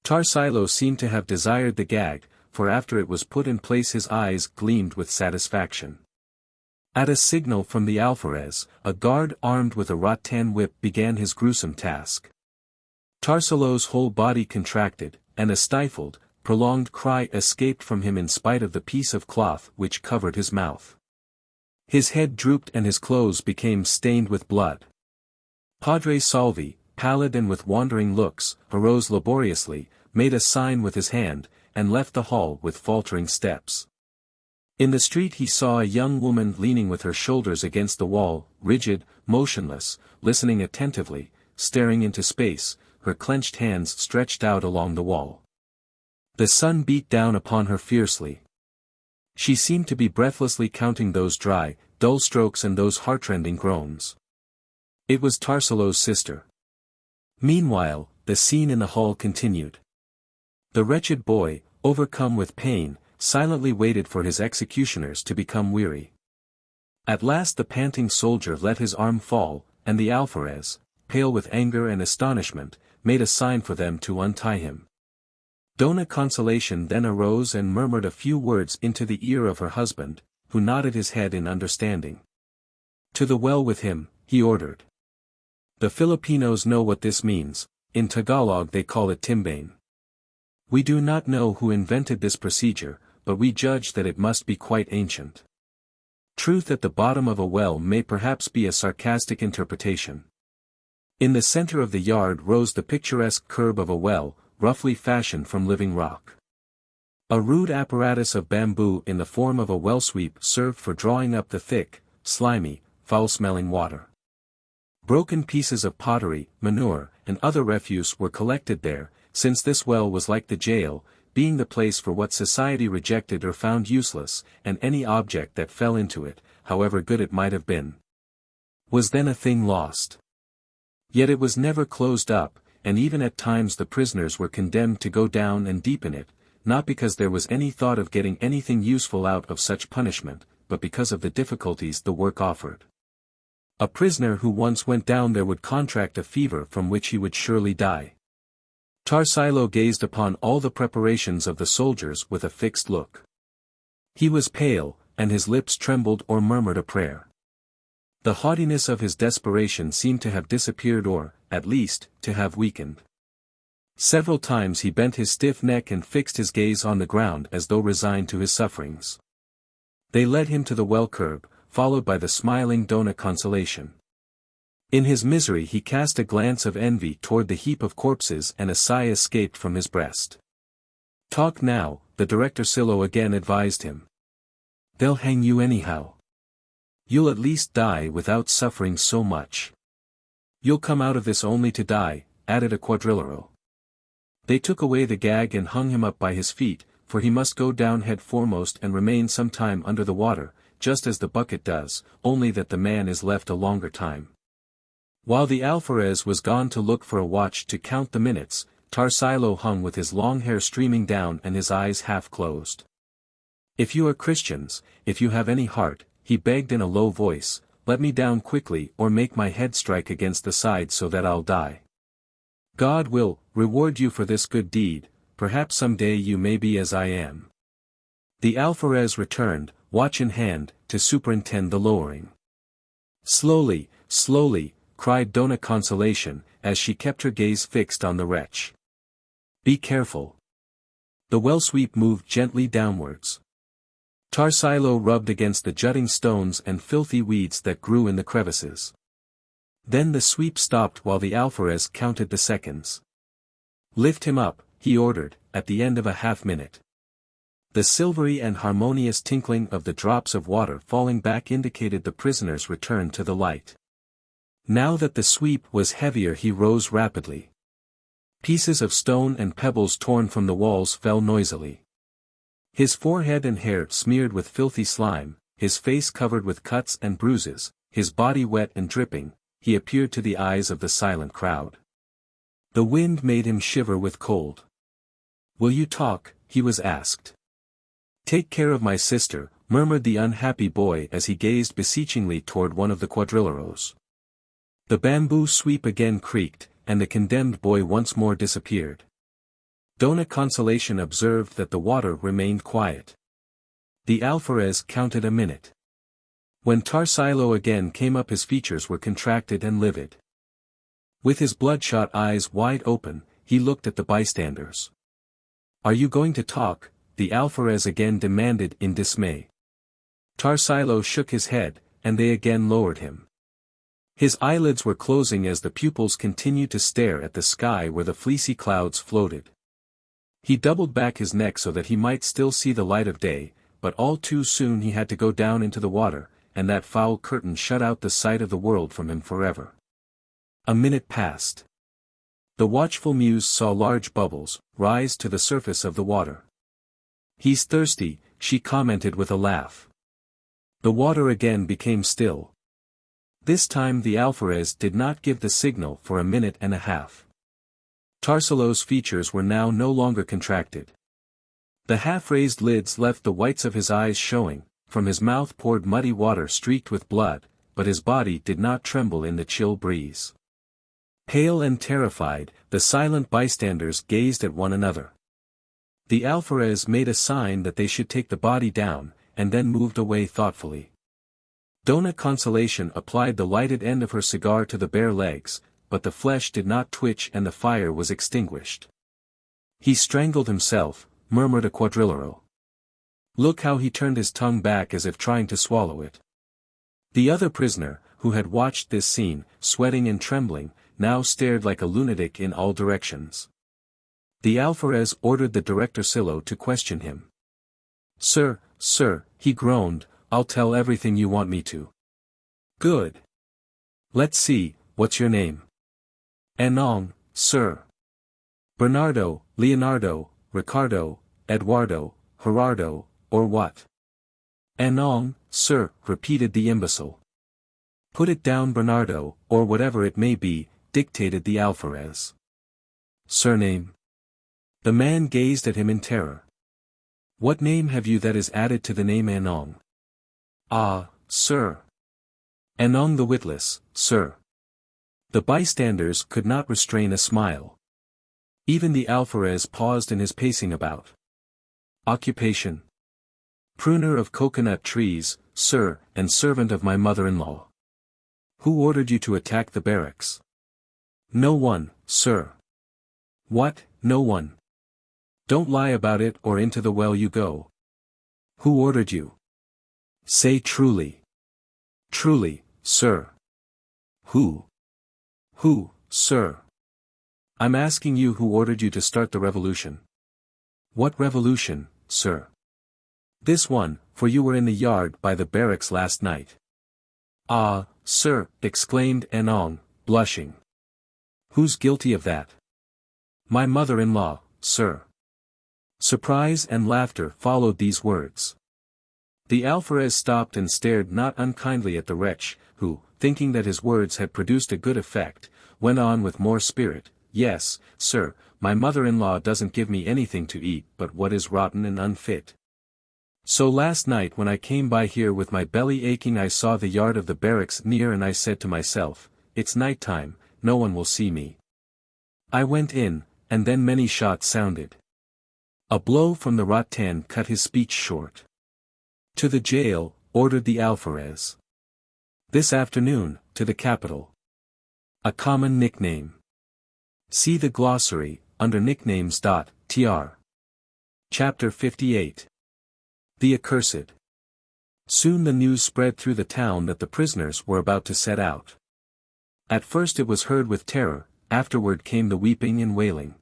Tarsilo seemed to have desired the gag, for after it was put in place his eyes gleamed with satisfaction. At a signal from the alferez, a guard armed with a rattan whip began his gruesome task. Tarsilo's whole body contracted, and a stifled, prolonged cry escaped from him in spite of the piece of cloth which covered his mouth. His head drooped and his clothes became stained with blood. Padre Salvi, pallid and with wandering looks, arose laboriously, made a sign with his hand, and left the hall with faltering steps. In the street he saw a young woman leaning with her shoulders against the wall, rigid, motionless, listening attentively, staring into space, her clenched hands stretched out along the wall. The sun beat down upon her fiercely. She seemed to be breathlessly counting those dry, dull strokes and those heartrending groans. It was Tarsalo's sister. Meanwhile, the scene in the hall continued. The wretched boy, overcome with pain, silently waited for his executioners to become weary. At last the panting soldier let his arm fall, and the alferez, pale with anger and astonishment, made a sign for them to untie him. Dona Consolation then arose and murmured a few words into the ear of her husband, who nodded his head in understanding. "To the well with him," he ordered. The Filipinos know what this means. In Tagalog they call it timbane. We do not know who invented this procedure, but we judge that it must be quite ancient. Truth at the bottom of a well may perhaps be a sarcastic interpretation. In the center of the yard rose the picturesque curb of a well, roughly fashioned from living rock. A rude apparatus of bamboo in the form of a well sweep served for drawing up the thick, slimy, foul-smelling water. Broken pieces of pottery, manure, and other refuse were collected there, since this well was like the jail, being the place for what society rejected or found useless, and any object that fell into it, however good it might have been, was then a thing lost. Yet it was never closed up, and even at times the prisoners were condemned to go down and deep in it, not because there was any thought of getting anything useful out of such punishment, but because of the difficulties the work offered. A prisoner who once went down there would contract a fever from which he would surely die. Tarsilo gazed upon all the preparations of the soldiers with a fixed look. He was pale, and his lips trembled or murmured a prayer. The haughtiness of his desperation seemed to have disappeared or, at least, to have weakened. Several times he bent his stiff neck and fixed his gaze on the ground as though resigned to his sufferings. They led him to the well curb, followed by the smiling Dona Consolation. In his misery he cast a glance of envy toward the heap of corpses and a sigh escaped from his breast. "Talk now," the director Silo again advised him. "They'll hang you anyhow. You'll at least die without suffering so much." "You'll come out of this only to die," added a quadrillero. They took away the gag and hung him up by his feet, for he must go down head foremost and remain some time under the water, just as the bucket does, only that the man is left a longer time. While the alferez was gone to look for a watch to count the minutes, Tarsilo hung with his long hair streaming down and his eyes half closed. "If you are Christians, if you have any heart," he begged in a low voice, "let me down quickly or make my head strike against the side so that I'll die. God will reward you for this good deed, perhaps some day you may be as I am." The alferez returned, watch in hand, to superintend the lowering. "Slowly, slowly," cried Dona Consolation, as she kept her gaze fixed on the wretch. "Be careful." The well sweep moved gently downwards. Tarsilo rubbed against the jutting stones and filthy weeds that grew in the crevices. Then the sweep stopped while the alferez counted the seconds. "Lift him up," he ordered, at the end of a half-minute. The silvery and harmonious tinkling of the drops of water falling back indicated the prisoner's return to the light. Now that the sweep was heavier he rose rapidly. Pieces of stone and pebbles torn from the walls fell noisily. His forehead and hair smeared with filthy slime, his face covered with cuts and bruises, his body wet and dripping, he appeared to the eyes of the silent crowd. The wind made him shiver with cold. "Will you talk?" he was asked. "Take care of my sister," murmured the unhappy boy as he gazed beseechingly toward one of the quadrilleros. The bamboo sweep again creaked, and the condemned boy once more disappeared. Dona Consolation observed that the water remained quiet. The alferez counted a minute. When Tarsilo again came up his features were contracted and livid. With his bloodshot eyes wide open, he looked at the bystanders. "Are you going to talk?" the alferez again demanded in dismay. Tarsilo shook his head, and they again lowered him. His eyelids were closing as the pupils continued to stare at the sky where the fleecy clouds floated. He doubled back his neck so that he might still see the light of day, but all too soon he had to go down into the water, and that foul curtain shut out the sight of the world from him forever. A minute passed. The watchful muse saw large bubbles rise to the surface of the water. "He's thirsty," she commented with a laugh. The water again became still. This time the alferez did not give the signal for a minute and a half. Tarsalo's features were now no longer contracted. The half-raised lids left the whites of his eyes showing, from his mouth poured muddy water streaked with blood, but his body did not tremble in the chill breeze. Pale and terrified, the silent bystanders gazed at one another. The alferez made a sign that they should take the body down, and then moved away thoughtfully. Dona Consolation applied the lighted end of her cigar to the bare legs, but the flesh did not twitch and the fire was extinguished. "He strangled himself," murmured a quadrillero. "Look how he turned his tongue back as if trying to swallow it." The other prisoner, who had watched this scene, sweating and trembling, now stared like a lunatic in all directions. The alferez ordered the directorcillo to question him. Sir, he groaned, "I'll tell everything you want me to." "Good. Let's see, what's your name?" "Enong, sir." "Bernardo, Leonardo, Ricardo, Eduardo, Gerardo, or what?" "Enong, sir," repeated the imbecile. "Put it down Bernardo, or whatever it may be," dictated the alferez. "Surname?" The man gazed at him in terror. "What name have you that is added to the name Enong?" "Ah, sir. Enong the Witless, sir." The bystanders could not restrain a smile. Even the alferez paused in his pacing about. "Occupation?" "Pruner of coconut trees, sir, and servant of my mother-in-law." "Who ordered you to attack the barracks?" "No one, sir." "What, no one? Don't lie about it or into the well you go." "Who ordered you? Say truly." "Truly, sir." "Who? Who, sir?" "I'm asking you who ordered you to start the revolution." "What revolution, sir?" "This one, for you were in the yard by the barracks last night." "Ah, sir," exclaimed Enong, blushing. "Who's guilty of that?" "My mother-in-law, sir." Surprise and laughter followed these words. The alferez stopped and stared not unkindly at the wretch, who, thinking that his words had produced a good effect, went on with more spirit, "Yes, sir, my mother-in-law doesn't give me anything to eat but what is rotten and unfit. So last night when I came by here with my belly aching I saw the yard of the barracks near and I said to myself, it's night time, no one will see me. I went in, and then many shots sounded." A blow from the rattan cut his speech short. "To the jail," ordered the alferez. "This afternoon, to the capital." A common nickname. See the glossary, under nicknames. Tr. Chapter 58. The Accursed. Soon the news spread through the town that the prisoners were about to set out. At first it was heard with terror, afterward came the weeping and wailing.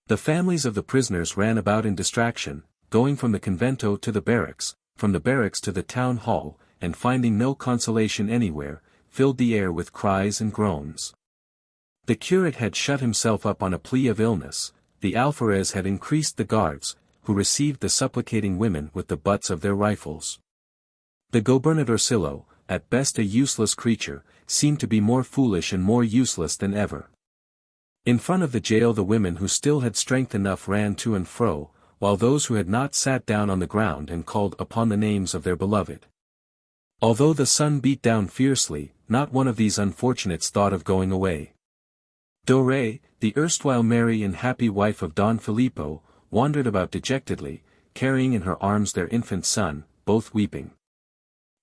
The families of the prisoners ran about in distraction, going from the convento to the barracks, from the barracks to the town hall, and finding no consolation anywhere, filled the air with cries and groans. The curate had shut himself up on a plea of illness, the alferez had increased the guards, who received the supplicating women with the butts of their rifles. The gobernadorcillo, at best a useless creature, seemed to be more foolish and more useless than ever. In front of the jail the women who still had strength enough ran to and fro, while those who had not sat down on the ground and called upon the names of their beloved. Although the sun beat down fiercely, not one of these unfortunates thought of going away. Dore, the erstwhile merry and happy wife of Don Filippo, wandered about dejectedly, carrying in her arms their infant son, both weeping.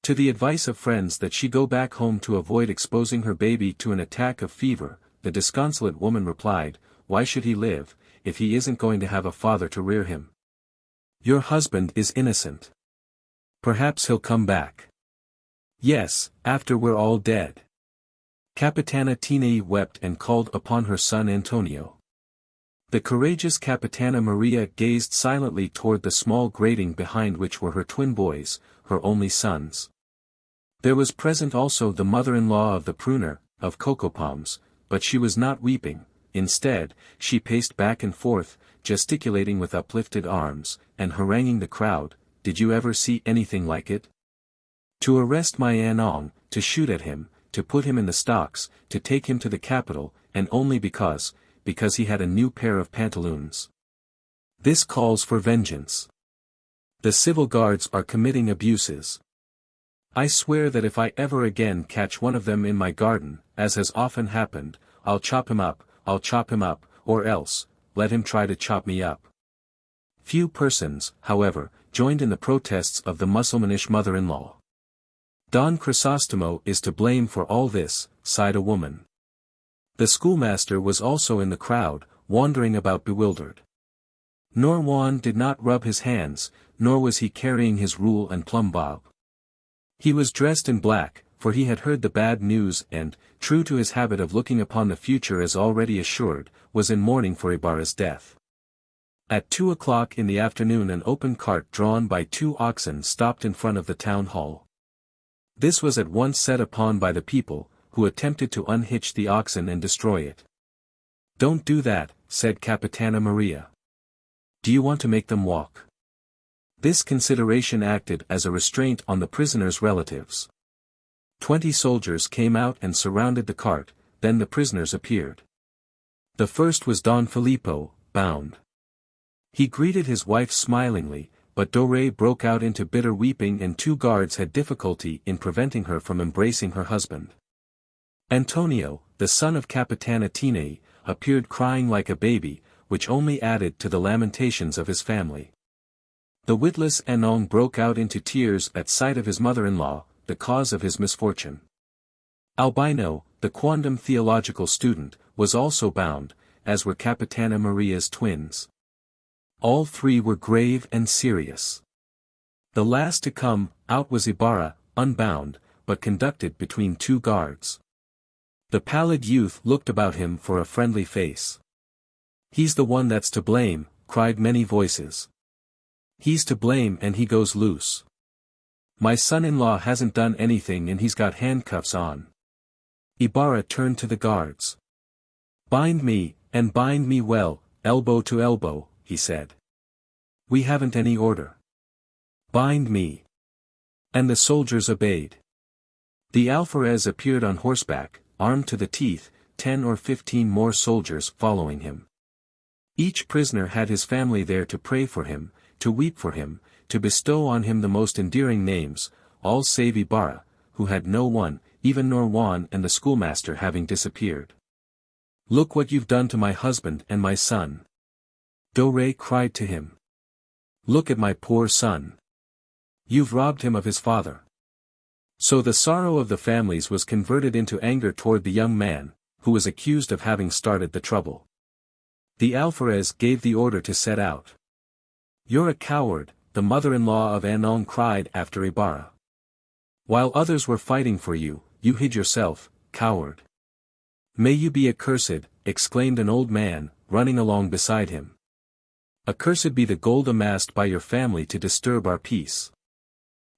To the advice of friends that she go back home to avoid exposing her baby to an attack of fever, the disconsolate woman replied, "Why should he live, if he isn't going to have a father to rear him? Your husband is innocent. Perhaps he'll come back." "Yes, after we're all dead." Capitana Tinei wept and called upon her son Antonio. The courageous Capitana Maria gazed silently toward the small grating behind which were her twin boys, her only sons. There was present also the mother-in-law of the pruner, of cocoa palms, but she was not weeping. Instead, she paced back and forth, gesticulating with uplifted arms, and haranguing the crowd. Did you ever see anything like it? To arrest my Anong, to shoot at him, to put him in the stocks, to take him to the capital, and only because he had a new pair of pantaloons. This calls for vengeance. The civil guards are committing abuses. I swear that if I ever again catch one of them in my garden, as has often happened, I'll chop him up, or else, let him try to chop me up. Few persons, however, joined in the protests of the Mussulmanish mother-in-law. Don Crisostomo is to blame for all this, sighed a woman. The schoolmaster was also in the crowd, wandering about bewildered. Nor Juan did not rub his hands, nor was he carrying his rule and plumb bob. He was dressed in black, for he had heard the bad news and, true to his habit of looking upon the future as already assured, was in mourning for Ibarra's death. At 2 o'clock in the afternoon an open cart drawn by 2 oxen stopped in front of the town hall. This was at once set upon by the people, who attempted to unhitch the oxen and destroy it. Don't do that, said Capitana Maria. Do you want to make them walk? This consideration acted as a restraint on the prisoners' relatives. 20 soldiers came out and surrounded the cart, then the prisoners appeared. The first was Don Filippo, bound. He greeted his wife smilingly, but Dore broke out into bitter weeping and 2 guards had difficulty in preventing her from embracing her husband. Antonio, the son of Capitana Tinei, appeared crying like a baby, which only added to the lamentations of his family. The witless Anong broke out into tears at sight of his mother-in-law, the cause of his misfortune. Albino, the quondam theological student, was also bound, as were Capitana Maria's twins. All 3 were grave and serious. The last to come out was Ibarra, unbound, but conducted between 2 guards. The pallid youth looked about him for a friendly face. He's the one that's to blame, cried many voices. He's to blame and he goes loose. My son-in-law hasn't done anything and he's got handcuffs on. Ibarra turned to the guards. Bind me, and bind me well, elbow to elbow, he said. We haven't any order. Bind me. And the soldiers obeyed. The alferez appeared on horseback, armed to the teeth, 10 or 15 more soldiers following him. Each prisoner had his family there to pray for him, to weep for him, to bestow on him the most endearing names, all save Ibarra, who had no one, even nor Juan and the schoolmaster having disappeared. Look what you've done to my husband and my son. Dore cried to him. Look at my poor son. You've robbed him of his father. So the sorrow of the families was converted into anger toward the young man, who was accused of having started the trouble. The alferez gave the order to set out. You're a coward, the mother-in-law of Anong cried after Ibarra. While others were fighting for you, you hid yourself, coward. May you be accursed, exclaimed an old man, running along beside him. Accursed be the gold amassed by your family to disturb our peace.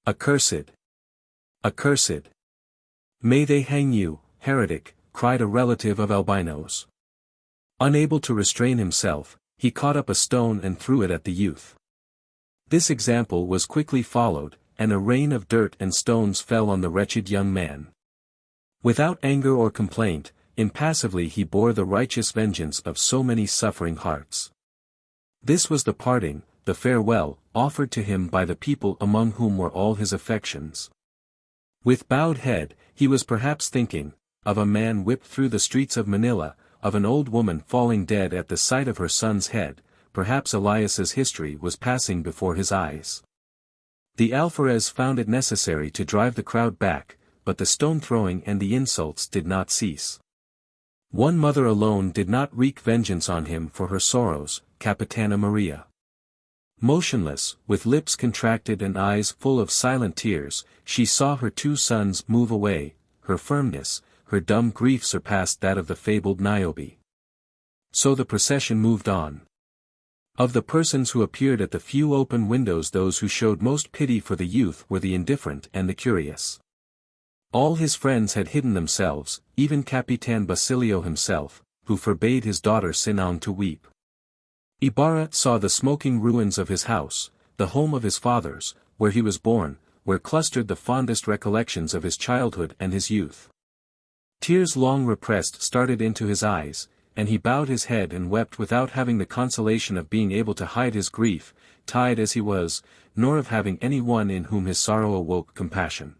Accursed. Accursed. May they hang you, heretic, cried a relative of Albino's. Unable to restrain himself, he caught up a stone and threw it at the youth. This example was quickly followed, and a rain of dirt and stones fell on the wretched young man. Without anger or complaint, impassively he bore the righteous vengeance of so many suffering hearts. This was the parting, the farewell, offered to him by the people among whom were all his affections. With bowed head, he was perhaps thinking, of a man whipped through the streets of Manila, of an old woman falling dead at the sight of her son's head, perhaps Elias's history was passing before his eyes. The alferez found it necessary to drive the crowd back, but the stone-throwing and the insults did not cease. One mother alone did not wreak vengeance on him for her sorrows, Capitana Maria. Motionless, with lips contracted and eyes full of silent tears, she saw her 2 sons move away. Her firmness, her dumb grief surpassed that of the fabled Niobe. So the procession moved on. Of the persons who appeared at the few open windows, those who showed most pity for the youth were the indifferent and the curious. All his friends had hidden themselves, even Capitan Basilio himself, who forbade his daughter Sinang to weep. Ibarra saw the smoking ruins of his house, the home of his fathers, where he was born, where clustered the fondest recollections of his childhood and his youth. Tears long repressed started into his eyes, and he bowed his head and wept without having the consolation of being able to hide his grief, tied as he was, nor of having any one in whom his sorrow awoke compassion.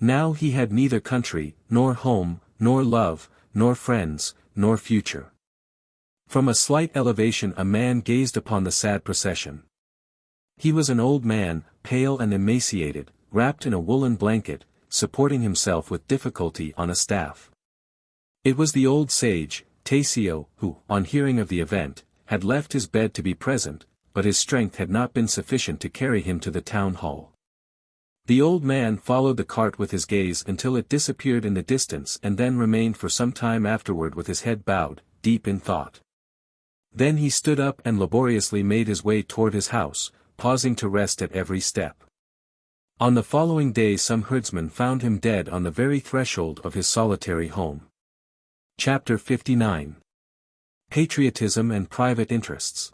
Now he had neither country, nor home, nor love, nor friends, nor future. From a slight elevation a man gazed upon the sad procession. He was an old man, pale and emaciated, wrapped in a woolen blanket, supporting himself with difficulty on a staff. It was the old sage, Taisio, who, on hearing of the event, had left his bed to be present, but his strength had not been sufficient to carry him to the town hall. The old man followed the cart with his gaze until it disappeared in the distance and then remained for some time afterward with his head bowed, deep in thought. Then he stood up and laboriously made his way toward his house, pausing to rest at every step. On the following day some herdsmen found him dead on the very threshold of his solitary home. Chapter 59. Patriotism and Private Interests.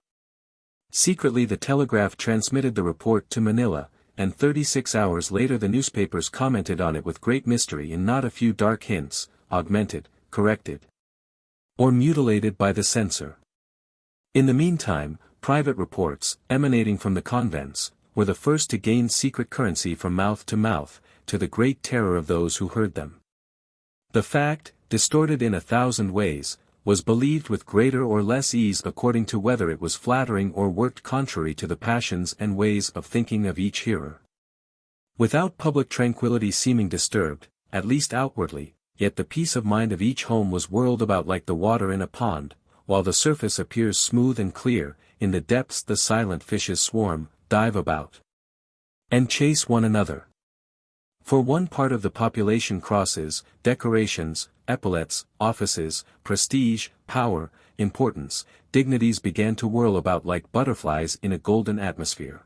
Secretly the telegraph transmitted the report to Manila, and 36 hours later the newspapers commented on it with great mystery and not a few dark hints, augmented, corrected, or mutilated by the censor. In the meantime, private reports, emanating from the convents, were the first to gain secret currency from mouth, to the great terror of those who heard them. The fact, distorted in 1,000 ways, was believed with greater or less ease according to whether it was flattering or worked contrary to the passions and ways of thinking of each hearer. Without public tranquility seeming disturbed, at least outwardly, yet the peace of mind of each home was whirled about like the water in a pond, while the surface appears smooth and clear, in the depths the silent fishes swarm, dive about, and chase one another. For one part of the population crosses, decorations, epaulets, offices, prestige, power, importance, dignities began to whirl about like butterflies in a golden atmosphere.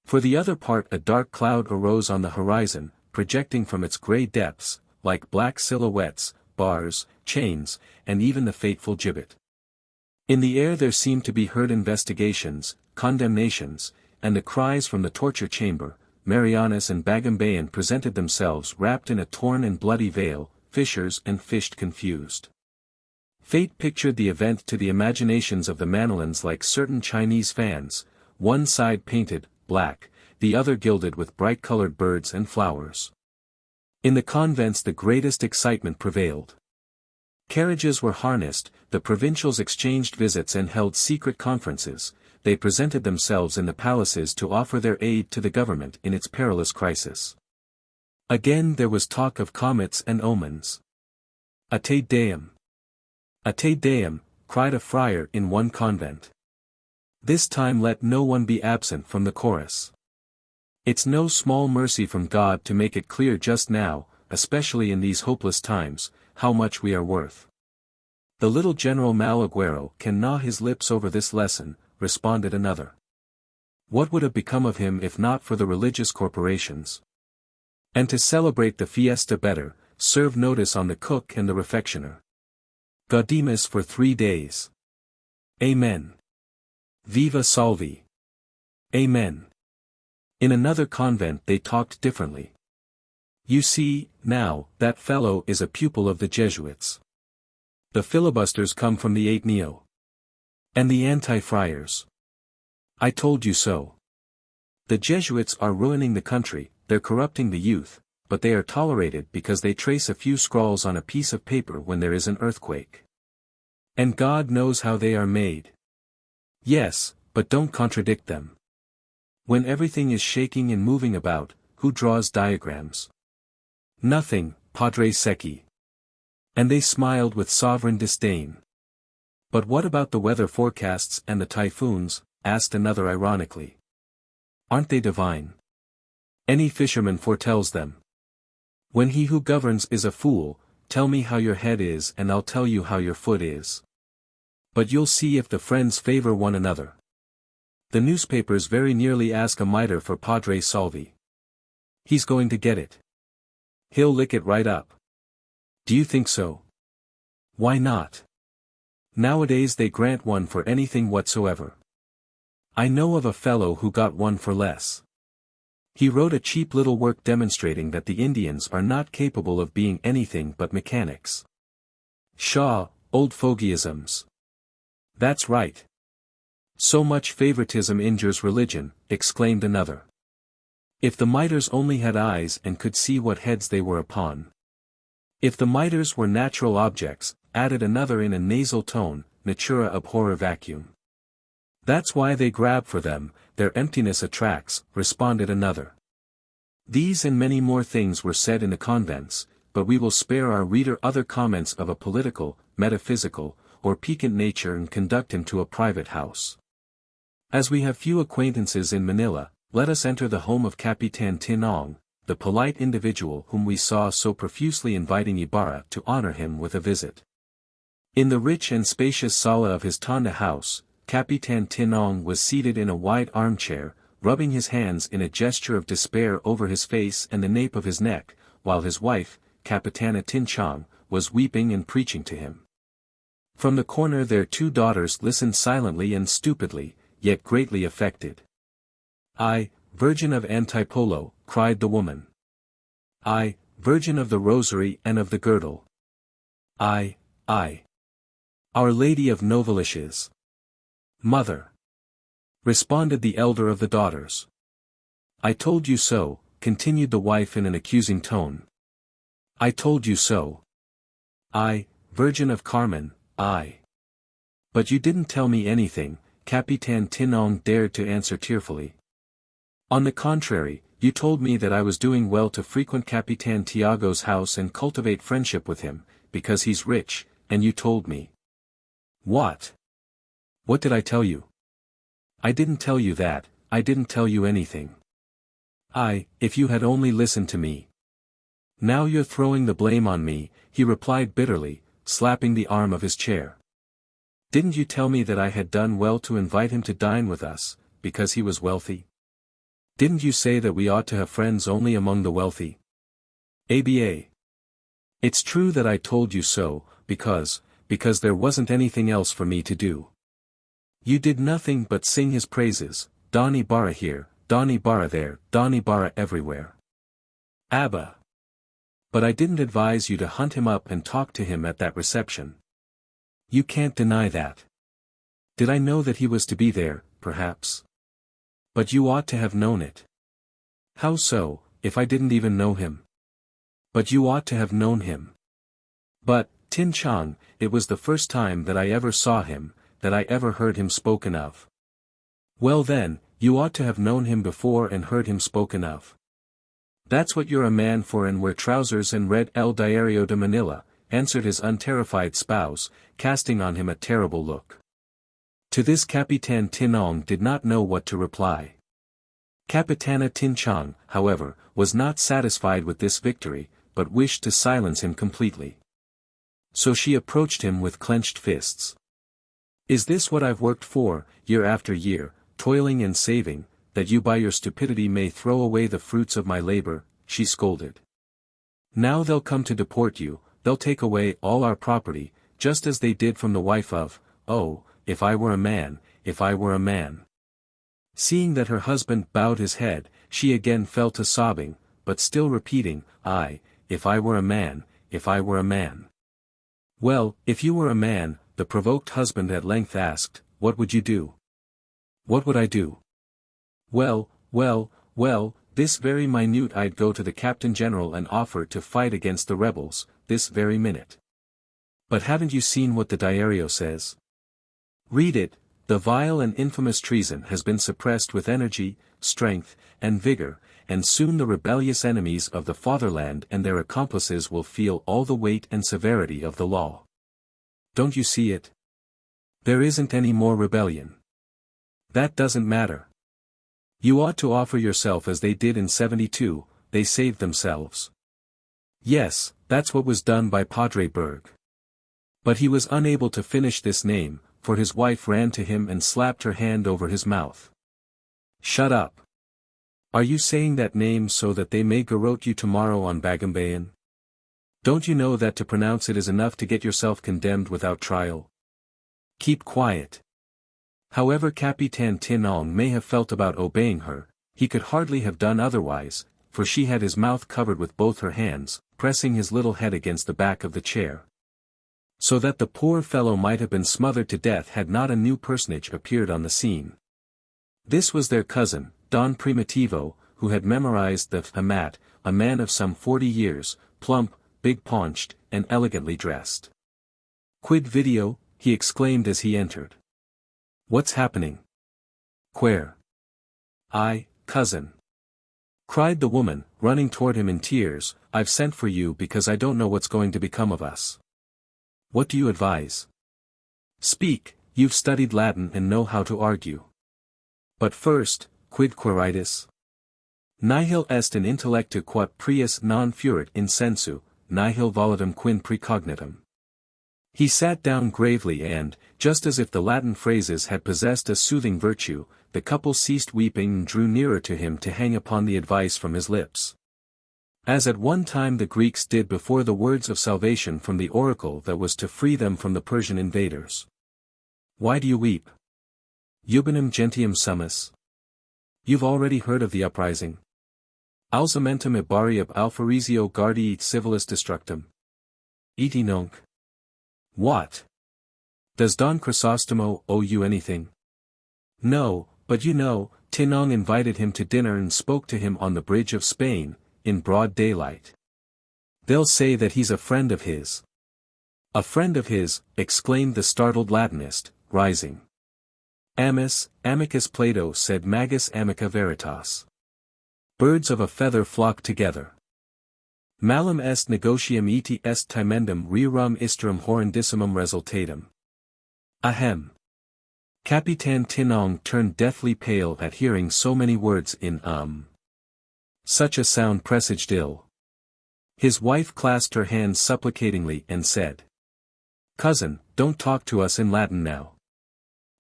For the other part a dark cloud arose on the horizon, projecting from its grey depths, like black silhouettes, bars, chains, and even the fateful gibbet. In the air there seemed to be heard investigations, condemnations, and the cries from the torture chamber. Marianas and Bagumbayan presented themselves wrapped in a torn and bloody veil, fishers and fished confused. Fate pictured the event to the imaginations of the Manilans like certain Chinese fans, one side painted, black, the other gilded with bright-colored birds and flowers. In the convents the greatest excitement prevailed. Carriages were harnessed, the provincials exchanged visits and held secret conferences. They presented themselves in the palaces to offer their aid to the government in its perilous crisis. Again there was talk of comets and omens. A Te Deum! A Te Deum, cried a friar in one convent. This time let no one be absent from the chorus. It's no small mercy from God to make it clear just now, especially in these hopeless times, how much we are worth. The little General Malaguero can gnaw his lips over this lesson, responded another. What would have become of him if not for the religious corporations? And to celebrate the fiesta better, serve notice on the cook and the refectioner. Gaudimus for 3 days. Amen. Viva Salvi. Amen. In another convent they talked differently. You see, now, that fellow is a pupil of the Jesuits. The filibusters come from the Ateneo. And the anti-friars. I told you so. The Jesuits are ruining the country, they're corrupting the youth, but they are tolerated because they trace a few scrawls on a piece of paper when there is an earthquake. And God knows how they are made. Yes, but don't contradict them. When everything is shaking and moving about, who draws diagrams? Nothing, Padre Secchi. And they smiled with sovereign disdain. But what about the weather forecasts and the typhoons? Asked another ironically. Aren't they divine? Any fisherman foretells them. When he who governs is a fool, tell me how your head is and I'll tell you how your foot is. But you'll see if the friends favor one another. The newspapers very nearly ask a mitre for Padre Salvi. He's going to get it. He'll lick it right up. Do you think so? Why not? Nowadays they grant one for anything whatsoever. I know of a fellow who got one for less. He wrote a cheap little work demonstrating that the Indians are not capable of being anything but mechanics. Pshaw, old fogyisms. That's right. So much favoritism injures religion, exclaimed another. If the miters only had eyes and could see what heads they were upon. If the miters were natural objects, added another in a nasal tone, natura abhorre vacuum. That's why they grab for them, their emptiness attracts, responded another. These and many more things were said in the convents, but we will spare our reader other comments of a political, metaphysical, or piquant nature and conduct him to a private house. As we have few acquaintances in Manila, let us enter the home of Capitan Tinong, the polite individual whom we saw so profusely inviting Ibarra to honor him with a visit. In the rich and spacious sala of his Tanda house, Capitan Tinong was seated in a wide armchair, rubbing his hands in a gesture of despair over his face and the nape of his neck, while his wife, Capitana Tinchang, was weeping and preaching to him. From the corner their two daughters listened silently and stupidly, yet greatly affected. "I, Virgin of Antipolo," cried the woman. "I, Virgin of the Rosary and of the Girdle." "I, Our Lady of Novelishes." "Mother," responded the elder of the daughters. "I told you so," continued the wife in an accusing tone. "I told you so. I, Virgin of Carmen, I." "But you didn't tell me anything," Capitan Tinong dared to answer tearfully. "On the contrary, you told me that I was doing well to frequent Capitan Tiago's house and cultivate friendship with him, because he's rich, and you told me." "What? What did I tell you?" "I didn't tell you that, I didn't tell you anything." If you had only listened to me." "Now you're throwing the blame on me," he replied bitterly, slapping the arm of his chair. "Didn't you tell me that I had done well to invite him to dine with us, because he was wealthy? Didn't you say that we ought to have friends only among the wealthy? ABA. It's true that I told you so, because there wasn't anything else for me to do. You did nothing but sing his praises, Don Ibarra here, Don Ibarra there, Don Ibarra everywhere. Abba. But I didn't advise you to hunt him up and talk to him at that reception. You can't deny that. Did I know that he was to be there, perhaps? But you ought to have known it." "How so, if I didn't even know him?" "But you ought to have known him." "But, Tin Chang, it was the first time that I ever saw him, that I ever heard him spoken of." "Well then, you ought to have known him before and heard him spoken of. That's what you're a man for and wear trousers and read El Diario de Manila," answered his unterrified spouse, casting on him a terrible look. To this Capitan Tinong did not know what to reply. Capitana Tinchang, however, was not satisfied with this victory, but wished to silence him completely. So she approached him with clenched fists. "Is this what I've worked for, year after year, toiling and saving, that you by your stupidity may throw away the fruits of my labor?" she scolded. "Now they'll come to deport you, they'll take away all our property, just as they did from the wife of, oh, if I were a man, if I were a man." Seeing that her husband bowed his head, she again fell to sobbing, but still repeating, if I were a man, if I were a man." "Well, if you were a man," the provoked husband at length asked, "what would you do?" "What would I do? Well, this very minute I'd go to the Captain General and offer to fight against the rebels, this very minute." "But haven't you seen what the Diario says? Read it. The vile and infamous treason has been suppressed with energy, strength, and vigor, and soon the rebellious enemies of the fatherland and their accomplices will feel all the weight and severity of the law. Don't you see it? There isn't any more rebellion. That doesn't matter. You ought to offer yourself as they did in '72, they saved themselves. Yes, that's what was done by Padre Berg. But he was unable to finish this name, for his wife ran to him and slapped her hand over his mouth. "Shut up. Are you saying that name so that they may garrote you tomorrow on Bagumbayan? Don't you know that to pronounce it is enough to get yourself condemned without trial? Keep quiet." However Capitan Tinong may have felt about obeying her, he could hardly have done otherwise, for she had his mouth covered with both her hands, pressing his little head against the back of the chair. So that the poor fellow might have been smothered to death had not a new personage appeared on the scene. This was their cousin, Don Primitivo, who had memorized the Hamat, a man of some 40 years, plump, big-paunched, and elegantly dressed. "Quid video?" he exclaimed as he entered. "What's happening?" "Quare?" "I, cousin," cried the woman, running toward him in tears, "I've sent for you because I don't know what's going to become of us." "What do you advise?" "Speak, you've studied Latin and know how to argue." "But first, quid quaeritis? Nihil est in intellectu quod prius non furit in sensu, nihil volidum quin precognitum." He sat down gravely and, just as if the Latin phrases had possessed a soothing virtue, the couple ceased weeping and drew nearer to him to hang upon the advice from his lips. As at one time the Greeks did before the words of salvation from the oracle that was to free them from the Persian invaders. "Why do you weep? Jubenum gentium summus. You've already heard of the uprising. Alzamentum ibari ab alpharisio guardiit civilis destructum. Iti nunc. What? Does Don Crisóstomo owe you anything?" "No, but you know, Tinong invited him to dinner and spoke to him on the bridge of Spain, in broad daylight. They'll say that he's a friend of his." "A friend of his," exclaimed the startled Latinist, rising. "Amis, amicus Plato sed magis amica veritas. Birds of a feather flock together. Malum est negotium eti est timendum rerum istrum horrendissimum resultatum." Ahem. Capitan Tinong turned deathly pale at hearing so many words in Such a sound presaged ill. His wife clasped her hands supplicatingly and said, "Cousin, don't talk to us in Latin now.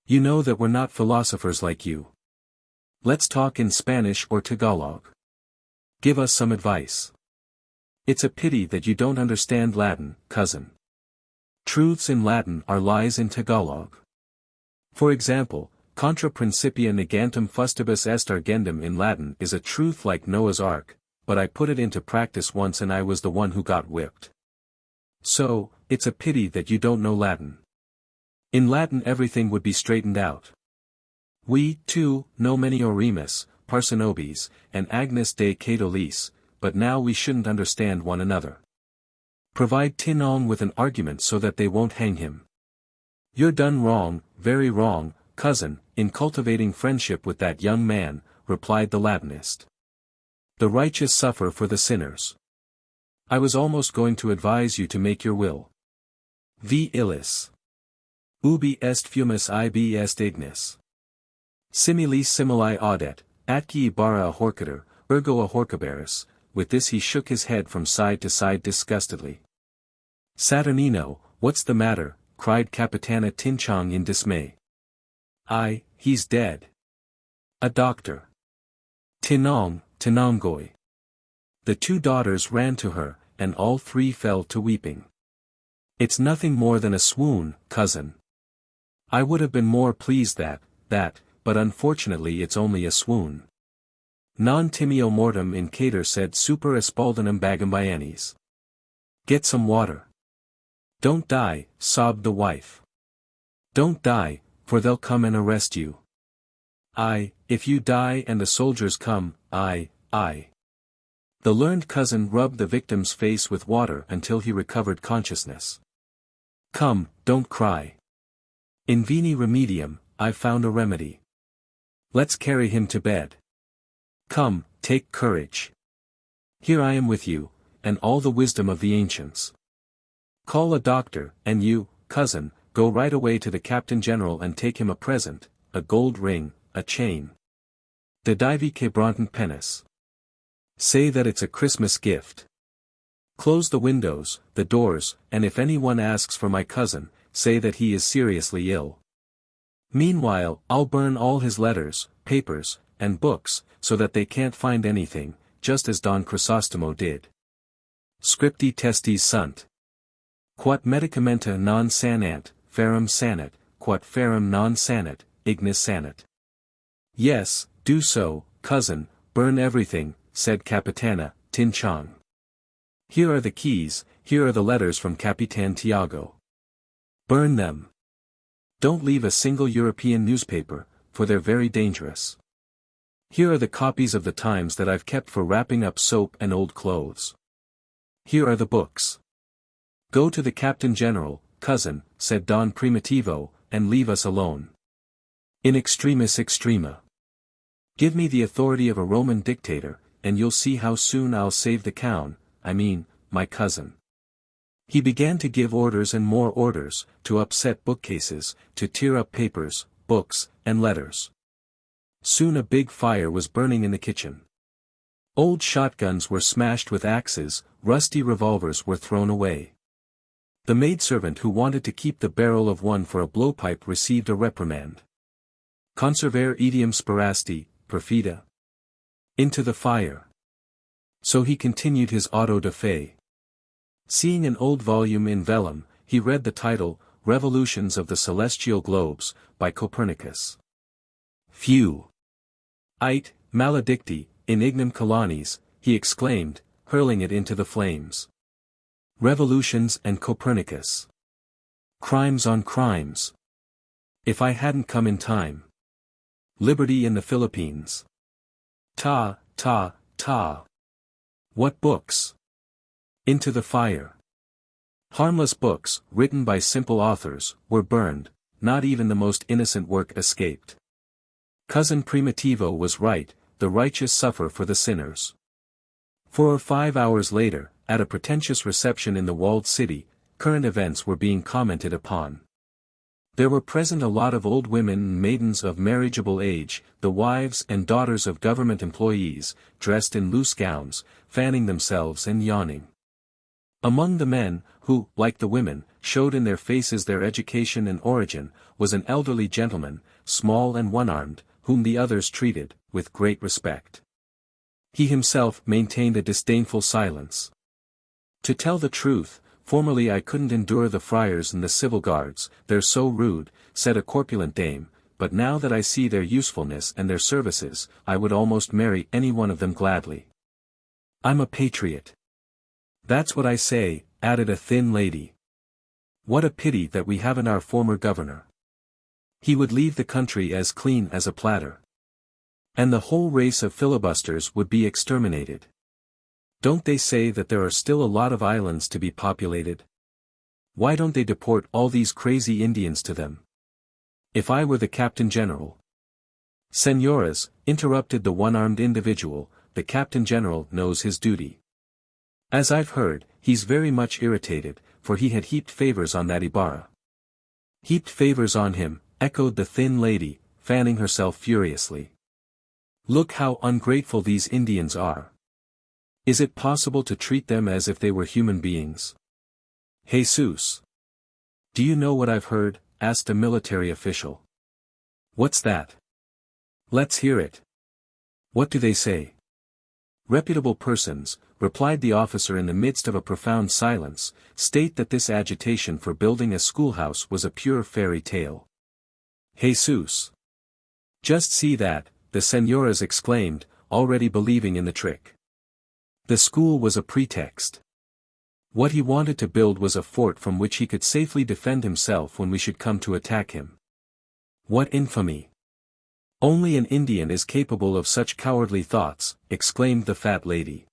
You know that we're not philosophers like you. Let's talk in Spanish or Tagalog. Give us some advice. It's a pity that you don't understand Latin, cousin. Truths in Latin are lies in Tagalog. For example, contra principia negantum fustibus est argendum in Latin is a truth like Noah's Ark, but I put it into practice once and I was the one who got whipped. So, it's a pity that you don't know Latin. In Latin everything would be straightened out. We, too, know many oremus, parsinobes, and agnes de caedolis, but now we shouldn't understand one another. Provide Tinong with an argument so that they won't hang him. You're done wrong, very wrong, cousin, in cultivating friendship with that young man," replied the Latinist. "The righteous suffer for the sinners. I was almost going to advise you to make your will. Vi illis. Ubi est fumus ibi est ignis. Similis simili audet, atqui Ibarra a horcator, ergo a horcaberis." With this he shook his head from side to side disgustedly. "Saturnino, what's the matter?" cried Capitana Tinchang in dismay. He's dead. A doctor. Tinong, Tinongoy." The two daughters ran to her, and all three fell to weeping. "It's nothing more than a swoon, cousin. I would have been more pleased that, but unfortunately it's only a swoon. Non timeo mortem in cater sed super espaldinum bagumbianis. Get some water. Don't die," sobbed the wife. "Don't die, for they'll come and arrest you. If you die and the soldiers come, The learned cousin rubbed the victim's face with water until he recovered consciousness. "Come, don't cry. In vini remedium, I've found a remedy. Let's carry him to bed. Come, take courage. Here I am with you, and all the wisdom of the ancients. Call a doctor, and you, cousin, go right away to the Captain General and take him a present, a gold ring, a chain. De divi quebranten penis. Say that it's a Christmas gift. Close the windows, the doors, and if anyone asks for my cousin, say that he is seriously ill." Meanwhile, I'll burn all his letters, papers, and books, so that they can't find anything, just as Don Crisostomo did. Scripti testes sunt. Quat medicamenta non sanant, ferrum sanat, quat ferrum non sanat, ignis sanat. Yes, do so, cousin, burn everything, said Capitana, Tin Chang. Here are the keys, here are the letters from Capitan Tiago. Burn them. Don't leave a single European newspaper, for they're very dangerous. Here are the copies of the Times that I've kept for wrapping up soap and old clothes. Here are the books. Go to the Captain General, cousin, said Don Primitivo, and leave us alone. In extremis extrema. Give me the authority of a Roman dictator, and you'll see how soon I'll save the Count, my cousin. He began to give orders and more orders, to upset bookcases, to tear up papers, books, and letters. Soon a big fire was burning in the kitchen. Old shotguns were smashed with axes, rusty revolvers were thrown away. The maidservant who wanted to keep the barrel of one for a blowpipe received a reprimand. Conservare etiam sperasti, perfida. Into the fire. So he continued his auto da fe. Seeing an old volume in vellum, he read the title, Revolutions of the Celestial Globes, by Copernicus. Phew! Ite, maledicti, in ignem colonis, he exclaimed, hurling it into the flames. Revolutions and Copernicus. Crimes on crimes. If I hadn't come in time. Liberty in the Philippines. Ta, ta, ta. What books? Into the fire. Harmless books, written by simple authors, were burned, not even the most innocent work escaped. Cousin Primitivo was right, the righteous suffer for the sinners. 4 or 5 hours later, at a pretentious reception in the walled city, current events were being commented upon. There were present a lot of old women and maidens of marriageable age, the wives and daughters of government employees, dressed in loose gowns, fanning themselves and yawning. Among the men, who, like the women, showed in their faces their education and origin, was an elderly gentleman, small and one-armed, whom the others treated, with great respect. He himself maintained a disdainful silence. To tell the truth, formerly I couldn't endure the friars and the civil guards, they're so rude, said a corpulent dame, but now that I see their usefulness and their services, I would almost marry any one of them gladly. I'm a patriot. That's what I say, added a thin lady. What a pity that we haven't our former governor. He would leave the country as clean as a platter. And the whole race of filibusters would be exterminated. Don't they say that there are still a lot of islands to be populated? Why don't they deport all these crazy Indians to them? If I were the Captain General. Señoras, interrupted the one-armed individual, the Captain General knows his duty. As I've heard, he's very much irritated, for he had heaped favors on that Ibarra. Heaped favors on him, echoed the thin lady, fanning herself furiously. Look how ungrateful these Indians are. Is it possible to treat them as if they were human beings? Jesus! Do you know what I've heard? Asked a military official. What's that? Let's hear it. What do they say? Reputable persons, replied the officer in the midst of a profound silence, state that this agitation for building a schoolhouse was a pure fairy tale. Jesus! Just see that, the señoras exclaimed, already believing in the trick. The school was a pretext. What he wanted to build was a fort from which he could safely defend himself when we should come to attack him. What infamy! Only an Indian is capable of such cowardly thoughts, exclaimed the fat lady.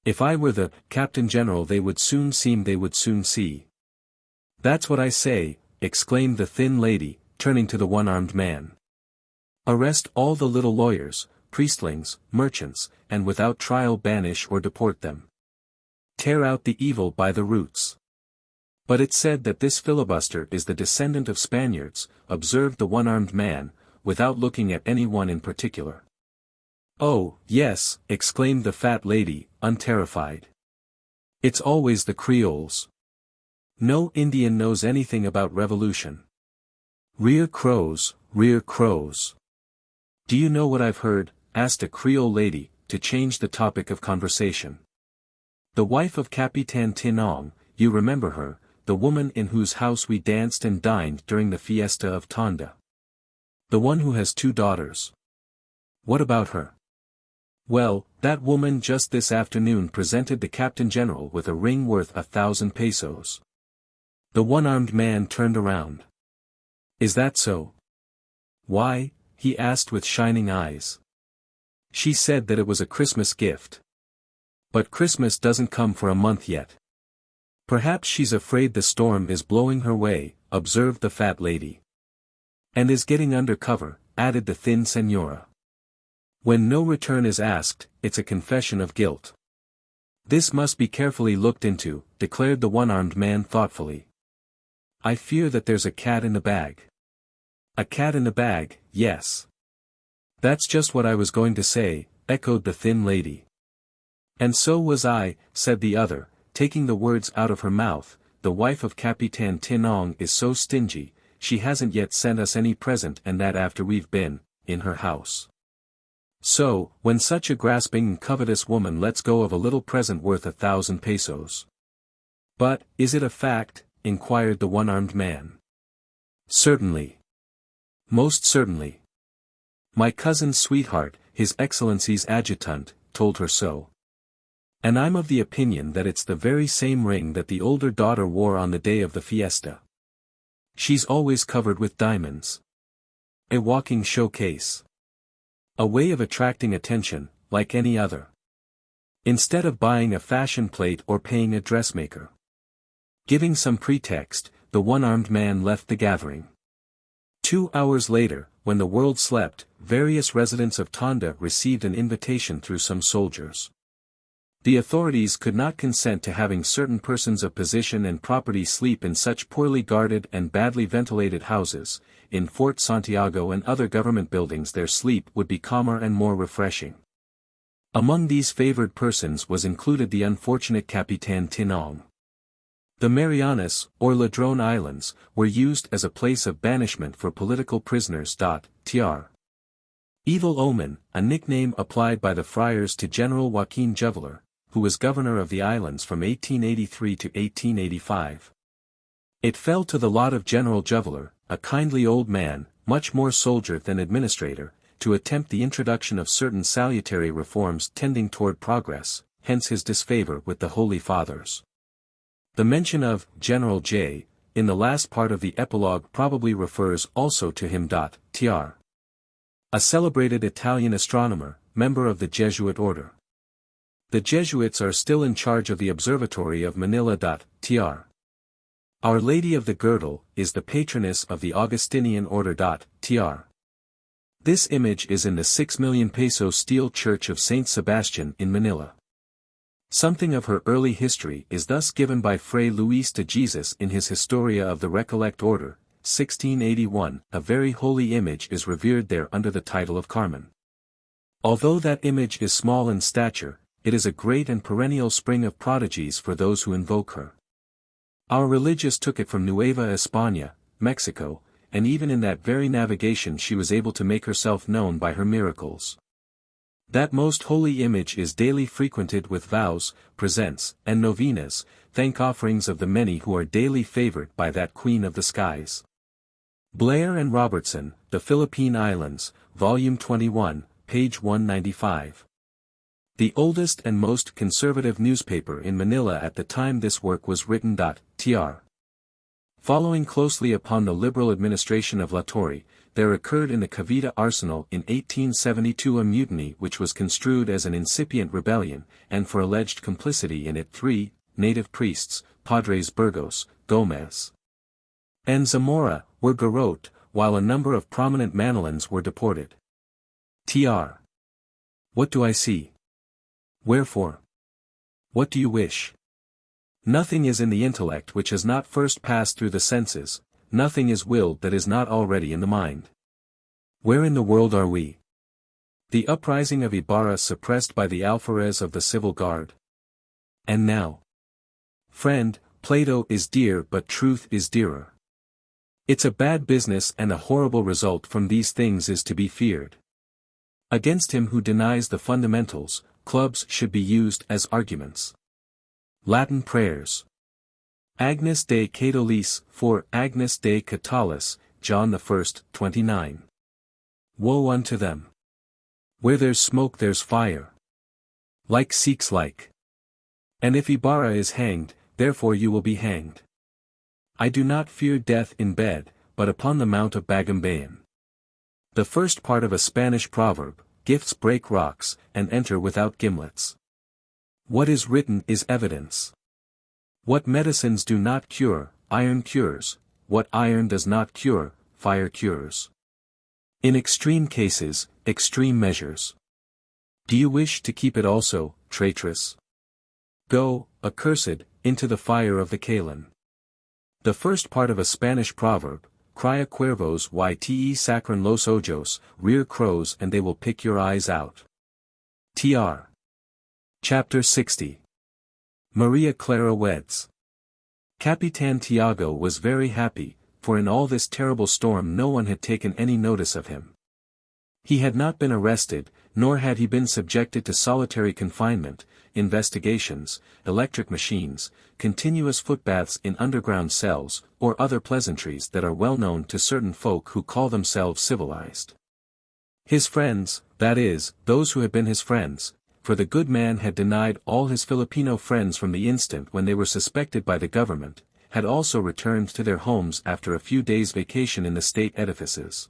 If I were the Captain General they would soon see. That's what I say, exclaimed the thin lady, turning to the one-armed man. Arrest all the little lawyers, priestlings, merchants, and without trial banish or deport them. Tear out the evil by the roots. But it's said that this filibuster is the descendant of Spaniards, observed the one-armed man, without looking at any one in particular. Oh, yes, exclaimed the fat lady, unterrified. It's always the Creoles. No Indian knows anything about revolution. Rear crows, rear crows. Do you know what I've heard? Asked a Creole lady, to change the topic of conversation. The wife of Capitan Tinong, you remember her, the woman in whose house we danced and dined during the fiesta of Tonda. The one who has 2 daughters. What about her? Well, that woman just this afternoon presented the Captain General with a ring worth 1,000 pesos. The one-armed man turned around. Is that so? Why? He asked with shining eyes. She said that it was a Christmas gift. But Christmas doesn't come for a month yet. Perhaps she's afraid the storm is blowing her way, observed the fat lady. And is getting under cover, added the thin senora. When no return is asked, it's a confession of guilt. This must be carefully looked into, declared the one-armed man thoughtfully. I fear that there's a cat in the bag. A cat in the bag, yes. That's just what I was going to say, echoed the thin lady. And so was I, said the other, taking the words out of her mouth. The wife of Capitan Tinong is so stingy, she hasn't yet sent us any present, and that after we've been in her house. So, when such a grasping and covetous woman lets go of a little present worth 1,000 pesos. But, is it a fact? Inquired the one-armed man. Certainly. Most certainly. My cousin's sweetheart, His Excellency's adjutant, told her so. And I'm of the opinion that it's the very same ring that the older daughter wore on the day of the fiesta. She's always covered with diamonds. A walking showcase. A way of attracting attention, like any other. Instead of buying a fashion plate or paying a dressmaker. Giving some pretext, the one-armed man left the gathering. 2 hours later, when the world slept, various residents of Tonda received an invitation through some soldiers. The authorities could not consent to having certain persons of position and property sleep in such poorly guarded and badly ventilated houses. In Fort Santiago and other government buildings their sleep would be calmer and more refreshing. Among these favored persons was included the unfortunate Capitan Tinong. The Marianas, or Ladrone Islands, were used as a place of banishment for political prisoners. Tr. Evil Omen, a nickname applied by the friars to General Joaquin Juveler, who was governor of the islands from 1883 to 1885. It fell to the lot of General Juveler, a kindly old man, much more soldier than administrator, to attempt the introduction of certain salutary reforms tending toward progress, hence his disfavor with the Holy Fathers. The mention of General J. in the last part of the epilogue probably refers also to him. Tr. A celebrated Italian astronomer, member of the Jesuit order. The Jesuits are still in charge of the observatory of Manila. Tr. Our Lady of the Girdle is the patroness of the Augustinian order. Tr. This image is in the 6 million peso steel church of Saint Sebastian in Manila. Something of her early history is thus given by Fray Luis de Jesus in his Historia of the Recollect Order, 1681. A very holy image is revered there under the title of Carmen. Although that image is small in stature, it is a great and perennial spring of prodigies for those who invoke her. Our religious took it from Nueva España, Mexico, and even in that very navigation she was able to make herself known by her miracles. That most holy image is daily frequented with vows, presents, and novenas, thank offerings of the many who are daily favored by that Queen of the Skies. Blair and Robertson, The Philippine Islands, Volume 21, page 195. The oldest and most conservative newspaper in Manila at the time this work was written. Tr. Following closely upon the liberal administration of Latorre, there occurred in the Cavite Arsenal in 1872 a mutiny which was construed as an incipient rebellion, and for alleged complicity in it 3 native priests, Padres Burgos, Gomez, and Zamora, were garrote, while a number of prominent Manilans were deported. Tr. What do I see? Wherefore? What do you wish? Nothing is in the intellect which has not first passed through the senses, nothing is willed that is not already in the mind. Where in the world are we? The uprising of Ibarra suppressed by the alferez of the civil guard. And now? Friend, Plato is dear but truth is dearer. It's a bad business, and a horrible result from these things is to be feared. Against him who denies the fundamentals, clubs should be used as arguments. Latin prayers. Agnus Dei Catolis, for Agnus Dei Catalis, John 1, 29. Woe unto them! Where there's smoke there's fire. Like seeks like. And if Ibarra is hanged, therefore you will be hanged. I do not fear death in bed, but upon the mount of Bagumbayan. The first part of a Spanish proverb, gifts break rocks, and enter without gimlets. What is written is evidence. What medicines do not cure, iron cures; what iron does not cure, fire cures. In extreme cases, extreme measures. Do you wish to keep it also, traitress? Go, accursed, into the fire of the Colon. The first part of a Spanish proverb, cria cuervos y te sacran los ojos, rear crows and they will pick your eyes out. Tr. Chapter 60. Maria Clara weds. Capitan Tiago was very happy, for in all this terrible storm no one had taken any notice of him. He had not been arrested, nor had he been subjected to solitary confinement, investigations, electric machines, continuous footbaths in underground cells, or other pleasantries that are well known to certain folk who call themselves civilized. His friends, that is, those who had been his friends, for the good man had denied all his Filipino friends from the instant when they were suspected by the government, had also returned to their homes after a few days' vacation in the state edifices.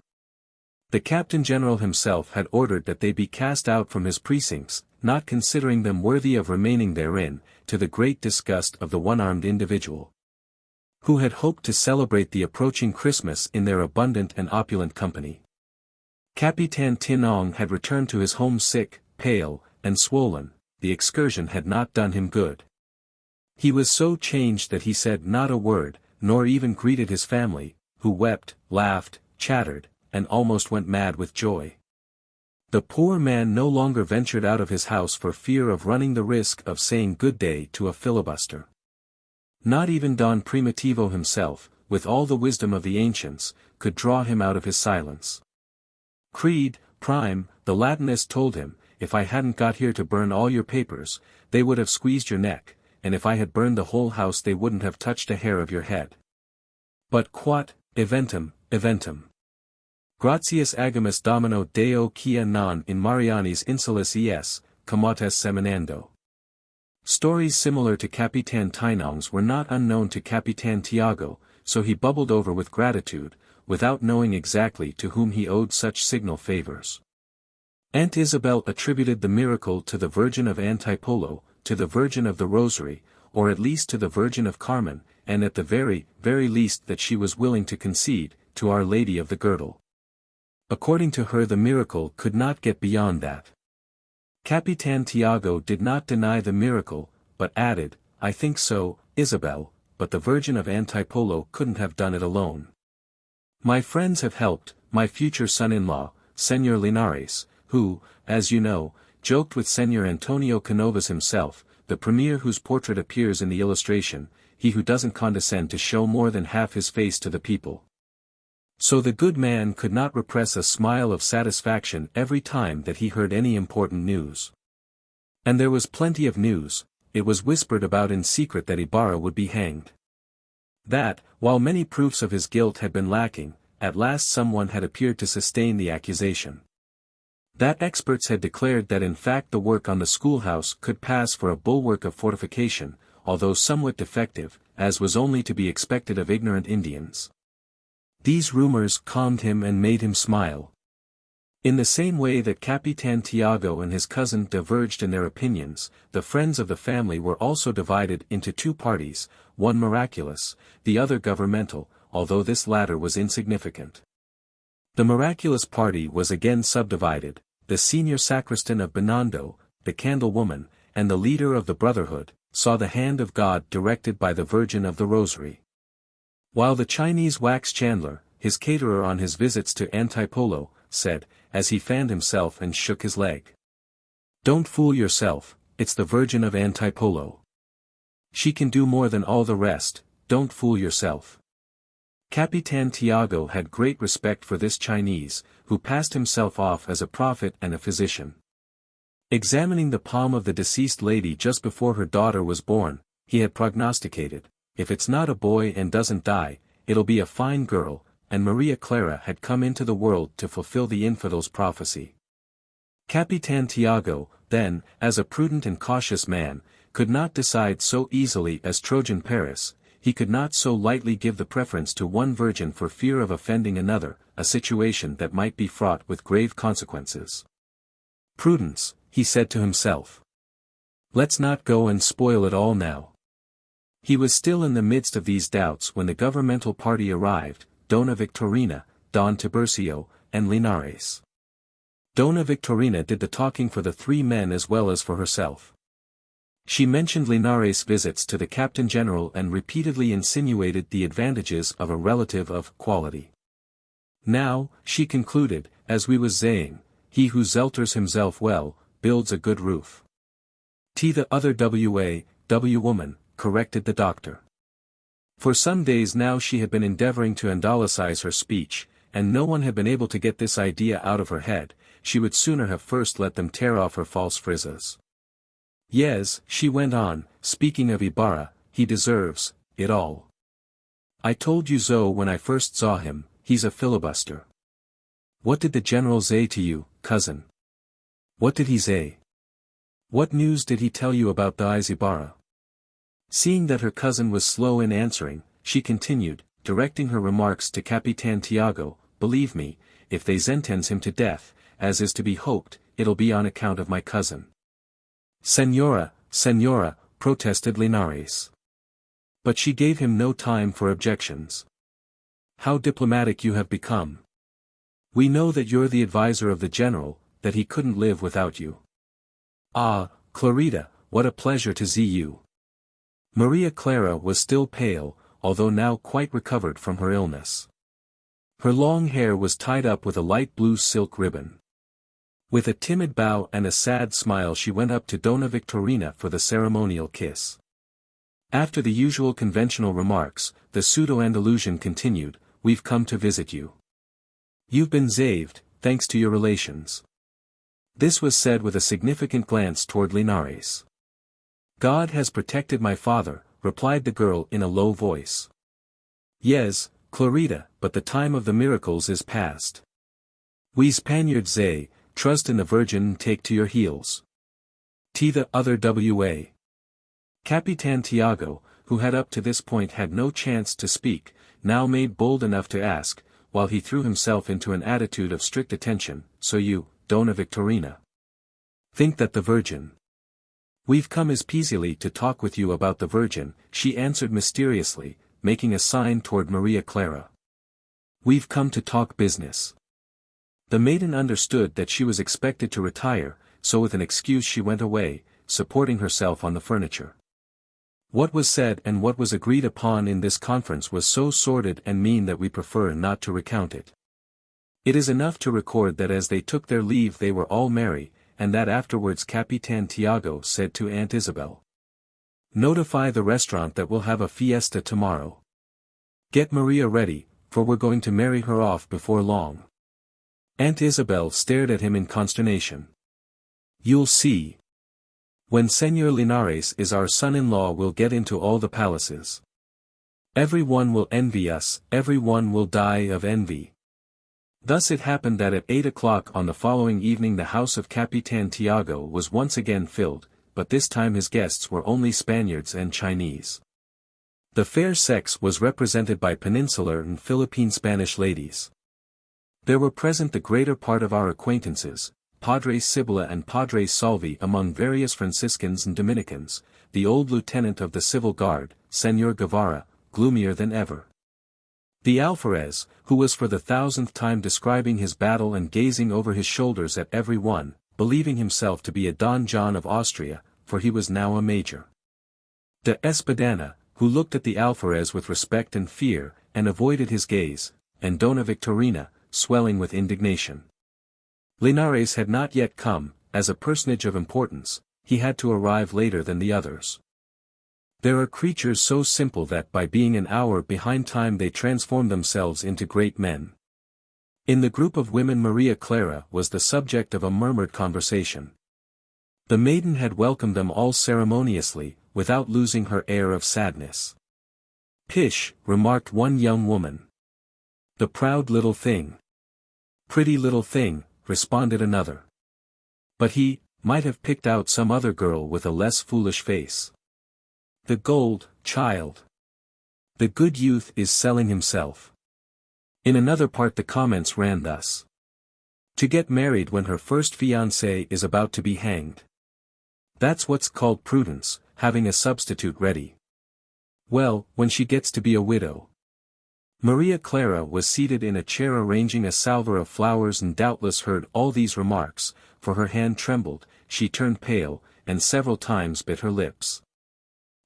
The Captain General himself had ordered that they be cast out from his precincts, not considering them worthy of remaining therein, to the great disgust of the one-armed individual, who had hoped to celebrate the approaching Christmas in their abundant and opulent company. Capitan Tinong had returned to his home sick, pale, and swollen. The excursion had not done him good. He was so changed that he said not a word, nor even greeted his family, who wept, laughed, chattered, and almost went mad with joy. The poor man no longer ventured out of his house for fear of running the risk of saying good day to a filibuster. Not even Don Primitivo himself, with all the wisdom of the ancients, could draw him out of his silence. Creed, Prime, the Latinist told him, if I hadn't got here to burn all your papers, they would have squeezed your neck, and if I had burned the whole house they wouldn't have touched a hair of your head. But quat, eventum, eventum. Gratias agamus domino Deo quia non in Mariani's insulis es, comotes seminando. Stories similar to Capitan Tinong's were not unknown to Capitan Tiago, so he bubbled over with gratitude, without knowing exactly to whom he owed such signal favors. Aunt Isabel attributed the miracle to the Virgin of Antipolo, to the Virgin of the Rosary, or at least to the Virgin of Carmen, and at the very, very least that she was willing to concede, to Our Lady of the Girdle. According to her the miracle could not get beyond that. Capitan Tiago did not deny the miracle, but added, I think so, Isabel, but the Virgin of Antipolo couldn't have done it alone. My friends have helped, my future son-in-law, Señor Linares, who, as you know, joked with Señor Antonio Canovas himself, the premier whose portrait appears in the illustration, he who doesn't condescend to show more than half his face to the people. So the good man could not repress a smile of satisfaction every time that he heard any important news. And there was plenty of news. It was whispered about in secret that Ibarra would be hanged. That, while many proofs of his guilt had been lacking, at last someone had appeared to sustain the accusation. That experts had declared that in fact the work on the schoolhouse could pass for a bulwark of fortification, although somewhat defective, as was only to be expected of ignorant Indians. These rumors calmed him and made him smile. In the same way that Capitan Tiago and his cousin diverged in their opinions, the friends of the family were also divided into two parties, one miraculous, the other governmental, although this latter was insignificant. The miraculous party was again subdivided. The senior sacristan of Binondo, the candle woman, and the leader of the brotherhood, saw the hand of God directed by the Virgin of the Rosary. While the Chinese wax chandler, his caterer on his visits to Antipolo, said, as he fanned himself and shook his leg, "Don't fool yourself, it's the Virgin of Antipolo. She can do more than all the rest, don't fool yourself." Capitan Tiago had great respect for this Chinese, who passed himself off as a prophet and a physician. Examining the palm of the deceased lady just before her daughter was born, he had prognosticated, if it's not a boy and doesn't die, it'll be a fine girl, and Maria Clara had come into the world to fulfill the infidel's prophecy. Capitan Tiago, then, as a prudent and cautious man, could not decide so easily as Trojan Paris. He could not so lightly give the preference to one virgin for fear of offending another, a situation that might be fraught with grave consequences. Prudence, he said to himself. Let's not go and spoil it all now. He was still in the midst of these doubts when the governmental party arrived, Dona Victorina, Don Tiburcio, and Linares. Dona Victorina did the talking for the three men as well as for herself. She mentioned Linares' visits to the Captain General and repeatedly insinuated the advantages of a relative of quality. Now, she concluded, as we was saying, he who shelters himself well, builds a good roof. The other woman, corrected the doctor. For some days now she had been endeavoring to Andalicize her speech, and no one had been able to get this idea out of her head. She would sooner have first let them tear off her false frizzes. Yes, she went on, speaking of Ibarra, he deserves it all. I told you so when I first saw him, he's a filibuster. What did the general say to you, cousin? What did he say? What news did he tell you about the Ibarra? Seeing that her cousin was slow in answering, she continued, directing her remarks to Capitan Tiago, believe me, if they sentence him to death, as is to be hoped, it'll be on account of my cousin. Señora, protested Linares. But she gave him no time for objections. How diplomatic you have become. We know that you're the advisor of the general, that he couldn't live without you. Ah, Clarita, what a pleasure to see you. Maria Clara was still pale, although now quite recovered from her illness. Her long hair was tied up with a light blue silk ribbon. With a timid bow and a sad smile she went up to Dona Victorina for the ceremonial kiss. After the usual conventional remarks, the pseudo-Andalusian continued, we've come to visit you. You've been saved, thanks to your relations. This was said with a significant glance toward Linares. God has protected my father, replied the girl in a low voice. Yes, Clarita, but the time of the miracles is past. We Spaniards say, trust in the Virgin and take to your heels. The other Capitan Tiago, who had up to this point had no chance to speak, now made bold enough to ask, while he threw himself into an attitude of strict attention, so you, Dona Victorina, think that the Virgin? We've come as peasily to talk with you about the Virgin, she answered mysteriously, making a sign toward Maria Clara. We've come to talk business. The maiden understood that she was expected to retire, so with an excuse she went away, supporting herself on the furniture. What was said and what was agreed upon in this conference was so sordid and mean that we prefer not to recount it. It is enough to record that as they took their leave they were all merry, and that afterwards Capitan Tiago said to Aunt Isabel, notify the restaurant that we'll have a fiesta tomorrow. Get Maria ready, for we're going to marry her off before long. Aunt Isabel stared at him in consternation. You'll see. When Señor Linares is our son-in-law we'll get into all the palaces. Every one will envy us, every one will die of envy. Thus it happened that at 8 o'clock on the following evening the house of Capitan Tiago was once again filled, but this time his guests were only Spaniards and Chinese. The fair sex was represented by Peninsular and Philippine Spanish ladies. There were present the greater part of our acquaintances, Padre Cibola and Padre Salvi among various Franciscans and Dominicans, the old lieutenant of the civil guard, Señor Guevara, gloomier than ever. The alferez, who was for the 1000th time describing his battle and gazing over his shoulders at every one, believing himself to be a Don John of Austria, for he was now a major. De Espadana, who looked at the alferez with respect and fear, and avoided his gaze, and Dona Victorina, swelling with indignation. Linares had not yet come, as a personage of importance, he had to arrive later than the others. There are creatures so simple that by being an hour behind time they transform themselves into great men. In the group of women Maria Clara was the subject of a murmured conversation. The maiden had welcomed them all ceremoniously, without losing her air of sadness. "Pish," remarked one young woman. "The proud little thing." "Pretty little thing," responded another. But he might have picked out some other girl with a less foolish face. "The gold, child. The good youth is selling himself." In another part the comments ran thus. "To get married when her first fiancé is about to be hanged. That's what's called prudence, having a substitute ready. Well, when she gets to be a widow." Maria Clara was seated in a chair arranging a salver of flowers and doubtless heard all these remarks, for her hand trembled, she turned pale, and several times bit her lips.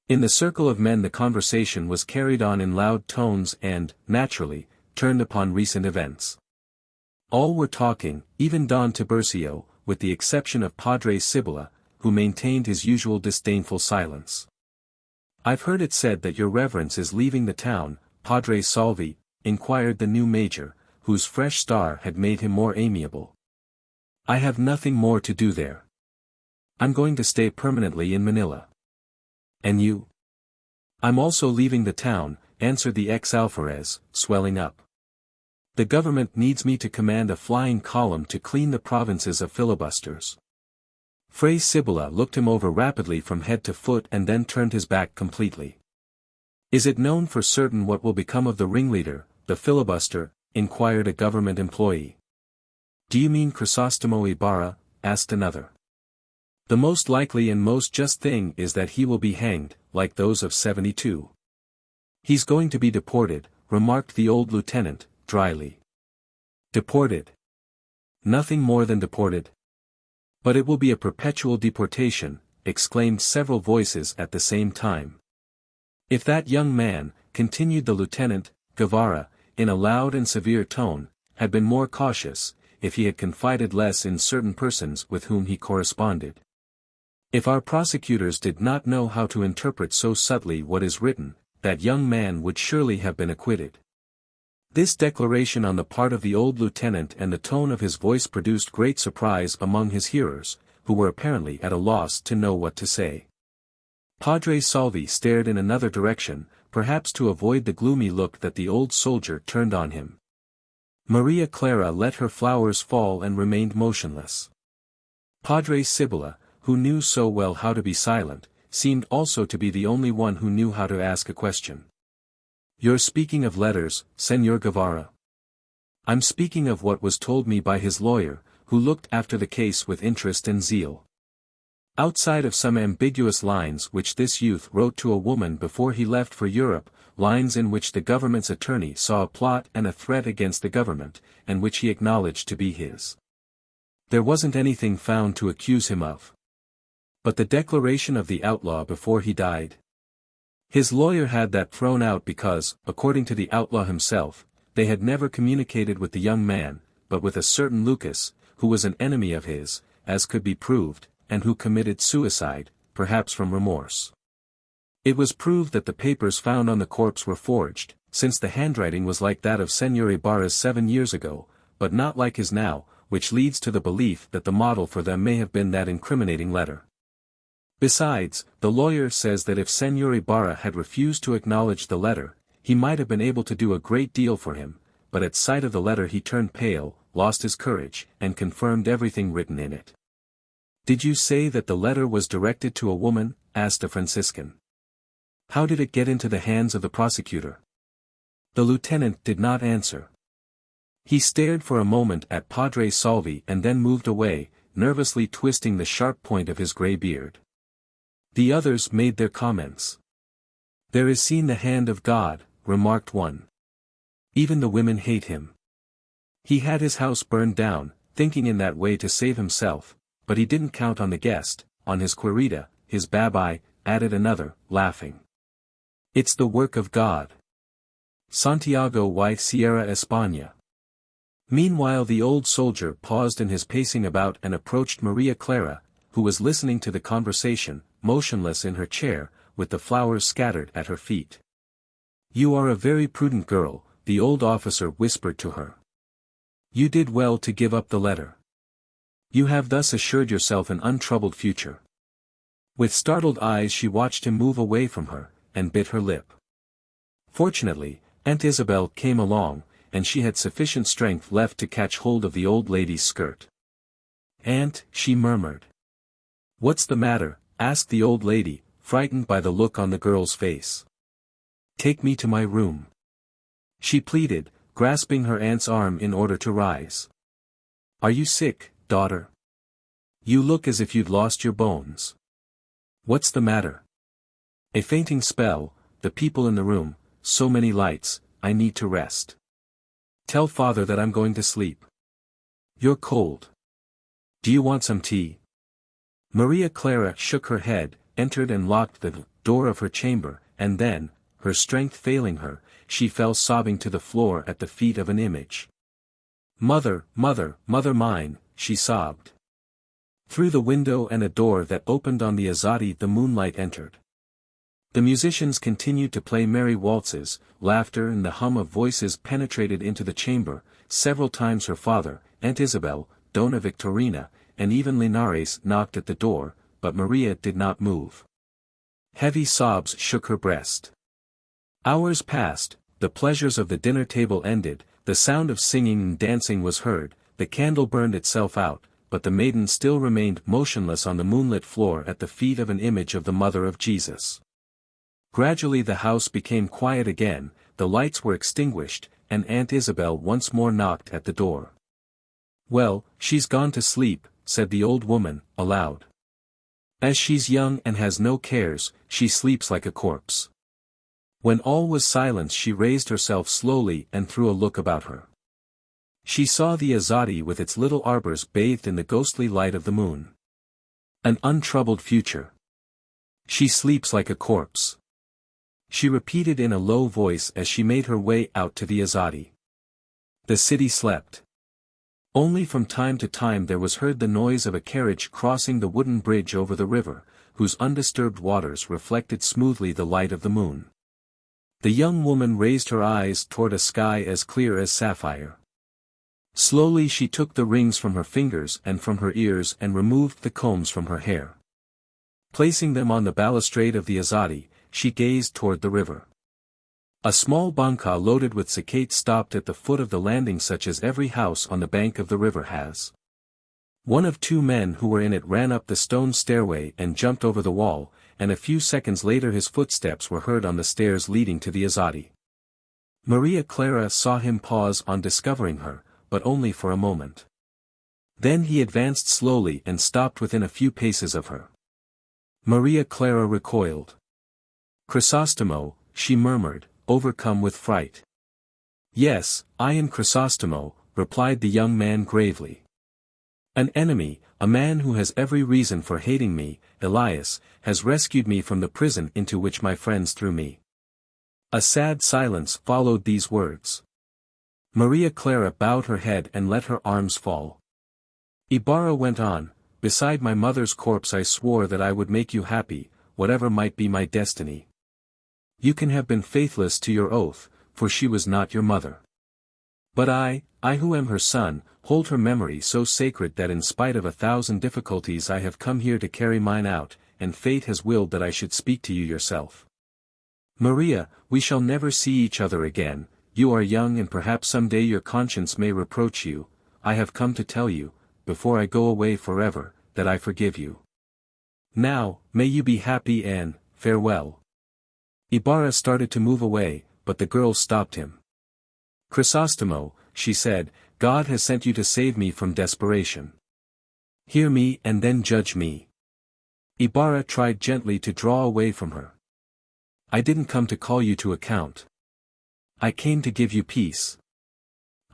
In the circle of men the conversation was carried on in loud tones and, naturally, turned upon recent events. All were talking, even Don Tiburcio, with the exception of Padre Sibylla, who maintained his usual disdainful silence. "I've heard it said that your reverence is leaving the town, Padre Salvi," inquired the new major, whose fresh star had made him more amiable. "I have nothing more to do there. I'm going to stay permanently in Manila." "And you?" "I'm also leaving the town," answered the ex-alferez, swelling up. "The government needs me to command a flying column to clean the provinces of filibusters." Fray Sibylla looked him over rapidly from head to foot and then turned his back completely. "Is it known for certain what will become of the ringleader, the filibuster?" inquired a government employee. "Do you mean Crisóstomo Ibarra?" asked another. "The most likely and most just thing is that he will be hanged, like those of '72. "He's going to be deported," remarked the old lieutenant, dryly. "Deported? Nothing more than deported." "But it will be a perpetual deportation," exclaimed several voices at the same time. "If that young man," continued the lieutenant, Guevara, in a loud and severe tone, "had been more cautious, if he had confided less in certain persons with whom he corresponded. If our prosecutors did not know how to interpret so subtly what is written, that young man would surely have been acquitted." This declaration on the part of the old lieutenant and the tone of his voice produced great surprise among his hearers, who were apparently at a loss to know what to say. Padre Salvi stared in another direction, perhaps to avoid the gloomy look that the old soldier turned on him. Maria Clara let her flowers fall and remained motionless. Padre Sibylla, who knew so well how to be silent, seemed also to be the only one who knew how to ask a question. "You're speaking of letters, Señor Guevara?" "I'm speaking of what was told me by his lawyer, who looked after the case with interest and zeal. Outside of some ambiguous lines which this youth wrote to a woman before he left for Europe, lines in which the government's attorney saw a plot and a threat against the government, and which he acknowledged to be his. There wasn't anything found to accuse him of. But the declaration of the outlaw before he died? His lawyer had that thrown out because, according to the outlaw himself, they had never communicated with the young man, but with a certain Lucas, who was an enemy of his, as could be proved, and who committed suicide, perhaps from remorse. It was proved that the papers found on the corpse were forged, since the handwriting was like that of Señor Ibarra's 7 years ago, but not like his now, which leads to the belief that the model for them may have been that incriminating letter. Besides, the lawyer says that if Señor Ibarra had refused to acknowledge the letter, he might have been able to do a great deal for him, but at sight of the letter he turned pale, lost his courage, and confirmed everything written in it. "Did you say that the letter was directed to a woman?" asked a Franciscan. "How did it get into the hands of the prosecutor?" The lieutenant did not answer. He stared for a moment at Padre Salvi and then moved away, nervously twisting the sharp point of his grey beard. The others made their comments. "There is seen the hand of God," remarked one. "Even the women hate him. He had his house burned down, thinking in that way to save himself, but he didn't count on the guest, on his querida, his babai," added another, laughing. "It's the work of God. Santiago y Sierra España." Meanwhile the old soldier paused in his pacing about and approached Maria Clara, who was listening to the conversation, motionless in her chair, with the flowers scattered at her feet. "You are a very prudent girl," the old officer whispered to her. "You did well to give up the letter. You have thus assured yourself an untroubled future." With startled eyes she watched him move away from her, and bit her lip. Fortunately, Aunt Isabel came along, and she had sufficient strength left to catch hold of the old lady's skirt. "Aunt," she murmured. "What's the matter?" asked the old lady, frightened by the look on the girl's face. "Take me to my room," she pleaded, grasping her aunt's arm in order to rise. "Are you sick, daughter? You look as if you'd lost your bones. What's the matter?" "A fainting spell, the people in the room, so many lights, I need to rest. Tell father that I'm going to sleep. You're cold. Do you want some tea?" Maria Clara shook her head, entered and locked the door of her chamber, and then, her strength failing her, she fell sobbing to the floor at the feet of an image. "Mother, mother, mother mine," she sobbed. Through the window and a door that opened on the azzati the moonlight entered. The musicians continued to play merry waltzes, laughter and the hum of voices penetrated into the chamber. Several times her father, Aunt Isabel, Donna Victorina, and even Linares knocked at the door, but Maria did not move. Heavy sobs shook her breast. Hours passed, the pleasures of the dinner table ended, the sound of singing and dancing was heard, the candle burned itself out, but the maiden still remained motionless on the moonlit floor at the feet of an image of the Mother of Jesus. Gradually the house became quiet again, the lights were extinguished, and Aunt Isabel once more knocked at the door. "Well, she's gone to sleep," said the old woman, aloud. "As she's young and has no cares, she sleeps like a corpse." When all was silence she raised herself slowly and threw a look about her. She saw the azzati with its little arbors bathed in the ghostly light of the moon. An untroubled future. "She sleeps like a corpse," she repeated in a low voice as she made her way out to the azzati. The city slept. Only from time to time there was heard the noise of a carriage crossing the wooden bridge over the river, whose undisturbed waters reflected smoothly the light of the moon. The young woman raised her eyes toward a sky as clear as sapphire. Slowly she took the rings from her fingers and from her ears and removed the combs from her hair. Placing them on the balustrade of the azzati, she gazed toward the river. A small banca loaded with zacate stopped at the foot of the landing such as every house on the bank of the river has. One of two men who were in it ran up the stone stairway and jumped over the wall, and a few seconds later his footsteps were heard on the stairs leading to the azzati. Maria Clara saw him pause on discovering her, but only for a moment. Then he advanced slowly and stopped within a few paces of her. Maria Clara recoiled. "Crisóstomo," she murmured, overcome with fright. "Yes, I am Crisóstomo," replied the young man gravely. "An enemy, a man who has every reason for hating me, Elias, has rescued me from the prison into which my friends threw me." A sad silence followed these words. Maria Clara bowed her head and let her arms fall. Ibarra went on, "Beside my mother's corpse I swore that I would make you happy, whatever might be my destiny. You can have been faithless to your oath, for she was not your mother. But I who am her son, hold her memory so sacred that in spite of 1,000 difficulties I have come here to carry mine out, and fate has willed that I should speak to you yourself. Maria, we shall never see each other again, you are young and perhaps some day your conscience may reproach you. I have come to tell you, before I go away forever, that I forgive you. Now, may you be happy and, farewell." Ibarra started to move away, but the girl stopped him. "Crisóstomo," she said, "God has sent you to save me from desperation. Hear me and then judge me." Ibarra tried gently to draw away from her. "I didn't come to call you to account. I came to give you peace.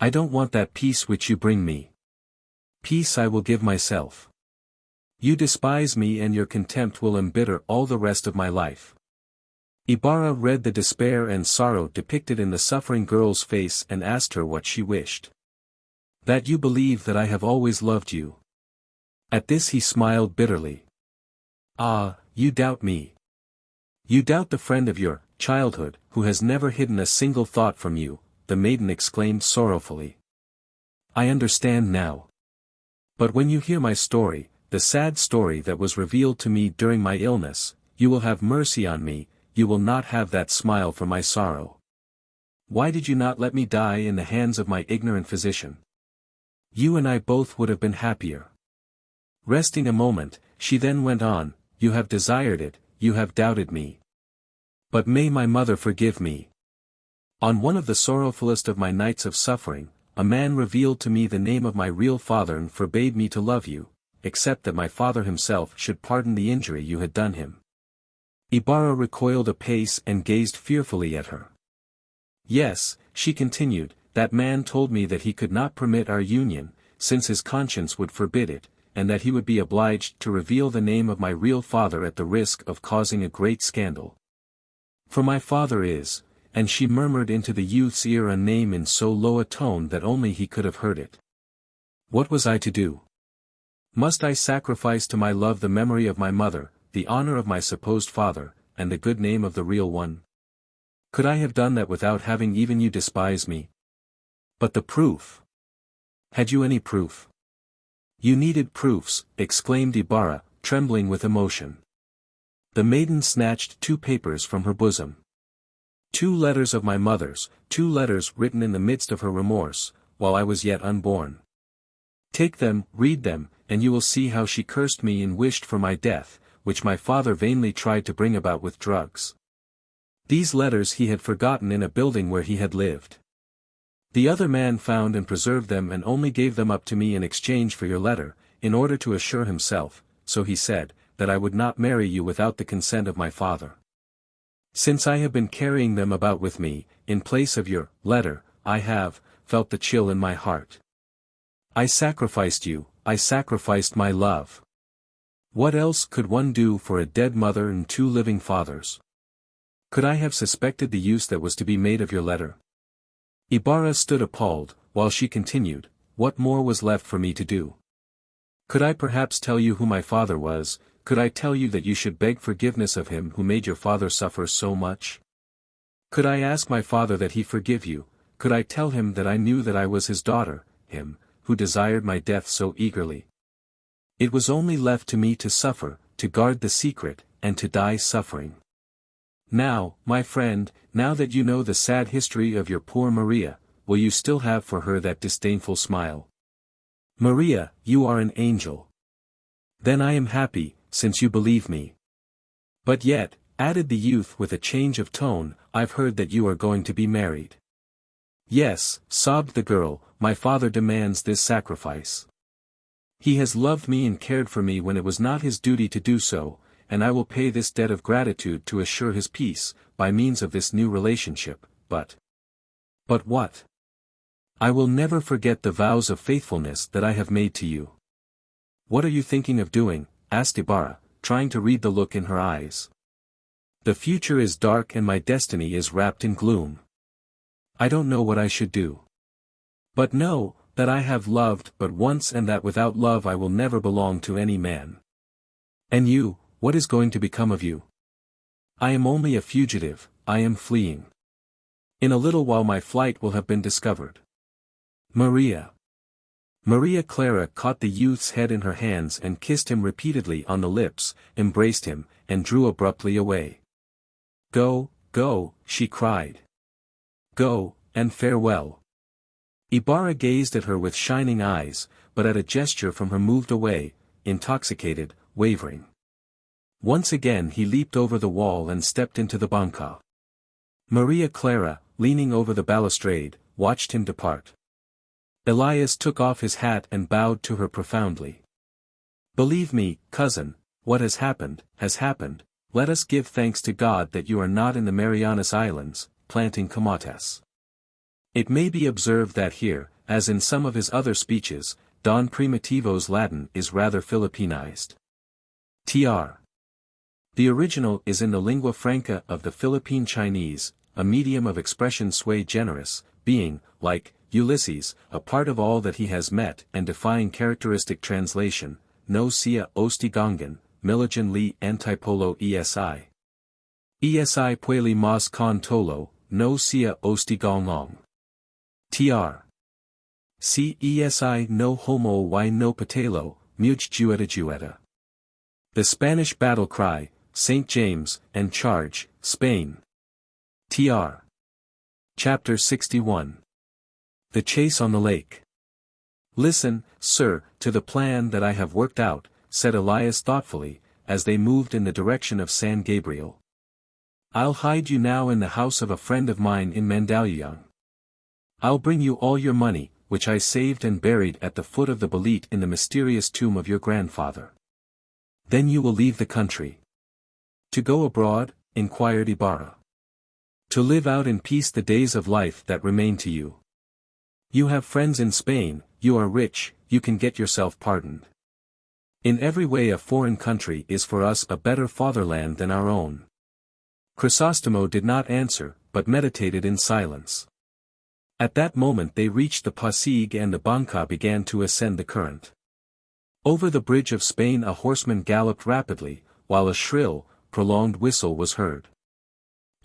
I don't want that peace which you bring me. Peace I will give myself. You despise me and your contempt will embitter all the rest of my life." Ibarra read the despair and sorrow depicted in the suffering girl's face and asked her what she wished. "That you believe that I have always loved you." At this he smiled bitterly. "Ah, you doubt me. You doubt the friend of your childhood, who has never hidden a single thought from you, the maiden exclaimed sorrowfully. I understand now. But when you hear my story, the sad story that was revealed to me during my illness, you will have mercy on me, you will not have that smile for my sorrow. Why did you not let me die in the hands of my ignorant physician? You and I both would have been happier. Resting a moment, she then went on, you have desired it, you have doubted me. But may my mother forgive me. On one of the sorrowfulest of my nights of suffering, a man revealed to me the name of my real father and forbade me to love you, except that my father himself should pardon the injury you had done him. Ibarra recoiled a pace and gazed fearfully at her. Yes, she continued, that man told me that he could not permit our union, since his conscience would forbid it, and that he would be obliged to reveal the name of my real father at the risk of causing a great scandal. For my father is, and she murmured into the youth's ear a name in so low a tone that only he could have heard it. What was I to do? Must I sacrifice to my love the memory of my mother, the honor of my supposed father, and the good name of the real one? Could I have done that without having even you despise me? But the proof! Had you any proof? You needed proofs, exclaimed Ibarra, trembling with emotion. The maiden snatched 2 papers from her bosom. 2 letters of my mother's, 2 letters written in the midst of her remorse, while I was yet unborn. Take them, read them, and you will see how she cursed me and wished for my death, which my father vainly tried to bring about with drugs. These letters he had forgotten in a building where he had lived. The other man found and preserved them and only gave them up to me in exchange for your letter, in order to assure himself, so he said, that I would not marry you without the consent of my father. Since I have been carrying them about with me, in place of your letter, I have felt the chill in my heart. I sacrificed you, I sacrificed my love. What else could one do for a dead mother and 2 living fathers? Could I have suspected the use that was to be made of your letter? Ibarra stood appalled, while she continued, what more was left for me to do? Could I perhaps tell you who my father was? Could I tell you that you should beg forgiveness of him who made your father suffer so much? Could I ask my father that he forgive you? Could I tell him that I knew that I was his daughter, him, who desired my death so eagerly? It was only left to me to suffer, to guard the secret, and to die suffering. Now, my friend, now that you know the sad history of your poor Maria, will you still have for her that disdainful smile? Maria, you are an angel. Then I am happy, since you believe me. But yet, added the youth with a change of tone, I've heard that you are going to be married. Yes, sobbed the girl, my father demands this sacrifice. He has loved me and cared for me when it was not his duty to do so, and I will pay this debt of gratitude to assure his peace, by means of this new relationship, but what? I will never forget the vows of faithfulness that I have made to you. What are you thinking of doing? Asked Ibarra, trying to read the look in her eyes. The future is dark and my destiny is wrapped in gloom. I don't know what I should do. But know, that I have loved but once and that without love I will never belong to any man. And you, what is going to become of you? I am only a fugitive, I am fleeing. In a little while my flight will have been discovered. Maria. Maria Clara caught the youth's head in her hands and kissed him repeatedly on the lips, embraced him, and drew abruptly away. Go, go, she cried. Go, and farewell. Ibarra gazed at her with shining eyes, but at a gesture from her moved away, intoxicated, wavering. Once again he leaped over the wall and stepped into the banca. Maria Clara, leaning over the balustrade, watched him depart. Elias took off his hat and bowed to her profoundly. Believe me, cousin, what has happened, let us give thanks to God that you are not in the Marianas Islands, planting camotes. It may be observed that here, as in some of his other speeches, Don Primitivo's Latin is rather Filipinized. Tr. The original is in the lingua franca of the Philippine Chinese, a medium of expression sui generis, being, like Ulysses, a part of all that he has met and defying characteristic translation, no sia ostigangan, miligen li antipolo esi. ESI pueli mas con tolo, no sia ostigonglong. Tr. Si ESI no homo y no patelo, much jueta. The Spanish battle cry, St. James, and charge, Spain. Tr. Chapter 61. The Chase on the Lake. Listen, sir, to the plan that I have worked out, said Elias thoughtfully, as they moved in the direction of San Gabriel. I'll hide you now in the house of a friend of mine in Mandaluyong. I'll bring you all your money, which I saved and buried at the foot of the Balit in the mysterious tomb of your grandfather. Then you will leave the country. To go abroad? Inquired Ibarra. To live out in peace the days of life that remain to you. You have friends in Spain, you are rich, you can get yourself pardoned. In every way a foreign country is for us a better fatherland than our own. Crisóstomo did not answer, but meditated in silence. At that moment they reached the Pasig and the banca began to ascend the current. Over the bridge of Spain a horseman galloped rapidly, while a shrill, prolonged whistle was heard.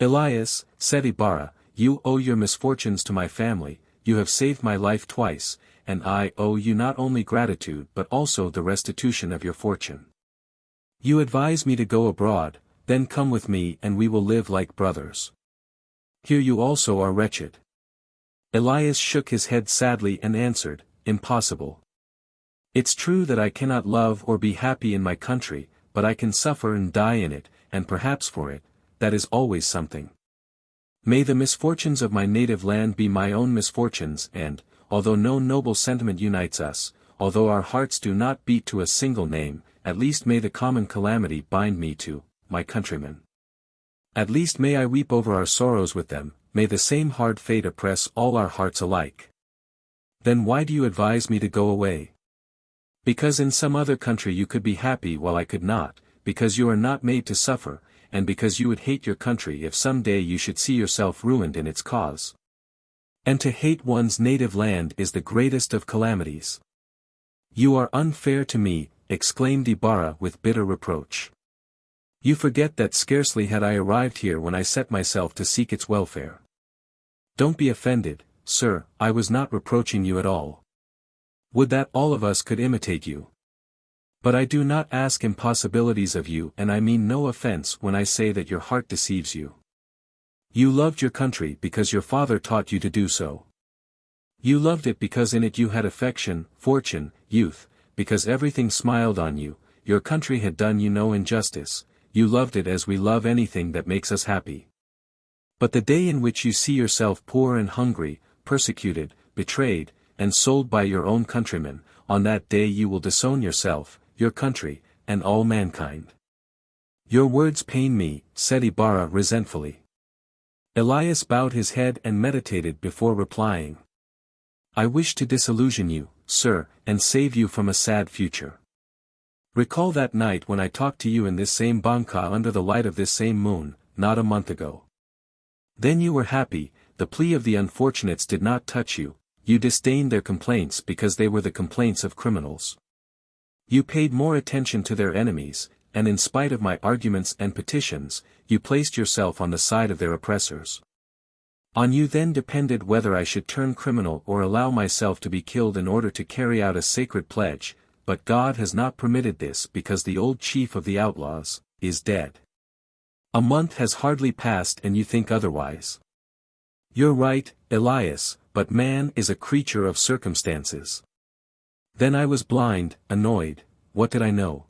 Elias, said Ibarra, you owe your misfortunes to my family, you have saved my life twice, and I owe you not only gratitude but also the restitution of your fortune. You advise me to go abroad, then come with me and we will live like brothers. Here you also are wretched. Elias shook his head sadly and answered, impossible. It's true that I cannot love or be happy in my country, but I can suffer and die in it, and perhaps for it, that is always something. May the misfortunes of my native land be my own misfortunes and, although no noble sentiment unites us, although our hearts do not beat to a single name, at least may the common calamity bind me to my countrymen. At least may I weep over our sorrows with them, may the same hard fate oppress all our hearts alike. Then why do you advise me to go away? Because in some other country you could be happy while I could not, because you are not made to suffer, and because you would hate your country if some day you should see yourself ruined in its cause. And to hate one's native land is the greatest of calamities. You are unfair to me, exclaimed Ibarra with bitter reproach. You forget that scarcely had I arrived here when I set myself to seek its welfare. Don't be offended, sir, I was not reproaching you at all. Would that all of us could imitate you. But I do not ask impossibilities of you and I mean no offense when I say that your heart deceives you. You loved your country because your father taught you to do so. You loved it because in it you had affection, fortune, youth, because everything smiled on you, your country had done you no injustice, you loved it as we love anything that makes us happy. But the day in which you see yourself poor and hungry, persecuted, betrayed, and sold by your own countrymen, on that day you will disown yourself, your country, and all mankind. Your words pain me, said Ibarra resentfully. Elias bowed his head and meditated before replying. I wish to disillusion you, sir, and save you from a sad future. Recall that night when I talked to you in this same banca under the light of this same moon, not a month ago. Then you were happy, the plea of the unfortunates did not touch you, you disdained their complaints because they were the complaints of criminals. You paid more attention to their enemies, and in spite of my arguments and petitions, you placed yourself on the side of their oppressors. On you then depended whether I should turn criminal or allow myself to be killed in order to carry out a sacred pledge, but God has not permitted this because the old chief of the outlaws is dead. A month has hardly passed and you think otherwise. You're right, Elias, but man is a creature of circumstances. Then I was blind, annoyed, what did I know?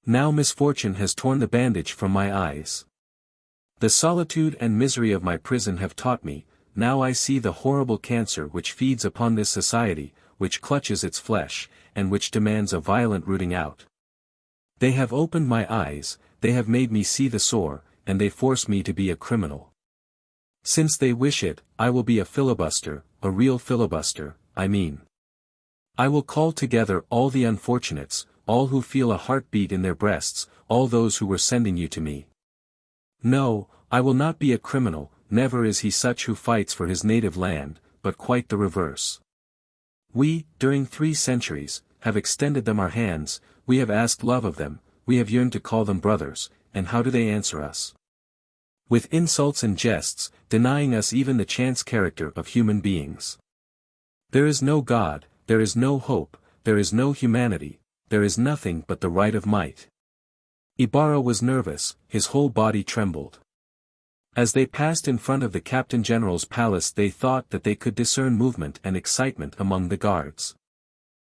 Now misfortune has torn the bandage from my eyes. The solitude and misery of my prison have taught me, now I see the horrible cancer which feeds upon this society, which clutches its flesh, and which demands a violent rooting out. They have opened my eyes, they have made me see the sore, and they force me to be a criminal. Since they wish it, I will be a filibuster, a real filibuster, I mean. I will call together all the unfortunates, all who feel a heartbeat in their breasts, all those who were sending you to me. No, I will not be a criminal, never is he such who fights for his native land, but quite the reverse. We, during 3 centuries, have extended them our hands, we have asked love of them, we have yearned to call them brothers, and how do they answer us? With insults and jests, denying us even the chance character of human beings. There is no God, there is no hope, there is no humanity, there is nothing but the right of might. Ibarra was nervous, his whole body trembled. As they passed in front of the Captain General's palace they thought that they could discern movement and excitement among the guards.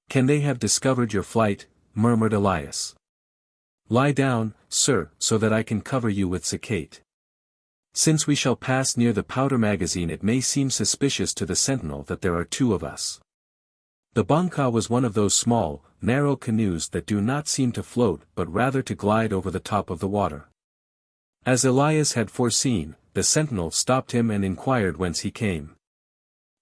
"Can they have discovered your flight?" murmured Elias. "Lie down, sir, so that I can cover you with sacate. Since we shall pass near the powder magazine it may seem suspicious to the sentinel that there are two of us." The banca was one of those small, narrow canoes that do not seem to float but rather to glide over the top of the water. As Elias had foreseen, the sentinel stopped him and inquired whence he came.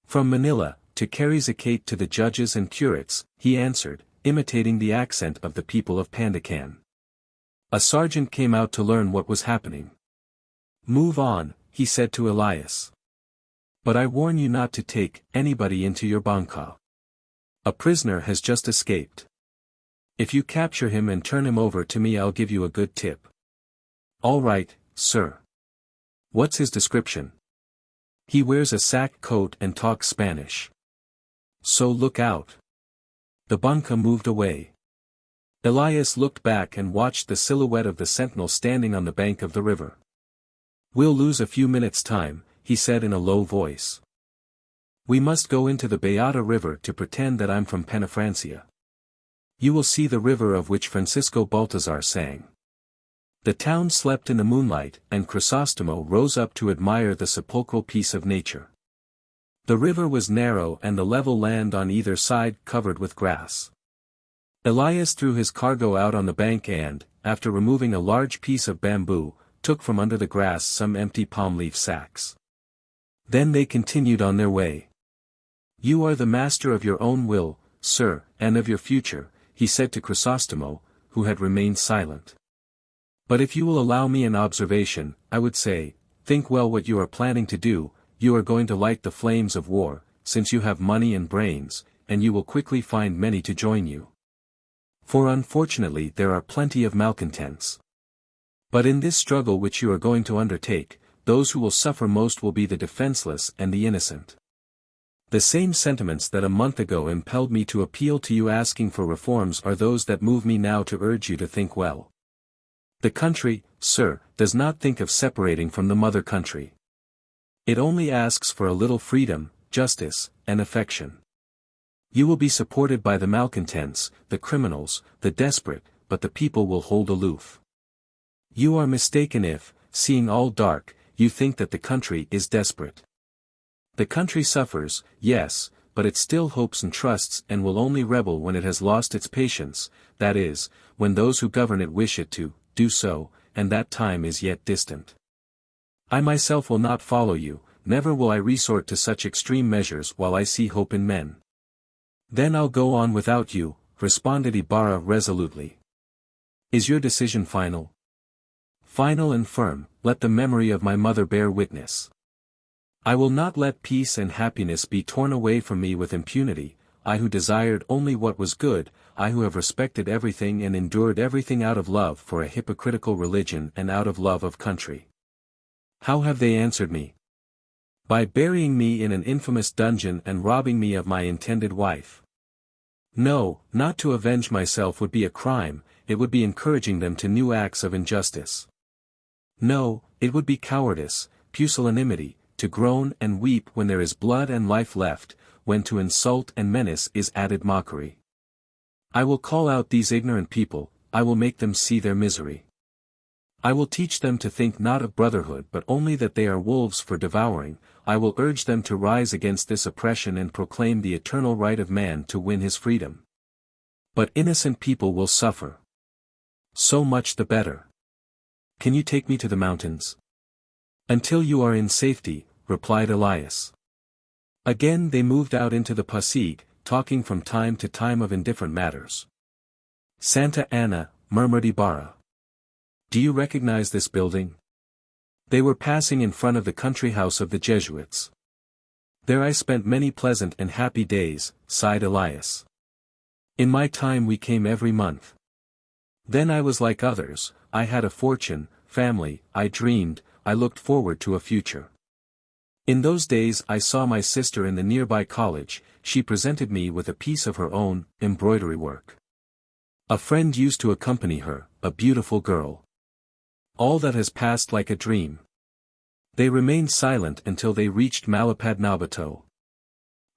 "From Manila, to carry zakat to the judges and curates," he answered, imitating the accent of the people of Pandacan. A sergeant came out to learn what was happening. "Move on," he said to Elias. "But I warn you not to take anybody into your banca. A prisoner has just escaped. If you capture him and turn him over to me I'll give you a good tip." "All right, sir." "What's his description?" "He wears a sack coat and talks Spanish." "So look out." The banca moved away. Elias looked back and watched the silhouette of the sentinel standing on the bank of the river. "We'll lose a few minutes' time," he said in a low voice. "We must go into the Beata River to pretend that I'm from Penafrancia. You will see the river of which Francisco Baltazar sang." The town slept in the moonlight, and Crisóstomo rose up to admire the sepulchral peace of nature. The river was narrow and the level land on either side covered with grass. Elias threw his cargo out on the bank and, after removing a large piece of bamboo, took from under the grass some empty palm leaf sacks. Then they continued on their way. "You are the master of your own will, sir, and of your future," he said to Crisóstomo, who had remained silent. "But if you will allow me an observation, I would say, think well what you are planning to do. You are going to light the flames of war, since you have money and brains, and you will quickly find many to join you. For unfortunately there are plenty of malcontents. But in this struggle which you are going to undertake, those who will suffer most will be the defenseless and the innocent. The same sentiments that a month ago impelled me to appeal to you asking for reforms are those that move me now to urge you to think well. The country, sir, does not think of separating from the mother country. It only asks for a little freedom, justice, and affection. You will be supported by the malcontents, the criminals, the desperate, but the people will hold aloof. You are mistaken if, seeing all dark, you think that the country is desperate. The country suffers, yes, but it still hopes and trusts and will only rebel when it has lost its patience, that is, when those who govern it wish it to do so, and that time is yet distant. I myself will not follow you, never will I resort to such extreme measures while I see hope in men." "Then I'll go on without you," responded Ibarra resolutely. "Is your decision final?" "Final and firm, let the memory of my mother bear witness. I will not let peace and happiness be torn away from me with impunity, I who desired only what was good, I who have respected everything and endured everything out of love for a hypocritical religion and out of love of country. How have they answered me? By burying me in an infamous dungeon and robbing me of my intended wife. No, not to avenge myself would be a crime, it would be encouraging them to new acts of injustice. No, it would be cowardice, pusillanimity, to groan and weep when there is blood and life left, when to insult and menace is added mockery. I will call out these ignorant people, I will make them see their misery. I will teach them to think not of brotherhood but only that they are wolves for devouring, I will urge them to rise against this oppression and proclaim the eternal right of man to win his freedom. But innocent people will suffer. So much the better. Can you take me to the mountains?" "Until you are in safety," replied Elias. Again they moved out into the Pasig, talking from time to time of indifferent matters. "Santa Ana," murmured Ibarra. "Do you recognize this building?" They were passing in front of the country house of the Jesuits. "There I spent many pleasant and happy days," sighed Elias. "In my time we came every month. Then I was like others, I had a fortune, family, I dreamed, I looked forward to a future. In those days I saw my sister in the nearby college. She presented me with a piece of her own embroidery work. A friend used to accompany her, a beautiful girl. All that has passed like a dream. They remained silent until they reached Malapadnabato.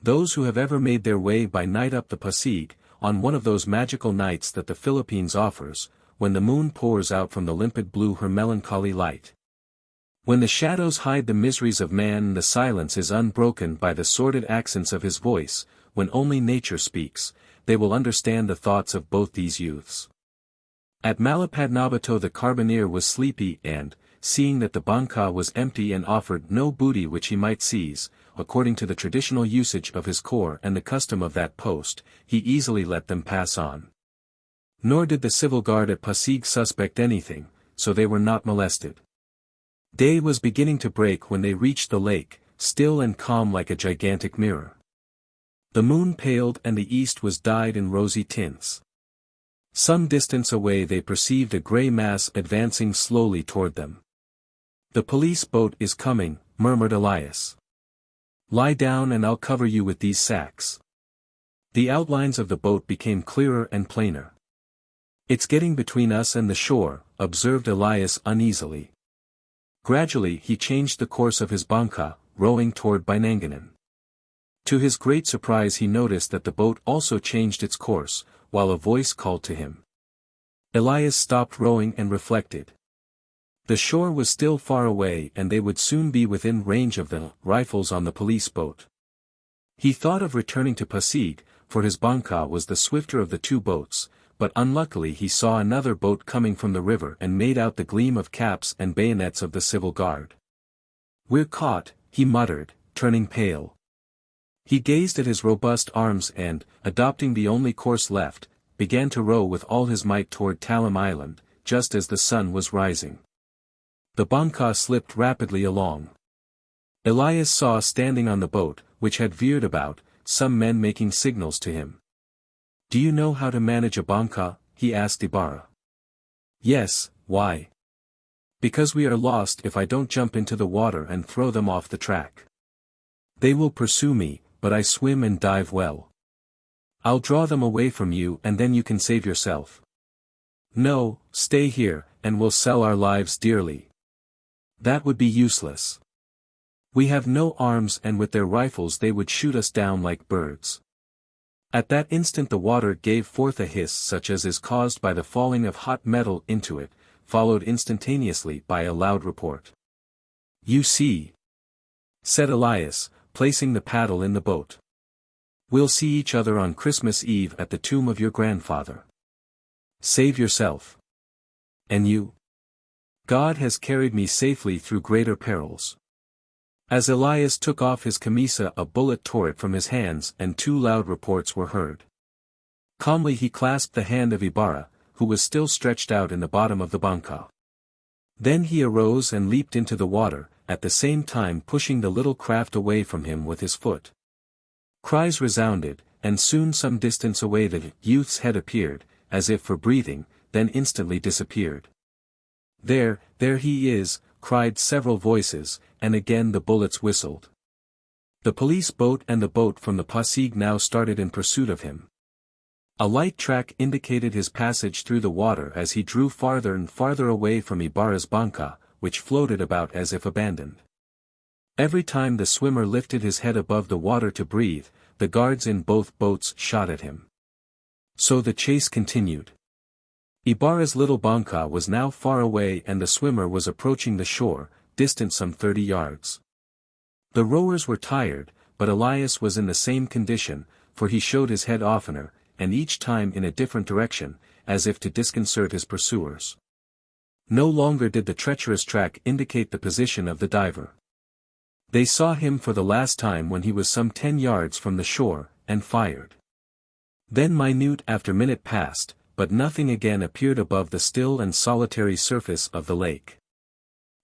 Those who have ever made their way by night up the Pasig, on one of those magical nights that the Philippines offers, when the moon pours out from the limpid blue her melancholy light. When the shadows hide the miseries of man and the silence is unbroken by the sordid accents of his voice, when only nature speaks, they will understand the thoughts of both these youths. At Malapadnabato the carbineer was sleepy and, seeing that the banca was empty and offered no booty which he might seize, according to the traditional usage of his corps and the custom of that post, he easily let them pass on. Nor did the civil guard at Pasig suspect anything, so they were not molested. Day was beginning to break when they reached the lake, still and calm like a gigantic mirror. The moon paled and the east was dyed in rosy tints. Some distance away they perceived a grey mass advancing slowly toward them. "The police boat is coming," murmured Elias. "Lie down and I'll cover you with these sacks." The outlines of the boat became clearer and plainer. "It's getting between us and the shore," observed Elias uneasily. Gradually he changed the course of his banca, rowing toward Binangonan. To his great surprise he noticed that the boat also changed its course, while a voice called to him. Elias stopped rowing and reflected. The shore was still far away and they would soon be within range of the rifles on the police boat. He thought of returning to Pasig, for his banca was the swifter of the two boats, but unluckily he saw another boat coming from the river and made out the gleam of caps and bayonets of the civil guard. "We're caught," he muttered, turning pale. He gazed at his robust arms and, adopting the only course left, began to row with all his might toward Talim Island, just as the sun was rising. The banca slipped rapidly along. Elias saw standing on the boat, which had veered about, some men making signals to him. "Do you know how to manage a banca?" he asked Ibarra. "Yes, why?" "Because we are lost if I don't jump into the water and throw them off the track. They will pursue me, but I swim and dive well. I'll draw them away from you and then you can save yourself." "No, stay here, and we'll sell our lives dearly." "That would be useless. We have no arms and with their rifles they would shoot us down like birds." At that instant the water gave forth a hiss such as is caused by the falling of hot metal into it, followed instantaneously by a loud report. "You see," said Elias, placing the paddle in the boat. "We'll see each other on Christmas Eve at the tomb of your grandfather. Save yourself. And you? God has carried me safely through greater perils." As Elias took off his camisa a bullet tore it from his hands and two loud reports were heard. Calmly he clasped the hand of Ibarra, who was still stretched out in the bottom of the banca. Then he arose and leaped into the water, at the same time pushing the little craft away from him with his foot. Cries resounded, and soon some distance away the youth's head appeared, as if for breathing, then instantly disappeared. There he is," cried several voices, and again the bullets whistled. The police boat and the boat from the Pasig now started in pursuit of him. A light track indicated his passage through the water as he drew farther and farther away from Ibarra's banca, which floated about as if abandoned. Every time the swimmer lifted his head above the water to breathe, the guards in both boats shot at him. So the chase continued. Ibarra's little banca was now far away and the swimmer was approaching the shore, distant some 30 yards. The rowers were tired, but Elias was in the same condition, for he showed his head oftener, and each time in a different direction, as if to disconcert his pursuers. No longer did the treacherous track indicate the position of the diver. They saw him for the last time when he was some 10 yards from the shore, and fired. Then minute after minute passed, but nothing again appeared above the still and solitary surface of the lake.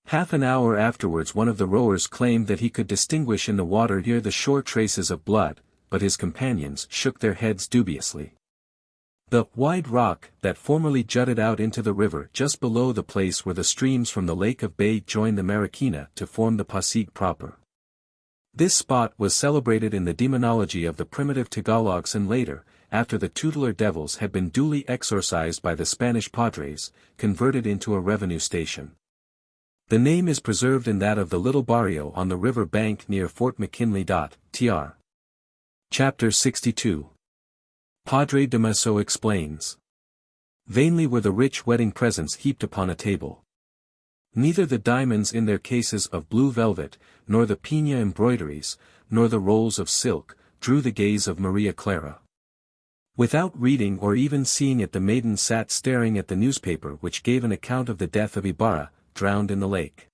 Half an hour afterwards one of the rowers claimed that he could distinguish in the water near the shore traces of blood, but his companions shook their heads dubiously. The wide rock that formerly jutted out into the river just below the place where the streams from the Lake of Bay join the Marikina to form the Pasig proper. This spot was celebrated in the demonology of the primitive Tagalogs and later, after the tutelar devils had been duly exorcised by the Spanish padres, converted into a revenue station. The name is preserved in that of the little barrio on the river bank near Fort McKinley. Tr. Chapter 62. Padre Damaso explains. Vainly were the rich wedding presents heaped upon a table. Neither the diamonds in their cases of blue velvet, nor the piña embroideries, nor the rolls of silk, drew the gaze of Maria Clara. Without reading or even seeing it, the maiden sat staring at the newspaper which gave an account of the death of Ibarra, drowned in the lake.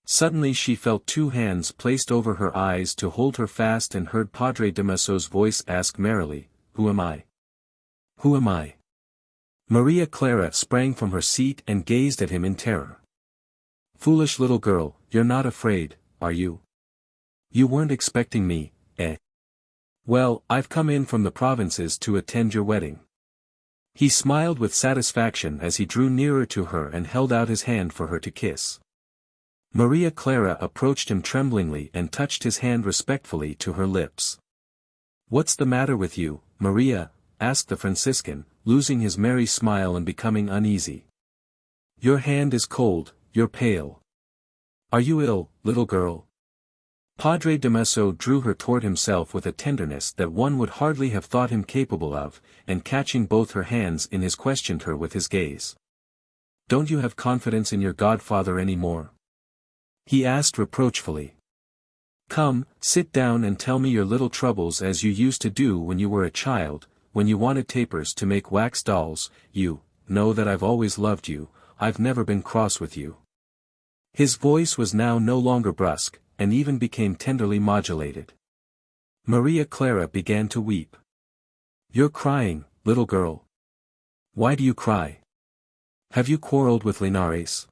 Suddenly she felt two hands placed over her eyes to hold her fast and heard Padre Damaso's voice ask merrily, "Who am I? Who am I?" Maria Clara sprang from her seat and gazed at him in terror. "Foolish little girl, you're not afraid, are you? You weren't expecting me, eh? Well, I've come in from the provinces to attend your wedding." He smiled with satisfaction as he drew nearer to her and held out his hand for her to kiss. Maria Clara approached him tremblingly and touched his hand respectfully to her lips. "What's the matter with you, Maria?" asked the Franciscan, losing his merry smile and becoming uneasy. "Your hand is cold, you're pale. Are you ill, little girl?" Padre Damaso drew her toward himself with a tenderness that one would hardly have thought him capable of, and catching both her hands in his questioned her with his gaze. "Don't you have confidence in your godfather any more?" he asked reproachfully. "Come, sit down and tell me your little troubles as you used to do when you were a child, when you wanted tapers to make wax dolls. You know that I've always loved you, I've never been cross with you." His voice was now no longer brusque, and even became tenderly modulated. Maria Clara began to weep. "You're crying, little girl. Why do you cry? Have you quarreled with Linares?"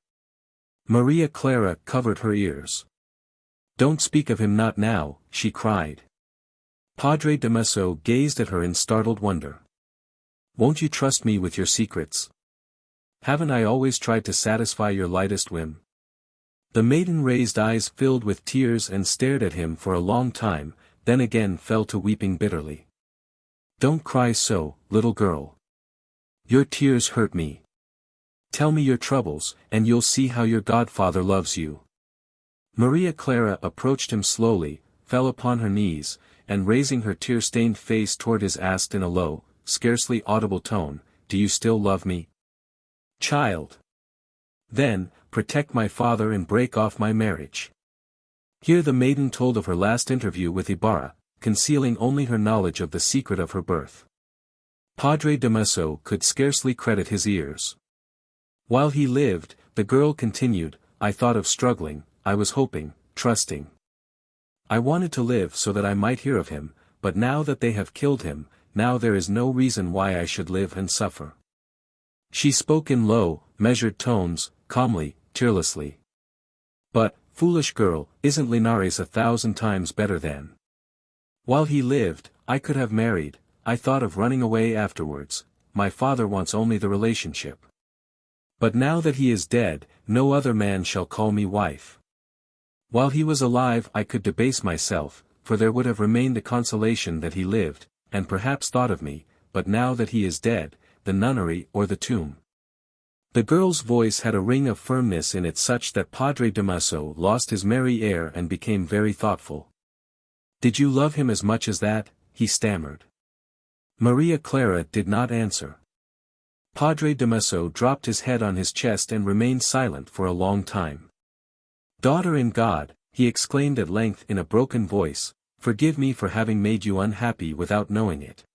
Maria Clara covered her ears. "Don't speak of him, not now," she cried. Padre Damaso gazed at her in startled wonder. "Won't you trust me with your secrets? Haven't I always tried to satisfy your lightest whim?" The maiden raised eyes filled with tears and stared at him for a long time, then again fell to weeping bitterly. "Don't cry so, little girl. Your tears hurt me. Tell me your troubles, and you'll see how your godfather loves you." Maria Clara approached him slowly, fell upon her knees, and raising her tear-stained face toward his asked in a low, scarcely audible tone, "Do you still love me, child? Then, protect my father and break off my marriage." Here the maiden told of her last interview with Ibarra, concealing only her knowledge of the secret of her birth. Padre Damaso could scarcely credit his ears. While he lived, the girl continued, "I thought of struggling, I was hoping, trusting. I wanted to live so that I might hear of him, but now that they have killed him, now there is no reason why I should live and suffer." She spoke in low, measured tones, calmly, tearlessly. "But, foolish girl, isn't Linares 1,000 times better than? While he lived, I could have married, I thought of running away afterwards, my father wants only the relationship. But now that he is dead, no other man shall call me wife. While he was alive I could debase myself, for there would have remained the consolation that he lived, and perhaps thought of me, but now that he is dead, the nunnery or the tomb." The girl's voice had a ring of firmness in it such that Padre Damaso lost his merry air and became very thoughtful. "Did you love him as much as that?" he stammered. Maria Clara did not answer. Padre Damaso dropped his head on his chest and remained silent for a long time. "Daughter in God," he exclaimed at length in a broken voice, "forgive me for having made you unhappy without knowing it.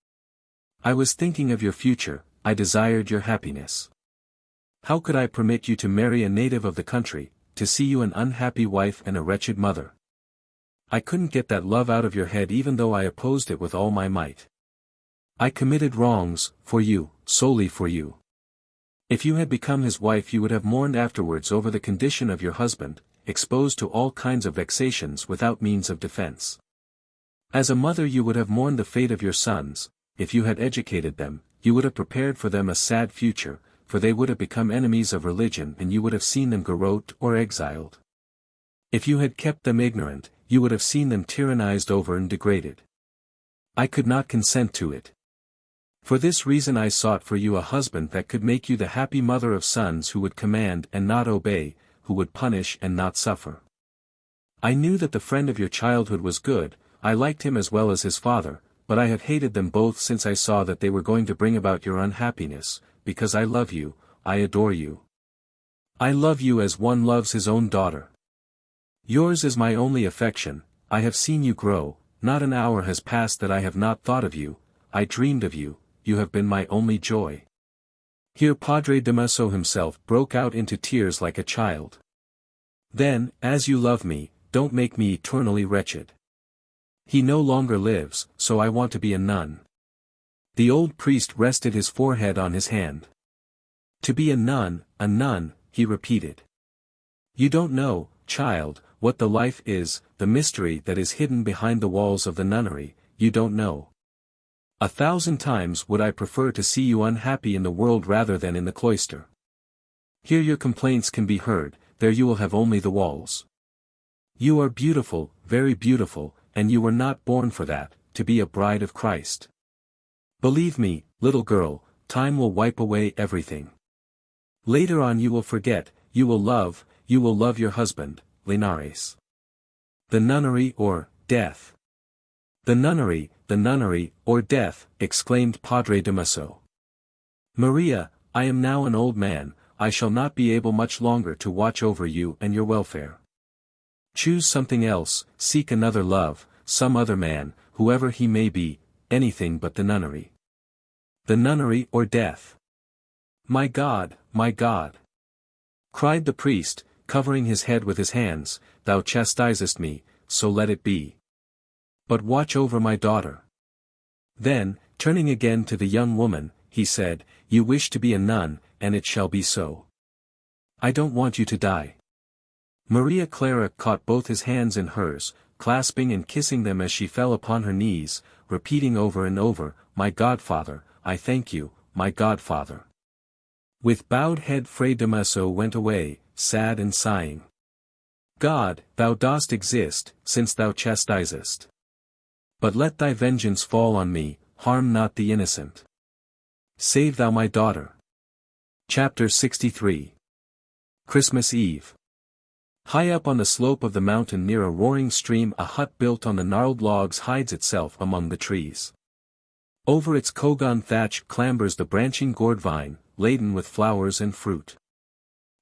I was thinking of your future, I desired your happiness. How could I permit you to marry a native of the country, to see you an unhappy wife and a wretched mother? I couldn't get that love out of your head even though I opposed it with all my might. I committed wrongs, for you, solely for you. If you had become his wife you would have mourned afterwards over the condition of your husband, exposed to all kinds of vexations without means of defense. As a mother you would have mourned the fate of your sons, if you had educated them, you would have prepared for them a sad future, for they would have become enemies of religion and you would have seen them garroted or exiled. If you had kept them ignorant, you would have seen them tyrannized over and degraded. I could not consent to it. For this reason I sought for you a husband that could make you the happy mother of sons who would command and not obey, who would punish and not suffer. I knew that the friend of your childhood was good, I liked him as well as his father, but I have hated them both since I saw that they were going to bring about your unhappiness, because I love you, I adore you. I love you as one loves his own daughter. Yours is my only affection, I have seen you grow, not an hour has passed that I have not thought of you, I dreamed of you, you have been my only joy. Here Padre Damaso himself broke out into tears like a child. Then, as you love me, don't make me eternally wretched. He no longer lives, so I want to be a nun. The old priest rested his forehead on his hand. To be a nun, he repeated. You don't know, child, what the life is, the mystery that is hidden behind the walls of the nunnery, you don't know. 1,000 times would I prefer to see you unhappy in the world rather than in the cloister. Here your complaints can be heard, there you will have only the walls. You are beautiful, very beautiful, and you were not born for that, to be a bride of Christ. Believe me, little girl, time will wipe away everything. Later on you will forget, you will love your husband, Linares. The nunnery or death. The nunnery, or death, exclaimed Padre Damaso. Maria, I am now an old man, I shall not be able much longer to watch over you and your welfare. Choose something else, seek another love, some other man, whoever he may be, anything but the nunnery. The nunnery or death. My God, cried the priest, covering his head with his hands, thou chastisest me, so let it be. But watch over my daughter. Then, turning again to the young woman, he said, you wish to be a nun, and it shall be so. I don't want you to die. Maria Clara caught both his hands in hers, clasping and kissing them as she fell upon her knees, repeating over and over, my godfather, I thank you, my godfather. With bowed head Fray Damaso went away, sad and sighing. God, thou dost exist, since thou chastisest. But let thy vengeance fall on me, harm not the innocent. Save thou my daughter. Chapter 63. Christmas Eve. High up on the slope of the mountain near a roaring stream a hut built on the gnarled logs hides itself among the trees. Over its kogon thatch clambers the branching gourd vine, laden with flowers and fruit.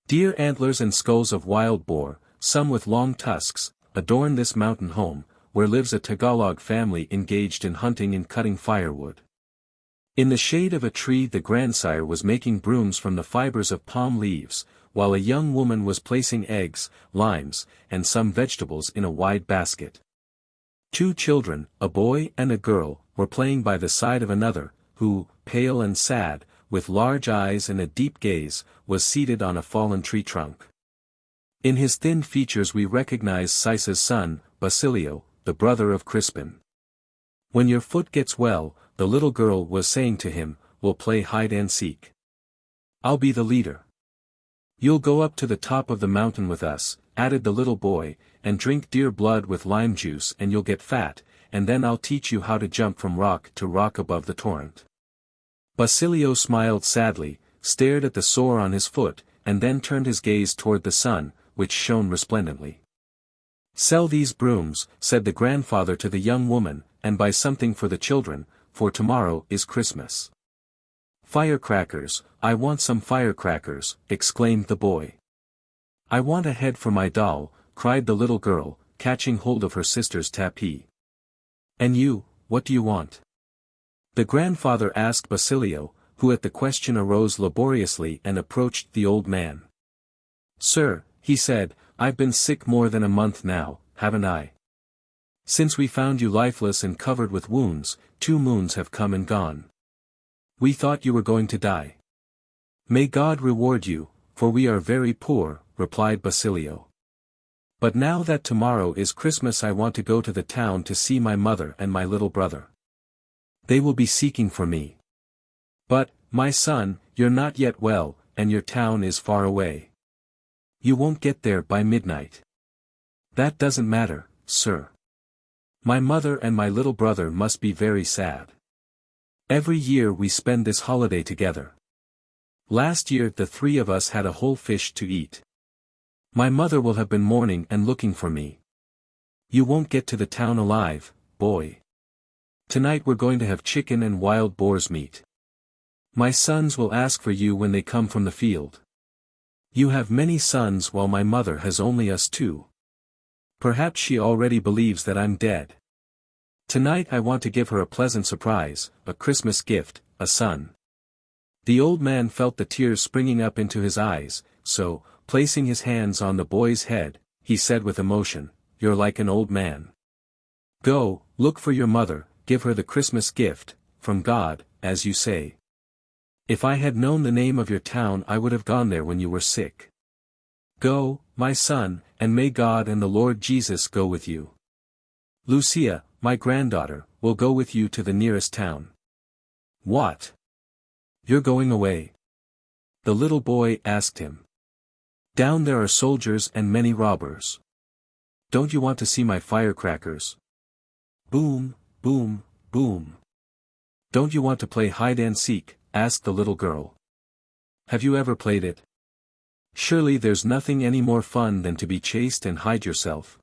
Deer antlers and skulls of wild boar, some with long tusks, adorn this mountain home, where lives a Tagalog family engaged in hunting and cutting firewood. In the shade of a tree the grandsire was making brooms from the fibers of palm leaves, while a young woman was placing eggs, limes, and some vegetables in a wide basket. 2 children, a boy and a girl, were playing by the side of another, who, pale and sad, with large eyes and a deep gaze, was seated on a fallen tree trunk. In his thin features we recognize Sisa's son, Basilio, the brother of Crispin. When your foot gets well, the little girl was saying to him, we'll play hide and seek. I'll be the leader. You'll go up to the top of the mountain with us, added the little boy, and drink deer blood with lime juice and you'll get fat, and then I'll teach you how to jump from rock to rock above the torrent. Basilio smiled sadly, stared at the sore on his foot, and then turned his gaze toward the sun, which shone resplendently. Sell these brooms, said the grandfather to the young woman, and buy something for the children, for tomorrow is Christmas. Firecrackers, I want some firecrackers, exclaimed the boy. I want a head for my doll, cried the little girl, catching hold of her sister's tapis. And you, what do you want? The grandfather asked Basilio, who at the question arose laboriously and approached the old man. Sir, he said, I've been sick more than a month now, haven't I? Since we found you lifeless and covered with wounds, 2 moons have come and gone. We thought you were going to die. May God reward you, for we are very poor, replied Basilio. But now that tomorrow is Christmas I want to go to the town to see my mother and my little brother. They will be seeking for me. But, my son, you're not yet well, and your town is far away. You won't get there by midnight. That doesn't matter, sir. My mother and my little brother must be very sad. Every year we spend this holiday together. Last year the three of us had a whole fish to eat. My mother will have been mourning and looking for me. You won't get to the town alive, boy. Tonight we're going to have chicken and wild boar's meat. My sons will ask for you when they come from the field. You have many sons while my mother has only us two. Perhaps she already believes that I'm dead. Tonight I want to give her a pleasant surprise, a Christmas gift, a son. The old man felt the tears springing up into his eyes, so, placing his hands on the boy's head, he said with emotion, "You're like an old man. Go, look for your mother, give her the Christmas gift, from God, as you say. If I had known the name of your town I would have gone there when you were sick. Go, my son, and may God and the Lord Jesus go with you. Lucia, my granddaughter, will go with you to the nearest town." "What? You're going away?" the little boy asked him. "Down there are soldiers and many robbers. Don't you want to see my firecrackers? Boom, boom, boom. Don't you want to play hide-and-seek?" asked the little girl. "Have you ever played it? Surely there's nothing any more fun than to be chased and hide yourself."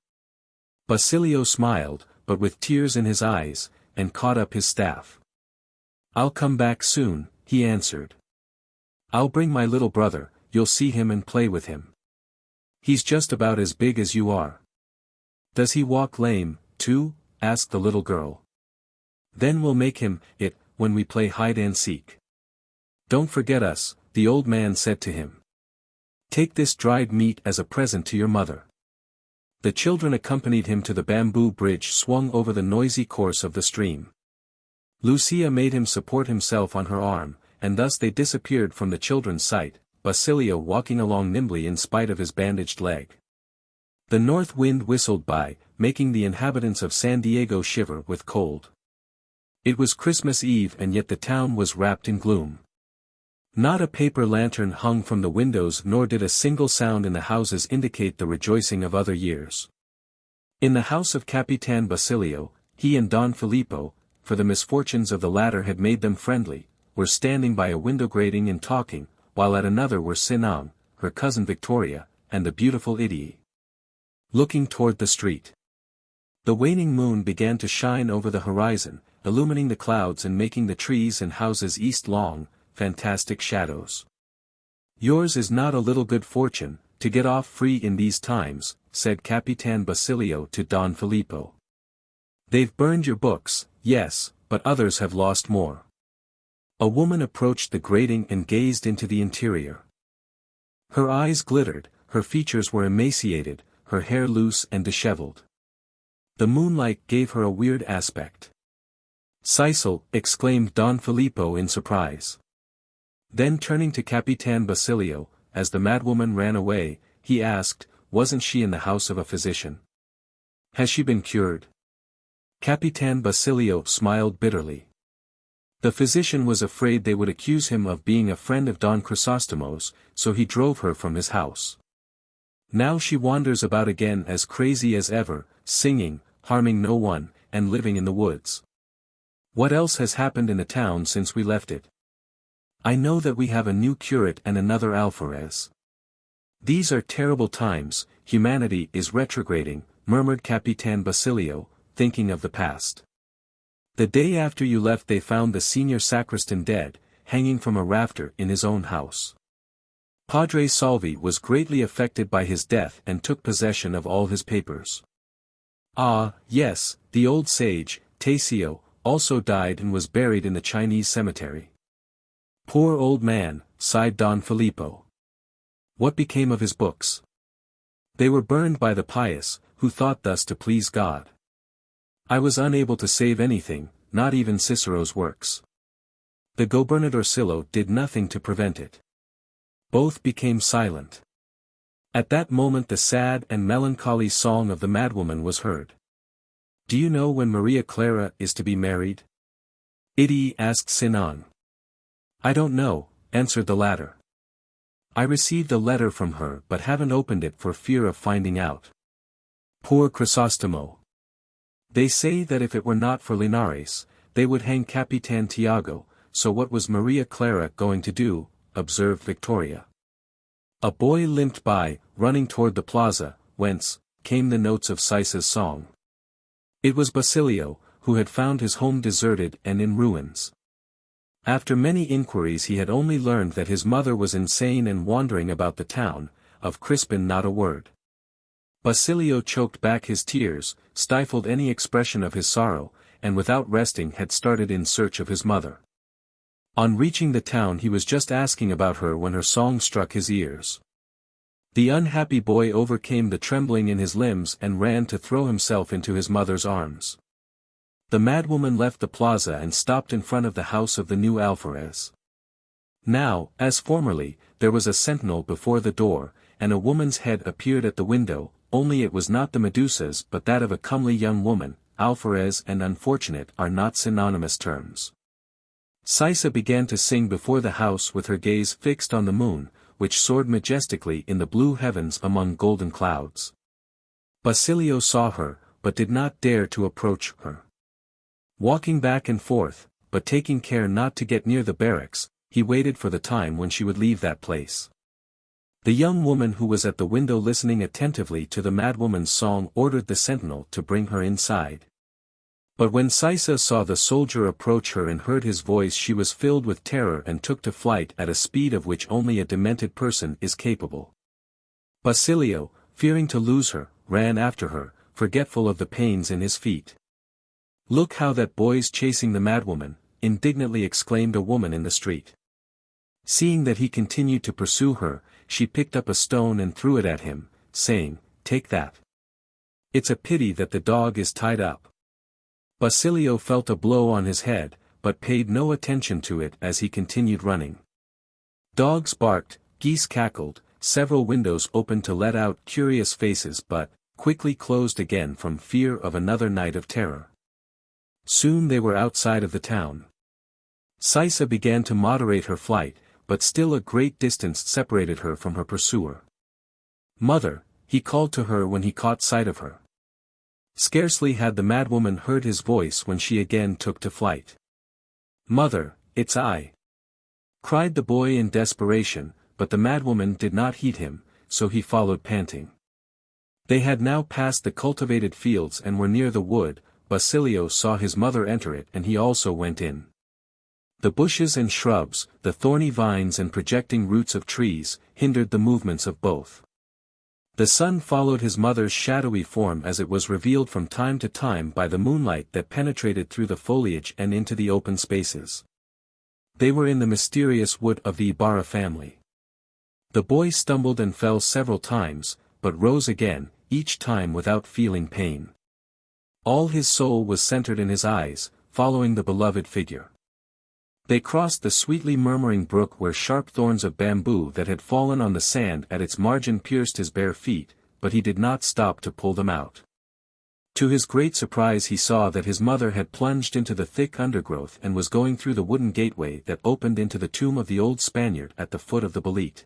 Basilio smiled, but with tears in his eyes, and caught up his staff. "I'll come back soon," he answered. "I'll bring my little brother, you'll see him and play with him. He's just about as big as you are." "Does he walk lame, too?" asked the little girl. "Then we'll make him it when we play hide-and-seek. Don't forget us," the old man said to him. "Take this dried meat as a present to your mother." The children accompanied him to the bamboo bridge swung over the noisy course of the stream. Lucia made him support himself on her arm, and thus they disappeared from the children's sight, Basilio walking along nimbly in spite of his bandaged leg. The north wind whistled by, making the inhabitants of San Diego shiver with cold. It was Christmas Eve and yet the town was wrapped in gloom. Not a paper lantern hung from the windows nor did a single sound in the houses indicate the rejoicing of other years. In the house of Capitan Basilio, he and Don Filippo, for the misfortunes of the latter had made them friendly, were standing by a window grating and talking, while at another were Sinang, her cousin Victoria, and the beautiful Idie. Looking toward the street. The waning moon began to shine over the horizon, illumining the clouds and making the trees and houses east long, fantastic shadows. "Yours is not a little good fortune, to get off free in these times," said Capitan Basilio to Don Filippo. "They've burned your books, yes, but others have lost more." A woman approached the grating and gazed into the interior. Her eyes glittered, her features were emaciated, her hair loose and disheveled. The moonlight gave her a weird aspect. "Cecil," exclaimed Don Filippo in surprise. Then turning to Capitan Basilio, as the madwoman ran away, he asked, "Wasn't she in the house of a physician? Has she been cured?" Capitan Basilio smiled bitterly. The physician was afraid they would accuse him of being a friend of Don Crisóstomo's, so he drove her from his house. Now she wanders about again as crazy as ever, singing, harming no one, and living in the woods. What else has happened in the town since we left it? I know that we have a new curate and another alferez. These are terrible times, humanity is retrograding, murmured Capitan Basilio, thinking of the past. The day after you left they found the senior sacristan dead, hanging from a rafter in his own house. Padre Salvi was greatly affected by his death and took possession of all his papers. Ah, yes, the old sage, Taisio, also died and was buried in the Chinese cemetery. Poor old man, sighed Don Filippo. What became of his books? They were burned by the pious, who thought thus to please God. I was unable to save anything, not even Cicero's works. The gobernadorcillo did nothing to prevent it. Both became silent. At that moment the sad and melancholy song of the madwoman was heard. Do you know when Maria Clara is to be married? Idie asked Sinan. "I don't know," answered the latter. "I received a letter from her but haven't opened it for fear of finding out." Poor Crisostomo. "They say that if it were not for Linares, they would hang Capitan Tiago, so what was Maria Clara going to do?" observed Victoria. A boy limped by, running toward the plaza, whence came the notes of Saisa's song. It was Basilio, who had found his home deserted and in ruins. After many inquiries he had only learned that his mother was insane and wandering about the town, of Crispin not a word. Basilio choked back his tears, stifled any expression of his sorrow, and without resting had started in search of his mother. On reaching the town he was just asking about her when her song struck his ears. The unhappy boy overcame the trembling in his limbs and ran to throw himself into his mother's arms. The madwoman left the plaza and stopped in front of the house of the new alferez. Now, as formerly, there was a sentinel before the door, and a woman's head appeared at the window, only it was not the Medusa's but that of a comely young woman. Alferez and unfortunate are not synonymous terms. Saisa began to sing before the house with her gaze fixed on the moon, which soared majestically in the blue heavens among golden clouds. Basilio saw her, but did not dare to approach her. Walking back and forth, but taking care not to get near the barracks, he waited for the time when she would leave that place. The young woman who was at the window listening attentively to the madwoman's song ordered the sentinel to bring her inside. But when Saisa saw the soldier approach her and heard his voice she was filled with terror and took to flight at a speed of which only a demented person is capable. Basilio, fearing to lose her, ran after her, forgetful of the pains in his feet. "Look how that boy's chasing the madwoman," indignantly exclaimed a woman in the street. Seeing that he continued to pursue her, she picked up a stone and threw it at him, saying, "Take that. It's a pity that the dog is tied up." Basilio felt a blow on his head, but paid no attention to it as he continued running. Dogs barked, geese cackled, several windows opened to let out curious faces but quickly closed again from fear of another night of terror. Soon they were outside of the town. Saisa began to moderate her flight, but still a great distance separated her from her pursuer. "Mother," he called to her when he caught sight of her. Scarcely had the madwoman heard his voice when she again took to flight. "Mother, it's I!" cried the boy in desperation, but the madwoman did not heed him, so he followed panting. They had now passed the cultivated fields and were near the wood. Basilio saw his mother enter it and he also went in. The bushes and shrubs, the thorny vines and projecting roots of trees, hindered the movements of both. The sun followed his mother's shadowy form as it was revealed from time to time by the moonlight that penetrated through the foliage and into the open spaces. They were in the mysterious wood of the Ibarra family. The boy stumbled and fell several times, but rose again, each time without feeling pain. All his soul was centered in his eyes, following the beloved figure. They crossed the sweetly murmuring brook where sharp thorns of bamboo that had fallen on the sand at its margin pierced his bare feet, but he did not stop to pull them out. To his great surprise he saw that his mother had plunged into the thick undergrowth and was going through the wooden gateway that opened into the tomb of the old Spaniard at the foot of the LVIII.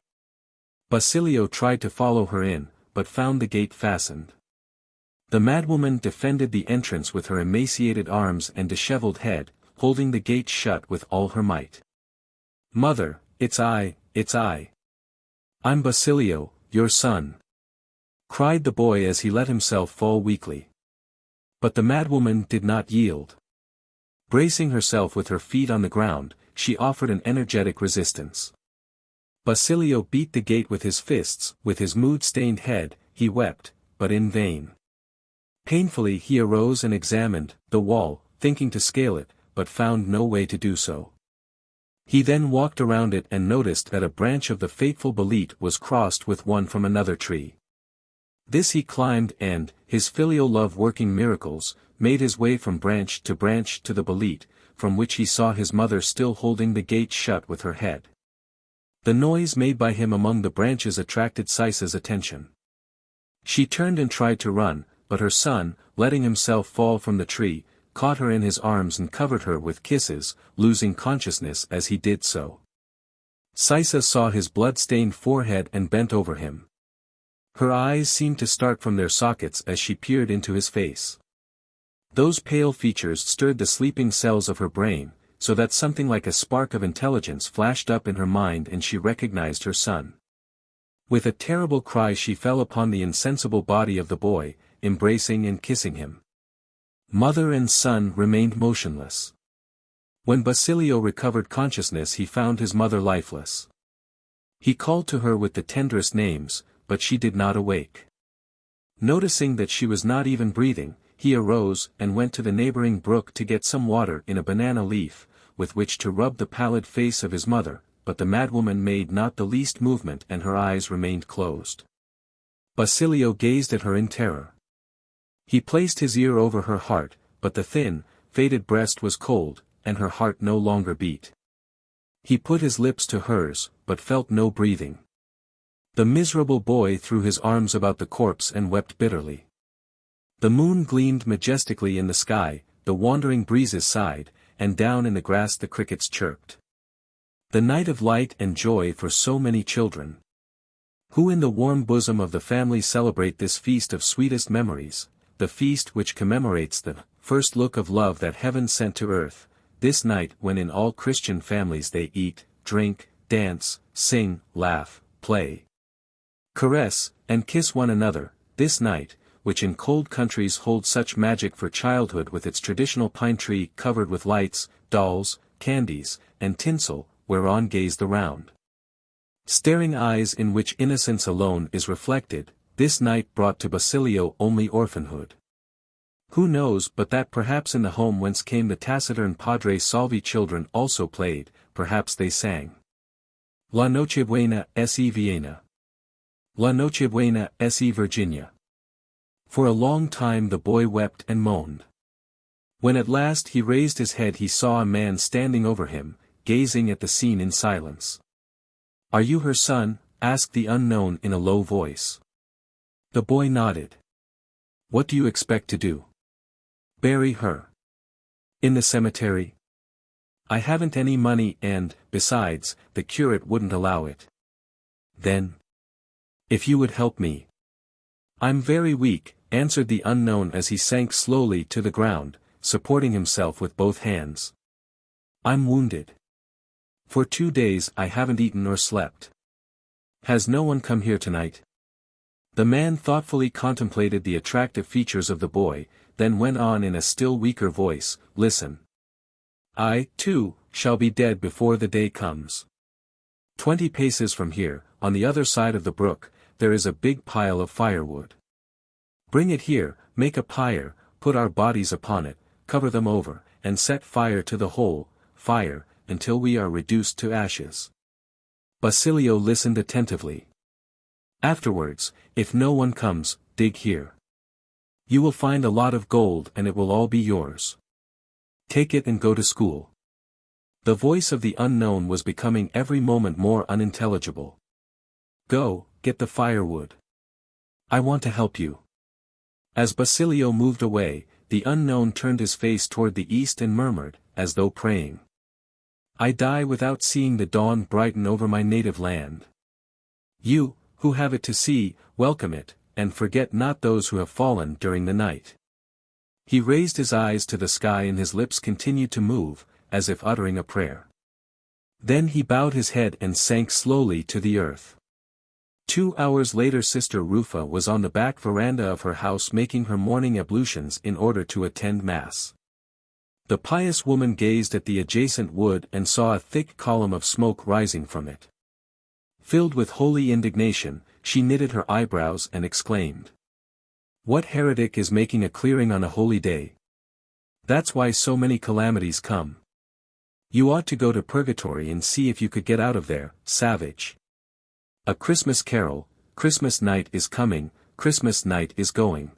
Basilio tried to follow her in, but found the gate fastened. The madwoman defended the entrance with her emaciated arms and disheveled head, holding the gate shut with all her might. "Mother, it's I, it's I. I'm Basilio, your son," cried the boy as he let himself fall weakly. But the madwoman did not yield. Bracing herself with her feet on the ground, she offered an energetic resistance. Basilio beat the gate with his fists, with his mood-stained head, he wept, but in vain. Painfully he arose and examined the wall, thinking to scale it, but found no way to do so. He then walked around it and noticed that a branch of the fateful LVIII was crossed with one from another tree. This he climbed and, his filial love working miracles, made his way from branch to the LVIII, from which he saw his mother still holding the gate shut with her head. The noise made by him among the branches attracted Saisa's attention. She turned and tried to run, but her son, letting himself fall from the tree, caught her in his arms and covered her with kisses, losing consciousness as he did so. Sisa saw his blood-stained forehead and bent over him. Her eyes seemed to start from their sockets as she peered into his face. Those pale features stirred the sleeping cells of her brain, so that something like a spark of intelligence flashed up in her mind and she recognized her son. With a terrible cry she fell upon the insensible body of the boy, embracing and kissing him. Mother and son remained motionless. When Basilio recovered consciousness he found his mother lifeless. He called to her with the tenderest names, but she did not awake. Noticing that she was not even breathing, he arose and went to the neighboring brook to get some water in a banana leaf, with which to rub the pallid face of his mother, but the madwoman made not the least movement and her eyes remained closed. Basilio gazed at her in terror. He placed his ear over her heart, but the thin, faded breast was cold, and her heart no longer beat. He put his lips to hers, but felt no breathing. The miserable boy threw his arms about the corpse and wept bitterly. The moon gleamed majestically in the sky, the wandering breezes sighed, and down in the grass the crickets chirped. The night of light and joy for so many children. Who in the warm bosom of the family celebrate this feast of sweetest memories, the feast which commemorates the first look of love that heaven sent to earth, this night when in all Christian families they eat, drink, dance, sing, laugh, play, caress, and kiss one another, this night, which in cold countries holds such magic for childhood with its traditional pine tree covered with lights, dolls, candies, and tinsel, whereon gaze the round, staring eyes in which innocence alone is reflected, this night brought to Basilio only orphanhood. Who knows but that perhaps in the home whence came the taciturn Padre Salvi children also played, perhaps they sang. La Nochebuena es Viena. La Nochebuena es Virginia. For a long time the boy wept and moaned. When at last he raised his head he saw a man standing over him, gazing at the scene in silence. "Are you her son?" asked the unknown in a low voice. The boy nodded. "What do you expect to do? Bury her? In the cemetery? I haven't any money and, besides, the curate wouldn't allow it." "Then? If you would help me." "I'm very weak," answered the unknown as he sank slowly to the ground, supporting himself with both hands. "I'm wounded. For 2 days I haven't eaten or slept. Has no one come here tonight?" The man thoughtfully contemplated the attractive features of the boy, then went on in a still weaker voice, "Listen. I, too, shall be dead before the day comes. 20 paces from here, on the other side of the brook, there is a big pile of firewood. Bring it here, make a pyre, put our bodies upon it, cover them over, and set fire to the whole, fire, until we are reduced to ashes." Basilio listened attentively. "Afterwards, if no one comes, dig here. You will find a lot of gold and it will all be yours. Take it and go to school." The voice of the unknown was becoming every moment more unintelligible. "Go, get the firewood. I want to help you." As Basilio moved away, the unknown turned his face toward the east and murmured, as though praying, "I die without seeing the dawn brighten over my native land. You, who have it to see, welcome it, and forget not those who have fallen during the night." He raised his eyes to the sky and his lips continued to move, as if uttering a prayer. Then he bowed his head and sank slowly to the earth. 2 hours later Sister Rufa was on the back veranda of her house making her morning ablutions in order to attend Mass. The pious woman gazed at the adjacent wood and saw a thick column of smoke rising from it. Filled with holy indignation, she knitted her eyebrows and exclaimed, "What heretic is making a clearing on a holy day? That's why so many calamities come. You ought to go to purgatory and see if you could get out of there, savage. A Christmas carol, Christmas night is coming, Christmas night is going."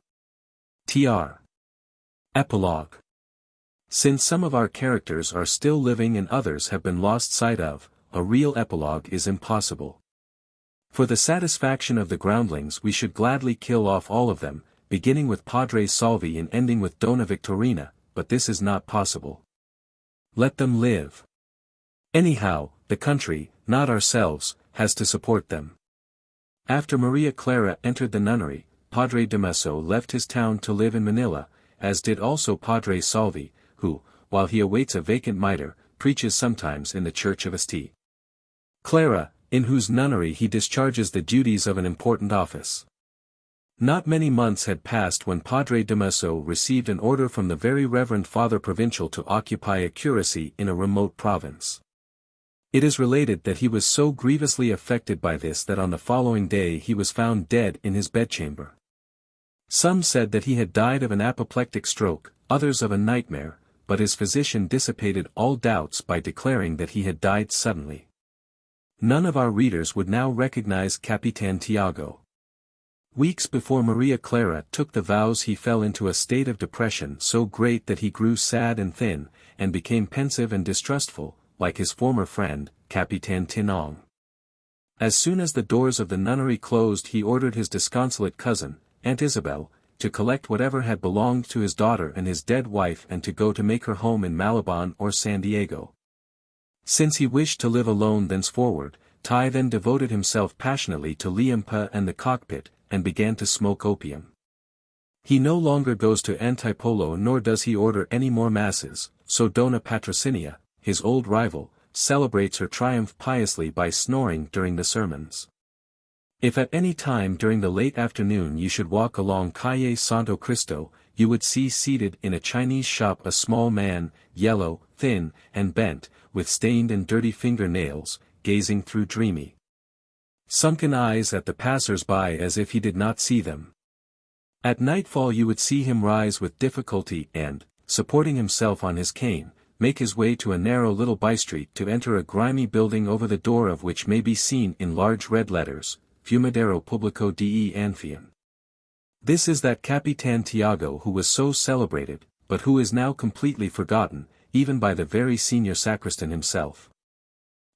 Tr. Epilogue. Since some of our characters are still living and others have been lost sight of, a real epilogue is impossible. For the satisfaction of the groundlings we should gladly kill off all of them, beginning with Padre Salvi and ending with Donna Victorina, but this is not possible. Let them live. Anyhow, the country, not ourselves, has to support them. After Maria Clara entered the nunnery, Padre Damaso left his town to live in Manila, as did also Padre Salvi, who, while he awaits a vacant mitre, preaches sometimes in the church of St. Clara, in whose nunnery he discharges the duties of an important office. Not many months had passed when Padre Damaso received an order from the Very Reverend Father Provincial to occupy a curacy in a remote province. It is related that he was so grievously affected by this that on the following day he was found dead in his bedchamber. Some said that he had died of an apoplectic stroke, others of a nightmare, but his physician dissipated all doubts by declaring that he had died suddenly. None of our readers would now recognize Capitan Tiago. Weeks before Maria Clara took the vows he fell into a state of depression so great that he grew sad and thin, and became pensive and distrustful, like his former friend, Capitan Tinong. As soon as the doors of the nunnery closed he ordered his disconsolate cousin, Aunt Isabel, to collect whatever had belonged to his daughter and his dead wife and to go to make her home in Malabon or San Diego. Since he wished to live alone thenceforward, Tai then devoted himself passionately to Liampa and the cockpit, and began to smoke opium. He no longer goes to Antipolo nor does he order any more masses, so Dona Patrocinia, his old rival, celebrates her triumph piously by snoring during the sermons. If at any time during the late afternoon you should walk along Calle Santo Cristo, you would see seated in a Chinese shop a small man, yellow, thin, and bent, with stained and dirty finger-nails, gazing through dreamy, sunken eyes at the passers-by as if he did not see them. At nightfall you would see him rise with difficulty and, supporting himself on his cane, make his way to a narrow little by-street to enter a grimy building over the door of which may be seen in large red letters, Fumidero Público de Anfian. This is that Capitan Tiago who was so celebrated, but who is now completely forgotten, even by the very senior sacristan himself.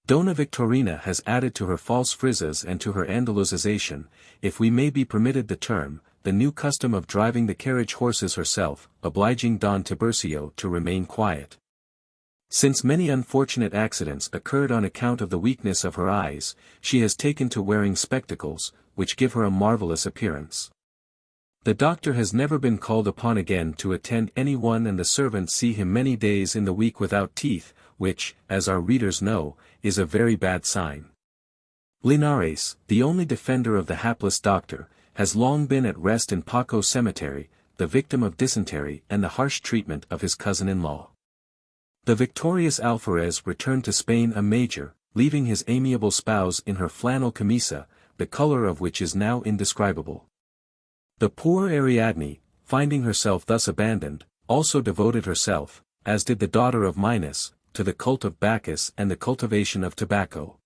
Dona Victorina has added to her false frizzes and to her Andalusization, if we may be permitted the term, the new custom of driving the carriage horses herself, obliging Don Tiburcio to remain quiet. Since many unfortunate accidents occurred on account of the weakness of her eyes, she has taken to wearing spectacles, which give her a marvelous appearance. The doctor has never been called upon again to attend any one and the servants see him many days in the week without teeth, which, as our readers know, is a very bad sign. Linares, the only defender of the hapless doctor, has long been at rest in Paco Cemetery, the victim of dysentery and the harsh treatment of his cousin-in-law. The victorious Alferez returned to Spain a major, leaving his amiable spouse in her flannel camisa, the color of which is now indescribable. The poor Ariadne, finding herself thus abandoned, also devoted herself, as did the daughter of Minos, to the cult of Bacchus and the cultivation of tobacco.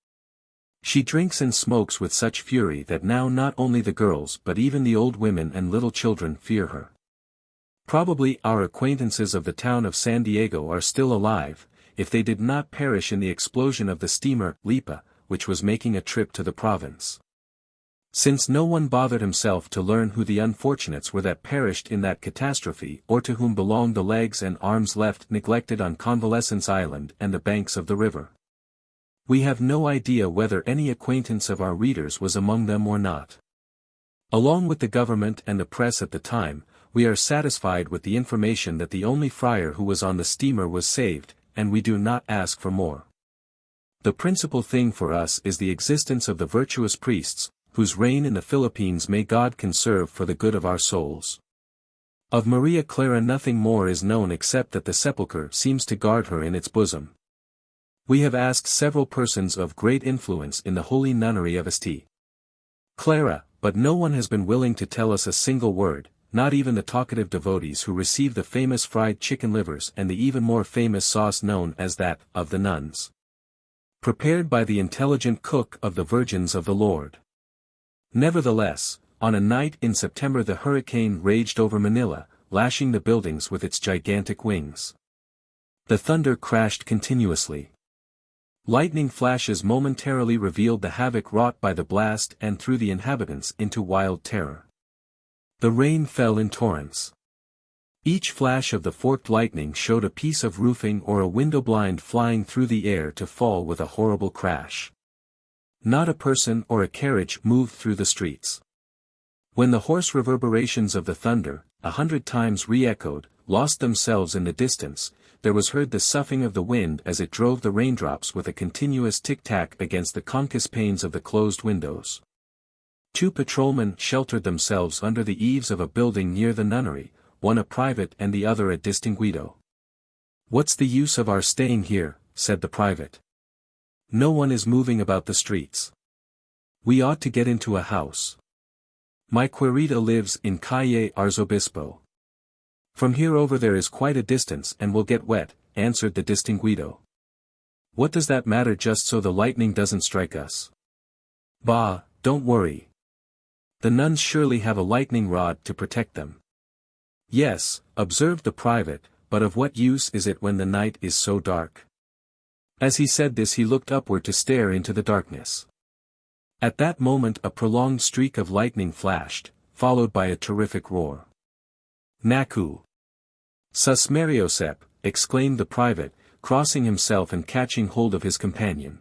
She drinks and smokes with such fury that now not only the girls but even the old women and little children fear her. Probably our acquaintances of the town of San Diego are still alive, if they did not perish in the explosion of the steamer LIII, which was making a trip to the province. Since no one bothered himself to learn who the unfortunates were that perished in that catastrophe or to whom belonged the legs and arms left neglected on Convalescence Island and the banks of the river. We have no idea whether any acquaintance of our readers was among them or not. Along with the government and the press at the time, we are satisfied with the information that the only friar who was on the steamer was saved, and we do not ask for more. The principal thing for us is the existence of the virtuous priests, whose reign in the Philippines may God conserve for the good of our souls. Of Maria Clara nothing more is known except that the sepulchre seems to guard her in its bosom. We have asked several persons of great influence in the holy nunnery of St. Clara, but no one has been willing to tell us a single word, not even the talkative devotees who receive the famous fried chicken livers and the even more famous sauce known as that of the nuns, prepared by the intelligent cook of the Virgins of the Lord. Nevertheless, on a night in September the hurricane raged over Manila, lashing the buildings with its gigantic wings. The thunder crashed continuously. Lightning flashes momentarily revealed the havoc wrought by the blast and threw the inhabitants into wild terror. The rain fell in torrents. Each flash of the forked lightning showed a piece of roofing or a window blind flying through the air to fall with a horrible crash. Not a person or a carriage moved through the streets. When the hoarse reverberations of the thunder, 100 times re-echoed, lost themselves in the distance, there was heard the soughing of the wind as it drove the raindrops with a continuous tic-tac against the concus panes of the closed windows. 2 patrolmen sheltered themselves under the eaves of a building near the nunnery, one a private and the other a distinguido. "What's the use of our staying here?" said the private. "No one is moving about the streets. We ought to get into a house. My querida lives in Calle Arzobispo. From here over there is quite a distance and we'll get wet," answered the distinguido. "What does that matter, just so the lightning doesn't strike us?" "Bah, don't worry. The nuns surely have a lightning rod to protect them." "Yes," observed the private, "but of what use is it when the night is so dark?" As he said this he looked upward to stare into the darkness. At that moment a prolonged streak of lightning flashed, followed by a terrific roar. "Naku! Sus Mariosep!" exclaimed the private, crossing himself and catching hold of his companion.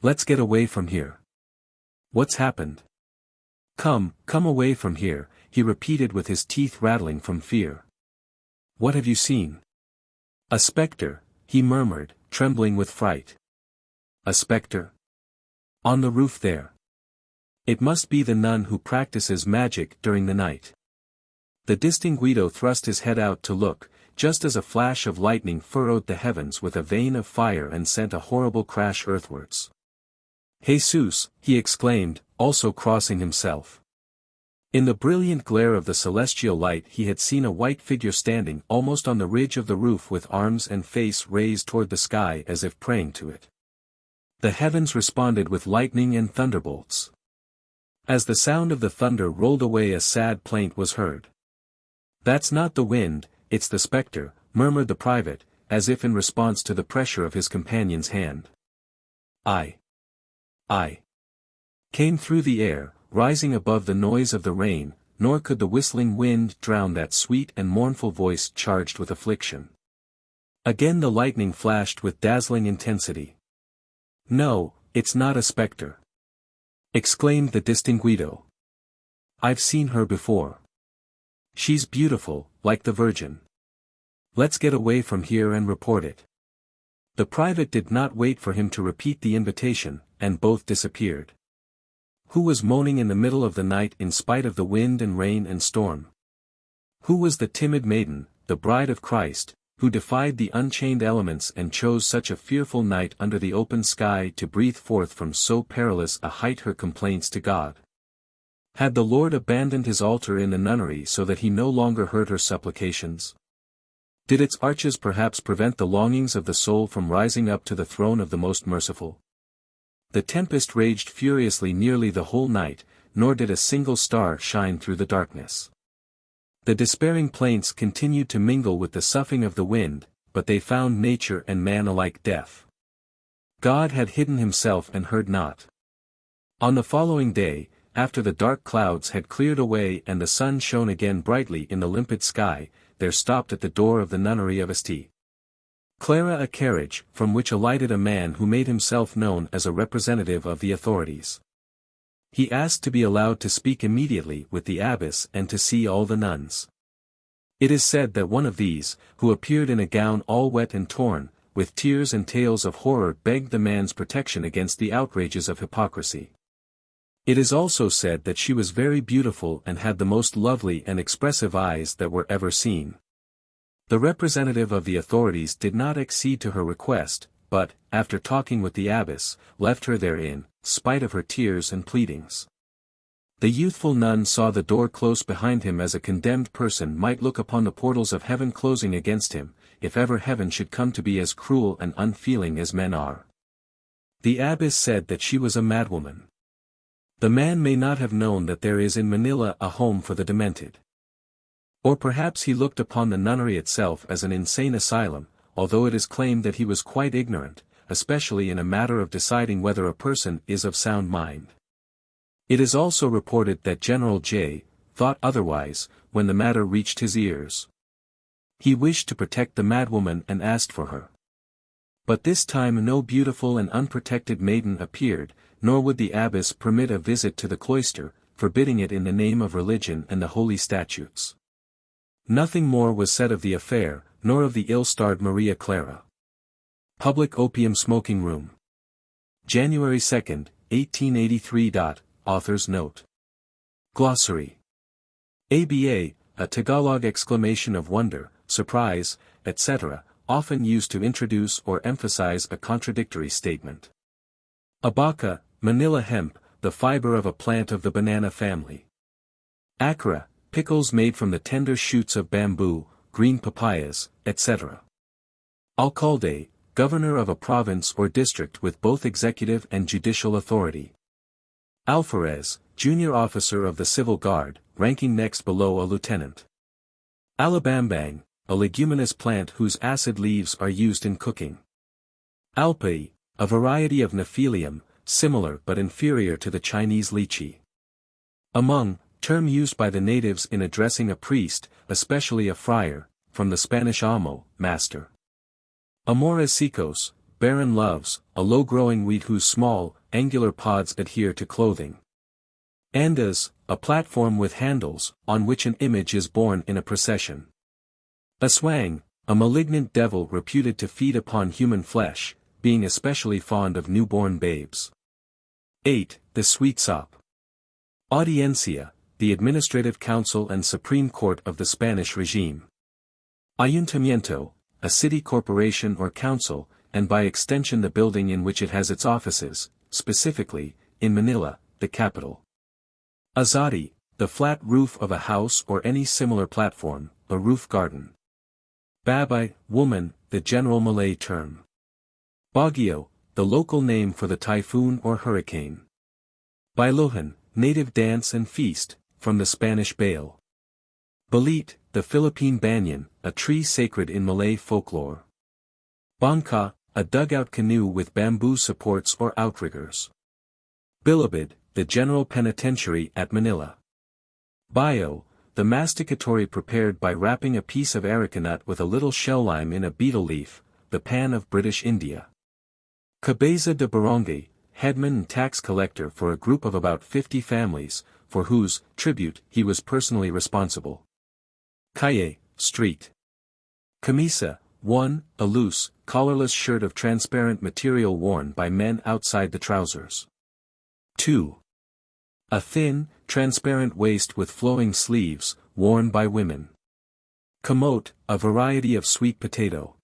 "Let's get away from here." "What's happened?" Come away from here," he repeated with his teeth rattling from fear. "What have you seen?" "A spectre," he murmured, trembling with fright. "A spectre? On the roof there. It must be the nun who practices magic during the night." The distinguido thrust his head out to look, just as a flash of lightning furrowed the heavens with a vein of fire and sent a horrible crash earthwards. "Jesus!" he exclaimed, also crossing himself. In the brilliant glare of the celestial light he had seen a white figure standing almost on the ridge of the roof with arms and face raised toward the sky as if praying to it. The heavens responded with lightning and thunderbolts. As the sound of the thunder rolled away a sad plaint was heard. "That's not the wind, it's the spectre," murmured the private, as if in response to the pressure of his companion's hand. I came through the air, rising above the noise of the rain, nor could the whistling wind drown that sweet and mournful voice charged with affliction. Again the lightning flashed with dazzling intensity. "No, it's not a spectre," exclaimed the distinguido. "I've seen her before. She's beautiful, like the Virgin. Let's get away from here and report it." The private did not wait for him to repeat the invitation, and both disappeared. Who was moaning in the middle of the night in spite of the wind and rain and storm? Who was the timid maiden, the bride of Christ, who defied the unchained elements and chose such a fearful night under the open sky to breathe forth from so perilous a height her complaints to God? Had the Lord abandoned his altar in the nunnery so that he no longer heard her supplications? Did its arches perhaps prevent the longings of the soul from rising up to the throne of the Most Merciful? The tempest raged furiously nearly the whole night, nor did a single star shine through the darkness. The despairing plaints continued to mingle with the soughing of the wind, but they found nature and man alike deaf. God had hidden himself and heard not. On the following day, after the dark clouds had cleared away and the sun shone again brightly in the limpid sky, there stopped at the door of the nunnery of XLIII. Clara a carriage, from which alighted a man who made himself known as a representative of the authorities. He asked to be allowed to speak immediately with the abbess and to see all the nuns. It is said that one of these, who appeared in a gown all wet and torn, with tears and tales of horror begged the man's protection against the outrages of hypocrisy. It is also said that she was very beautiful and had the most lovely and expressive eyes that were ever seen. The representative of the authorities did not accede to her request, but, after talking with the abbess, left her there in spite of her tears and pleadings. The youthful nun saw the door close behind him as a condemned person might look upon the portals of heaven closing against him, if ever heaven should come to be as cruel and unfeeling as men are. The abbess said that she was a madwoman. The man may not have known that there is in Manila a home for the demented. Or perhaps he looked upon the nunnery itself as an insane asylum, although it is claimed that he was quite ignorant, especially in a matter of deciding whether a person is of sound mind. It is also reported that General J. thought otherwise, when the matter reached his ears. He wished to protect the madwoman and asked for her. But this time no beautiful and unprotected maiden appeared, nor would the abbess permit a visit to the cloister, forbidding it in the name of religion and the holy statutes. Nothing more was said of the affair, nor of the ill-starred Maria Clara. Public opium smoking room. January 2, 1883. Author's note. Glossary. ABA, a Tagalog exclamation of wonder, surprise, etc., often used to introduce or emphasize a contradictory statement. Abaca, Manila hemp, the fiber of a plant of the banana family. Akra, pickles made from the tender shoots of bamboo, green papayas, etc. Alcalde, governor of a province or district with both executive and judicial authority. Alferez, junior officer of the civil guard, ranking next below a lieutenant. Alabambang, a leguminous plant whose acid leaves are used in cooking. Alpai, a variety of Nephelium, similar but inferior to the Chinese lychee. Among, term used by the natives in addressing a priest, especially a friar, from the Spanish amo, master. Amores secos, barren loves, a low-growing weed whose small, angular pods adhere to clothing. Andas, a platform with handles, on which an image is borne in a procession. Aswang, a malignant devil reputed to feed upon human flesh, being especially fond of newborn babes. 8. The sweet sop. Audiencia, the administrative council and supreme court of the Spanish regime. Ayuntamiento, a city corporation or council, and by extension the building in which it has its offices, specifically, in Manila, the capital. Azadi, the flat roof of a house or any similar platform, a roof garden. Babay, woman, the general Malay term. Baguio, the local name for the typhoon or hurricane. Bailohan, native dance and feast, from the Spanish bail. Balit, the Philippine banyan, a tree sacred in Malay folklore. Bangka, a dugout canoe with bamboo supports or outriggers. Bilibid, the general penitentiary at Manila. Bayo, the masticatory prepared by wrapping a piece of areca nut with a little shell lime in a betel leaf, the pan of British India. Cabeza de Barangay, headman and tax collector for a group of about 50 families, for whose tribute he was personally responsible. Calle, street. Camisa, 1, a loose, collarless shirt of transparent material worn by men outside the trousers. 2. A thin, transparent waist with flowing sleeves, worn by women. Camote, a variety of sweet potato.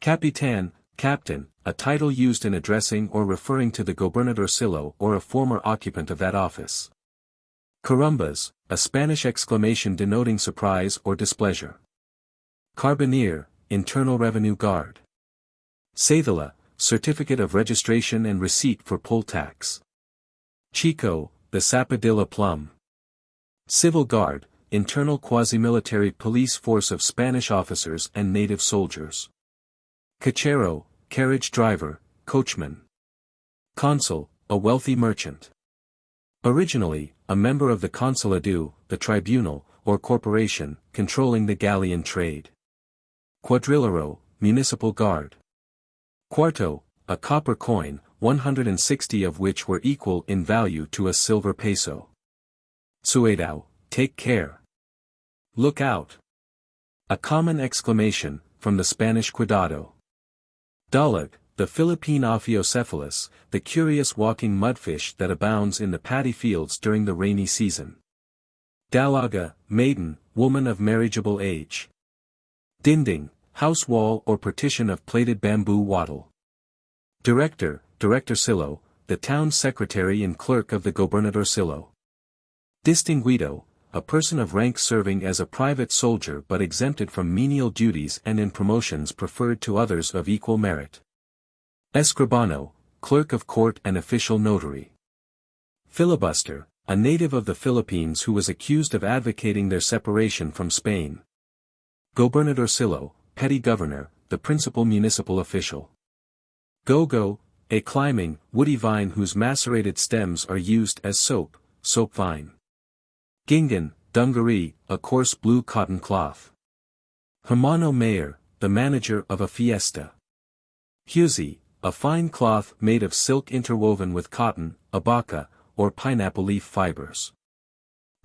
Capitan, captain, a title used in addressing or referring to the gobernadorcillo or a former occupant of that office. Carumbas, a Spanish exclamation denoting surprise or displeasure. Carbineer, Internal Revenue Guard. Cedula, certificate of registration and receipt for poll tax. Chico, the Sapadilla plum. Civil Guard, internal quasi-military police force of Spanish officers and native soldiers. Cachero, carriage driver, coachman. Consul, a wealthy merchant. Originally, a member of the Consulado, the tribunal, or corporation, controlling the galleon trade. Quadrillero, municipal guard. Cuarto, a copper coin, 160 of which were equal in value to a silver peso. Cuidado, take care. Look out. A common exclamation, from the Spanish cuidado. Dalag, the Philippine Ophiocephalus, the curious walking mudfish that abounds in the paddy fields during the rainy season. Dalaga, maiden, woman of marriageable age. Dinding, house wall or partition of plaited bamboo wattle. Director, Directorcillo, the town secretary and clerk of the gobernadorcillo. Distinguido, a person of rank serving as a private soldier but exempted from menial duties and in promotions preferred to others of equal merit. Escribano, clerk of court and official notary. Filibuster, a native of the Philippines who was accused of advocating their separation from Spain. Gobernadorcillo, petty governor, the principal municipal official. Gogo, a climbing, woody vine whose macerated stems are used as soap, soap vine. Gingan, dungaree, a coarse blue cotton cloth. Hermano mayor, the manager of a fiesta. Husi, a fine cloth made of silk interwoven with cotton, abaca, or pineapple leaf fibers.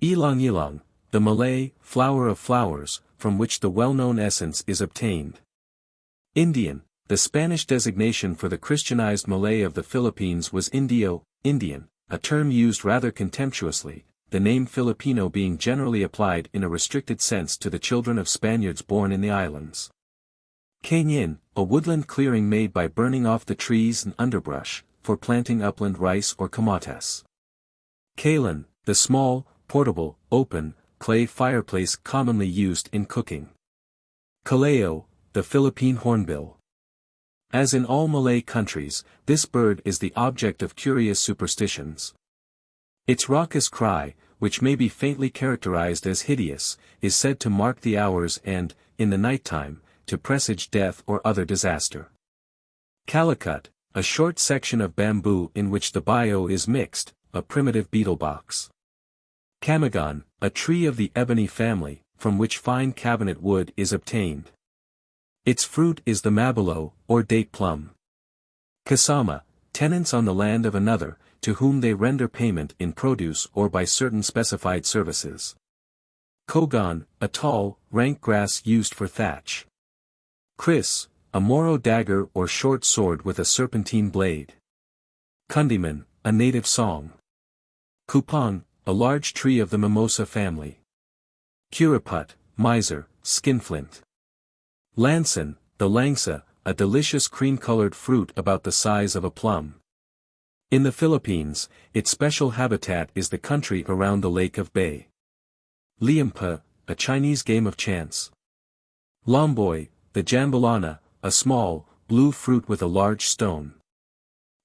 Ilang ilang, the Malay, flower of flowers, from which the well-known essence is obtained. Indian, the Spanish designation for the Christianized Malay of the Philippines was Indio, Indian, a term used rather contemptuously, the name Filipino being generally applied in a restricted sense to the children of Spaniards born in the islands. Canyon, a woodland clearing made by burning off the trees and underbrush, for planting upland rice or kamatas. Kalan, the small, portable, open, clay fireplace commonly used in cooking. Kaleo, the Philippine hornbill. As in all Malay countries, this bird is the object of curious superstitions. Its raucous cry, which may be faintly characterized as hideous, is said to mark the hours and, in the nighttime, to presage death or other disaster. Calicut, a short section of bamboo in which the bio is mixed, a primitive beetle box. Camagon, a tree of the ebony family, from which fine cabinet wood is obtained. Its fruit is the mabulo, or date plum. Kasama, tenants on the land of another, to whom they render payment in produce or by certain specified services. Kogon, a tall, rank grass used for thatch. Kris, a Moro dagger or short sword with a serpentine blade. Kundiman, a native song. Kupang, a large tree of the mimosa family. Kuraput, miser, skinflint. Lansan, the langsa, a delicious cream-colored fruit about the size of a plum. In the Philippines, its special habitat is the country around the Lake of Bay. Liampa, a Chinese game of chance. Lomboy, the jambalana, a small, blue fruit with a large stone.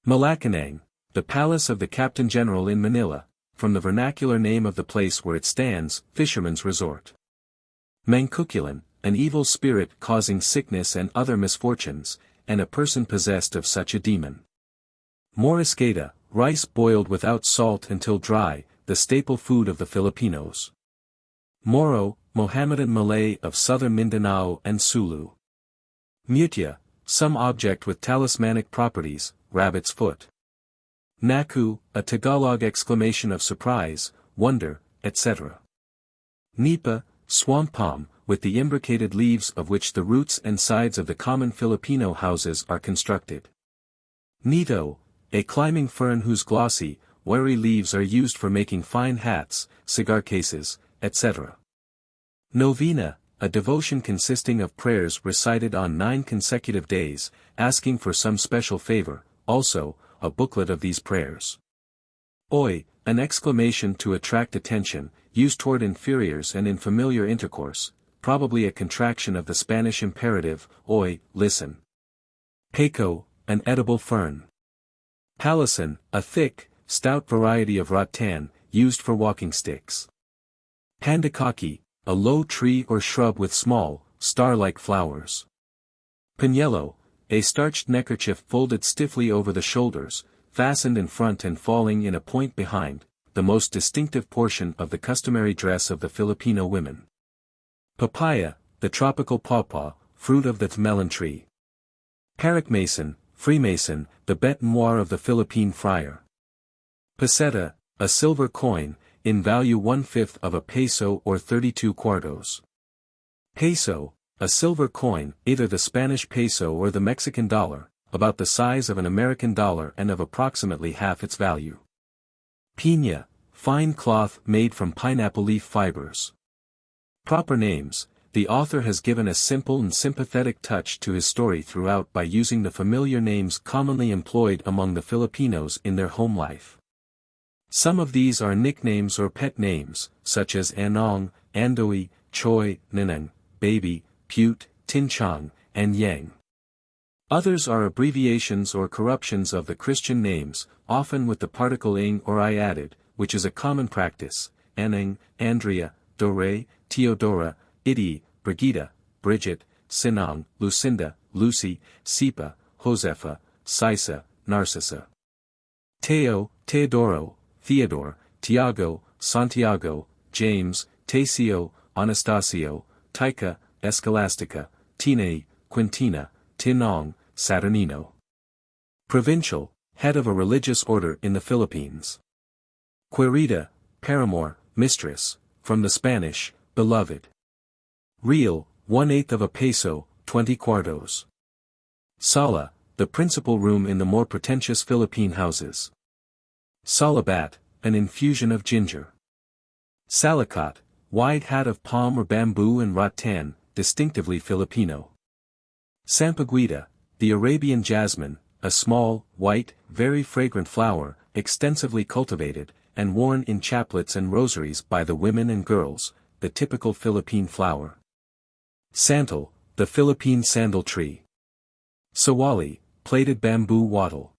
Malacanang, the palace of the Captain General in Manila, from the vernacular name of the place where it stands, Fisherman's Resort. Mangkukulan, an evil spirit causing sickness and other misfortunes, and a person possessed of such a demon. Morisqueta, rice boiled without salt until dry, the staple food of the Filipinos. Moro, Mohammedan Malay of southern Mindanao and Sulu. Mutya, some object with talismanic properties, rabbit's foot. Naku, a Tagalog exclamation of surprise, wonder, etc. Nipa, swamp palm, with the imbricated leaves of which the roots and sides of the common Filipino houses are constructed. Nito, a climbing fern whose glossy, wiry leaves are used for making fine hats, cigar cases, etc. Novena, a devotion consisting of prayers recited on 9 consecutive days, asking for some special favor, also, a booklet of these prayers. Oi, an exclamation to attract attention, used toward inferiors and in familiar intercourse, probably a contraction of the Spanish imperative, oi, listen. Peco, an edible fern. Palisan, a thick, stout variety of rattan, used for walking sticks. Pandakaki, a low tree or shrub with small, star-like flowers. Pañuelo, a starched neckerchief folded stiffly over the shoulders, fastened in front and falling in a point behind, the most distinctive portion of the customary dress of the Filipino women. Papaya, the tropical pawpaw, fruit of the melon tree. Parakmason, Freemason, the bête noire of the Philippine friar. Peseta, a silver coin, in value 1/5 of a peso or 32 cuartos. Peso, a silver coin, either the Spanish peso or the Mexican dollar, about the size of an American dollar and of approximately half its value. Piña, fine cloth made from pineapple leaf fibers. Proper names. The author has given a simple and sympathetic touch to his story throughout by using the familiar names commonly employed among the Filipinos in their home life. Some of these are nicknames or pet names, such as Anong, Andoy, Choi, Ninang, Baby, Pute, Tinchang, and Yang. Others are abbreviations or corruptions of the Christian names, often with the particle ing or I added, which is a common practice, Anang, Andrea, Dore, Teodora, Idi, Brigida, Bridget, Sinang, Lucinda, Lucy, Sipa, Josefa, Sisa, Narcissa. Teo, Teodoro, Theodore, Tiago, Santiago, James, Tasio, Anastasio, Taika, Escolastica, Tine, Quintina, Tinong, Saturnino. Provincial, head of a religious order in the Philippines. Querida, paramour, mistress, from the Spanish, beloved. Real, 1/8 of a peso, 20 cuartos. Sala, the principal room in the more pretentious Philippine houses. Salabat, an infusion of ginger. Salicot, wide hat of palm or bamboo and rattan, distinctively Filipino. Sampaguita, the Arabian jasmine, a small, white, very fragrant flower, extensively cultivated, and worn in chaplets and rosaries by the women and girls, the typical Philippine flower. Santal, the Philippine sandal tree. Sawali, plaited bamboo wattle.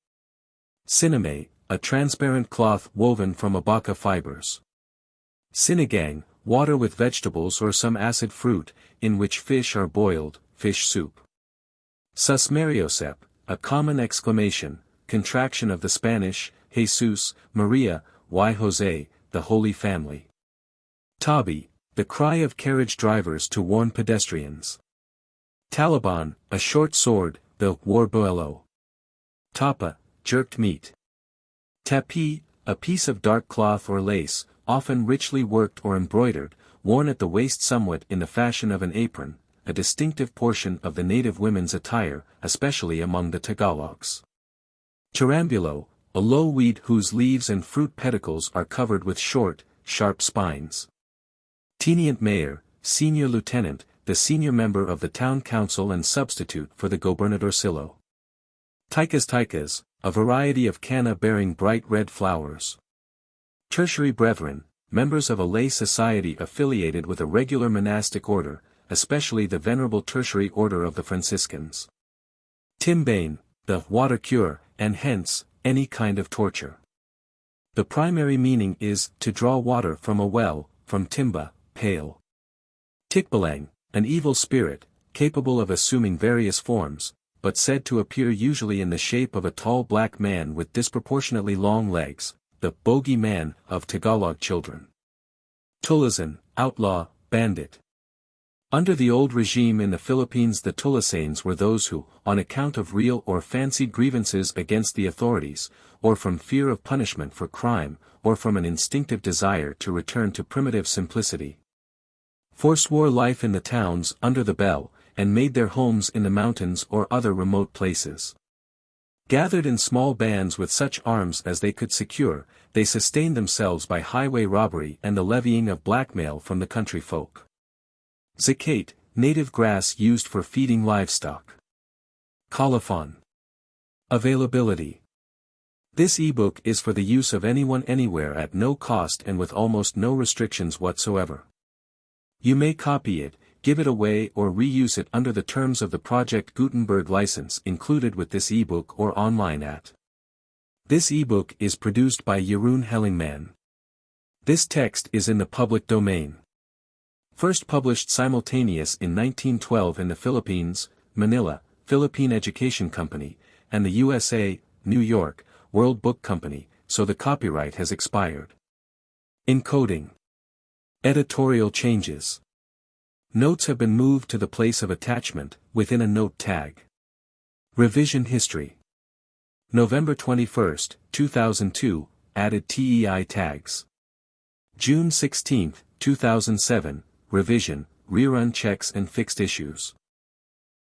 Siname, a transparent cloth woven from abaca fibers. Sinigang, water with vegetables or some acid fruit, in which fish are boiled, fish soup. Susmariosep, a common exclamation, contraction of the Spanish, Jesus, Maria, y Jose, the Holy Family. Tabi, the cry of carriage drivers to warn pedestrians. Taliban, a short sword, the warboelo. Tapa, jerked meat. Tapi, a piece of dark cloth or lace, often richly worked or embroidered, worn at the waist somewhat in the fashion of an apron, a distinctive portion of the native women's attire, especially among the Tagalogs. Tarambulo, a low weed whose leaves and fruit pedicles are covered with short, sharp spines. Tenient Mayor, Senior Lieutenant, the senior member of the town council and substitute for the gobernadorcillo. Taikas, a variety of canna bearing bright red flowers. Tertiary Brethren, members of a lay society affiliated with a regular monastic order, especially the Venerable Tertiary Order of the Franciscans. Timbane, the water cure, and hence, any kind of torture. The primary meaning is, to draw water from a well, from timba, pail. Tikbalang, an evil spirit, capable of assuming various forms, but said to appear usually in the shape of a tall black man with disproportionately long legs, the bogey man of Tagalog children. Tulazan, outlaw, bandit. Under the old regime in the Philippines, the Tulasanes were those who, on account of real or fancied grievances against the authorities, or from fear of punishment for crime, or from an instinctive desire to return to primitive simplicity, forswore life in the towns under the bell, and made their homes in the mountains or other remote places. Gathered in small bands with such arms as they could secure, they sustained themselves by highway robbery and the levying of blackmail from the country folk. Zacate, native grass used for feeding livestock. Colophon. Availability. This ebook is for the use of anyone anywhere at no cost and with almost no restrictions whatsoever. You may copy it, give it away or reuse it under the terms of the Project Gutenberg license included with this ebook or online at. This ebook is produced by Jeroen Hellingman. This text is in the public domain. First published simultaneous in 1912 in the Philippines, Manila, Philippine Education Company, and the USA, New York, World Book Company, so the copyright has expired. Encoding. Editorial changes. Notes have been moved to the place of attachment, within a note tag. Revision history. November 21, 2002, added TEI tags. June 16, 2007, revision, rerun checks and fixed issues.